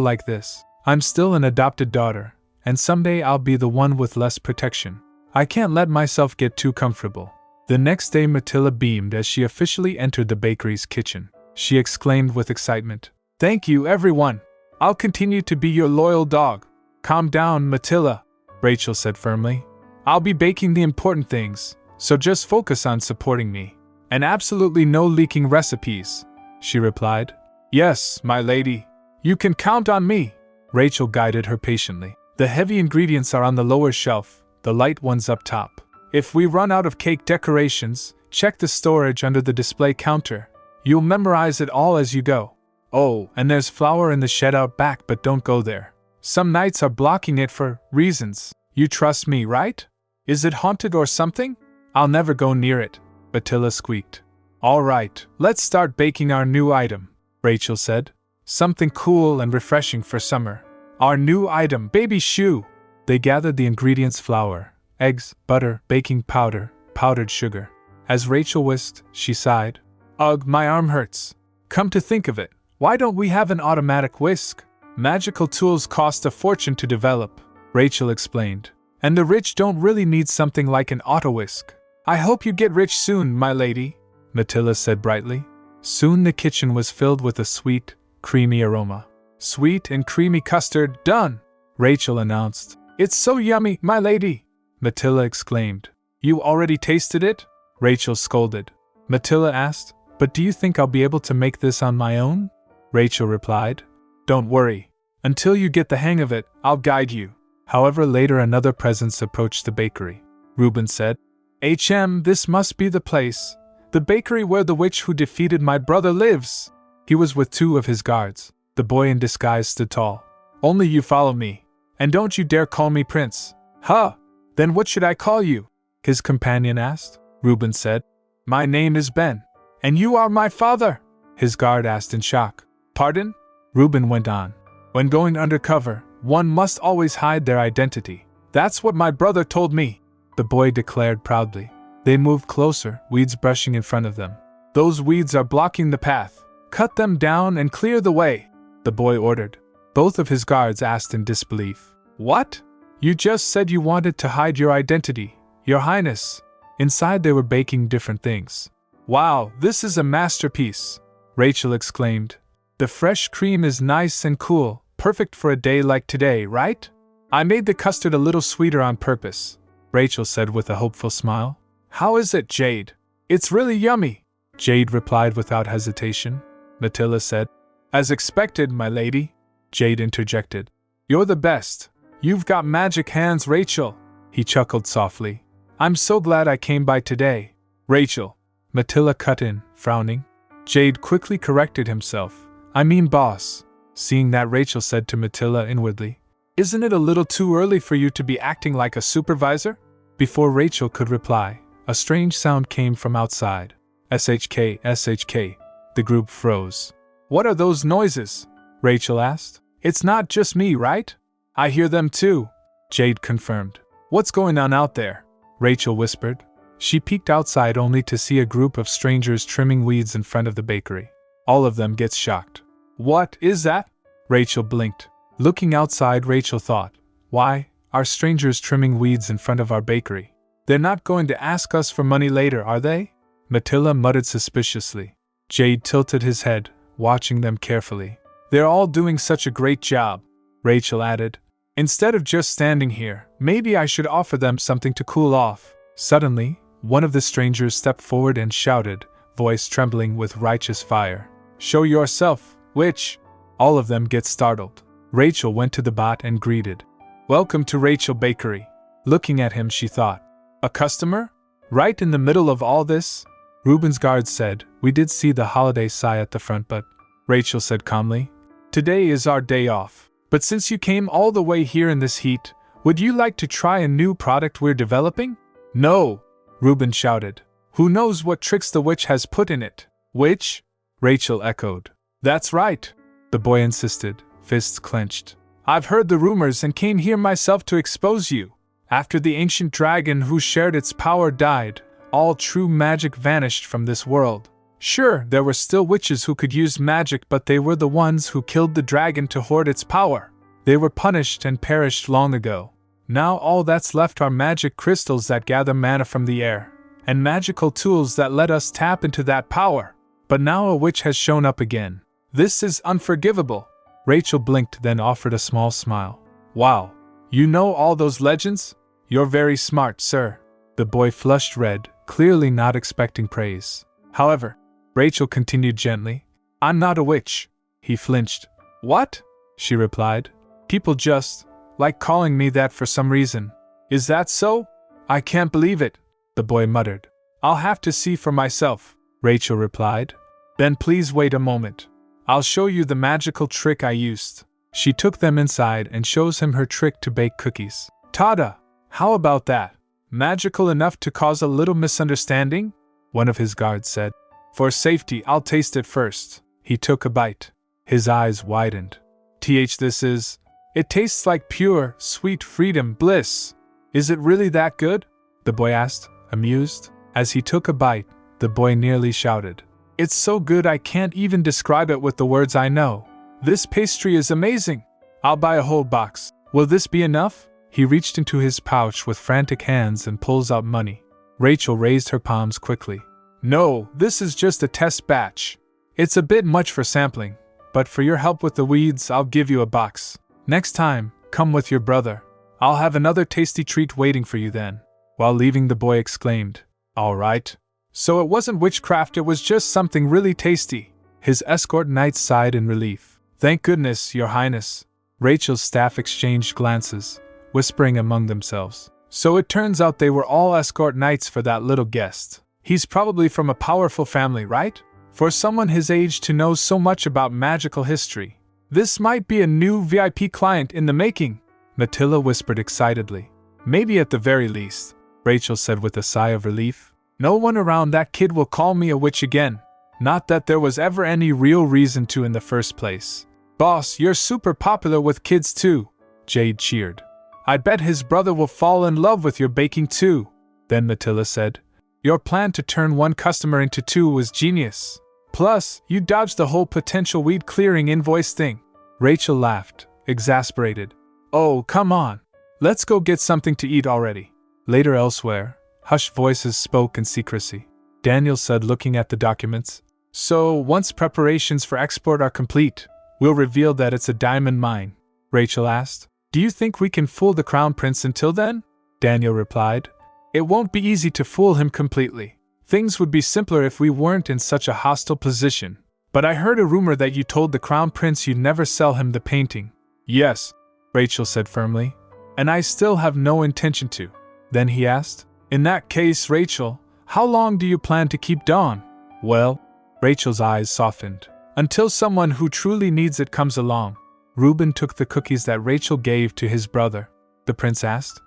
like this. I'm still an adopted daughter, and someday I'll be the one with less protection. I can't let myself get too comfortable. The next day Matilda beamed as she officially entered the bakery's kitchen. She exclaimed with excitement, Thank you, everyone. I'll continue to be your loyal dog. Calm down, Matilda, Rachel said firmly. I'll be baking the important things, so just focus on supporting me. And absolutely no leaking recipes, she replied. Yes, my lady. You can count on me. Rachel guided her patiently. The heavy ingredients are on the lower shelf, the light ones up top. If we run out of cake decorations, check the storage under the display counter. You'll memorize it all as you go. Oh, and there's flour in the shed out back, but don't go there. Some knights are blocking it for reasons. You trust me, right? Is it haunted or something? I'll never go near it, Matilda squeaked. All right, let's start baking our new item, Rachel said. Something cool and refreshing for summer. Our new item, baby shoe. They gathered the ingredients: flour, eggs, butter, baking powder, powdered sugar. As Rachel whisked, she sighed. Ugh, my arm hurts. Come to think of it, why don't we have an automatic whisk? Magical tools cost a fortune to develop, Rachel explained. And the rich don't really need something like an auto whisk. I hope you get rich soon, my lady, Matilda said brightly. Soon the kitchen was filled with a sweet, creamy aroma. Sweet and creamy custard, done, Rachel announced. It's so yummy, my lady, Matilda exclaimed. You already tasted it? Rachel scolded. Matilda asked, but do you think I'll be able to make this on my own? Rachel replied. Don't worry. Until you get the hang of it, I'll guide you. However, later another presence approached the bakery. Reuben said, this must be the place. The bakery where the witch who defeated my brother lives. He was with two of his guards. The boy in disguise stood tall. Only you follow me. And don't you dare call me Prince. Huh? Then what should I call you? His companion asked. Reuben said, My name is Ben. And you are my father? His guard asked in shock. Pardon? Reuben went on. When going undercover, one must always hide their identity. That's what my brother told me, the boy declared proudly. They moved closer, weeds brushing in front of them. Those weeds are blocking the path. Cut them down and clear the way, the boy ordered. Both of his guards asked in disbelief. What? You just said you wanted to hide your identity, Your Highness. Inside they were baking different things. Wow, this is a masterpiece, Rachel exclaimed. The fresh cream is nice and cool, perfect for a day like today, right? I made the custard a little sweeter on purpose, Rachel said with a hopeful smile. How is it, Jade? It's really yummy, Jade replied without hesitation. Matilda said. As expected, my lady, Jade interjected. You're the best. You've got magic hands, Rachel, he chuckled softly. I'm so glad I came by today. Rachel, Matilda cut in, frowning. Jade quickly corrected himself. I mean boss. Seeing that, Rachel said to Matilda inwardly, Isn't it a little too early for you to be acting like a supervisor? Before Rachel could reply, a strange sound came from outside. SHK, SHK. The group froze. What are those noises? Rachel asked. It's not just me, right? I hear them too, Jade confirmed. What's going on out there? Rachel whispered. She peeked outside only to see a group of strangers trimming weeds in front of the bakery. All of them gets shocked. What is that? Rachel blinked. Looking outside, Rachel thought, why are strangers trimming weeds in front of our bakery? They're not going to ask us for money later, are they? Matilda muttered suspiciously. Jade tilted his head, watching them carefully. They're all doing such a great job, Rachel added. Instead of just standing here, maybe I should offer them something to cool off. Suddenly, one of the strangers stepped forward and shouted, voice trembling with righteous fire. Show yourself, witch! All of them get startled. Rachel went to the bot and greeted. Welcome to Rachel Bakery. Looking at him, she thought, a customer? Right in the middle of all this? Reuben's guard said, we did see the holiday sign at the front, but Rachel said calmly, today is our day off. But since you came all the way here in this heat, would you like to try a new product we're developing? No, Reuben shouted. Who knows what tricks the witch has put in it? Witch? Rachel echoed. That's right, the boy insisted, fists clenched. I've heard the rumors and came here myself to expose you. After the ancient dragon who shared its power died, all true magic vanished from this world. Sure, there were still witches who could use magic, but they were the ones who killed the dragon to hoard its power. They were punished and perished long ago. Now all that's left are magic crystals that gather mana from the air, and magical tools that let us tap into that power. But now a witch has shown up again. This is unforgivable. Rachel blinked, then offered a small smile. Wow, you know all those legends? You're very smart, sir. The boy flushed red, clearly not expecting praise. However, Rachel continued gently, I'm not a witch. He flinched. What? She replied. People just like calling me that for some reason. Is that so? I can't believe it, the boy muttered. I'll have to see for myself, Rachel replied. Then please wait a moment. I'll show you the magical trick I used. She took them inside and shows him her trick to bake cookies. Tada! How about that? Magical enough to cause a little misunderstanding? One of his guards said. For safety, I'll taste it first. He took a bite. His eyes widened. It tastes like pure, sweet freedom bliss. Is it really that good? The boy asked, amused. As he took a bite, the boy nearly shouted. It's so good I can't even describe it with the words I know. This pastry is amazing. I'll buy a whole box. Will this be enough? He reached into his pouch with frantic hands and pulls out money. Rachel raised her palms quickly. No, this is just a test batch. It's a bit much for sampling, but for your help with the weeds, I'll give you a box. Next time, come with your brother. I'll have another tasty treat waiting for you then. While leaving, the boy exclaimed, all right. So it wasn't witchcraft, it was just something really tasty. His escort knights sighed in relief. Thank goodness, your highness. Rachel's staff exchanged glances, whispering among themselves. So it turns out they were all escort knights for that little guest. He's probably from a powerful family, right? For someone his age to know so much about magical history. This might be a new VIP client in the making, Matilda whispered excitedly. Maybe at the very least, Rachel said with a sigh of relief. No one around that kid will call me a witch again. Not that there was ever any real reason to in the first place. Boss, you're super popular with kids too, Jade cheered. I bet his brother will fall in love with your baking too. Then Matilda said, your plan to turn one customer into two was genius. Plus, you dodged the whole potential weed clearing invoice thing. Rachel laughed, exasperated. Oh, come on. Let's go get something to eat already. Later elsewhere, hushed voices spoke in secrecy. Daniel said, looking at the documents. So, once preparations for export are complete, we'll reveal that it's a diamond mine. Rachel asked. Do you think we can fool the Crown Prince until then? Daniel replied. It won't be easy to fool him completely. Things would be simpler if we weren't in such a hostile position. But I heard a rumor that you told the Crown Prince you'd never sell him the painting. Yes, Rachel said firmly. And I still have no intention to. Then he asked. In that case, Rachel, how long do you plan to keep Dawn? Well, Rachel's eyes softened. Until someone who truly needs it comes along. Reuben took the cookies that Rachel gave to his brother. The prince asked.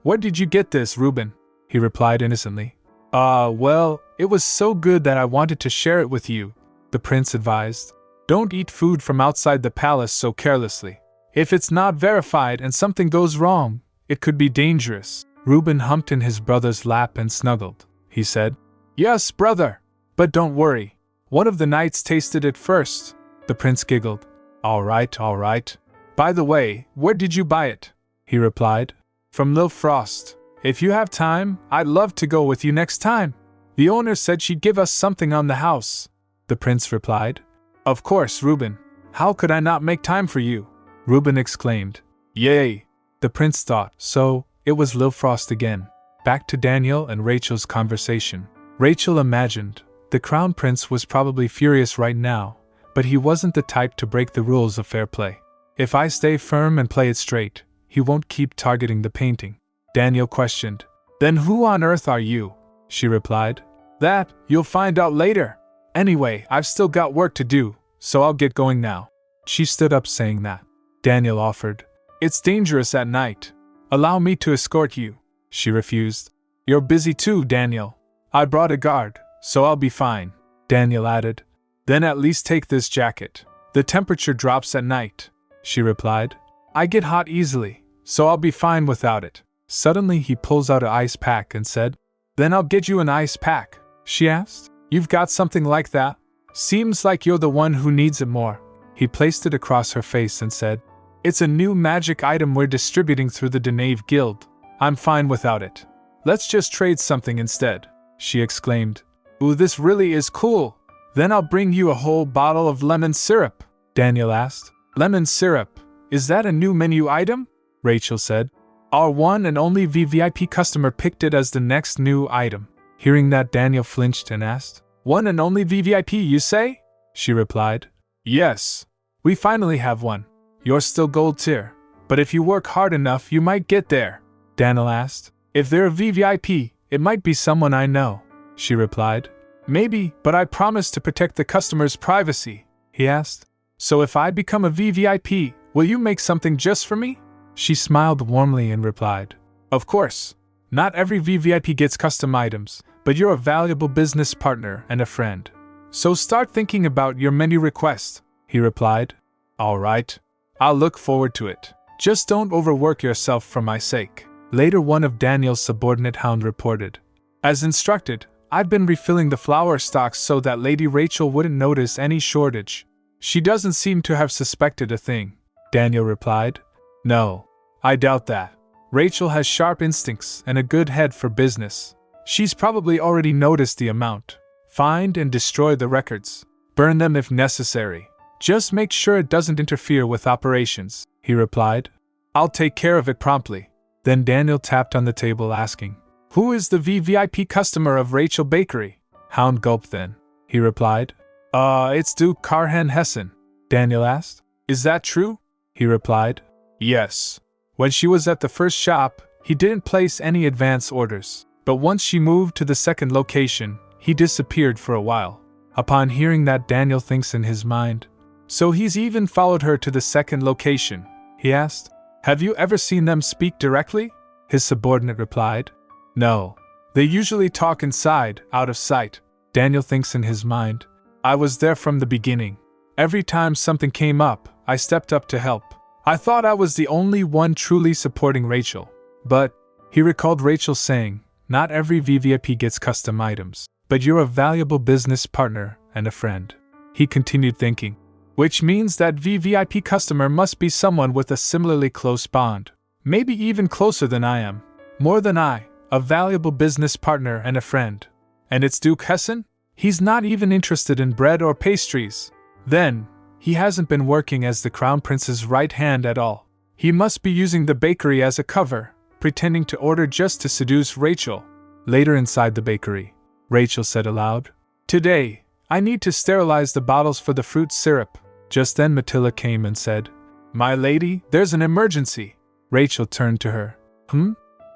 Where did you get this, Reuben? He replied innocently. Well, it was so good that I wanted to share it with you, the prince advised. Don't eat food from outside the palace so carelessly. If it's not verified and something goes wrong, it could be dangerous. Reuben humped in his brother's lap and snuggled. He said, "Yes, brother. But don't worry. One of the knights tasted it first." The prince giggled. All right. By the way, where did you buy it?" he replied. "From Lil Frost. If you have time, I'd love to go with you next time. The owner said she'd give us something on the house," the prince replied. "Of course, Reuben. How could I not make time for you?" Reuben exclaimed. "Yay!" The prince thought, so it was Lil Frost again. Back to Daniel and Rachel's conversation. Rachel imagined the crown prince was probably furious right now, but he wasn't the type to break the rules of fair play. "If I stay firm and play it straight, he won't keep targeting the painting," Daniel questioned. "Then who on earth are you?" she replied. "That, you'll find out later. Anyway, I've still got work to do, so I'll get going now." She stood up saying that. Daniel offered, "It's dangerous at night. Allow me to escort you." She refused. "You're busy too, Daniel. I brought a guard, so I'll be fine," Daniel added. "Then at least take this jacket. The temperature drops at night," she replied. "I get hot easily, so I'll be fine without it." Suddenly he pulls out an ice pack and said, "Then I'll get you an ice pack," she asked. "You've got something like that? Seems like you're the one who needs it more." He placed it across her face and said, "It's a new magic item we're distributing through the Denave Guild. I'm fine without it. Let's just trade something instead," she exclaimed. "Ooh, this really is cool. Then I'll bring you a whole bottle of lemon syrup," Daniel asked. "Lemon syrup, is that a new menu item?" Rachel said. "Our one and only VVIP customer picked it as the next new item." Hearing that, Daniel flinched and asked, "One and only VVIP, you say?" She replied, "Yes. We finally have one. You're still gold tier, but if you work hard enough you might get there." Daniel asked, "If they're a VVIP, it might be someone I know," she replied. "Maybe, but I promise to protect the customer's privacy," he asked. "So if I become a VVIP, will you make something just for me?" She smiled warmly and replied, "Of course. Not every VVIP gets custom items, but you're a valuable business partner and a friend. So start thinking about your menu request," he replied. "All right. I'll look forward to it. Just don't overwork yourself for my sake." Later, one of Daniel's subordinate hound reported, "As instructed, I've been refilling the flour stocks so that Lady Rachel wouldn't notice any shortage. She doesn't seem to have suspected a thing," Daniel replied. "No, I doubt that. Rachel has sharp instincts and a good head for business. She's probably already noticed the amount. Find and destroy the records. Burn them if necessary. Just make sure it doesn't interfere with operations," he replied. "I'll take care of it promptly." Then Daniel tapped on the table asking, "Who is the VVIP customer of Rachel Bakery?" Hound gulped then. He replied, It's Duke Karhan Hessen," Daniel asked. "Is that true?" He replied, "Yes. When she was at the first shop, he didn't place any advance orders, but once she moved to the second location, he disappeared for a while." Upon hearing that, Daniel thinks in his mind, "So he's even followed her to the second location?" he asked. "Have you ever seen them speak directly?" His subordinate replied, "No. They usually talk inside, out of sight." Daniel thinks in his mind, "I was there from the beginning. Every time something came up, I stepped up to help. I thought I was the only one truly supporting Rachel. But," he recalled Rachel saying, "not every VVIP gets custom items, but you're a valuable business partner and a friend." He continued thinking, "Which means that VVIP customer must be someone with a similarly close bond. Maybe even closer than I am. More than I, a valuable business partner and a friend. And it's Duke Hessen? He's not even interested in bread or pastries. Then, he hasn't been working as the Crown Prince's right hand at all. He must be using the bakery as a cover, pretending to order just to seduce Rachel." Later, inside the bakery, Rachel said aloud, "Today, I need to sterilize the bottles for the fruit syrup." Just then Matilda came and said, "My lady, there's an emergency." Rachel turned to her.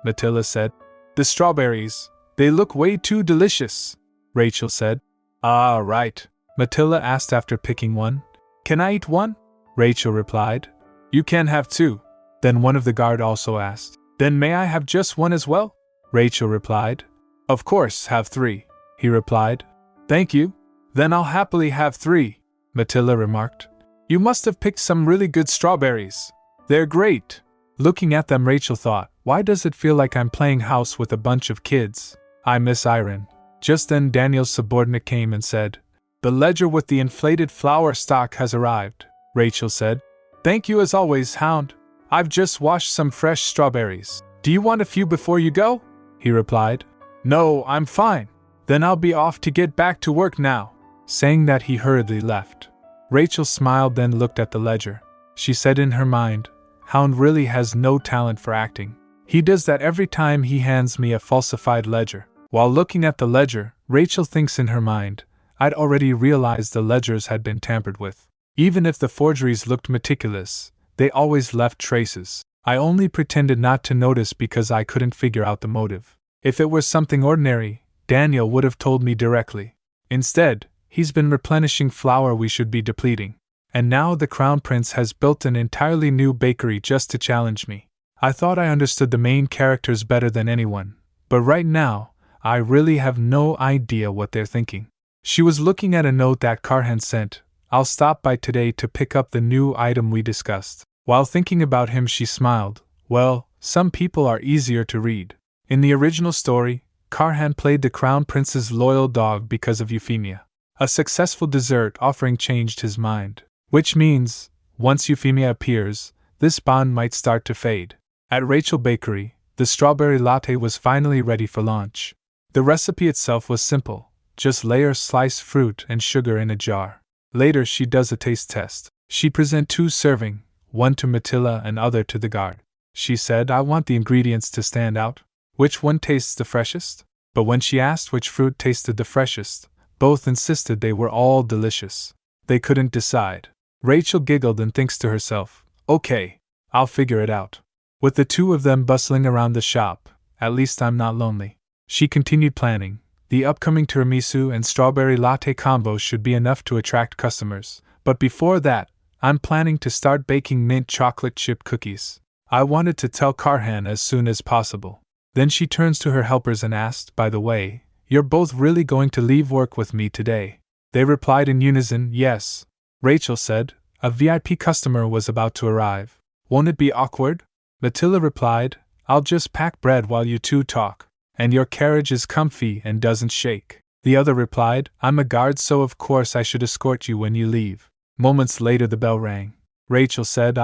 Matilda said. "The strawberries, they look way too delicious," Rachel said. "Ah, right," Matilda asked after picking one. "Can I eat one?" Rachel replied. "You can have two." Then one of the guard also asked, "Then may I have just one as well?" Rachel replied. "Of course, have three," he replied. "Thank you. Then I'll happily have three," Matilda remarked. "You must have picked some really good strawberries. They're great." Looking at them, Rachel thought, why does it feel like I'm playing house with a bunch of kids? I miss Irene. Just then Daniel's subordinate came and said, the ledger with the inflated flour stock has arrived. Rachel said, thank you as always, Hound. I've just washed some fresh strawberries. Do you want a few before you go? He replied. No, I'm fine. Then I'll be off to get back to work now. Saying that, he hurriedly left. Rachel smiled, then looked at the ledger. She said in her mind, Hound really has no talent for acting. He does that every time he hands me a falsified ledger. While looking at the ledger, Rachel thinks in her mind, I'd already realized the ledgers had been tampered with. Even if the forgeries looked meticulous, they always left traces. I only pretended not to notice because I couldn't figure out the motive. If it were something ordinary, Daniel would have told me directly. Instead, he's been replenishing flour we should be depleting. And now the Crown Prince has built an entirely new bakery just to challenge me. I thought I understood the main characters better than anyone, but right now, I really have no idea what they're thinking. She was looking at a note that Karhan sent. I'll stop by today to pick up the new item we discussed. While thinking about him, she smiled. Well, some people are easier to read. In the original story, Karhan played the Crown Prince's loyal dog because of Euphemia. A successful dessert offering changed his mind. Which means, once Euphemia appears, this bond might start to fade. At Rachel Bakery, the strawberry latte was finally ready for launch. The recipe itself was simple, just layer sliced fruit and sugar in a jar. Later she does a taste test. She present 2 serving, one to Matilda and other to the guard. She said, I want the ingredients to stand out. Which one tastes the freshest? But when she asked which fruit tasted the freshest, both insisted they were all delicious. They couldn't decide. Rachel giggled and thinks to herself, okay, I'll figure it out. With the 2 of them bustling around the shop, at least I'm not lonely. She continued planning. The upcoming tiramisu and strawberry latte combo should be enough to attract customers, but before that, I'm planning to start baking mint chocolate chip cookies. I wanted to tell Karhan as soon as possible. Then she turns to her helpers and asked, by the way, you're both really going to leave work with me today? They replied in unison, yes. Rachel said, a VIP customer was about to arrive. Won't it be awkward? Matilda replied, I'll just pack bread while you 2 talk. And your carriage is comfy and doesn't shake. The other replied, I'm a guard, so of course I should escort you when you leave. Moments later the bell rang. Rachel said,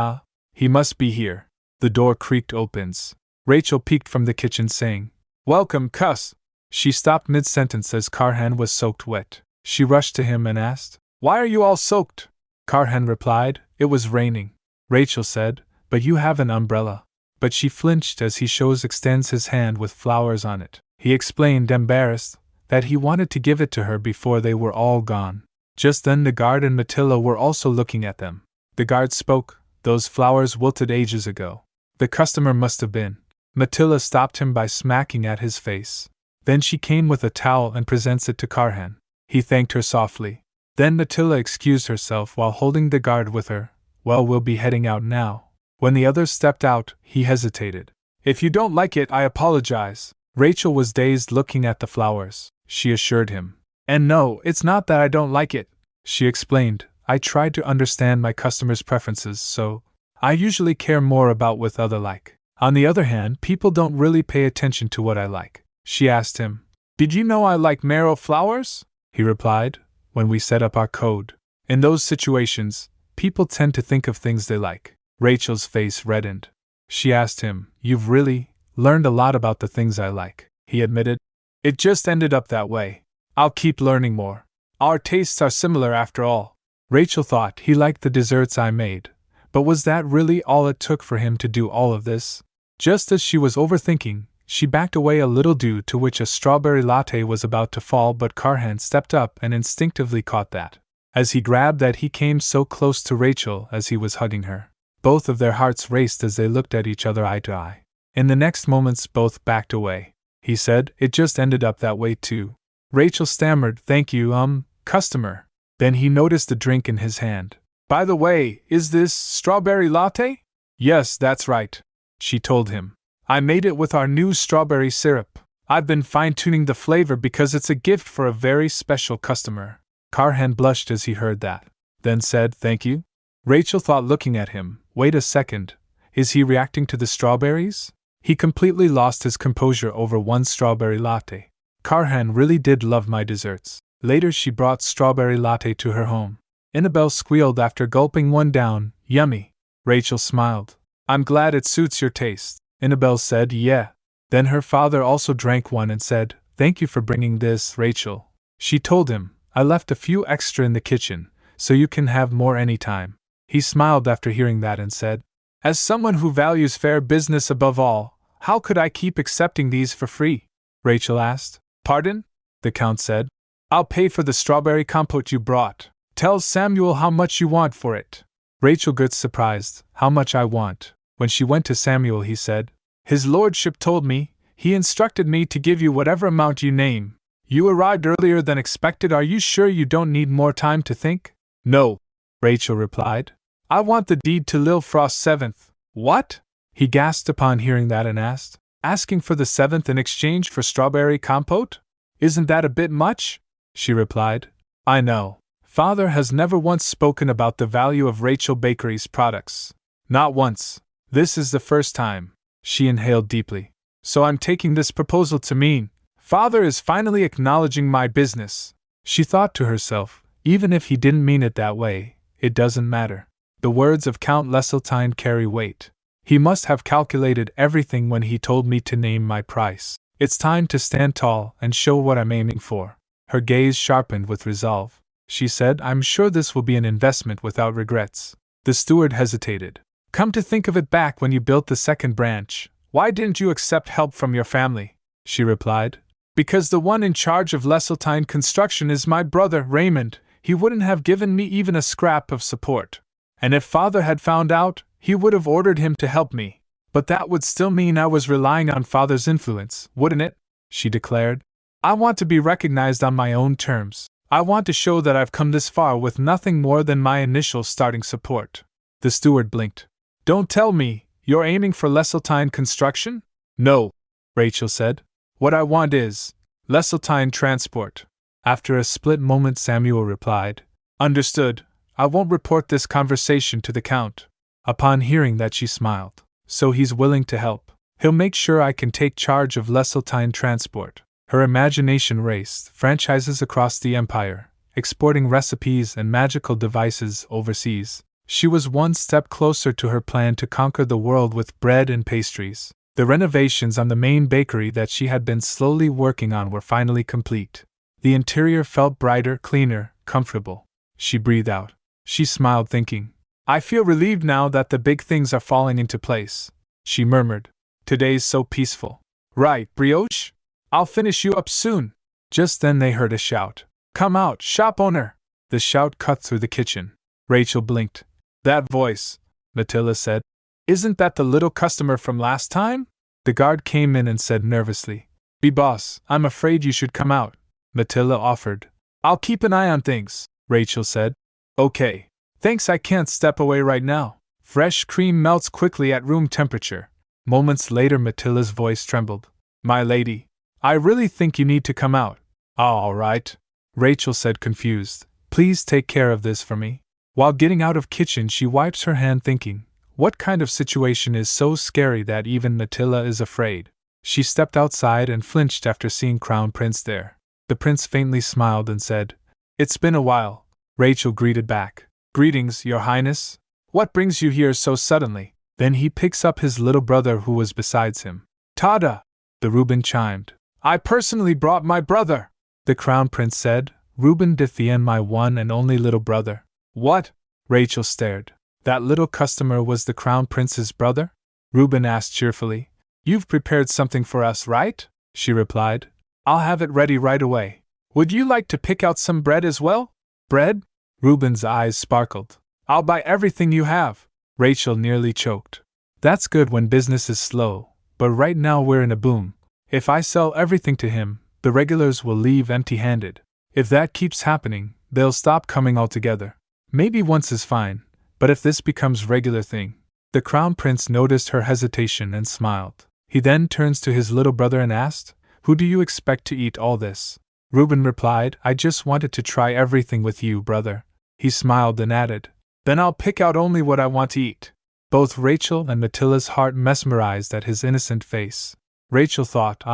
he must be here. The door creaked opens. Rachel peeked from the kitchen saying, welcome, cuss. She stopped mid-sentence as Karhan was soaked wet. She rushed to him and asked, why are you all soaked? Karhan replied, it was raining. Rachel said, but you have an umbrella. But she flinched as he extends his hand with flowers on it. He explained, embarrassed, that he wanted to give it to her before they were all gone. Just then the guard and Matilda were also looking at them. The guard spoke, those flowers wilted ages ago. The customer must have been. Matilda stopped him by smacking at his face. Then she came with a towel and presents it to Karhan. He thanked her softly. Then Matilda excused herself while holding the guard with her. Well, we'll be heading out now. When the others stepped out, he hesitated. If you don't like it, I apologize. Rachel was dazed looking at the flowers. She assured him. And no, it's not that I don't like it. She explained, I tried to understand my customers' preferences, so I usually care more about what others like. On the other hand, people don't really pay attention to what I like. She asked him, did you know I like marrow flowers? He replied, when we set up our code. In those situations, people tend to think of things they like. Rachel's face reddened. She asked him, you've really learned a lot about the things I like, he admitted. It just ended up that way. I'll keep learning more. Our tastes are similar after all. Rachel thought he liked the desserts I made, but was that really all it took for him to do all of this? Just as she was overthinking, she backed away a little, due to which a strawberry latte was about to fall, but Karhan stepped up and instinctively caught that. As he grabbed that, he came so close to Rachel as he was hugging her. Both of their hearts raced as they looked at each other eye to eye. In the next moments both backed away. He said, it just ended up that way too. Rachel stammered, thank you, customer. Then he noticed the drink in his hand. By the way, is this strawberry latte? Yes, that's right, she told him. I made it with our new strawberry syrup. I've been fine-tuning the flavor because it's a gift for a very special customer. Karhan blushed as he heard that, then said, thank you. Rachel thought, looking at him, wait a second, Is he reacting to the strawberries? He completely lost his composure over one strawberry latte. Karhan really did love my desserts. Later she brought strawberry latte to her home. Annabelle squealed after gulping one down. Yummy. Rachel smiled. I'm glad it suits your taste. Annabelle said, yeah. Then her father also drank one and said, thank you for bringing this, Rachel. She told him, I left a few extra in the kitchen, so you can have more anytime. He smiled after hearing that and said, as someone who values fair business above all, how could I keep accepting these for free? Rachel asked. Pardon? The Count said. I'll pay for the strawberry compote you brought. Tell Samuel how much you want for it. Rachel got surprised. How much I want? When she went to Samuel, he said, His lordship told me, he instructed me to give you whatever amount you name. You arrived earlier than expected. Are you sure you don't need more time to think? No, Rachel replied. I want the deed to Lil Frost's 7th. What? He gasped upon hearing that and asked, asking for the 7th in exchange for strawberry compote? Isn't that a bit much? She replied. I know. Father has never once spoken about the value of Rachel Bakery's products. Not once. This is the first time. She inhaled deeply. So I'm taking this proposal to mean, Father is finally acknowledging my business. She thought to herself, even if he didn't mean it that way, it doesn't matter. The words of Count Leseltein carry weight. He must have calculated everything when he told me to name my price. It's time to stand tall and show what I'm aiming for. Her gaze sharpened with resolve. She said, I'm sure this will be an investment without regrets. The steward hesitated. Come to think of it, back when you built the second branch, why didn't you accept help from your family? She replied. Because the one in charge of Leseltein construction is my brother, Raymond. He wouldn't have given me even a scrap of support. And if Father had found out, he would have ordered him to help me. But that would still mean I was relying on Father's influence, wouldn't it? She declared. I want to be recognized on my own terms. I want to show that I've come this far with nothing more than my initial starting support. The steward blinked. Don't tell me, you're aiming for Leseltein construction? No, Rachel said. What I want is Leseltein transport. After a split moment, Samuel replied. Understood. I won't report this conversation to the Count. Upon hearing that, she smiled. So he's willing to help. He'll make sure I can take charge of Leseltein transport. Her imagination raced. Franchises across the empire, exporting recipes and magical devices overseas. She was one step closer to her plan to conquer the world with bread and pastries. The renovations on the main bakery that she had been slowly working on were finally complete. The interior felt brighter, cleaner, comfortable. She breathed out. She smiled, thinking, I feel relieved now that the big things are falling into place. She murmured, Today's so peaceful. Right, Brioche? I'll finish you up soon. Just then they heard a shout. Come out, shop owner! The shout cut through the kitchen. Rachel blinked. That voice, Matilda said. Isn't that the little customer from last time? The guard came in and said nervously, Be boss, I'm afraid you should come out. Matilda offered. I'll keep an eye on things, Rachel said. Okay. Thanks, I can't step away right now. Fresh cream melts quickly at room temperature. Moments later, Matilda's voice trembled. My lady, I really think you need to come out. All right, Rachel said, confused. Please take care of this for me. While getting out of kitchen, she wipes her hand, thinking, what kind of situation is so scary that even Matilda is afraid? She stepped outside and flinched after seeing Crown Prince there. The prince faintly smiled and said, It's been a while. Rachel greeted back. Greetings, your highness. What brings you here so suddenly? Then he picks up his little brother who was beside him. Tada! The Reuben chimed. I personally brought my brother, the Crown Prince said. Reuben de Thien, my one and only little brother. What? Rachel stared. That little customer was the Crown Prince's brother? Reuben asked cheerfully. You've prepared something for us, right? She replied. I'll have it ready right away. Would you like to pick out some bread as well? Bread? Reuben's eyes sparkled. I'll buy everything you have. Rachel nearly choked. That's good when business is slow, but right now we're in a boom. If I sell everything to him, the regulars will leave empty-handed. If that keeps happening, they'll stop coming altogether. Maybe once is fine, but if this becomes regular thing. The Crown Prince noticed her hesitation and smiled. He then turns to his little brother and asked, Who do you expect to eat all this? Reuben replied, I just wanted to try everything with you, brother. He smiled and added, Then I'll pick out only what I want to eat. Both Rachel and Matilda's heart mesmerized at his innocent face. Rachel thought,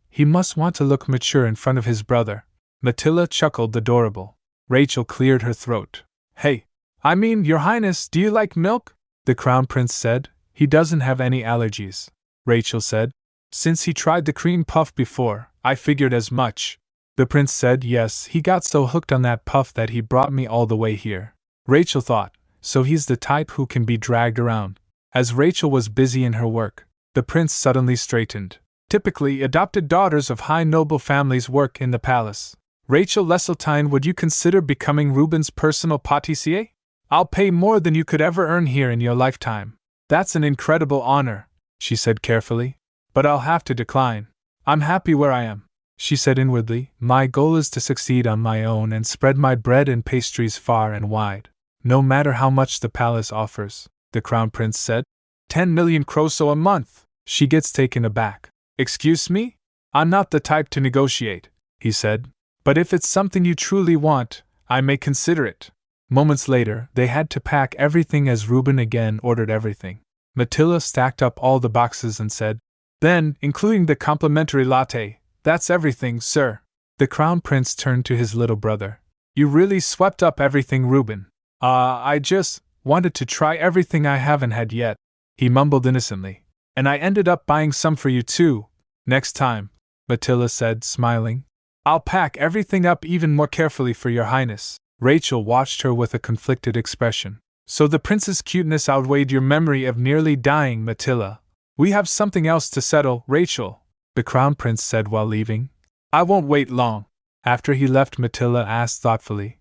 he must want to look mature in front of his brother. Matilda chuckled adorable. Rachel cleared her throat. Hey, I mean, Your Highness, do you like milk? The Crown Prince said. He doesn't have any allergies. Rachel said. Since he tried the cream puff before, I figured as much. The prince said yes, he got so hooked on that puff that he brought me all the way here. Rachel thought, so he's the type who can be dragged around. As Rachel was busy in her work, the prince suddenly straightened. Typically, adopted daughters of high noble families work in the palace. Rachel Leseltein, would you consider becoming Reuben's personal pâtissier? I'll pay more than you could ever earn here in your lifetime. That's an incredible honor, she said carefully. But I'll have to decline. I'm happy where I am, she said inwardly. My goal is to succeed on my own and spread my bread and pastries far and wide. No matter how much the palace offers, the Crown Prince said. 10 million kroso a month. She gets taken aback. Excuse me? I'm not the type to negotiate, he said. But if it's something you truly want, I may consider it. Moments later, they had to pack everything as Reuben again ordered everything. Matilda stacked up all the boxes and said, Then, including the complimentary latte, that's everything, sir. The Crown Prince turned to his little brother. You really swept up everything, Reuben. I just wanted to try everything I haven't had yet, he mumbled innocently. And I ended up buying some for you too. Next time, Matilda said, smiling. I'll pack everything up even more carefully for your highness. Rachel watched her with a conflicted expression. So the prince's cuteness outweighed your memory of nearly dying, Matilda. We have something else to settle, Rachel, the Crown Prince said while leaving. I won't wait long. After he left, Matilda asked thoughtfully,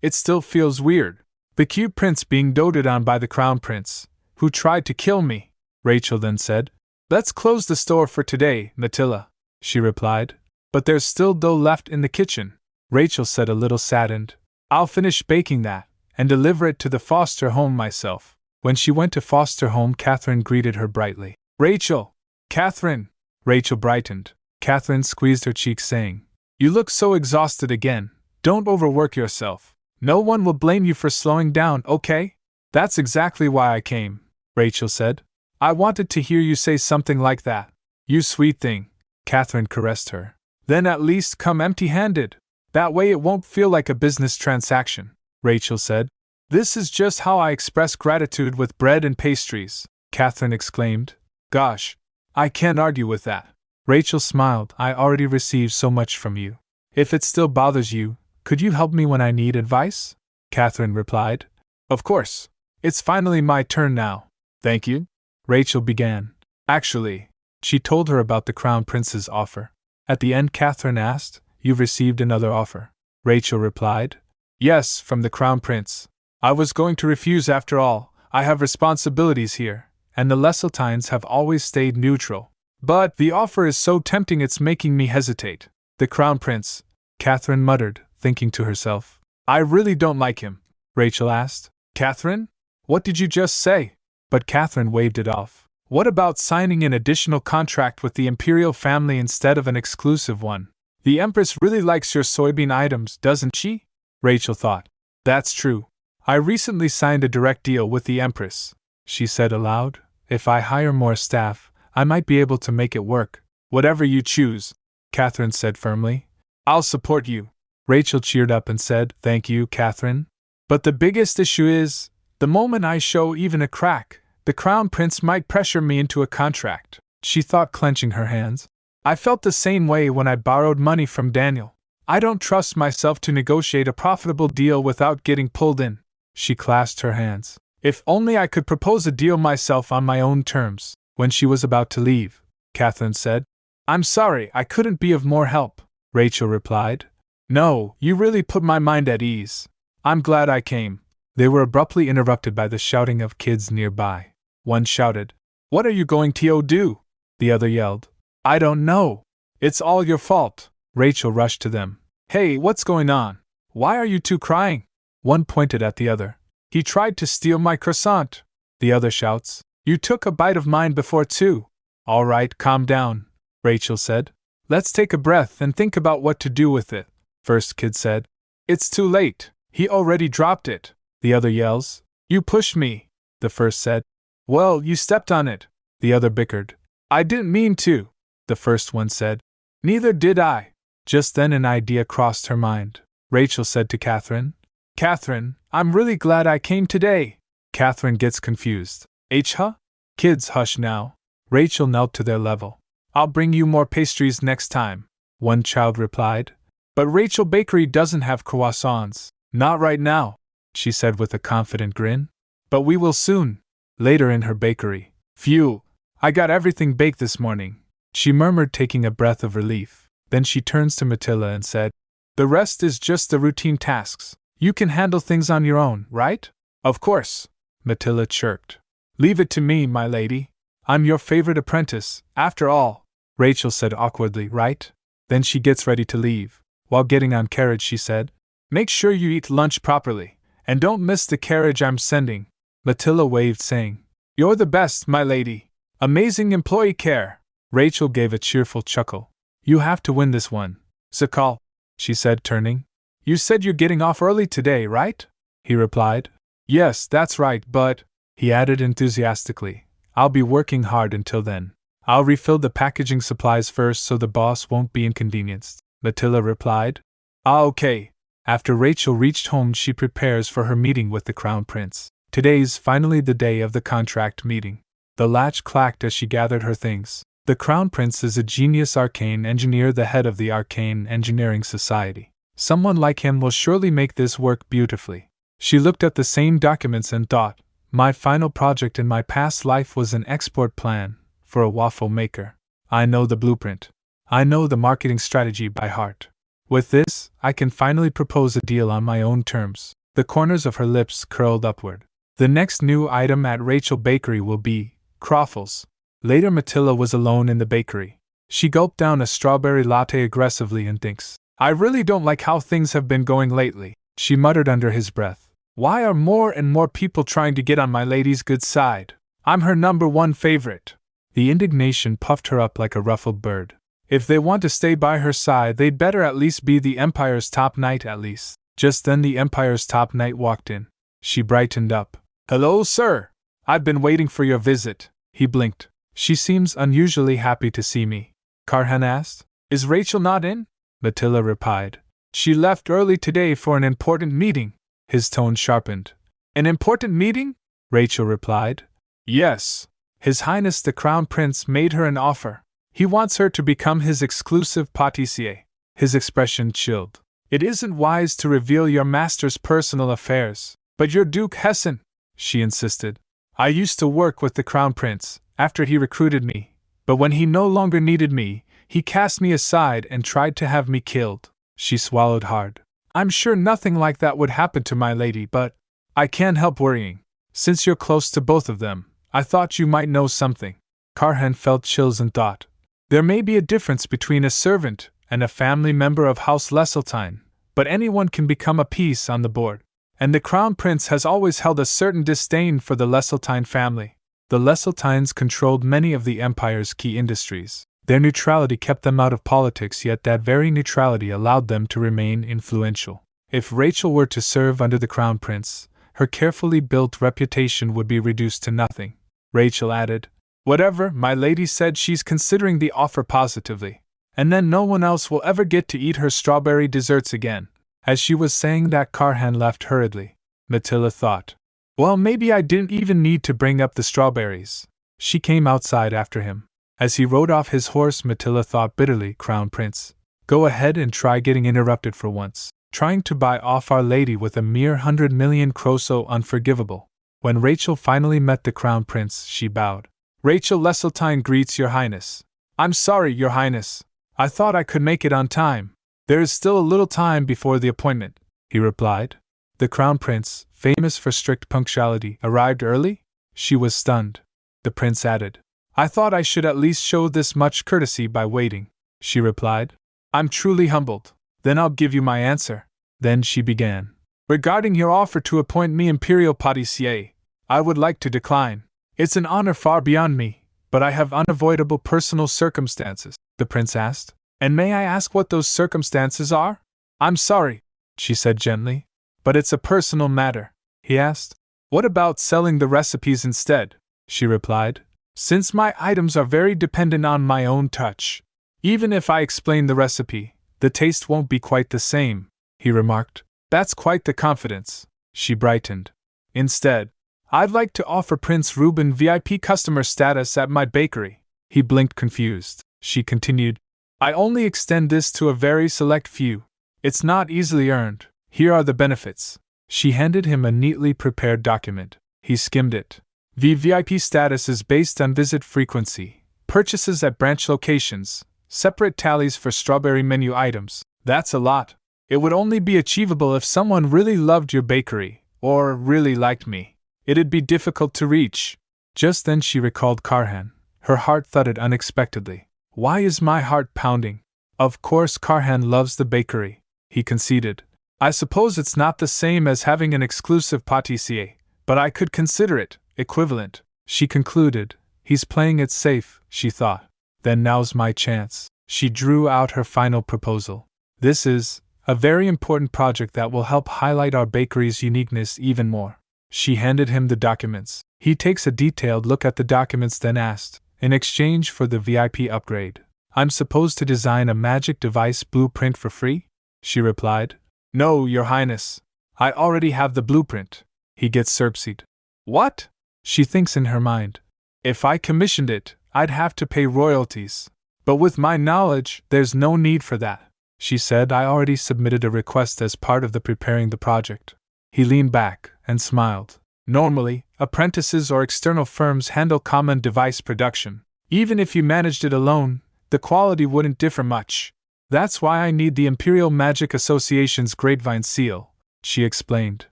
it still feels weird. The cute prince being doted on by the Crown Prince, who tried to kill me. Rachel then said, Let's close the store for today, Matilda, she replied. But there's still dough left in the kitchen. Rachel said, a little saddened. I'll finish baking that, and deliver it to the foster home myself. When she went to foster home, Catherine greeted her brightly. Rachel! Catherine! Rachel brightened. Catherine squeezed her cheek, saying, You look so exhausted again. Don't overwork yourself. No one will blame you for slowing down, okay? That's exactly why I came, Rachel said. I wanted to hear you say something like that. You sweet thing, Catherine caressed her. Then at least come empty-handed. That way it won't feel like a business transaction, Rachel said. This is just how I express gratitude with bread and pastries, Catherine exclaimed. Gosh, I can't argue with that. Rachel smiled. I already received so much from you. If it still bothers you, could you help me when I need advice? Catherine replied. Of course. It's finally my turn now. Thank you. Rachel began. Actually, she told her about the Crown Prince's offer. At the end, Catherine asked, You've received another offer? Rachel replied. Yes, from the Crown Prince. I was going to refuse after all. I have responsibilities here, and the Leselteins have always stayed neutral. But the offer is so tempting it's making me hesitate. The Crown Prince, Catherine muttered, thinking to herself. I really don't like him, Rachel asked. Catherine? What did you just say? But Catherine waved it off. What about signing an additional contract with the imperial family instead of an exclusive one? The Empress really likes your soybean items, doesn't she? Rachel thought. That's true. I recently signed a direct deal with the Empress, she said aloud. If I hire more staff, I might be able to make it work. Whatever you choose, Catherine said firmly. I'll support you. Rachel cheered up and said, Thank you, Catherine. But the biggest issue is, the moment I show even a crack, the Crown Prince might pressure me into a contract, she thought, clenching her hands. I felt the same way when I borrowed money from Daniel. I don't trust myself to negotiate a profitable deal without getting pulled in. She clasped her hands. If only I could propose a deal myself on my own terms. When she was about to leave, Catherine said, I'm sorry, I couldn't be of more help, Rachel replied. No, you really put my mind at ease. I'm glad I came. They were abruptly interrupted by the shouting of kids nearby. One shouted, What are you going to do? The other yelled, I don't know. It's all your fault. Rachel rushed to them. Hey, what's going on? Why are you two crying? One pointed at the other. He tried to steal my croissant. The other shouts, You took a bite of mine before too. All right, calm down, Rachel said. Let's take a breath and think about what to do with it. First kid said, It's too late. He already dropped it. The other yells, You pushed me. The first said, Well, you stepped on it, the other bickered. I didn't mean to, the first one said. Neither did I. Just then an idea crossed her mind. Rachel said to Catherine, Catherine, I'm really glad I came today. Catherine gets confused. Huh? Kids, hush now. Rachel knelt to their level. I'll bring you more pastries next time, one child replied. But Rachel Bakery doesn't have croissants. Not right now, she said with a confident grin. But we will soon. Later in her bakery. Phew, I got everything baked this morning, she murmured, taking a breath of relief. Then she turns to Matilda and said, The rest is just the routine tasks. You can handle things on your own, right? Of course, Matilda chirped. Leave it to me, my lady. I'm your favorite apprentice, after all, Rachel said awkwardly, right? Then she gets ready to leave. While getting on carriage, she said, Make sure you eat lunch properly, and don't miss the carriage I'm sending. Matilda waved, saying, You're the best, my lady. Amazing employee care. Rachel gave a cheerful chuckle. You have to win this one, Sakal, she said, turning. You said you're getting off early today, right? He replied. Yes, that's right, but, he added enthusiastically, I'll be working hard until then. I'll refill the packaging supplies first so the boss won't be inconvenienced, Matilda replied. Ah, okay. After Rachel reached home, she prepares for her meeting with the Crown Prince. Today's finally the day of the contract meeting. The latch clacked as she gathered her things. The Crown Prince is a genius arcane engineer, the head of the Arcane Engineering Society. Someone like him will surely make this work beautifully. She looked at the same documents and thought, my final project in my past life was an export plan for a waffle maker. I know the blueprint. I know the marketing strategy by heart. With this, I can finally propose a deal on my own terms. The corners of her lips curled upward. The next new item at Rachel Bakery will be croffles. Later, Matilda was alone in the bakery. She gulped down a strawberry latte aggressively and thinks, I really don't like how things have been going lately, she muttered under his breath. Why are more and more people trying to get on my lady's good side? I'm her #1 favorite. The indignation puffed her up like a ruffled bird. If they want to stay by her side, they'd better at least be the Empire's top knight at least. Just then the Empire's top knight walked in. She brightened up. Hello, sir. I've been waiting for your visit. He blinked. She seems unusually happy to see me. Karhan asked. Is Rachel not in? Matilda replied. She left early today for an important meeting. His tone sharpened. An important meeting? Rachel replied. Yes. His Highness the Crown Prince made her an offer. He wants her to become his exclusive pâtissier. His expression chilled. It isn't wise to reveal your master's personal affairs. But your Duke Hessen, she insisted. I used to work with the Crown Prince, after he recruited me, but when he no longer needed me, he cast me aside and tried to have me killed. She swallowed hard. I'm sure nothing like that would happen to my lady, but I can't help worrying. Since you're close to both of them, I thought you might know something. Karhan felt chills and thought. There may be a difference between a servant and a family member of House Leseltein, but anyone can become a piece on the board. And the Crown Prince has always held a certain disdain for the Leseltein family. The Leselteins controlled many of the Empire's key industries. Their neutrality kept them out of politics, yet that very neutrality allowed them to remain influential. If Rachel were to serve under the Crown Prince, her carefully built reputation would be reduced to nothing. Rachel added, Whatever, my lady said she's considering the offer positively. And then no one else will ever get to eat her strawberry desserts again. As she was saying that, Karhan left hurriedly. Matilda thought, well, maybe I didn't even need to bring up the strawberries. She came outside after him. As he rode off his horse, Matilda thought bitterly, Crown Prince, go ahead and try getting interrupted for once. Trying to buy off Our Lady with a mere 100 million crore, so unforgivable. When Rachel finally met the Crown Prince, she bowed. Rachel Leseltein greets Your Highness. I'm sorry, Your Highness. I thought I could make it on time. There is still a little time before the appointment, he replied. The Crown Prince, famous for strict punctuality, arrived early? She was stunned. The prince added, I thought I should at least show this much courtesy by waiting. She replied, I'm truly humbled. Then I'll give you my answer. Then she began. Regarding your offer to appoint me Imperial Pâtissier, I would like to decline. It's an honor far beyond me, but I have unavoidable personal circumstances, the prince asked. And may I ask what those circumstances are? I'm sorry, she said gently. But it's a personal matter, he asked. What about selling the recipes instead? she replied, since my items are very dependent on my own touch. Even if I explain the recipe, the taste won't be quite the same, he remarked. That's quite the confidence. She brightened. Instead, I'd like to offer Prince Ruben VIP customer status at my bakery. He blinked confused. She continued, I only extend this to a very select few. It's not easily earned. Here are the benefits. She handed him a neatly prepared document. He skimmed it. VIP status is based on visit frequency, purchases at branch locations, separate tallies for strawberry menu items. That's a lot. It would only be achievable if someone really loved your bakery, or really liked me. It'd be difficult to reach. Just then she recalled Karhan. Her heart thudded unexpectedly. Why is my heart pounding? Of course Karhan loves the bakery, he conceded. I suppose it's not the same as having an exclusive pâtissier, but I could consider it equivalent. She concluded. He's playing it safe, she thought. Then now's my chance. She drew out her final proposal. This is a very important project that will help highlight our bakery's uniqueness even more. She handed him the documents. He takes a detailed look at the documents, then asked, in exchange for the VIP upgrade, I'm supposed to design a magic device blueprint for free? She replied, No, Your Highness. I already have the blueprint. He gets surpsed. What? She thinks in her mind. If I commissioned it, I'd have to pay royalties. But with my knowledge, there's no need for that. She said, I already submitted a request as part of the preparing the project. He leaned back and smiled. Normally, apprentices or external firms handle common device production. Even if you managed it alone, the quality wouldn't differ much. That's why I need the Imperial Magic Association's Grapevine seal, she explained.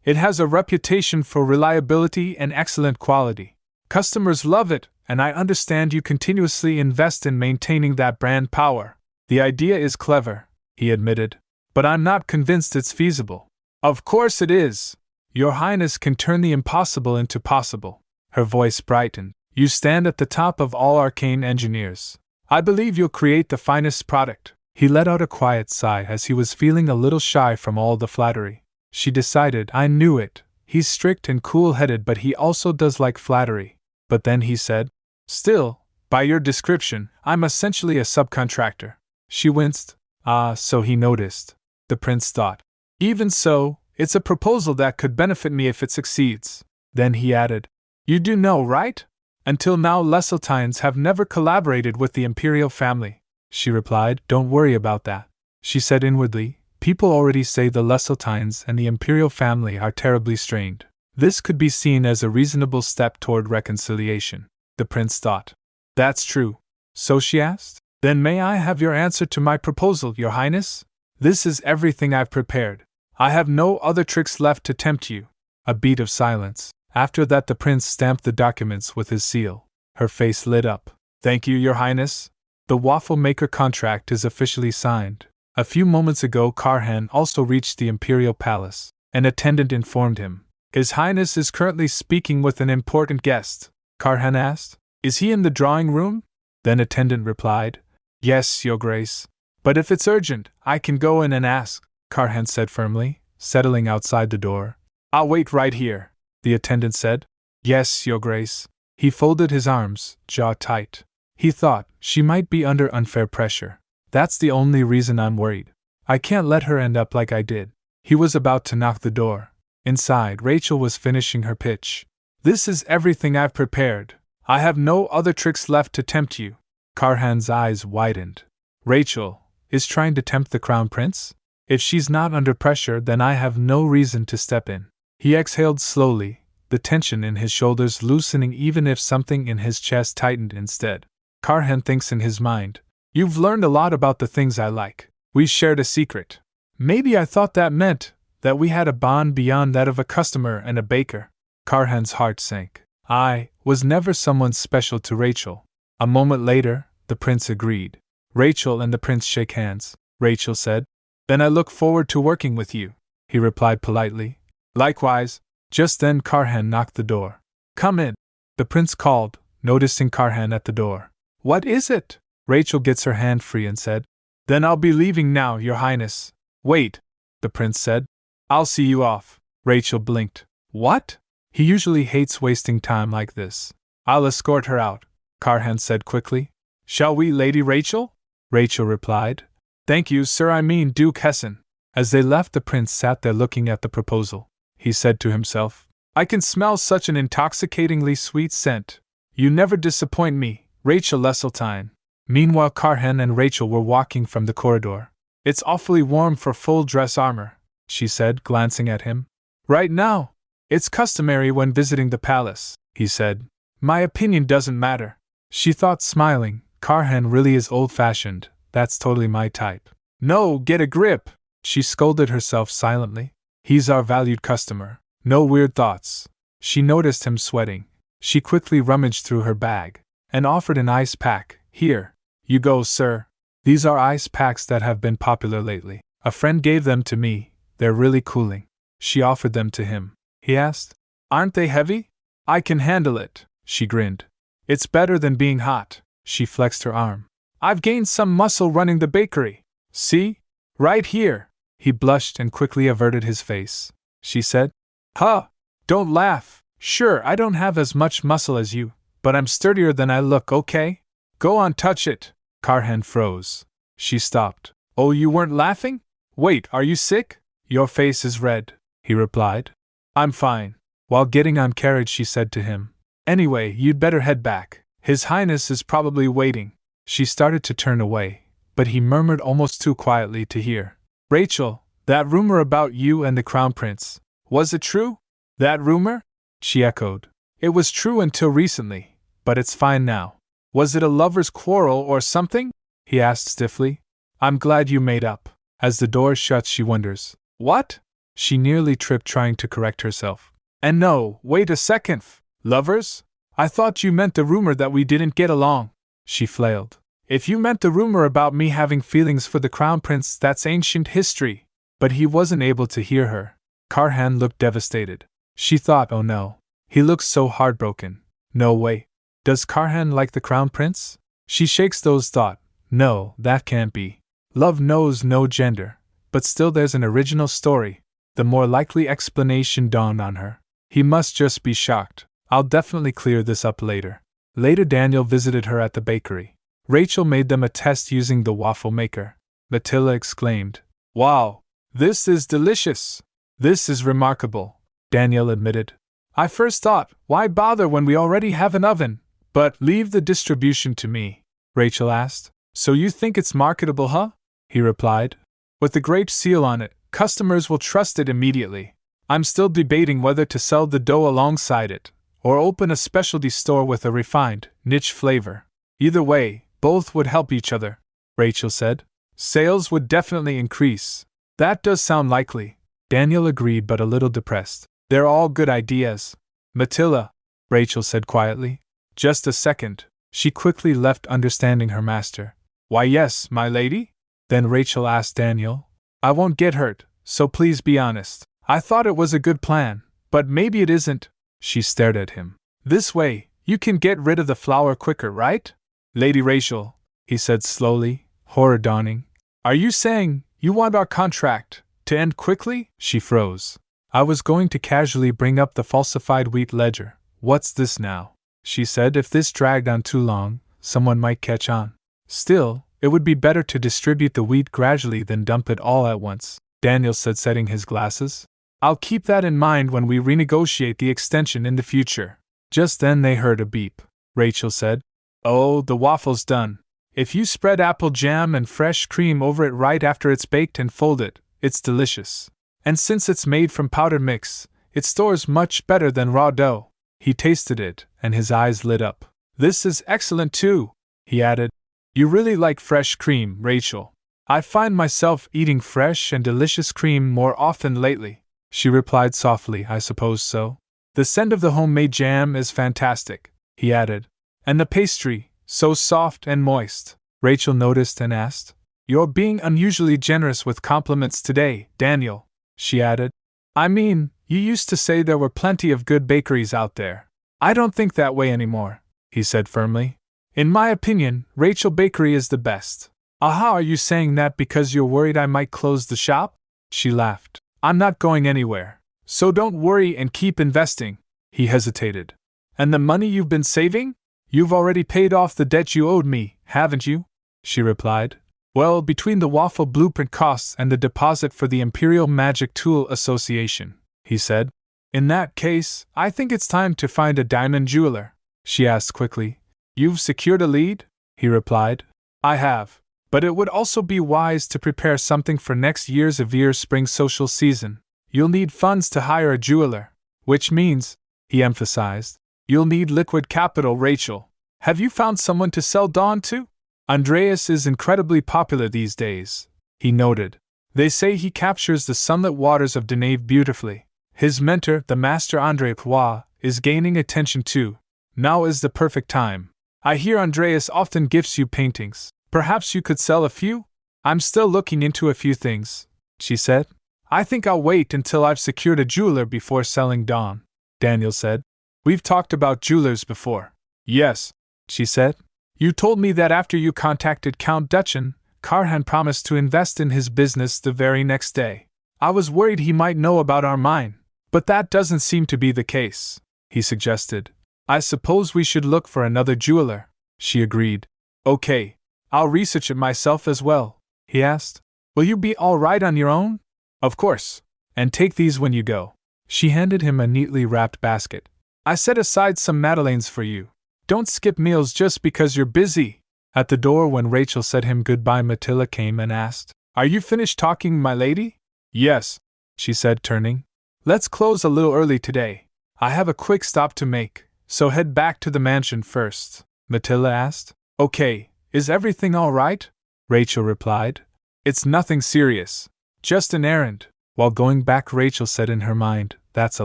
It has a reputation for reliability and excellent quality. Customers love it, and I understand you continuously invest in maintaining that brand power. The idea is clever, he admitted, but I'm not convinced it's feasible. Of course it is. Your Highness can turn the impossible into possible. Her voice brightened. You stand at the top of all arcane engineers. I believe you'll create the finest product. He let out a quiet sigh as he was feeling a little shy from all the flattery. She decided, I knew it. He's strict and cool-headed, but he also does like flattery. But then he said, Still, by your description, I'm essentially a subcontractor. She winced. Ah, so he noticed. The prince thought. Even so, it's a proposal that could benefit me if it succeeds. Then he added, You do know, right? Until now Leselteins have never collaborated with the imperial family. She replied, Don't worry about that. She said inwardly, People already say the Leselteins and the imperial family are terribly strained. This could be seen as a reasonable step toward reconciliation. The prince thought. That's true. So she asked, Then may I have your answer to my proposal, Your Highness? This is everything I've prepared. I have no other tricks left to tempt you. A beat of silence. After that the prince stamped the documents with his seal. Her face lit up. Thank you, Your Highness. The waffle maker contract is officially signed. A few moments ago Karhan also reached the Imperial Palace. An attendant informed him. His Highness is currently speaking with an important guest. Karhan asked. Is he in the drawing room? Then attendant replied. Yes, Your Grace. But if it's urgent, I can go in and ask, Karhan said firmly, settling outside the door. I'll wait right here, the attendant said. Yes, Your Grace. He folded his arms, jaw tight. He thought, she might be under unfair pressure. That's the only reason I'm worried. I can't let her end up like I did. He was about to knock the door. Inside, Rachel was finishing her pitch. This is everything I've prepared. I have no other tricks left to tempt you. Karhan's eyes widened. Rachel is trying to tempt the crown prince? If she's not under pressure, then I have no reason to step in. He exhaled slowly, the tension in his shoulders loosening even if something in his chest tightened instead. Karhan thinks in his mind. You've learned a lot about the things I like. We shared a secret. Maybe I thought that meant that we had a bond beyond that of a customer and a baker. Karhan's heart sank. I was never someone special to Rachel. A moment later, the prince agreed. Rachel and the prince shake hands. Rachel said, Then I look forward to working with you. He replied politely. Likewise. Just then Karhan knocked the door. Come in. The prince called, noticing Karhan at the door. What is it? Rachel gets her hand free and said, Then I'll be leaving now, Your Highness. Wait, the prince said. I'll see you off. Rachel blinked. What? He usually hates wasting time like this. I'll escort her out, Carhan said quickly. Shall we, Lady Rachel? Rachel replied. Thank you, sir, I mean Duke Hessen. As they left, the prince sat there looking at the proposal. He said to himself, I can smell such an intoxicatingly sweet scent. You never disappoint me, Rachel Leseltein. Meanwhile, Carhan and Rachel were walking from the corridor. It's awfully warm for full dress armor, she said, glancing at him. Right now? It's customary when visiting the palace, he said. My opinion doesn't matter. She thought, smiling. Carhan really is old-fashioned. That's totally my type. No, get a grip, she scolded herself silently. He's our valued customer. No weird thoughts. She noticed him sweating. She quickly rummaged through her bag and offered an ice pack. Here you go, sir. These are ice packs that have been popular lately. A friend gave them to me. They're really cooling. She offered them to him. He asked, Aren't they heavy? I can handle it, she grinned. It's better than being hot. She flexed her arm. I've gained some muscle running the bakery. See? Right here. He blushed and quickly averted his face. She said, Huh! Don't laugh. Sure, I don't have as much muscle as you, but I'm sturdier than I look, okay? Go on, touch it. Carhan froze. She stopped. Oh, you weren't laughing? Wait, are you sick? Your face is red, he replied. I'm fine. While getting on carriage, she said to him, Anyway, you'd better head back. His Highness is probably waiting. She started to turn away, but he murmured almost too quietly to hear. Rachel, that rumor about you and the Crown Prince, was it true? That rumor? She echoed. It was true until recently, but it's fine now. Was it a lover's quarrel or something? He asked stiffly. I'm glad you made up. As the door shuts, she wonders. What? She nearly tripped trying to correct herself. And no, wait a second. Lovers? I thought you meant the rumor that we didn't get along. She flailed. If you meant the rumor about me having feelings for the Crown Prince, that's ancient history. But he wasn't able to hear her. Carhan looked devastated. She thought, oh no. He looks so heartbroken. No way. Does Carhan like the Crown Prince? She shakes those thoughts. No, that can't be. Love knows no gender. But still there's an original story. The more likely explanation dawned on her. He must just be shocked. I'll definitely clear this up later. Later, Daniel visited her at the bakery. Rachel made them a test using the waffle maker. Matilda exclaimed, Wow! This is delicious! This is remarkable, Daniel admitted. I first thought, why bother when we already have an oven? But leave the distribution to me, Rachel asked. So you think it's marketable, huh? He replied. With the grape seal on it, customers will trust it immediately. I'm still debating whether to sell the dough alongside it, or open a specialty store with a refined, niche flavor. Either way, both would help each other, Rachel said. Sales would definitely increase. That does sound likely, Daniel agreed, but a little depressed. They're all good ideas. Matilda, Rachel said quietly. Just a second. She quickly left, understanding her master. Why, yes, my lady? Then Rachel asked Daniel. I won't get hurt, so please be honest. I thought it was a good plan, but maybe it isn't. She stared at him. This way, you can get rid of the flour quicker, right? Lady Rachel, he said slowly, horror dawning. Are you saying you want our contract to end quickly? She froze. I was going to casually bring up the falsified wheat ledger. What's this now? She said. If this dragged on too long, someone might catch on. Still, it would be better to distribute the wheat gradually than dump it all at once, Daniel said, setting his glasses. I'll keep that in mind when we renegotiate the extension in the future. Just then they heard a beep. Rachel said, Oh, the waffle's done. If you spread apple jam and fresh cream over it right after it's baked and fold it, it's delicious. And since it's made from powdered mix, it stores much better than raw dough. He tasted it, and his eyes lit up. This is excellent too, he added. You really like fresh cream, Rachel. I find myself eating fresh and delicious cream more often lately. She replied softly, I suppose so. The scent of the homemade jam is fantastic, he added. And the pastry, so soft and moist. Rachel noticed and asked, You're being unusually generous with compliments today, Daniel, she added. I mean, you used to say there were plenty of good bakeries out there. I don't think that way anymore, he said firmly. In my opinion, Rachel Bakery is the best. Aha, are you saying that because you're worried I might close the shop? She laughed. I'm not going anywhere. So don't worry and keep investing. He hesitated. And the money you've been saving? You've already paid off the debt you owed me, haven't you? She replied. Well, between the waffle blueprint costs and the deposit for the Imperial Magic Tool Association, he said. In that case, I think it's time to find a diamond jeweler, she asked quickly. You've secured a lead? He replied. I have, but it would also be wise to prepare something for next year's Avir spring social season. You'll need funds to hire a jeweler, which means, he emphasized, you'll need liquid capital, Rachel. Have you found someone to sell Dawn to? Andreas is incredibly popular these days, he noted. They say he captures the sunlit waters of Denave beautifully. His mentor, the master André Poix, is gaining attention too. Now is the perfect time. I hear Andreas often gifts you paintings. Perhaps you could sell a few? I'm still looking into a few things, she said. I think I'll wait until I've secured a jeweler before selling Dawn, Daniel said. We've talked about jewelers before. Yes, she said. You told me that after you contacted Count Dutchen, Karhan promised to invest in his business the very next day. I was worried he might know about our mine, but that doesn't seem to be the case, he suggested. I suppose we should look for another jeweler, she agreed. Okay, I'll research it myself as well, he asked. Will you be all right on your own? Of course. And take these when you go. She handed him a neatly wrapped basket. I set aside some madeleines for you. Don't skip meals just because you're busy. At the door when Rachel said him goodbye, Matilda came and asked, Are you finished talking, my lady? Yes, she said, turning. Let's close a little early today. I have a quick stop to make, so head back to the mansion first, Matilda asked. Okay, is everything all right? Rachel replied. It's nothing serious. Just an errand. While going back, Rachel said in her mind, That's a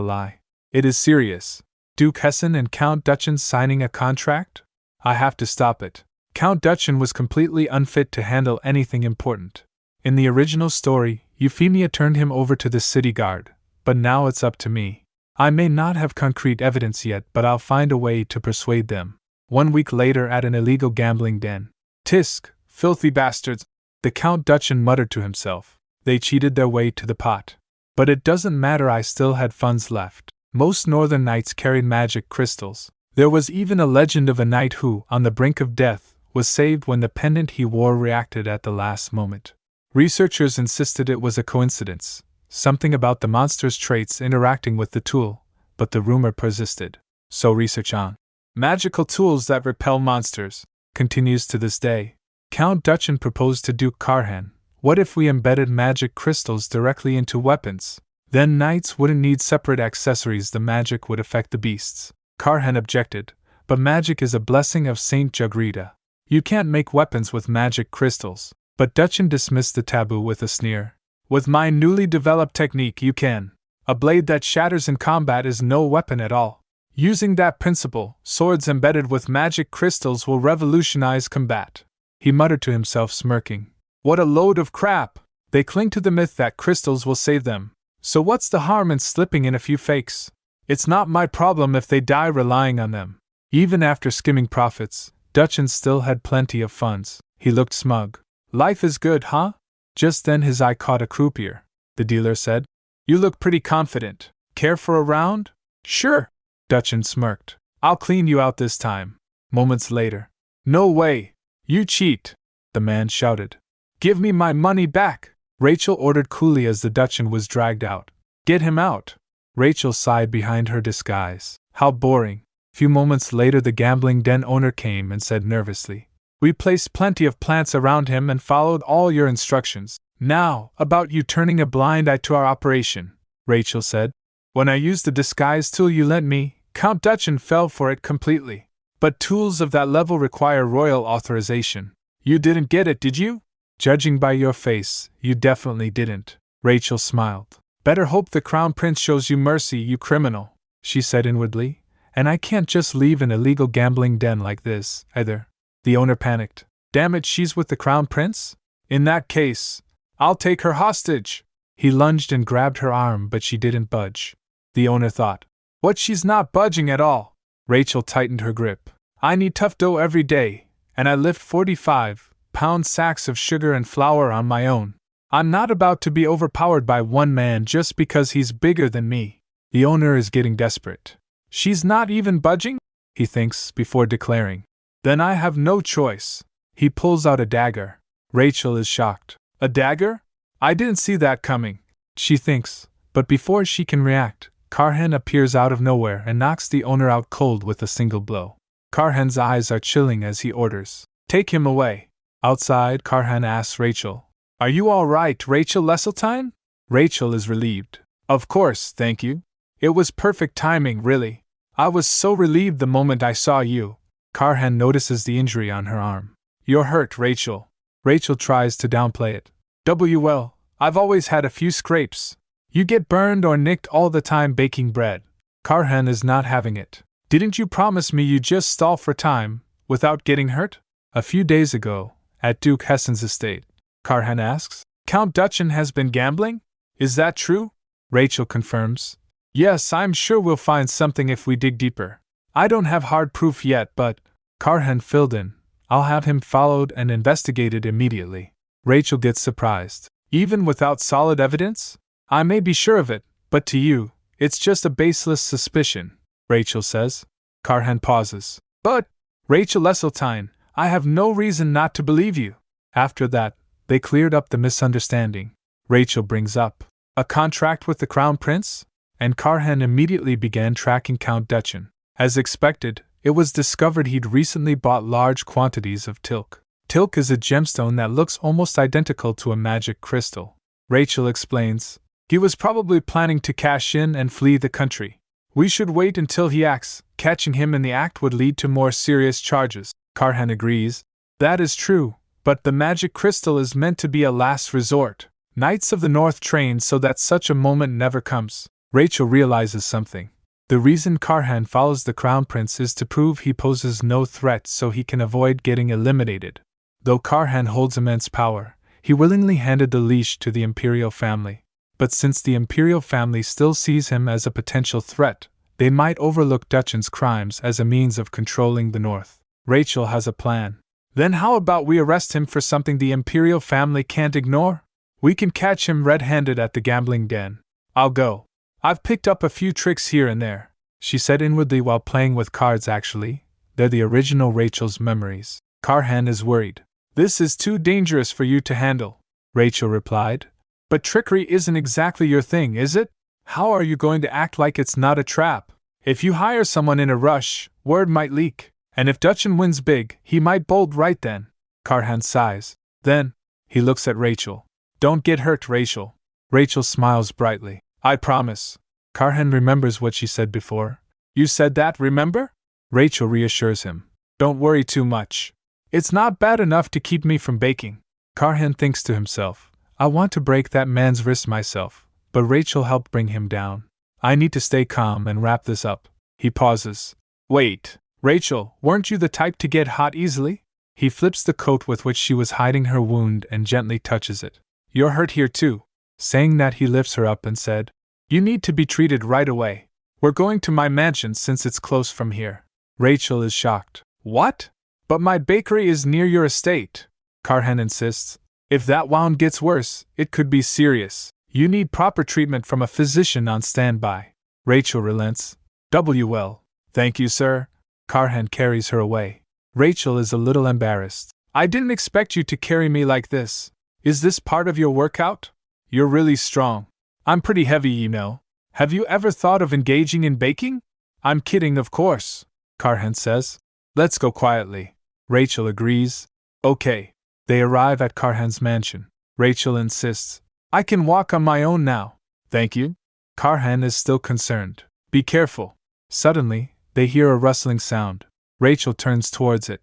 lie. It is serious. Duke Hessen and Count Dutchen signing a contract? I have to stop it. Count Dutchen was completely unfit to handle anything important. In the original story, Euphemia turned him over to the city guard, but now it's up to me. I may not have concrete evidence yet, but I'll find a way to persuade them. 1 week later at an illegal gambling den. Tisk, filthy bastards, the Count Dutchen muttered to himself. They cheated their way to the pot. But it doesn't matter, I still had funds left. Most northern knights carried magic crystals. There was even a legend of a knight who, on the brink of death, was saved when the pendant he wore reacted at the last moment. Researchers insisted it was a coincidence, something about the monster's traits interacting with the tool, but the rumor persisted. So research on. Magical tools that repel monsters continues to this day. Count Dutchen proposed to Duke Karhan, what if we embedded magic crystals directly into weapons? Then knights wouldn't need separate accessories, the magic would affect the beasts. Karhan objected, but magic is a blessing of Saint Jagrita. You can't make weapons with magic crystals. But Dutchen dismissed the taboo with a sneer. With my newly developed technique you can. A blade that shatters in combat is no weapon at all. Using that principle, swords embedded with magic crystals will revolutionize combat. He muttered to himself, smirking. What a load of crap! They cling to the myth that crystals will save them. So what's the harm in slipping in a few fakes? It's not my problem if they die relying on them. Even after skimming profits, Dutchen still had plenty of funds. He looked smug. Life is good, huh? Just then his eye caught a croupier. The dealer said, You look pretty confident. Care for a round? Sure. Dutchen smirked. I'll clean you out this time. Moments later. No way. You cheat. The man shouted. Give me my money back. Rachel ordered coolly as the Dutchen was dragged out. Get him out. Rachel sighed behind her disguise. How boring. Few moments later the gambling den owner came and said nervously, We placed plenty of plants around him and followed all your instructions. Now, about you turning a blind eye to our operation, Rachel said. When I used the disguise tool you lent me, Count Dutchen fell for it completely. But tools of that level require royal authorization. You didn't get it, did you? Judging by your face, you definitely didn't. Rachel smiled. Better hope the Crown Prince shows you mercy, you criminal, she said inwardly. And I can't just leave an illegal gambling den like this, either. The owner panicked. Damn it, she's with the Crown Prince? In that case, I'll take her hostage. He lunged and grabbed her arm, but she didn't budge. The owner thought. What, she's not budging at all? Rachel tightened her grip. I need tough dough every day, and I lift 45-pound sacks of sugar and flour on my own. I'm not about to be overpowered by one man just because he's bigger than me. The owner is getting desperate. She's not even budging? He thinks before declaring. Then I have no choice. He pulls out a dagger. Rachel is shocked. A dagger? I didn't see that coming, she thinks, but before she can react, Karhan appears out of nowhere and knocks the owner out cold with a single blow. Karhan's eyes are chilling as he orders, "Take him away." Outside, Karhan asks Rachel, "Are you all right, Rachel Leseltein?" Rachel is relieved. "Of course, thank you. It was perfect timing, really. I was so relieved the moment I saw you." Karhan notices the injury on her arm. "You're hurt, Rachel." Rachel tries to downplay it. "Well, I've always had a few scrapes. You get burned or nicked all the time baking bread." Karhan is not having it. "Didn't you promise me you'd just stall for time, without getting hurt?" "A few days ago, at Duke Hessen's estate," Karhan asks. "Count Dutchen has been gambling? Is that true?" Rachel confirms. "Yes, I'm sure we'll find something if we dig deeper. I don't have hard proof yet, but," Karhan filled in, "I'll have him followed and investigated immediately." Rachel gets surprised. "Even without solid evidence?" "I may be sure of it, but to you, it's just a baseless suspicion," Rachel says. Karhan pauses. "But, Rachel Leseltein, I have no reason not to believe you." After that, they cleared up the misunderstanding. Rachel brings up a contract with the Crown Prince, and Karhan immediately began tracking Count Dutchen. As expected, it was discovered he'd recently bought large quantities of tilk. Tilk is a gemstone that looks almost identical to a magic crystal. Rachel explains, "He was probably planning to cash in and flee the country. We should wait until he acts. Catching him in the act would lead to more serious charges." Karhan agrees. "That is true, but the magic crystal is meant to be a last resort. Knights of the North train so that such a moment never comes." Rachel realizes something. The reason Karhan follows the Crown Prince is to prove he poses no threat so he can avoid getting eliminated. Though Karhan holds immense power, he willingly handed the leash to the Imperial family. But since the Imperial family still sees him as a potential threat, they might overlook Dutchen's crimes as a means of controlling the North. Rachel has a plan. "Then how about we arrest him for something the Imperial family can't ignore? We can catch him red-handed at the gambling den. I'll go. I've picked up a few tricks here and there," she said inwardly while playing with cards. Actually, they're the original Rachel's memories. Karhan is worried. "This is too dangerous for you to handle," Rachel replied. "But trickery isn't exactly your thing, is it? How are you going to act like it's not a trap? If you hire someone in a rush, word might leak, and if Dutchen wins big, he might bolt right then." Karhan sighs. Then, he looks at Rachel. "Don't get hurt, Rachel." Rachel smiles brightly. "I promise." Karhan remembers what she said before. "You said that, remember?" Rachel reassures him. "Don't worry too much. It's not bad enough to keep me from baking." Karhan thinks to himself, "I want to break that man's wrist myself," but Rachel helped bring him down. "I need to stay calm and wrap this up." He pauses. "Wait, Rachel, weren't you the type to get hot easily?" He flips the coat with which she was hiding her wound and gently touches it. "You're hurt here too." Saying that, he lifts her up and said, "You need to be treated right away. We're going to my mansion since it's close from here." Rachel is shocked. "What? But my bakery is near your estate," Karhan insists. "If that wound gets worse, it could be serious. You need proper treatment from a physician on standby." Rachel relents. "Well, thank you, sir." Karhan carries her away. Rachel is a little embarrassed. "I didn't expect you to carry me like this. Is this part of your workout? You're really strong. I'm pretty heavy, you know. Have you ever thought of engaging in baking?" "I'm kidding, of course," Karhan says. "Let's go quietly." Rachel agrees. "Okay." They arrive at Karhan's mansion. Rachel insists, "I can walk on my own now." "Thank you." Karhan is still concerned. "Be careful." Suddenly, they hear a rustling sound. Rachel turns towards it.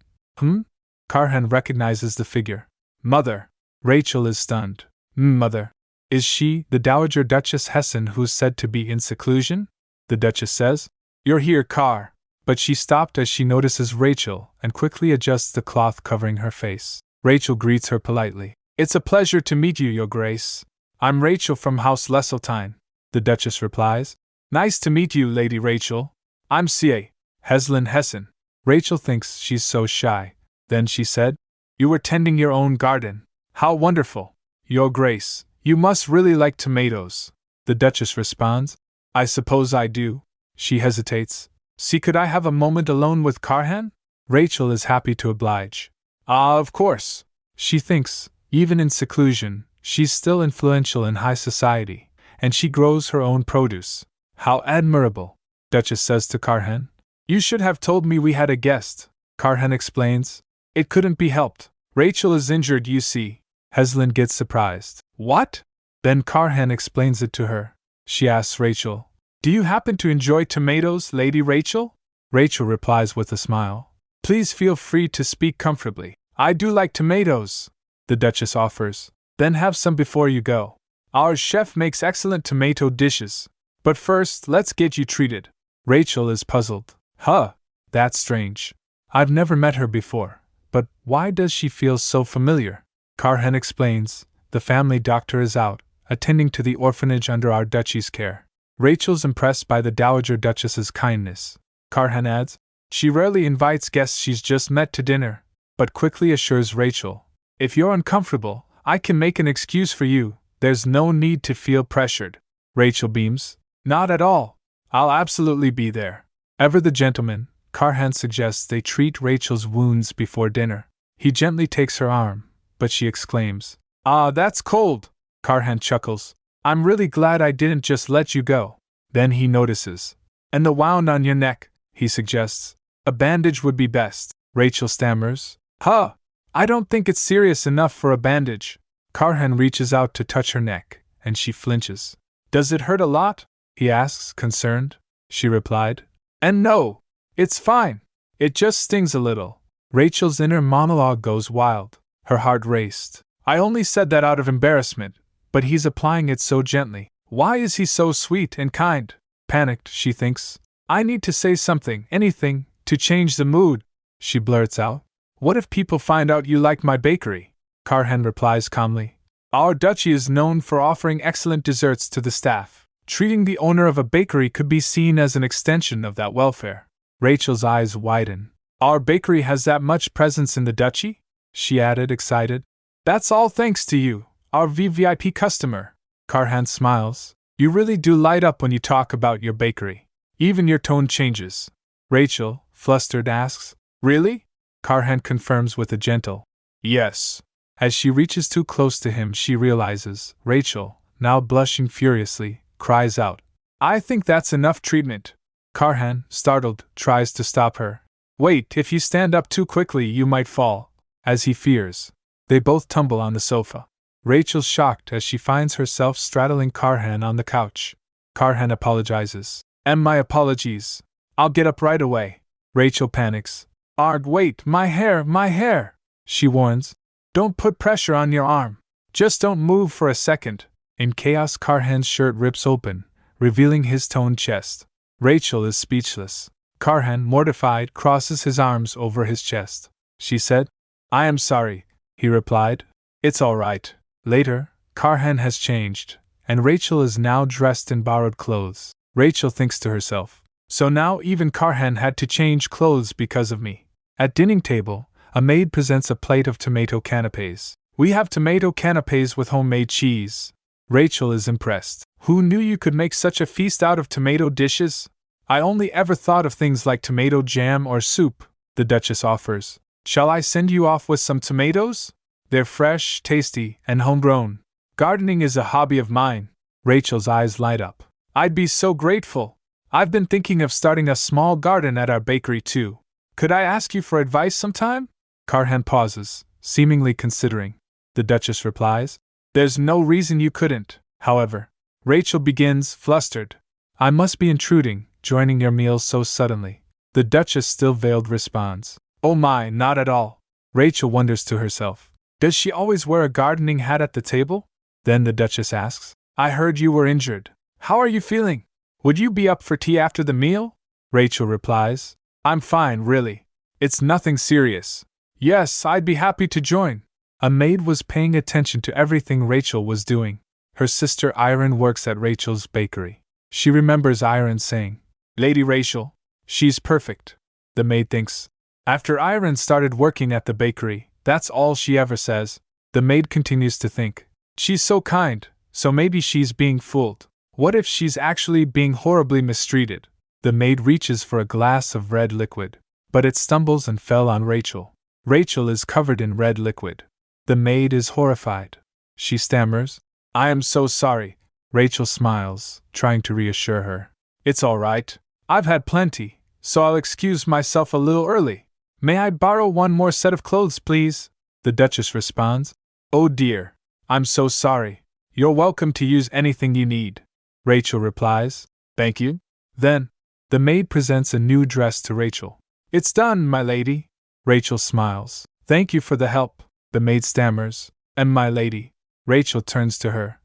Karhan recognizes the figure. "Mother." Rachel is stunned. "Mother? Is she the Dowager Duchess Hessen who's said to be in seclusion?" The Duchess says. "You're here, Kar." But she stopped as she notices Rachel and quickly adjusts the cloth covering her face. Rachel greets her politely. "It's a pleasure to meet you, Your Grace. I'm Rachel from House Leseltein," the Duchess replies. "Nice to meet you, Lady Rachel. I'm C.A. Heslin Hessen." Rachel thinks she's so shy. Then she said, "You were tending your own garden. How wonderful. Your Grace, you must really like tomatoes." The Duchess responds, "I suppose I do." She hesitates. See, could I have a moment alone with Karhan? Rachel is happy to oblige. Ah, of course. She thinks, even in seclusion, she's still influential in high society, and she grows her own produce. How admirable, Duchess says to Karhan. You should have told me we had a guest, Karhan explains. It couldn't be helped. Rachel is injured, you see. Heslin gets surprised. What? Then Karhan explains it to her. She asks Rachel, do you happen to enjoy tomatoes, Lady Rachel? Rachel replies with a smile. Please feel free to speak comfortably. I do like tomatoes, the Duchess offers. Then have some before you go. Our chef makes excellent tomato dishes. But first, let's get you treated. Rachel is puzzled. Huh, that's strange. I've never met her before, but why does she feel so familiar? Karhan explains, the family doctor is out, attending to the orphanage under our duchy's care. Rachel's impressed by the Dowager Duchess's kindness. Karhan adds, she rarely invites guests she's just met to dinner, but quickly assures Rachel, if you're uncomfortable, I can make an excuse for you, there's no need to feel pressured. Rachel beams, not at all. I'll absolutely be there. Ever the gentleman, Karhan suggests they treat Rachel's wounds before dinner. He gently takes her arm, but she exclaims, ah, that's cold. Karhan chuckles, I'm really glad I didn't just let you go. Then he notices. And the wound on your neck, he suggests. A bandage would be best. Rachel stammers, huh, I don't think it's serious enough for a bandage. Karhan reaches out to touch her neck, and she flinches. Does it hurt a lot? He asks, concerned. She replied, and no, it's fine. It just stings a little. Rachel's inner monologue goes wild. Her heart raced. I only said that out of embarrassment, but he's applying it so gently. Why is he so sweet and kind? Panicked, she thinks. I need to say something, anything, to change the mood. She blurts out. What if people find out you like my bakery? Karhan replies calmly. Our duchy is known for offering excellent desserts to the staff. Treating the owner of a bakery could be seen as an extension of that welfare. Rachel's eyes widen. Our bakery has that much presence in the duchy? She added, excited. That's all thanks to you, our VVIP customer. Karhan smiles. You really do light up when you talk about your bakery. Even your tone changes. Rachel, flustered, asks, really? Karhan confirms with a gentle, yes. As she reaches too close to him, she realizes, Rachel, now blushing furiously, cries out, I think that's enough treatment. Karhan, startled, tries to stop her. Wait, if you stand up too quickly you might fall. As he fears. They both tumble on the sofa. Rachel's shocked as she finds herself straddling Karhan on the couch. Karhan apologizes. And my apologies. I'll get up right away. Rachel panics. Arg, wait, my hair, she warns. Don't put pressure on your arm. Just don't move for a second. In chaos, Karhan's shirt rips open, revealing his toned chest. Rachel is speechless. Karhan, mortified, crosses his arms over his chest. She said, I am sorry, he replied. It's all right. Later, Karhan has changed, and Rachel is now dressed in borrowed clothes. Rachel thinks to herself, so now even Karhan had to change clothes because of me. At dining table, a maid presents a plate of tomato canapes. We have tomato canapes with homemade cheese. Rachel is impressed. Who knew you could make such a feast out of tomato dishes? I only ever thought of things like tomato jam or soup, the Duchess offers. Shall I send you off with some tomatoes? They're fresh, tasty, and homegrown. Gardening is a hobby of mine. Rachel's eyes light up. I'd be so grateful. I've been thinking of starting a small garden at our bakery too. Could I ask you for advice sometime? Karhan pauses, seemingly considering. The Duchess replies, there's no reason you couldn't, however. Rachel begins, flustered. I must be intruding, joining your meals so suddenly. The Duchess, still veiled, responds. Oh my, not at all. Rachel wonders to herself. Does she always wear a gardening hat at the table? Then the Duchess asks. I heard you were injured. How are you feeling? Would you be up for tea after the meal? Rachel replies. I'm fine, really. It's nothing serious. Yes, I'd be happy to join. A maid was paying attention to everything Rachel was doing. Her sister Irene works at Rachel's bakery. She remembers Irene saying, Lady Rachel, she's perfect. The maid thinks. After Irene started working at the bakery, that's all she ever says. The maid continues to think. She's so kind, so maybe she's being fooled. What if she's actually being horribly mistreated? The maid reaches for a glass of red liquid, but it stumbles and fell on Rachel. Rachel is covered in red liquid. The maid is horrified. She stammers, "I am so sorry." Rachel smiles, trying to reassure her. "It's all right. I've had plenty, so I'll excuse myself a little early. May I borrow one more set of clothes, please?" The Duchess responds, "Oh dear. I'm so sorry. You're welcome to use anything you need." Rachel replies, "Thank you." Then, the maid presents a new dress to Rachel. "It's done, my lady." Rachel smiles. "Thank you for the help." The maid stammers, "And my lady." Rachel turns to her.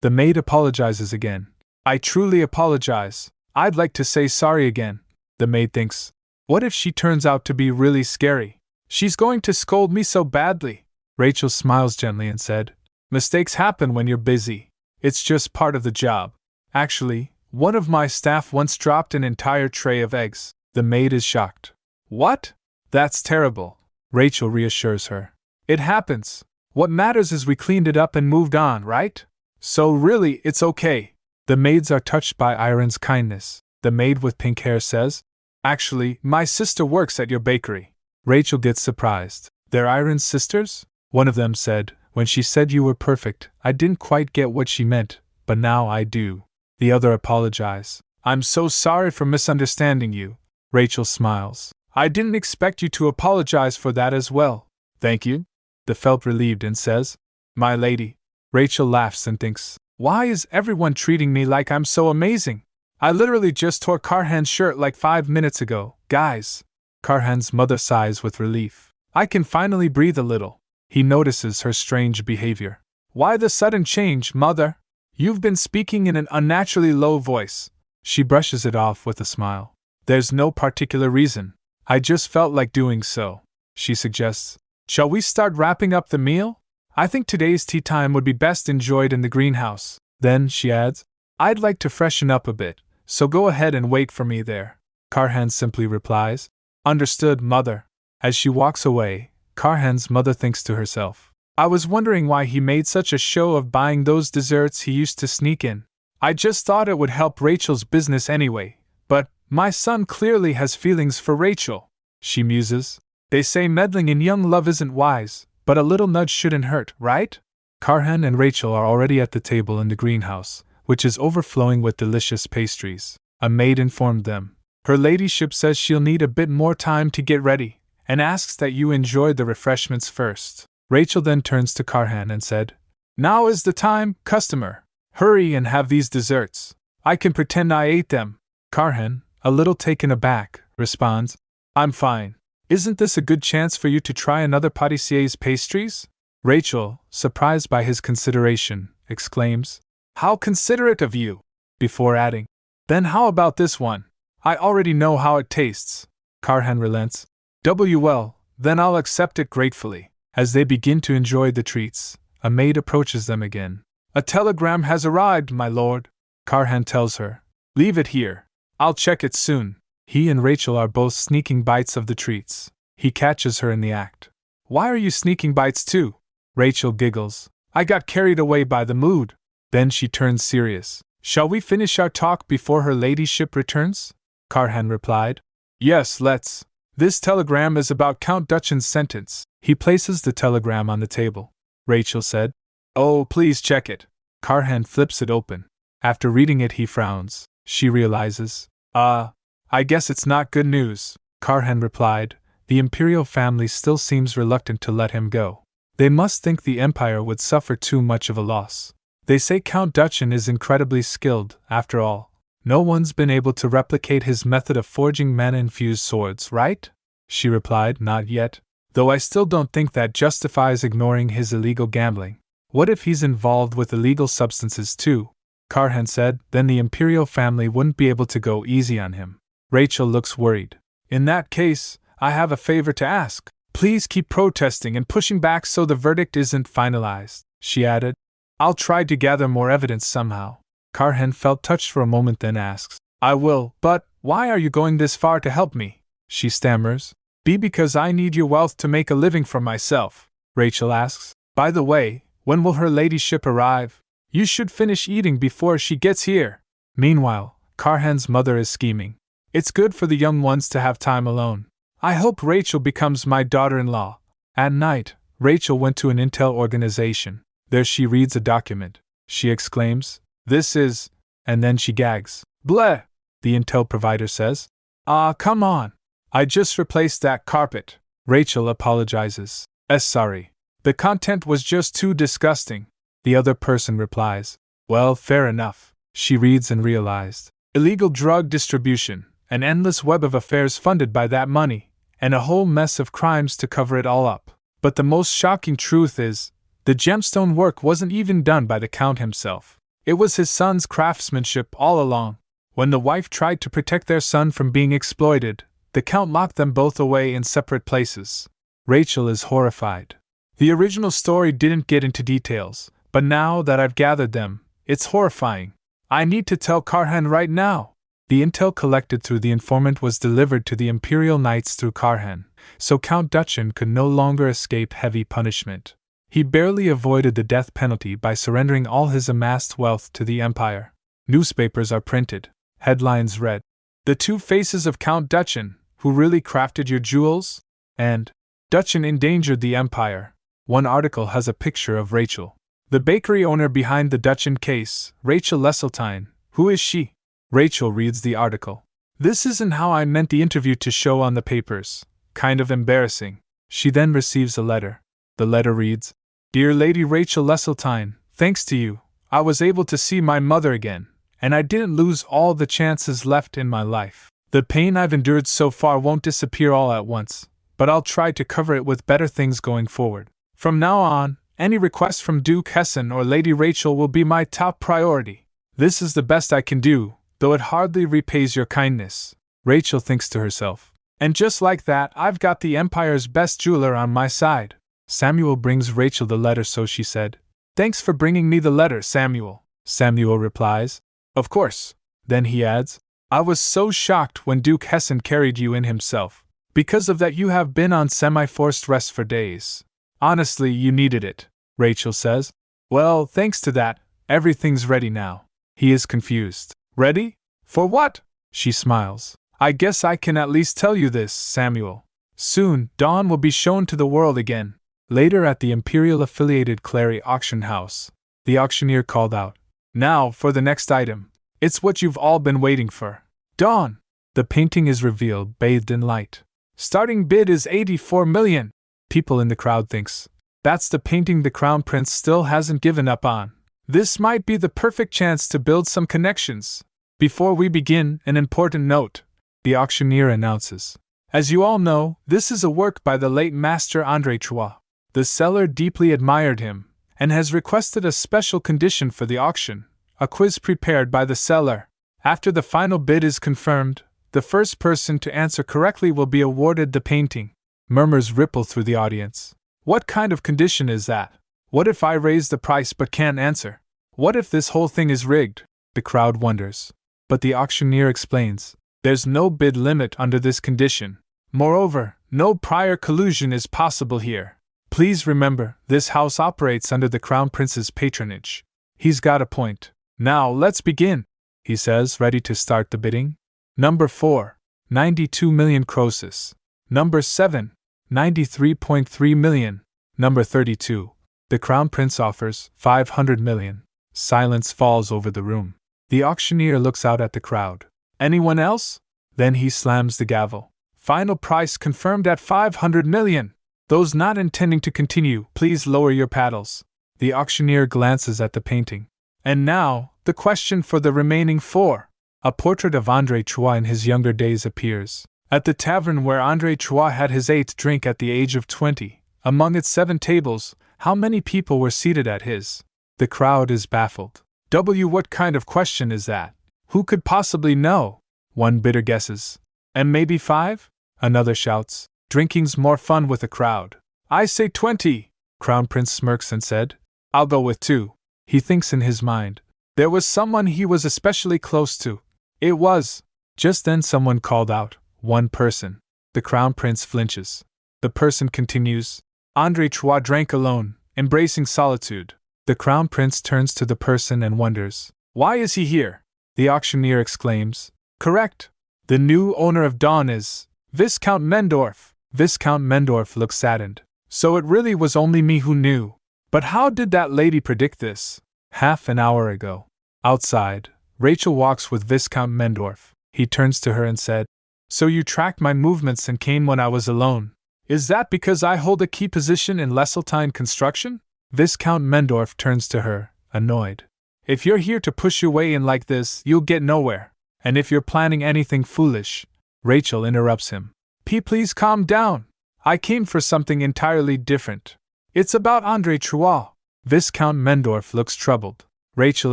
The maid apologizes again. "I truly apologize. I'd like to say sorry again." The maid thinks, "What if she turns out to be really scary? She's going to scold me so badly." Rachel smiles gently and said, "Mistakes happen when you're busy. It's just part of the job. Actually, one of my staff once dropped an entire tray of eggs." The maid is shocked. "What? That's terrible." Rachel reassures her. "It happens. What matters is we cleaned it up and moved on, right? So really, it's okay." The maids are touched by Iron's kindness. The maid with pink hair says, "Actually, my sister works at your bakery." Rachel gets surprised. "They're Iron's sisters?" One of them said, "When she said you were perfect, I didn't quite get what she meant, but now I do." The other apologizes. "I'm so sorry for misunderstanding you." Rachel smiles. "I didn't expect you to apologize for that as well." "Thank you." The felt relieved and says, "My lady." Rachel laughs and thinks, "Why is everyone treating me like I'm so amazing? I literally just tore Karhan's shirt like 5 minutes ago, guys." Karhan's mother sighs with relief. "I can finally breathe a little." He notices her strange behavior. "Why the sudden change, mother? You've been speaking in an unnaturally low voice." She brushes it off with a smile. "There's no particular reason. I just felt like doing so," she suggests. "Shall we start wrapping up the meal? I think today's tea time would be best enjoyed in the greenhouse." Then, she adds, "I'd like to freshen up a bit, so go ahead and wait for me there." Karhan simply replies, "Understood, mother." As she walks away, Karhan's mother thinks to herself, "I was wondering why he made such a show of buying those desserts he used to sneak in. I just thought it would help Rachel's business anyway, but my son clearly has feelings for Rachel." She muses, "They say meddling in young love isn't wise, but a little nudge shouldn't hurt, right?" Karhan and Rachel are already at the table in the greenhouse, which is overflowing with delicious pastries. A maid informed them, "Her ladyship says she'll need a bit more time to get ready, and asks that you enjoy the refreshments first." Rachel then turns to Karhan and said, "Now is the time, customer. Hurry and have these desserts. I can pretend I ate them." Karhan, a little taken aback, responds, "I'm fine. Isn't this a good chance for you to try another pâtissier's pastries?" Rachel, surprised by his consideration, exclaims, "How considerate of you!" before adding, "Then how about this one? I already know how it tastes." Karhan relents, "Well, then I'll accept it gratefully." As they begin to enjoy the treats, a maid approaches them again. "A telegram has arrived, my lord." Karhan tells her, "Leave it here. I'll check it soon." He and Rachel are both sneaking bites of the treats. He catches her in the act. "Why are you sneaking bites too?" Rachel giggles. "I got carried away by the mood." Then she turns serious. "Shall we finish our talk before her ladyship returns?" Karhan replied, "Yes, let's. This telegram is about Count Duchan's sentence." He places the telegram on the table. Rachel said, "Oh, please check it." Karhan flips it open. After reading it, he frowns. She realizes, I guess it's not good news." Karhan replied, "The imperial family still seems reluctant to let him go. They must think the empire would suffer too much of a loss. They say Count Duchan is incredibly skilled, after all. No one's been able to replicate his method of forging mana-infused swords, right?" She replied, "Not yet. Though I still don't think that justifies ignoring his illegal gambling. What if he's involved with illegal substances too?" Karhan said, "Then the imperial family wouldn't be able to go easy on him." Rachel looks worried. "In that case, I have a favor to ask. Please keep protesting and pushing back so the verdict isn't finalized," she added. "I'll try to gather more evidence somehow." Karhan felt touched for a moment, then asks, "I will, but why are you going this far to help me?" She stammers, Because I need your wealth to make a living for myself." Rachel asks, "By the way, when will her ladyship arrive? You should finish eating before she gets here." Meanwhile, Karhan's mother is scheming. It's good for the young ones to have time alone. I hope Rachel becomes my daughter-in-law. At night, Rachel went to an intel organization. There she reads a document. She exclaims, "This is," and then she gags. "Bleh," the intel provider says. "Ah, come on. I just replaced that carpet." Rachel apologizes. Sorry. The content was just too disgusting." The other person replies, "Well, fair enough." She reads and realized. Illegal drug distribution, an endless web of affairs funded by that money, and a whole mess of crimes to cover it all up. But the most shocking truth is, the gemstone work wasn't even done by the Count himself. It was his son's craftsmanship all along. When the wife tried to protect their son from being exploited, the Count locked them both away in separate places. Rachel is horrified. The original story didn't get into details, but now that I've gathered them, it's horrifying. I need to tell Karhan right now. The intel collected through the informant was delivered to the Imperial Knights through Karhan, so Count Duchin could no longer escape heavy punishment. He barely avoided the death penalty by surrendering all his amassed wealth to the Empire. Newspapers are printed. Headlines read, "The two faces of Count Duchin, who really crafted your jewels?" and "Duchin endangered the Empire." One article has a picture of Rachel, the bakery owner behind the Duchin case. Rachel Leseltein. Who is she? Rachel reads the article. "This isn't how I meant the interview to show on the papers. Kind of embarrassing." She then receives a letter. The letter reads, "Dear Lady Rachel Leseltein, thanks to you, I was able to see my mother again, and I didn't lose all the chances left in my life. The pain I've endured so far won't disappear all at once, but I'll try to cover it with better things going forward. From now on, any request from Duke Hessen or Lady Rachel will be my top priority. This is the best I can do, though it hardly repays your kindness." Rachel thinks to herself, "And just like that, I've got the Empire's best jeweler on my side." Samuel brings Rachel the letter, so she said, "Thanks for bringing me the letter, Samuel." Samuel replies, "Of course." Then he adds, "I was so shocked when Duke Hessen carried you in himself. Because of that you have been on semi-forced rest for days. Honestly, you needed it." Rachel says, "Well, thanks to that, everything's ready now." He is confused. "Ready? For what?" She smiles. "I guess I can at least tell you this, Samuel. Soon, Dawn will be shown to the world again." Later at the Imperial-affiliated Clary auction house, the auctioneer called out, "Now for the next item. It's what you've all been waiting for. Dawn!" The painting is revealed, bathed in light. "Starting bid is 84 million. People in the crowd thinks, "That's the painting the Crown Prince still hasn't given up on. This might be the perfect chance to build some connections." Before we begin, an important note, the auctioneer announces. "As you all know, this is a work by the late master André Trois. The seller deeply admired him, and has requested a special condition for the auction, a quiz prepared by the seller. After the final bid is confirmed, the first person to answer correctly will be awarded the painting." Murmurs ripple through the audience. What kind of condition is that? What if I raise the price but can't answer? What if this whole thing is rigged? The crowd wonders. But the auctioneer explains, "There's no bid limit under this condition. Moreover, no prior collusion is possible here. Please remember, this house operates under the Crown Prince's patronage." He's got a point. "Now let's begin," he says, ready to start the bidding. Number 4, 92 million Croesus. Number 7, 93.3 million. Number 32. The Crown Prince offers 500 million. Silence falls over the room. The auctioneer looks out at the crowd. "Anyone else?" Then he slams the gavel. "Final price confirmed at 500 million. Those not intending to continue, please lower your paddles." The auctioneer glances at the painting. "And now, the question for the remaining 4. A portrait of André Trois in his younger days appears. At the tavern where André Trois had his 8th drink at the age of 20, among its 7 tables, how many people were seated at his? The crowd is baffled. What kind of question is that? Who could possibly know? One bidder guesses. "And maybe 5? Another shouts. "Drinking's more fun with a crowd." "I say 20. Crown Prince smirks and said, "I'll go with 2. He thinks in his mind. There was someone he was especially close to. It was. Just then someone called out, "One person." The Crown Prince flinches. The person continues, "André Trois drank alone, embracing solitude." The Crown Prince turns to the person and wonders, "Why is he here?" The auctioneer exclaims. Correct. The new owner of Dawn is Viscount Mendorf. Viscount Mendorf looks saddened. So it really was only me who knew. But how did that lady predict this? Half an hour ago. Outside, Rachel walks with Viscount Mendorf. He turns to her and said, So you tracked my movements and came when I was alone. Is that because I hold a key position in Leseltein construction? Viscount Mendorf turns to her, annoyed. If you're here to push your way in like this, you'll get nowhere. And if you're planning anything foolish, Rachel interrupts him. Please calm down. I came for something entirely different. It's about André Trois. Viscount Mendorf looks troubled. Rachel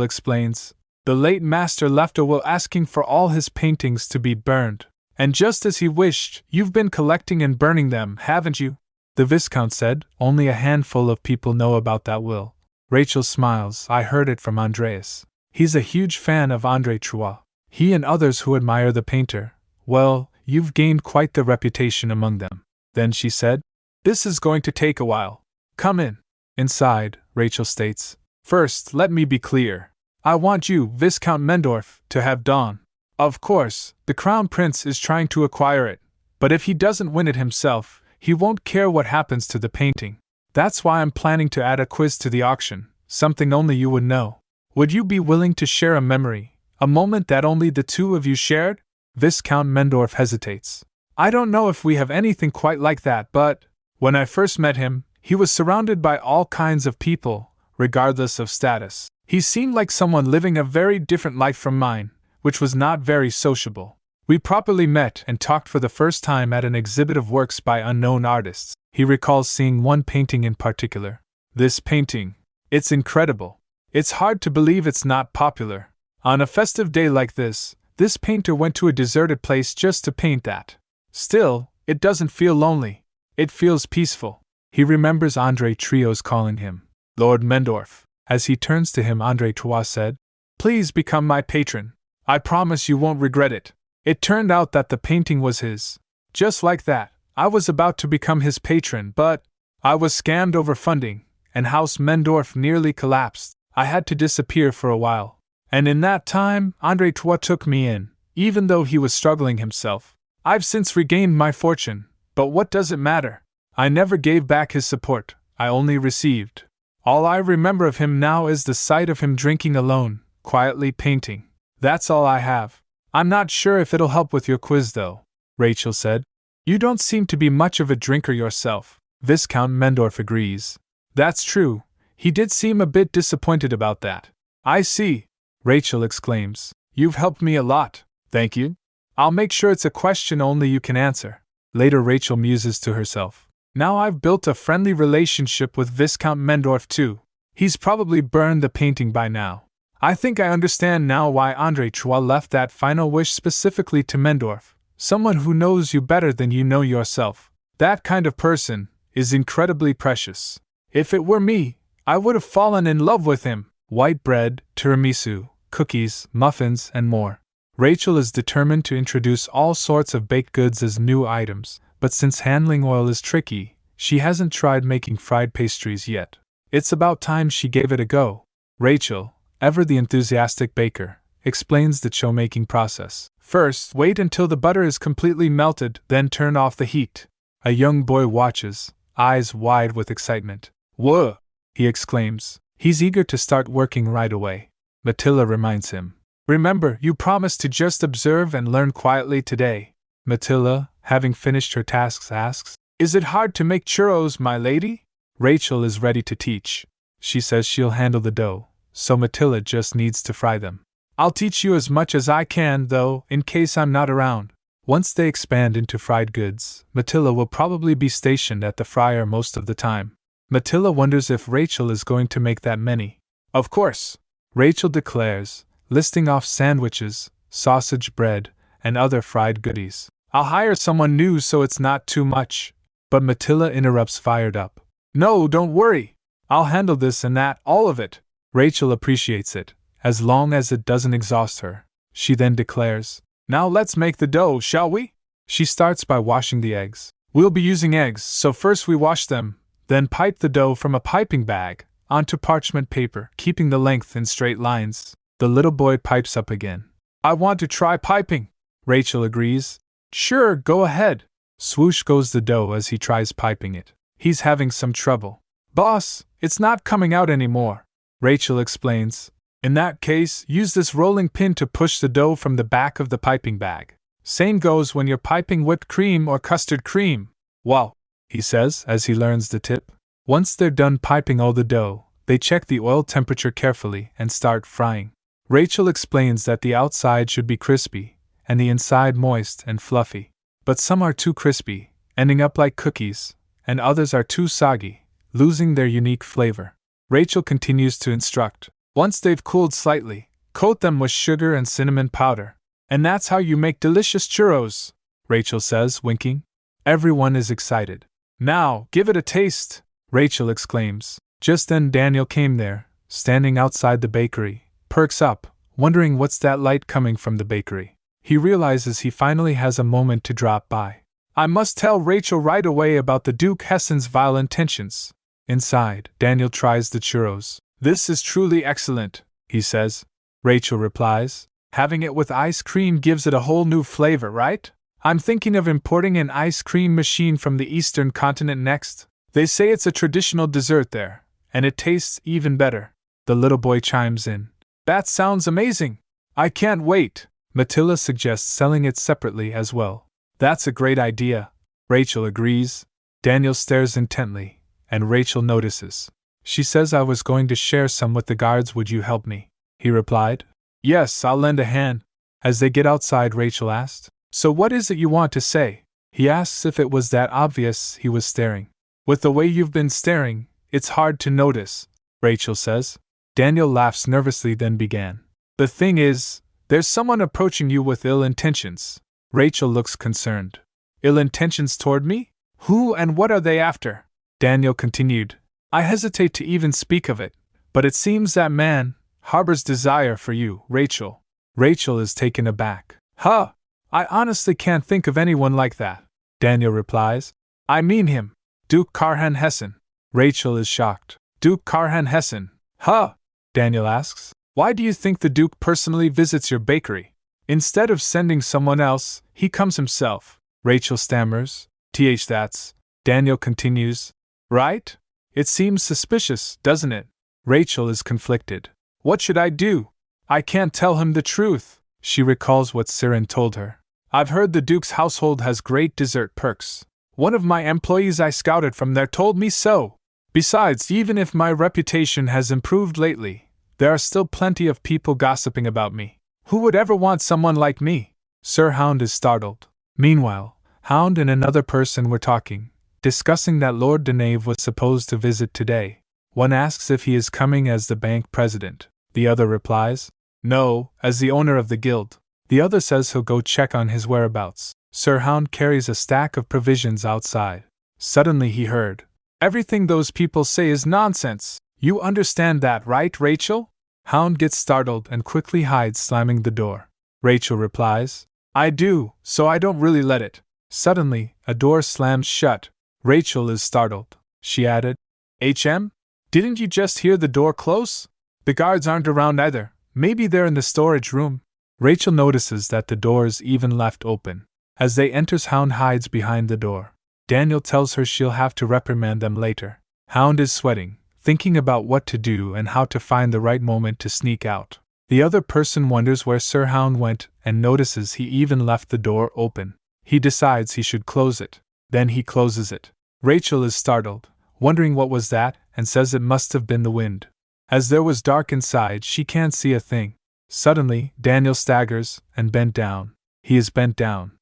explains. The late master left a will asking for all his paintings to be burned. And just as he wished, you've been collecting and burning them, haven't you? The Viscount said. Only a handful of people know about that will. Rachel smiles. I heard it from Andreas. He's a huge fan of André Trois. He and others who admire the painter. Well, you've gained quite the reputation among them. Then she said, This is going to take a while. Come in. Inside, Rachel states. First, let me be clear. I want you, Viscount Mendorf, to have Dawn. Of course, the Crown Prince is trying to acquire it, but if he doesn't win it himself, he won't care what happens to the painting. That's why I'm planning to add a quiz to the auction, something only you would know. Would you be willing to share a memory, a moment that only the two of you shared? Viscount Mendorf hesitates. I don't know if we have anything quite like that, but when I first met him, he was surrounded by all kinds of people, regardless of status. He seemed like someone living a very different life from mine, which was not very sociable. We properly met and talked for the first time at an exhibit of works by unknown artists. He recalls seeing one painting in particular. This painting. It's incredible. It's hard to believe it's not popular. On a festive day like this painter went to a deserted place just to paint that. Still, it doesn't feel lonely. It feels peaceful. He remembers André Trio's calling him Lord Mendorf. As he turns to him, André Trois said, Please become my patron. I promise you won't regret it. It turned out that the painting was his. Just like that, I was about to become his patron, but I was scammed over funding, and House Mendorf nearly collapsed. I had to disappear for a while. And in that time, André Trois took me in, even though he was struggling himself. I've since regained my fortune, but what does it matter? I never gave back his support, I only received. All I remember of him now is the sight of him drinking alone, quietly painting. That's all I have. I'm not sure if it'll help with your quiz though, Rachel said. You don't seem to be much of a drinker yourself. Viscount Mendorf agrees. That's true. He did seem a bit disappointed about that. I see, Rachel exclaims. You've helped me a lot, thank you. I'll make sure it's a question only you can answer. Later Rachel muses to herself. Now I've built a friendly relationship with Viscount Mendorf too. He's probably burned the painting by now. I think I understand now why André Trois left that final wish specifically to Mendorf, someone who knows you better than you know yourself. That kind of person is incredibly precious. If it were me, I would have fallen in love with him. White bread, tiramisu, cookies, muffins, and more. Rachel is determined to introduce all sorts of baked goods as new items, but since handling oil is tricky, she hasn't tried making fried pastries yet. It's about time she gave it a go. Rachel, ever the enthusiastic baker, explains the chow-making process. First, wait until the butter is completely melted, then turn off the heat. A young boy watches, eyes wide with excitement. Whoa! He exclaims. He's eager to start working right away. Matilda reminds him. Remember, you promised to just observe and learn quietly today. Matilda, having finished her tasks, asks, Is it hard to make churros, my lady? Rachel is ready to teach. She says she'll handle the dough, so Matilda just needs to fry them. I'll teach you as much as I can, though, in case I'm not around. Once they expand into fried goods, Matilda will probably be stationed at the fryer most of the time. Matilda wonders if Rachel is going to make that many. Of course, Rachel declares, listing off sandwiches, sausage bread, and other fried goodies. I'll hire someone new so it's not too much. But Matilda interrupts, fired up. No, don't worry. I'll handle this and that, all of it. Rachel appreciates it, as long as it doesn't exhaust her. She then declares, Now let's make the dough, shall we? She starts by washing the eggs. We'll be using eggs, so first we wash them, then pipe the dough from a piping bag onto parchment paper, keeping the length in straight lines. The little boy pipes up again. I want to try piping. Rachel agrees. Sure, go ahead. Swoosh goes the dough as he tries piping it. He's having some trouble. Boss, it's not coming out anymore. Rachel explains. In that case, use this rolling pin to push the dough from the back of the piping bag. Same goes when you're piping whipped cream or custard cream. Wow, he says as he learns the tip. Once they're done piping all the dough, they check the oil temperature carefully and start frying. Rachel explains that the outside should be crispy, and the inside moist and fluffy. But some are too crispy, ending up like cookies, and others are too soggy, losing their unique flavor. Rachel continues to instruct. Once they've cooled slightly, coat them with sugar and cinnamon powder. And that's how you make delicious churros, Rachel says, winking. Everyone is excited. Now, give it a taste, Rachel exclaims. Just then Daniel came there, standing outside the bakery, perks up, wondering what's that light coming from the bakery. He realizes he finally has a moment to drop by. I must tell Rachel right away about the Duke Hessen's vile intentions. Inside, Daniel tries the churros. This is truly excellent, he says. Rachel replies. Having it with ice cream gives it a whole new flavor, right? I'm thinking of importing an ice cream machine from the Eastern continent next. They say it's a traditional dessert there, and it tastes even better. The little boy chimes in. That sounds amazing. I can't wait. Matilda suggests selling it separately as well. That's a great idea. Rachel agrees. Daniel stares intently, and Rachel notices. She says I was going to share some with the guards. Would you help me? He replied. Yes, I'll lend a hand. As they get outside, Rachel asked. So what is it you want to say? He asks if it was that obvious he was staring. With the way you've been staring, it's hard to notice, Rachel says. Daniel laughs nervously, then began. The thing is, there's someone approaching you with ill intentions. Rachel looks concerned. Ill intentions toward me? Who and what are they after? Daniel continued. I hesitate to even speak of it, but it seems that man harbors desire for you, Rachel. Rachel is taken aback. Huh! I honestly can't think of anyone like that, Daniel replies. I mean him, Duke Karhan Hessen. Rachel is shocked. Duke Karhan Hessen? Huh! Daniel asks. Why do you think the Duke personally visits your bakery? Instead of sending someone else, he comes himself. Rachel stammers. That's. Daniel continues. Right? It seems suspicious, doesn't it? Rachel is conflicted. What should I do? I can't tell him the truth. She recalls what Siren told her. I've heard the Duke's household has great dessert perks. One of my employees I scouted from there told me so. Besides, even if my reputation has improved lately, there are still plenty of people gossiping about me. Who would ever want someone like me? Sir Hound is startled. Meanwhile, Hound and another person were talking, discussing that Lord Denave was supposed to visit today. One asks if he is coming as the bank president. The other replies, no, as the owner of the guild. The other says he'll go check on his whereabouts. Sir Hound carries a stack of provisions outside. Suddenly he heard, everything those people say is nonsense. You understand that, right, Rachel? Hound gets startled and quickly hides, slamming the door. Rachel replies, I do, so I don't really let it. Suddenly, a door slams shut. Rachel is startled. She added, Didn't you just hear the door close? The guards aren't around either. Maybe they're in the storage room. Rachel notices that the door is even left open. As they enter, Hound hides behind the door. Daniel tells her she'll have to reprimand them later. Hound is sweating, thinking about what to do and how to find the right moment to sneak out. The other person wonders where Sir Hound went and notices he even left the door open. He decides he should close it. Then he closes it. Rachel is startled, wondering what was that, and says it must have been the wind. As there was dark inside, she can't see a thing. Suddenly, Daniel staggers and bent down. He is bent down.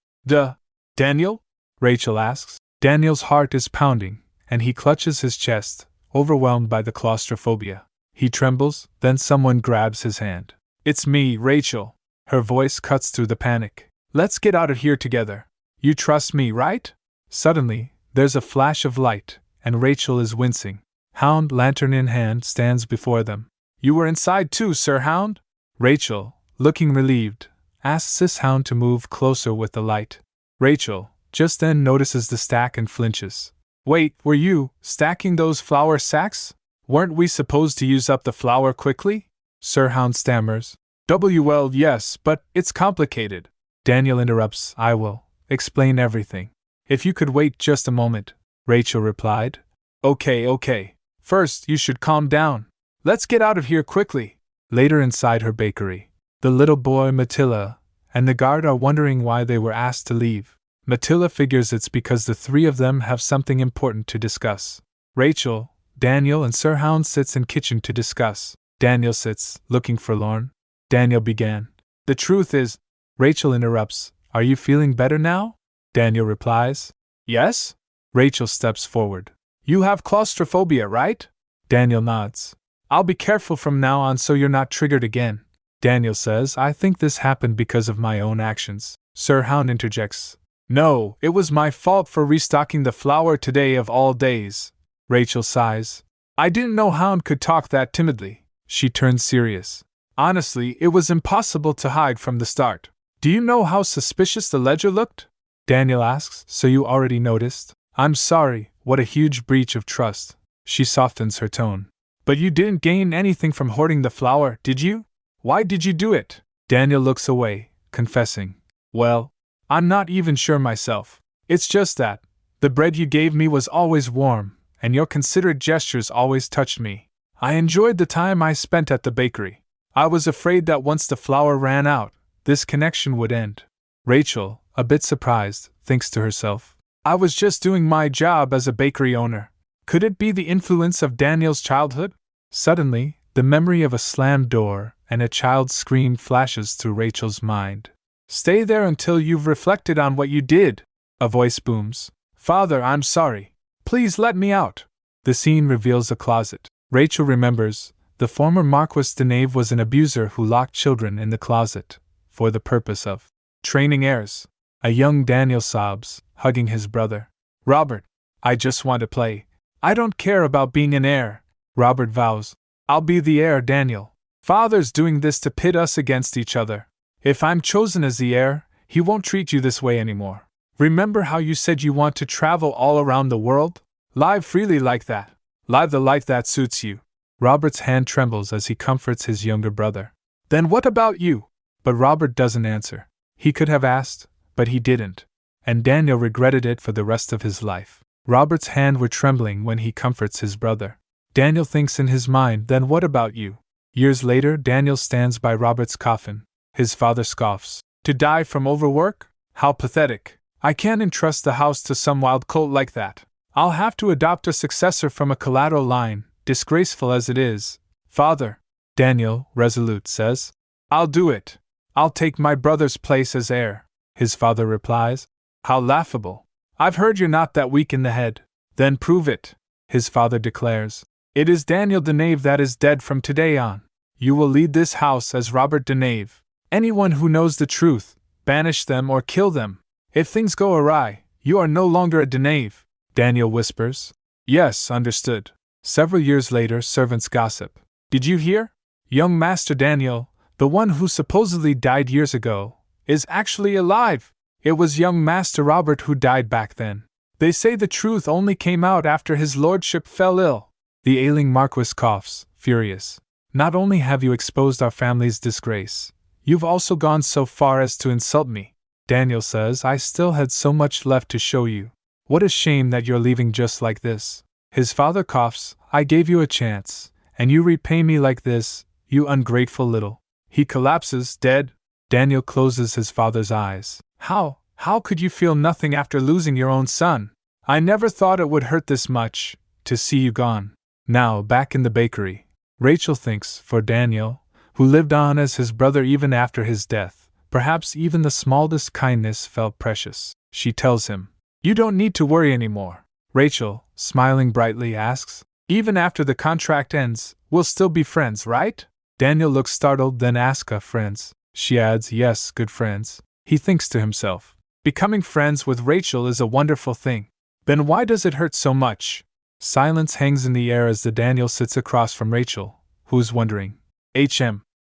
Daniel? Rachel asks. Daniel's heart is pounding, and he clutches his chest, overwhelmed by the claustrophobia. He trembles, then someone grabs his hand. It's me, Rachel. Her voice cuts through the panic. Let's get out of here together. You trust me, right? Suddenly, there's a flash of light, and Rachel is wincing. Hound, lantern in hand, stands before them. You were inside too, Sir Hound? Rachel, looking relieved, asks this Hound to move closer with the light. Rachel, just then notices the stack and flinches. Wait, were you stacking those flour sacks? Weren't we supposed to use up the flour quickly? Sir Hound stammers. Well, yes, but it's complicated. Daniel interrupts. I will explain everything. If you could wait just a moment, Rachel replied. Okay. First, you should calm down. Let's get out of here quickly. Later inside her bakery, the little boy Matilda and the guard are wondering why they were asked to leave. Matilda figures it's because the three of them have something important to discuss. Rachel, Daniel, and Sir Hound sits in kitchen to discuss. Daniel sits, looking forlorn. Daniel began. The truth is, Rachel interrupts. Are you feeling better now? Daniel replies. Yes? Rachel steps forward. You have claustrophobia, right? Daniel nods. I'll be careful from now on so you're not triggered again. Daniel says, I think this happened because of my own actions. Sir Hound interjects. No, it was my fault for restocking the flour today of all days. Rachel sighs. I didn't know Hound could talk that timidly. She turns serious. Honestly, it was impossible to hide from the start. Do you know how suspicious the ledger looked? Daniel asks. So you already noticed? I'm sorry, what a huge breach of trust. She softens her tone. But you didn't gain anything from hoarding the flour, did you? Why did you do it? Daniel looks away, confessing. Well, I'm not even sure myself. It's just that the bread you gave me was always warm, and your considerate gestures always touched me. I enjoyed the time I spent at the bakery. I was afraid that once the flour ran out, this connection would end. Rachel, a bit surprised, thinks to herself, I was just doing my job as a bakery owner. Could it be the influence of Daniel's childhood? Suddenly, the memory of a slammed door and a child's scream flashes through Rachel's mind. Stay there until you've reflected on what you did. A voice booms. Father, I'm sorry. Please let me out. The scene reveals a closet. Rachel remembers, the former Marquis de Nave was an abuser who locked children in the closet, for the purpose of training heirs. A young Daniel sobs, hugging his brother. Robert, I just want to play. I don't care about being an heir. Robert vows. I'll be the heir, Daniel. Father's doing this to pit us against each other. If I'm chosen as the heir, he won't treat you this way anymore. Remember how you said you want to travel all around the world? Live freely like that. Live the life that suits you. Robert's hand trembles as he comforts his younger brother. Then what about you? But Robert doesn't answer. He could have asked, but he didn't. And Daniel regretted it for the rest of his life. Robert's hands were trembling when he comforts his brother. Daniel thinks in his mind, then what about you? Years later, Daniel stands by Robert's coffin. His father scoffs. To die from overwork? How pathetic. I can't entrust the house to some wild colt like that. I'll have to adopt a successor from a collateral line, disgraceful as it is. Father, Daniel, resolute, says. I'll do it. I'll take my brother's place as heir. His father replies. How laughable. I've heard you're not that weak in the head. Then prove it. His father declares. It is Daniel de Nave that is dead from today on. You will lead this house as Robert de Nave. Anyone who knows the truth, banish them or kill them. If things go awry, you are no longer a de Nave. Daniel whispers. Yes, understood. Several years later, servants gossip. Did you hear? Young Master Daniel, the one who supposedly died years ago, is actually alive. It was young Master Robert who died back then. They say the truth only came out after his lordship fell ill. The ailing Marquis coughs, furious. Not only have you exposed our family's disgrace, you've also gone so far as to insult me. Daniel says, I still had so much left to show you. What a shame that you're leaving just like this. His father coughs, I gave you a chance, and you repay me like this, you ungrateful little. He collapses, dead. Daniel closes his father's eyes. How could you feel nothing after losing your own son? I never thought it would hurt this much, to see you gone. Now, back in the bakery, Rachel thinks, for Daniel, who lived on as his brother even after his death, perhaps even the smallest kindness felt precious. She tells him, You don't need to worry anymore. Rachel, smiling brightly, asks, Even after the contract ends, we'll still be friends, right? Daniel looks startled, then asks, Friends? She adds, Yes, good friends. He thinks to himself, Becoming friends with Rachel is a wonderful thing. Then why does it hurt so much? Silence hangs in the air as the Daniel sits across from Rachel, who's wondering.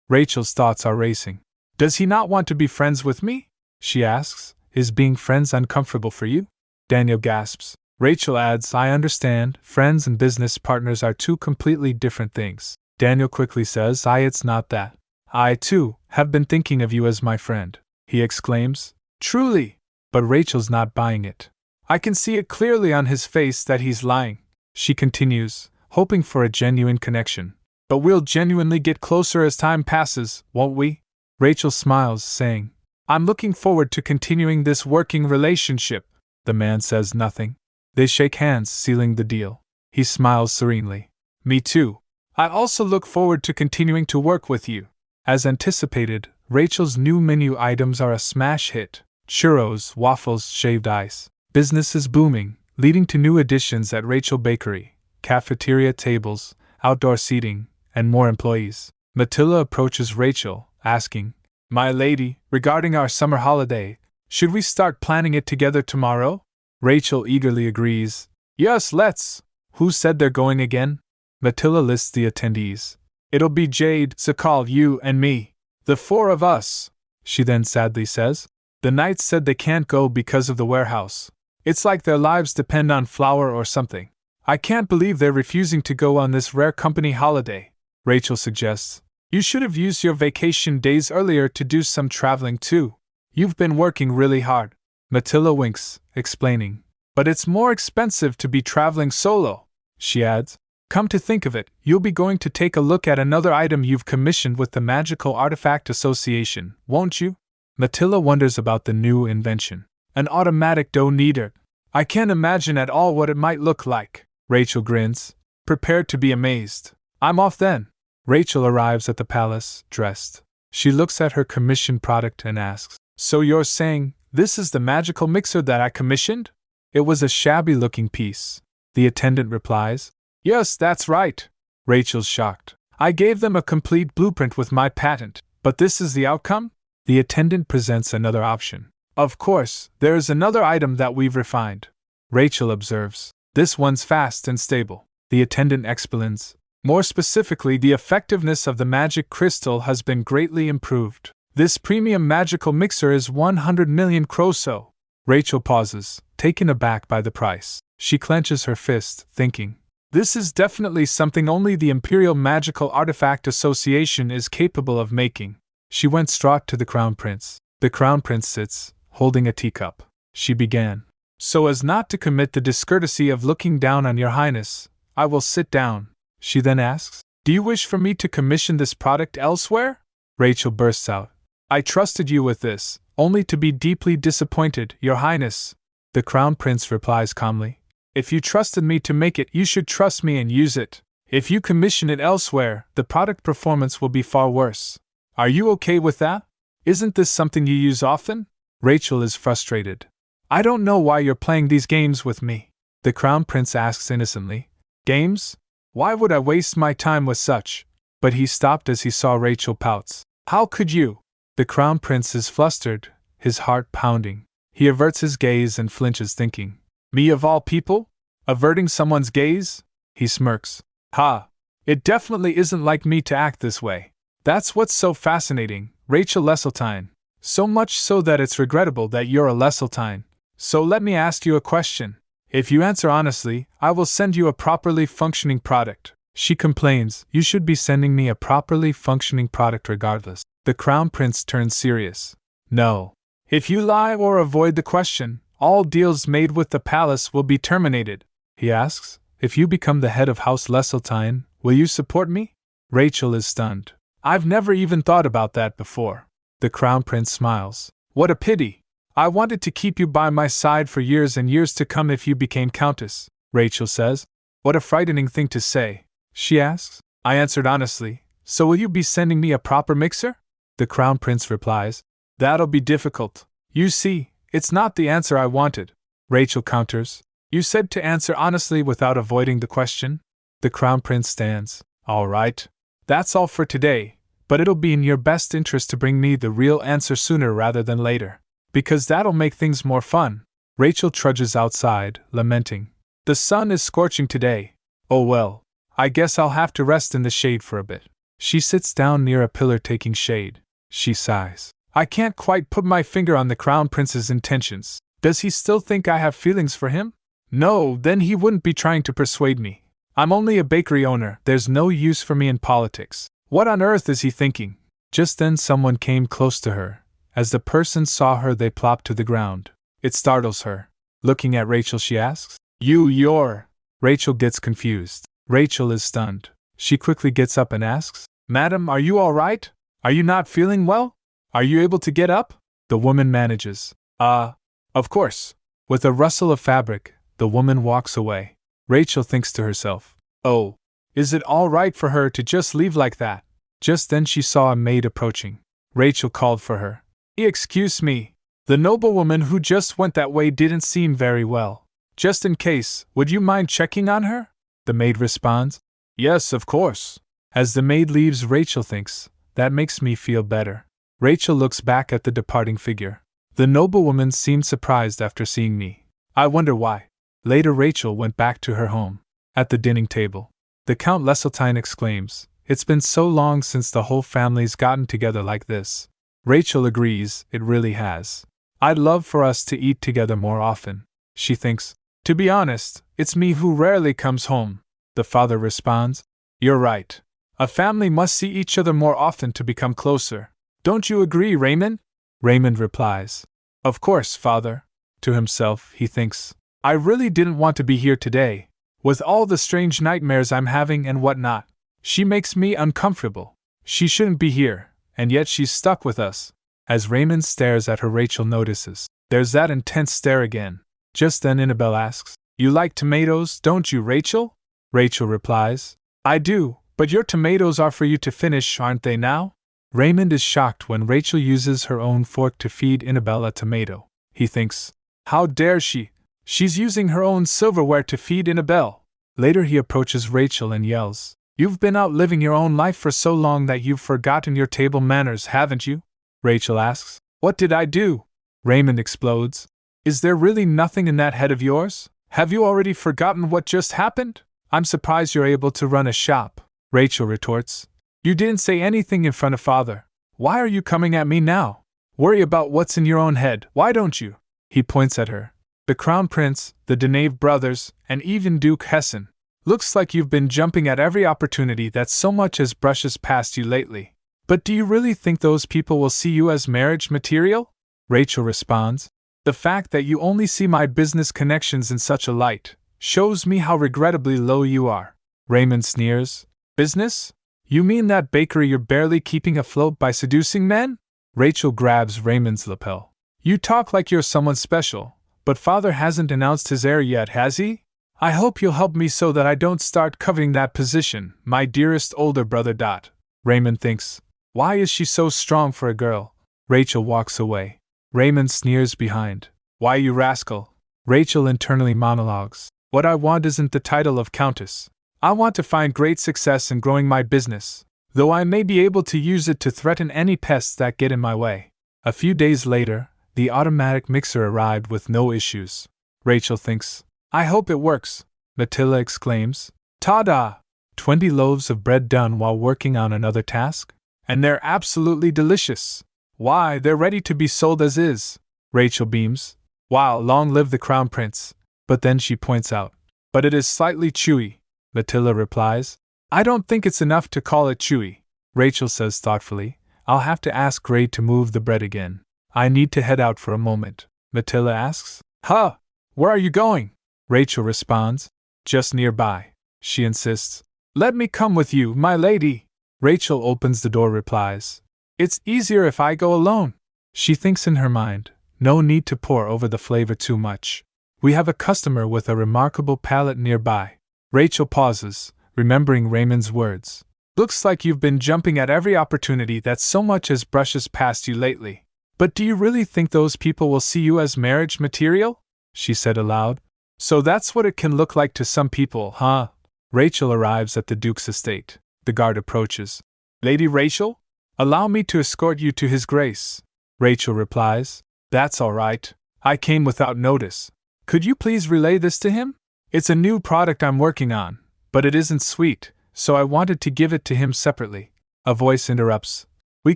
Rachel's thoughts are racing. Does he not want to be friends with me? She asks, Is being friends uncomfortable for you? Daniel gasps. Rachel adds, I understand, friends and business partners are two completely different things. Daniel quickly says, It's not that. I, too, have been thinking of you as my friend, he exclaims. Truly! But Rachel's not buying it. I can see it clearly on his face that he's lying, she continues, hoping for a genuine connection. But we'll genuinely get closer as time passes, won't we? Rachel smiles, saying, I'm looking forward to continuing this working relationship. The man says nothing. They shake hands, sealing the deal. He smiles serenely. Me too. I also look forward to continuing to work with you. As anticipated, Rachel's new menu items are a smash hit. Churros, waffles, shaved ice. Business is booming, leading to new additions at Rachel Bakery, cafeteria tables, outdoor seating, and more employees. Matilda approaches Rachel, asking, My lady, regarding our summer holiday, should we start planning it together tomorrow? Rachel eagerly agrees. Yes, let's. Who said they're going again? Matilda lists the attendees. It'll be Jade, Sakal, you, and me. The four of us. She then sadly says. The Knights said they can't go because of the warehouse. It's like their lives depend on flour or something. I can't believe they're refusing to go on this rare company holiday. Rachel suggests. You should have used your vacation days earlier to do some traveling too. You've been working really hard. Matilda winks, explaining. But it's more expensive to be traveling solo, she adds. Come to think of it, you'll be going to take a look at another item you've commissioned with the Magical Artifact Association, won't you? Matilda wonders about the new invention. An automatic dough kneader. I can't imagine at all what it might look like. Rachel grins, prepared to be amazed. I'm off then. Rachel arrives at the palace, dressed. She looks at her commissioned product and asks, So you're saying, this is the magical mixer that I commissioned? It was a shabby-looking piece. The attendant replies, Yes, that's right. Rachel's shocked. I gave them a complete blueprint with my patent, but this is the outcome? The attendant presents another option. Of course, there is another item that we've refined. Rachel observes. This one's fast and stable. The attendant explains. More specifically, the effectiveness of the magic crystal has been greatly improved. This premium magical mixer is 100 million kroso. Rachel pauses, taken aback by the price. She clenches her fist, thinking, This is definitely something only the Imperial Magical Artifact Association is capable of making. She went straight to the Crown Prince. The Crown Prince sits, holding a teacup. She began. So as not to commit the discourtesy of looking down on your highness, I will sit down. She then asks, Do you wish for me to commission this product elsewhere? Rachel bursts out. I trusted you with this, only to be deeply disappointed, your highness. The Crown Prince replies calmly. If you trusted me to make it, you should trust me and use it. If you commission it elsewhere, the product performance will be far worse. Are you okay with that? Isn't this something you use often? Rachel is frustrated. I don't know why you're playing these games with me. The Crown Prince asks innocently. Games? Why would I waste my time with such? But he stopped as he saw Rachel pouts. How could you? The Crown Prince is flustered, his heart pounding. He averts his gaze and flinches, thinking, Me of all people? Averting someone's gaze? He smirks. Ha! It definitely isn't like me to act this way. That's what's so fascinating, Rachel Leseltein. So much so that it's regrettable that you're a Leseltein. So let me ask you a question. If you answer honestly, I will send you a properly functioning product. She complains, You should be sending me a properly functioning product regardless. The Crown Prince turns serious. No. If you lie or avoid the question, all deals made with the palace will be terminated. He asks, If you become the head of House Leseltein, will you support me? Rachel is stunned. I've never even thought about that before. The Crown Prince smiles. What a pity. I wanted to keep you by my side for years and years to come if you became Countess, Rachel says. What a frightening thing to say, she asks. I answered honestly. So will you be sending me a proper mixer? The Crown Prince replies. That'll be difficult. You see, it's not the answer I wanted. Rachel counters. You said to answer honestly without avoiding the question? The Crown Prince stands. All right. That's all for today, but it'll be in your best interest to bring me the real answer sooner rather than later. Because that'll make things more fun. Rachel trudges outside, lamenting. The sun is scorching today. Oh well, I guess I'll have to rest in the shade for a bit. She sits down near a pillar taking shade. She sighs. I can't quite put my finger on the Crown Prince's intentions. Does he still think I have feelings for him? No, then he wouldn't be trying to persuade me. I'm only a bakery owner, there's no use for me in politics. What on earth is he thinking? Just then someone came close to her. As the person saw her, they plopped to the ground. It startles her. Looking at Rachel, she asks, You're. Rachel gets confused. Rachel is stunned. She quickly gets up and asks, Madam, are you all right? Are you not feeling well? Are you able to get up? The woman manages. Of course. With a rustle of fabric, the woman walks away. Rachel thinks to herself, Oh, is it all right for her to just leave like that? Just then she saw a maid approaching. Rachel called for her. Excuse me. The noblewoman who just went that way didn't seem very well. Just in case, would you mind checking on her? The maid responds. Yes, of course. As the maid leaves, Rachel thinks, that makes me feel better. Rachel looks back at the departing figure. The noblewoman seemed surprised after seeing me. I wonder why. Later, Rachel went back to her home. At the dining table, the Count Leseltein exclaims, It's been so long since the whole family's gotten together like this. Rachel agrees, it really has. I'd love for us to eat together more often. She thinks, To be honest, it's me who rarely comes home. The father responds, You're right. A family must see each other more often to become closer. Don't you agree, Raymond? Raymond replies, Of course, father. To himself, he thinks, I really didn't want to be here today. With all the strange nightmares I'm having and whatnot. She makes me uncomfortable. She shouldn't be here, and yet she's stuck with us. As Raymond stares at her, Rachel notices. There's that intense stare again. Just then Annabelle asks, You like tomatoes, don't you, Rachel? Rachel replies, I do, but your tomatoes are for you to finish, aren't they now? Raymond is shocked when Rachel uses her own fork to feed Annabelle a tomato. He thinks, How dare she? She's using her own silverware to feed Annabelle. Later he approaches Rachel and yells, You've been out living your own life for so long that you've forgotten your table manners, haven't you? Rachel asks, What did I do? Raymond explodes, Is there really nothing in that head of yours? Have you already forgotten what just happened? I'm surprised you're able to run a shop. Rachel retorts, You didn't say anything in front of father. Why are you coming at me now? Worry about what's in your own head, why don't you? He points at her. The Crown Prince, the Denave brothers, and even Duke Hessen. Looks like you've been jumping at every opportunity that so much as brushes past you lately. But do you really think those people will see you as marriage material? Rachel responds, The fact that you only see my business connections in such a light shows me how regrettably low you are. Raymond sneers, Business? You mean that bakery you're barely keeping afloat by seducing men? Rachel grabs Raymond's lapel. You talk like you're someone special, but father hasn't announced his heir yet, has he? I hope you'll help me so that I don't start coveting that position, my dearest older brother. Raymond thinks, Why is she so strong for a girl? Rachel walks away. Raymond sneers behind. Why, you rascal? Rachel internally monologues. What I want isn't the title of countess. I want to find great success in growing my business, though I may be able to use it to threaten any pests that get in my way. A few days later, the automatic mixer arrived with no issues. Rachel thinks, I hope it works. Matilda exclaims, Ta-da! 20 loaves of bread done while working on another task? And they're absolutely delicious. Why, they're ready to be sold as is. Rachel beams. Wow, long live the Crown Prince. But then she points out, But it is slightly chewy. Matilda replies, I don't think it's enough to call it chewy. Rachel says thoughtfully, I'll have to ask Gray to move the bread again. I need to head out for a moment. Matilda asks, Huh? Where are you going? Rachel responds, Just nearby. She insists, Let me come with you, my lady. Rachel opens the door, replies, It's easier if I go alone. She thinks in her mind, No need to pour over the flavor too much. We have a customer with a remarkable palate nearby. Rachel pauses, remembering Raymond's words. Looks like you've been jumping at every opportunity that so much as brushes past you lately. But do you really think those people will see you as marriage material? She said aloud. So that's what it can look like to some people, huh? Rachel arrives at the Duke's estate. The guard approaches. Lady Rachel? Allow me to escort you to his grace. Rachel replies, That's all right. I came without notice. Could you please relay this to him? It's a new product I'm working on, but it isn't sweet, so I wanted to give it to him separately. A voice interrupts. We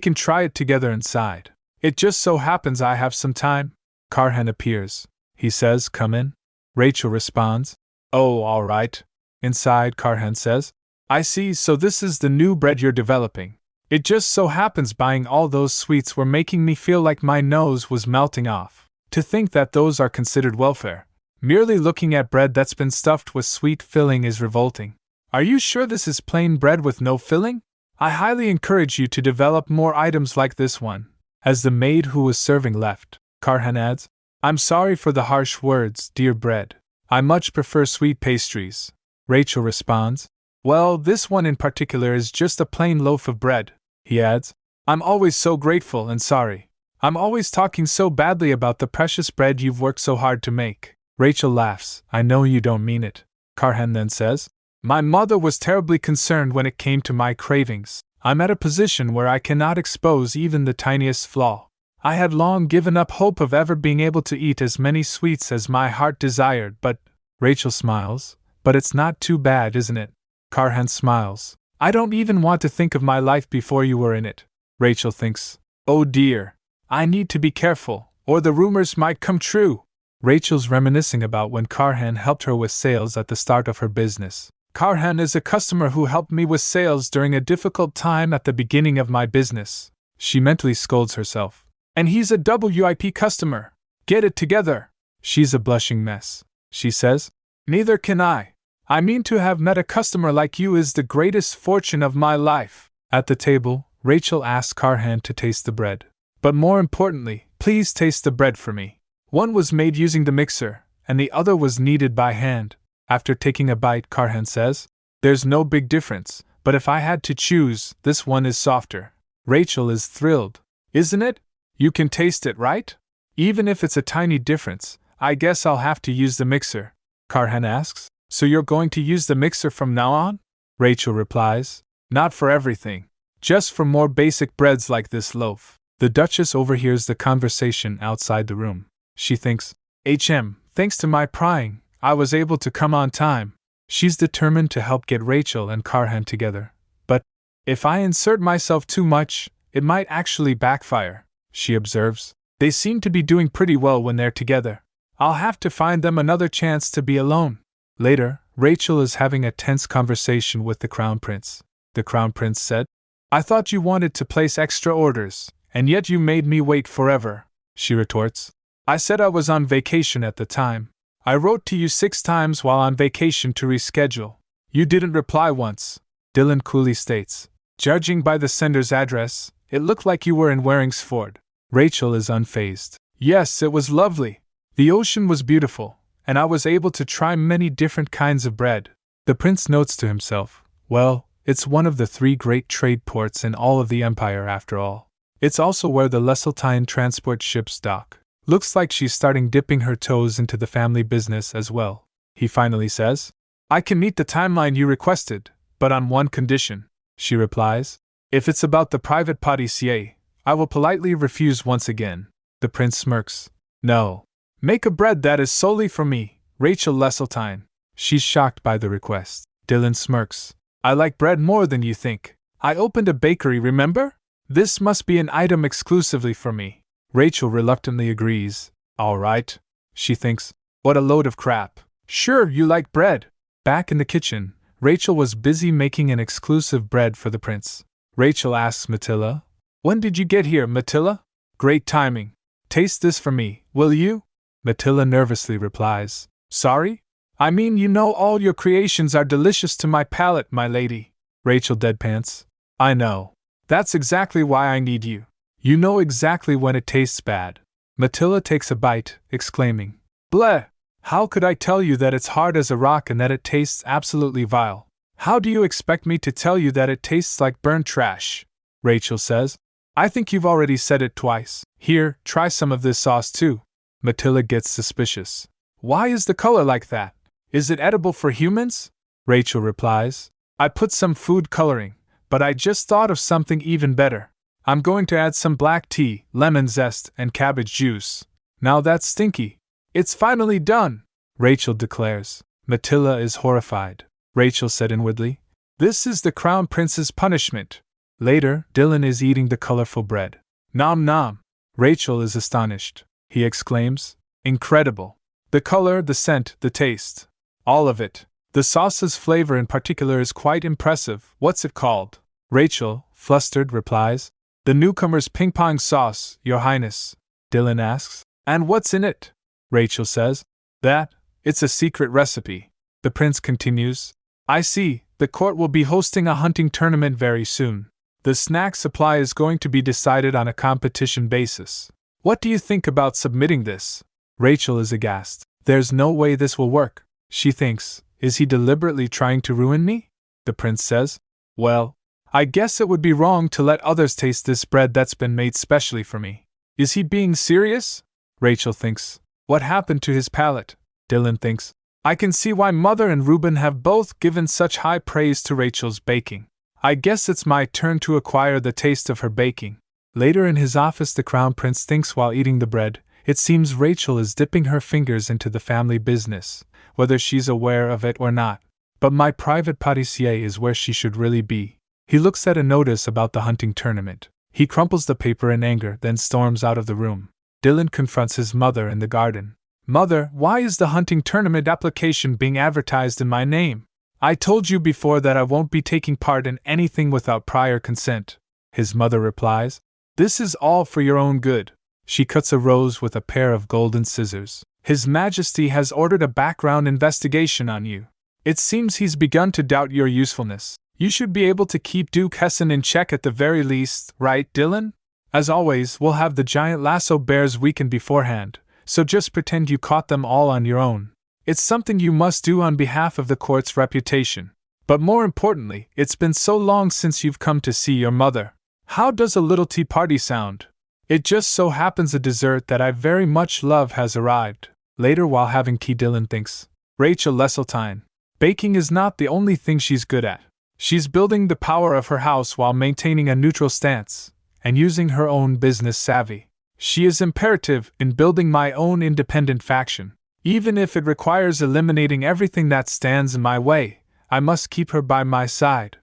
can try it together inside. It just so happens I have some time. Karhan appears. He says, Come in. Rachel responds, Oh, all right. Inside, Karhan says, I see, so this is the new bread you're developing. It just so happens buying all those sweets were making me feel like my nose was melting off. To think that those are considered welfare. Merely looking at bread that's been stuffed with sweet filling is revolting. Are you sure this is plain bread with no filling? I highly encourage you to develop more items like this one. As the maid who was serving left, Karhan adds, I'm sorry for the harsh words, dear bread. I much prefer sweet pastries. Rachel responds, well, this one in particular is just a plain loaf of bread. He adds, I'm always so grateful and sorry. I'm always talking so badly about the precious bread you've worked so hard to make. Rachel laughs. I know you don't mean it. Karhan then says, my mother was terribly concerned when it came to my cravings. I'm at a position where I cannot expose even the tiniest flaw. I had long given up hope of ever being able to eat as many sweets as my heart desired, but… Rachel smiles. But it's not too bad, isn't it? Karhan smiles. I don't even want to think of my life before you were in it. Rachel thinks, oh dear. I need to be careful, or the rumors might come true. Rachel's reminiscing about when Karhan helped her with sales at the start of her business. Karhan is a customer who helped me with sales during a difficult time at the beginning of my business. She mentally scolds herself. And he's a WIP customer. Get it together. She's a blushing mess. She says, neither can I. I mean, to have met a customer like you is the greatest fortune of my life. At the table, Rachel asks Karhan to taste the bread. But more importantly, please taste the bread for me. One was made using the mixer, and the other was kneaded by hand. After taking a bite, Karhan says, there's no big difference, but if I had to choose, this one is softer. Rachel is thrilled. Isn't it? You can taste it, right? Even if it's a tiny difference, I guess I'll have to use the mixer. Karhan asks, so you're going to use the mixer from now on? Rachel replies, not for everything. Just for more basic breads like this loaf. The Duchess overhears the conversation outside the room. She thinks, thanks to my prying, I was able to come on time. She's determined to help get Rachel and Karhan together. But if I insert myself too much, it might actually backfire, she observes. They seem to be doing pretty well when they're together. I'll have to find them another chance to be alone. Later, Rachel is having a tense conversation with the Crown Prince. The Crown Prince said, I thought you wanted to place extra orders, and yet you made me wait forever. She retorts, I said I was on vacation at the time. I wrote to you 6 times while on vacation to reschedule. You didn't reply once. Dylan coolly states, judging by the sender's address, it looked like you were in Waringsford. Rachel is unfazed. Yes, it was lovely. The ocean was beautiful, and I was able to try many different kinds of bread. The prince notes to himself, well, it's one of the 3 great trade ports in all of the empire after all. It's also where the Leseltein transport ships dock. Looks like she's starting dipping her toes into the family business as well. He finally says, I can meet the timeline you requested, but on one condition. She replies, if it's about the private pâtissier, I will politely refuse once again. The prince smirks. No. Make a bread that is solely for me, Rachel Leseltein. She's shocked by the request. Dylan smirks. I like bread more than you think. I opened a bakery, remember? This must be an item exclusively for me. Rachel reluctantly agrees. All right. She thinks, what a load of crap. Sure, you like bread. Back in the kitchen, Rachel was busy making an exclusive bread for the prince. Rachel asks Matilda, when did you get here, Matilda? Great timing. Taste this for me, will you? Matilda nervously replies, sorry? I mean, you know all your creations are delicious to my palate, my lady. Rachel deadpans, I know. That's exactly why I need you. You know exactly when it tastes bad. Matilda takes a bite, exclaiming, bleh! How could I tell you that it's hard as a rock and that it tastes absolutely vile? How do you expect me to tell you that it tastes like burnt trash? Rachel says, I think you've already said it twice. Here, try some of this sauce too. Matilda gets suspicious. Why is the color like that? Is it edible for humans? Rachel replies, I put some food coloring, but I just thought of something even better. I'm going to add some black tea, lemon zest, and cabbage juice. Now that's stinky. It's finally done, Rachel declares. Matilda is horrified. Rachel said inwardly, this is the Crown Prince's punishment. Later, Dylan is eating the colorful bread. Nom nom. Rachel is astonished. He exclaims, incredible. The color, the scent, the taste. All of it. The sauce's flavor in particular is quite impressive. What's it called? Rachel, flustered, replies. The newcomer's ping-pong sauce, Your Highness, Dylan asks. And what's in it? Rachel says. That, it's a secret recipe. The prince continues. I see, the court will be hosting a hunting tournament very soon. The snack supply is going to be decided on a competition basis. What do you think about submitting this? Rachel is aghast. There's no way this will work, she thinks. Is he deliberately trying to ruin me? The prince says. Well, I guess it would be wrong to let others taste this bread that's been made specially for me. Is he being serious? Rachel thinks. What happened to his palate? Dylan thinks. I can see why Mother and Reuben have both given such high praise to Rachel's baking. I guess it's my turn to acquire the taste of her baking. Later in his office, the Crown Prince thinks while eating the bread, it seems Rachel is dipping her fingers into the family business, whether she's aware of it or not. But my private pâtissier is where she should really be. He looks at a notice about the hunting tournament. He crumples the paper in anger, then storms out of the room. Dylan confronts his mother in the garden. Mother, why is the hunting tournament application being advertised in my name? I told you before that I won't be taking part in anything without prior consent. His mother replies. This is all for your own good. She cuts a rose with a pair of golden scissors. His Majesty has ordered a background investigation on you. It seems he's begun to doubt your usefulness. You should be able to keep Duke Hessen in check at the very least, right, Dylan? As always, we'll have the giant lasso bears weakened beforehand, so just pretend you caught them all on your own. It's something you must do on behalf of the court's reputation. But more importantly, it's been so long since you've come to see your mother. How does a little tea party sound? It just so happens a dessert that I very much love has arrived. Later, while having tea, Dylan thinks. Rachel Leseltein. Baking is not the only thing she's good at. She's building the power of her house while maintaining a neutral stance, and using her own business savvy. She is imperative in building my own independent faction. Even if it requires eliminating everything that stands in my way, I must keep her by my side.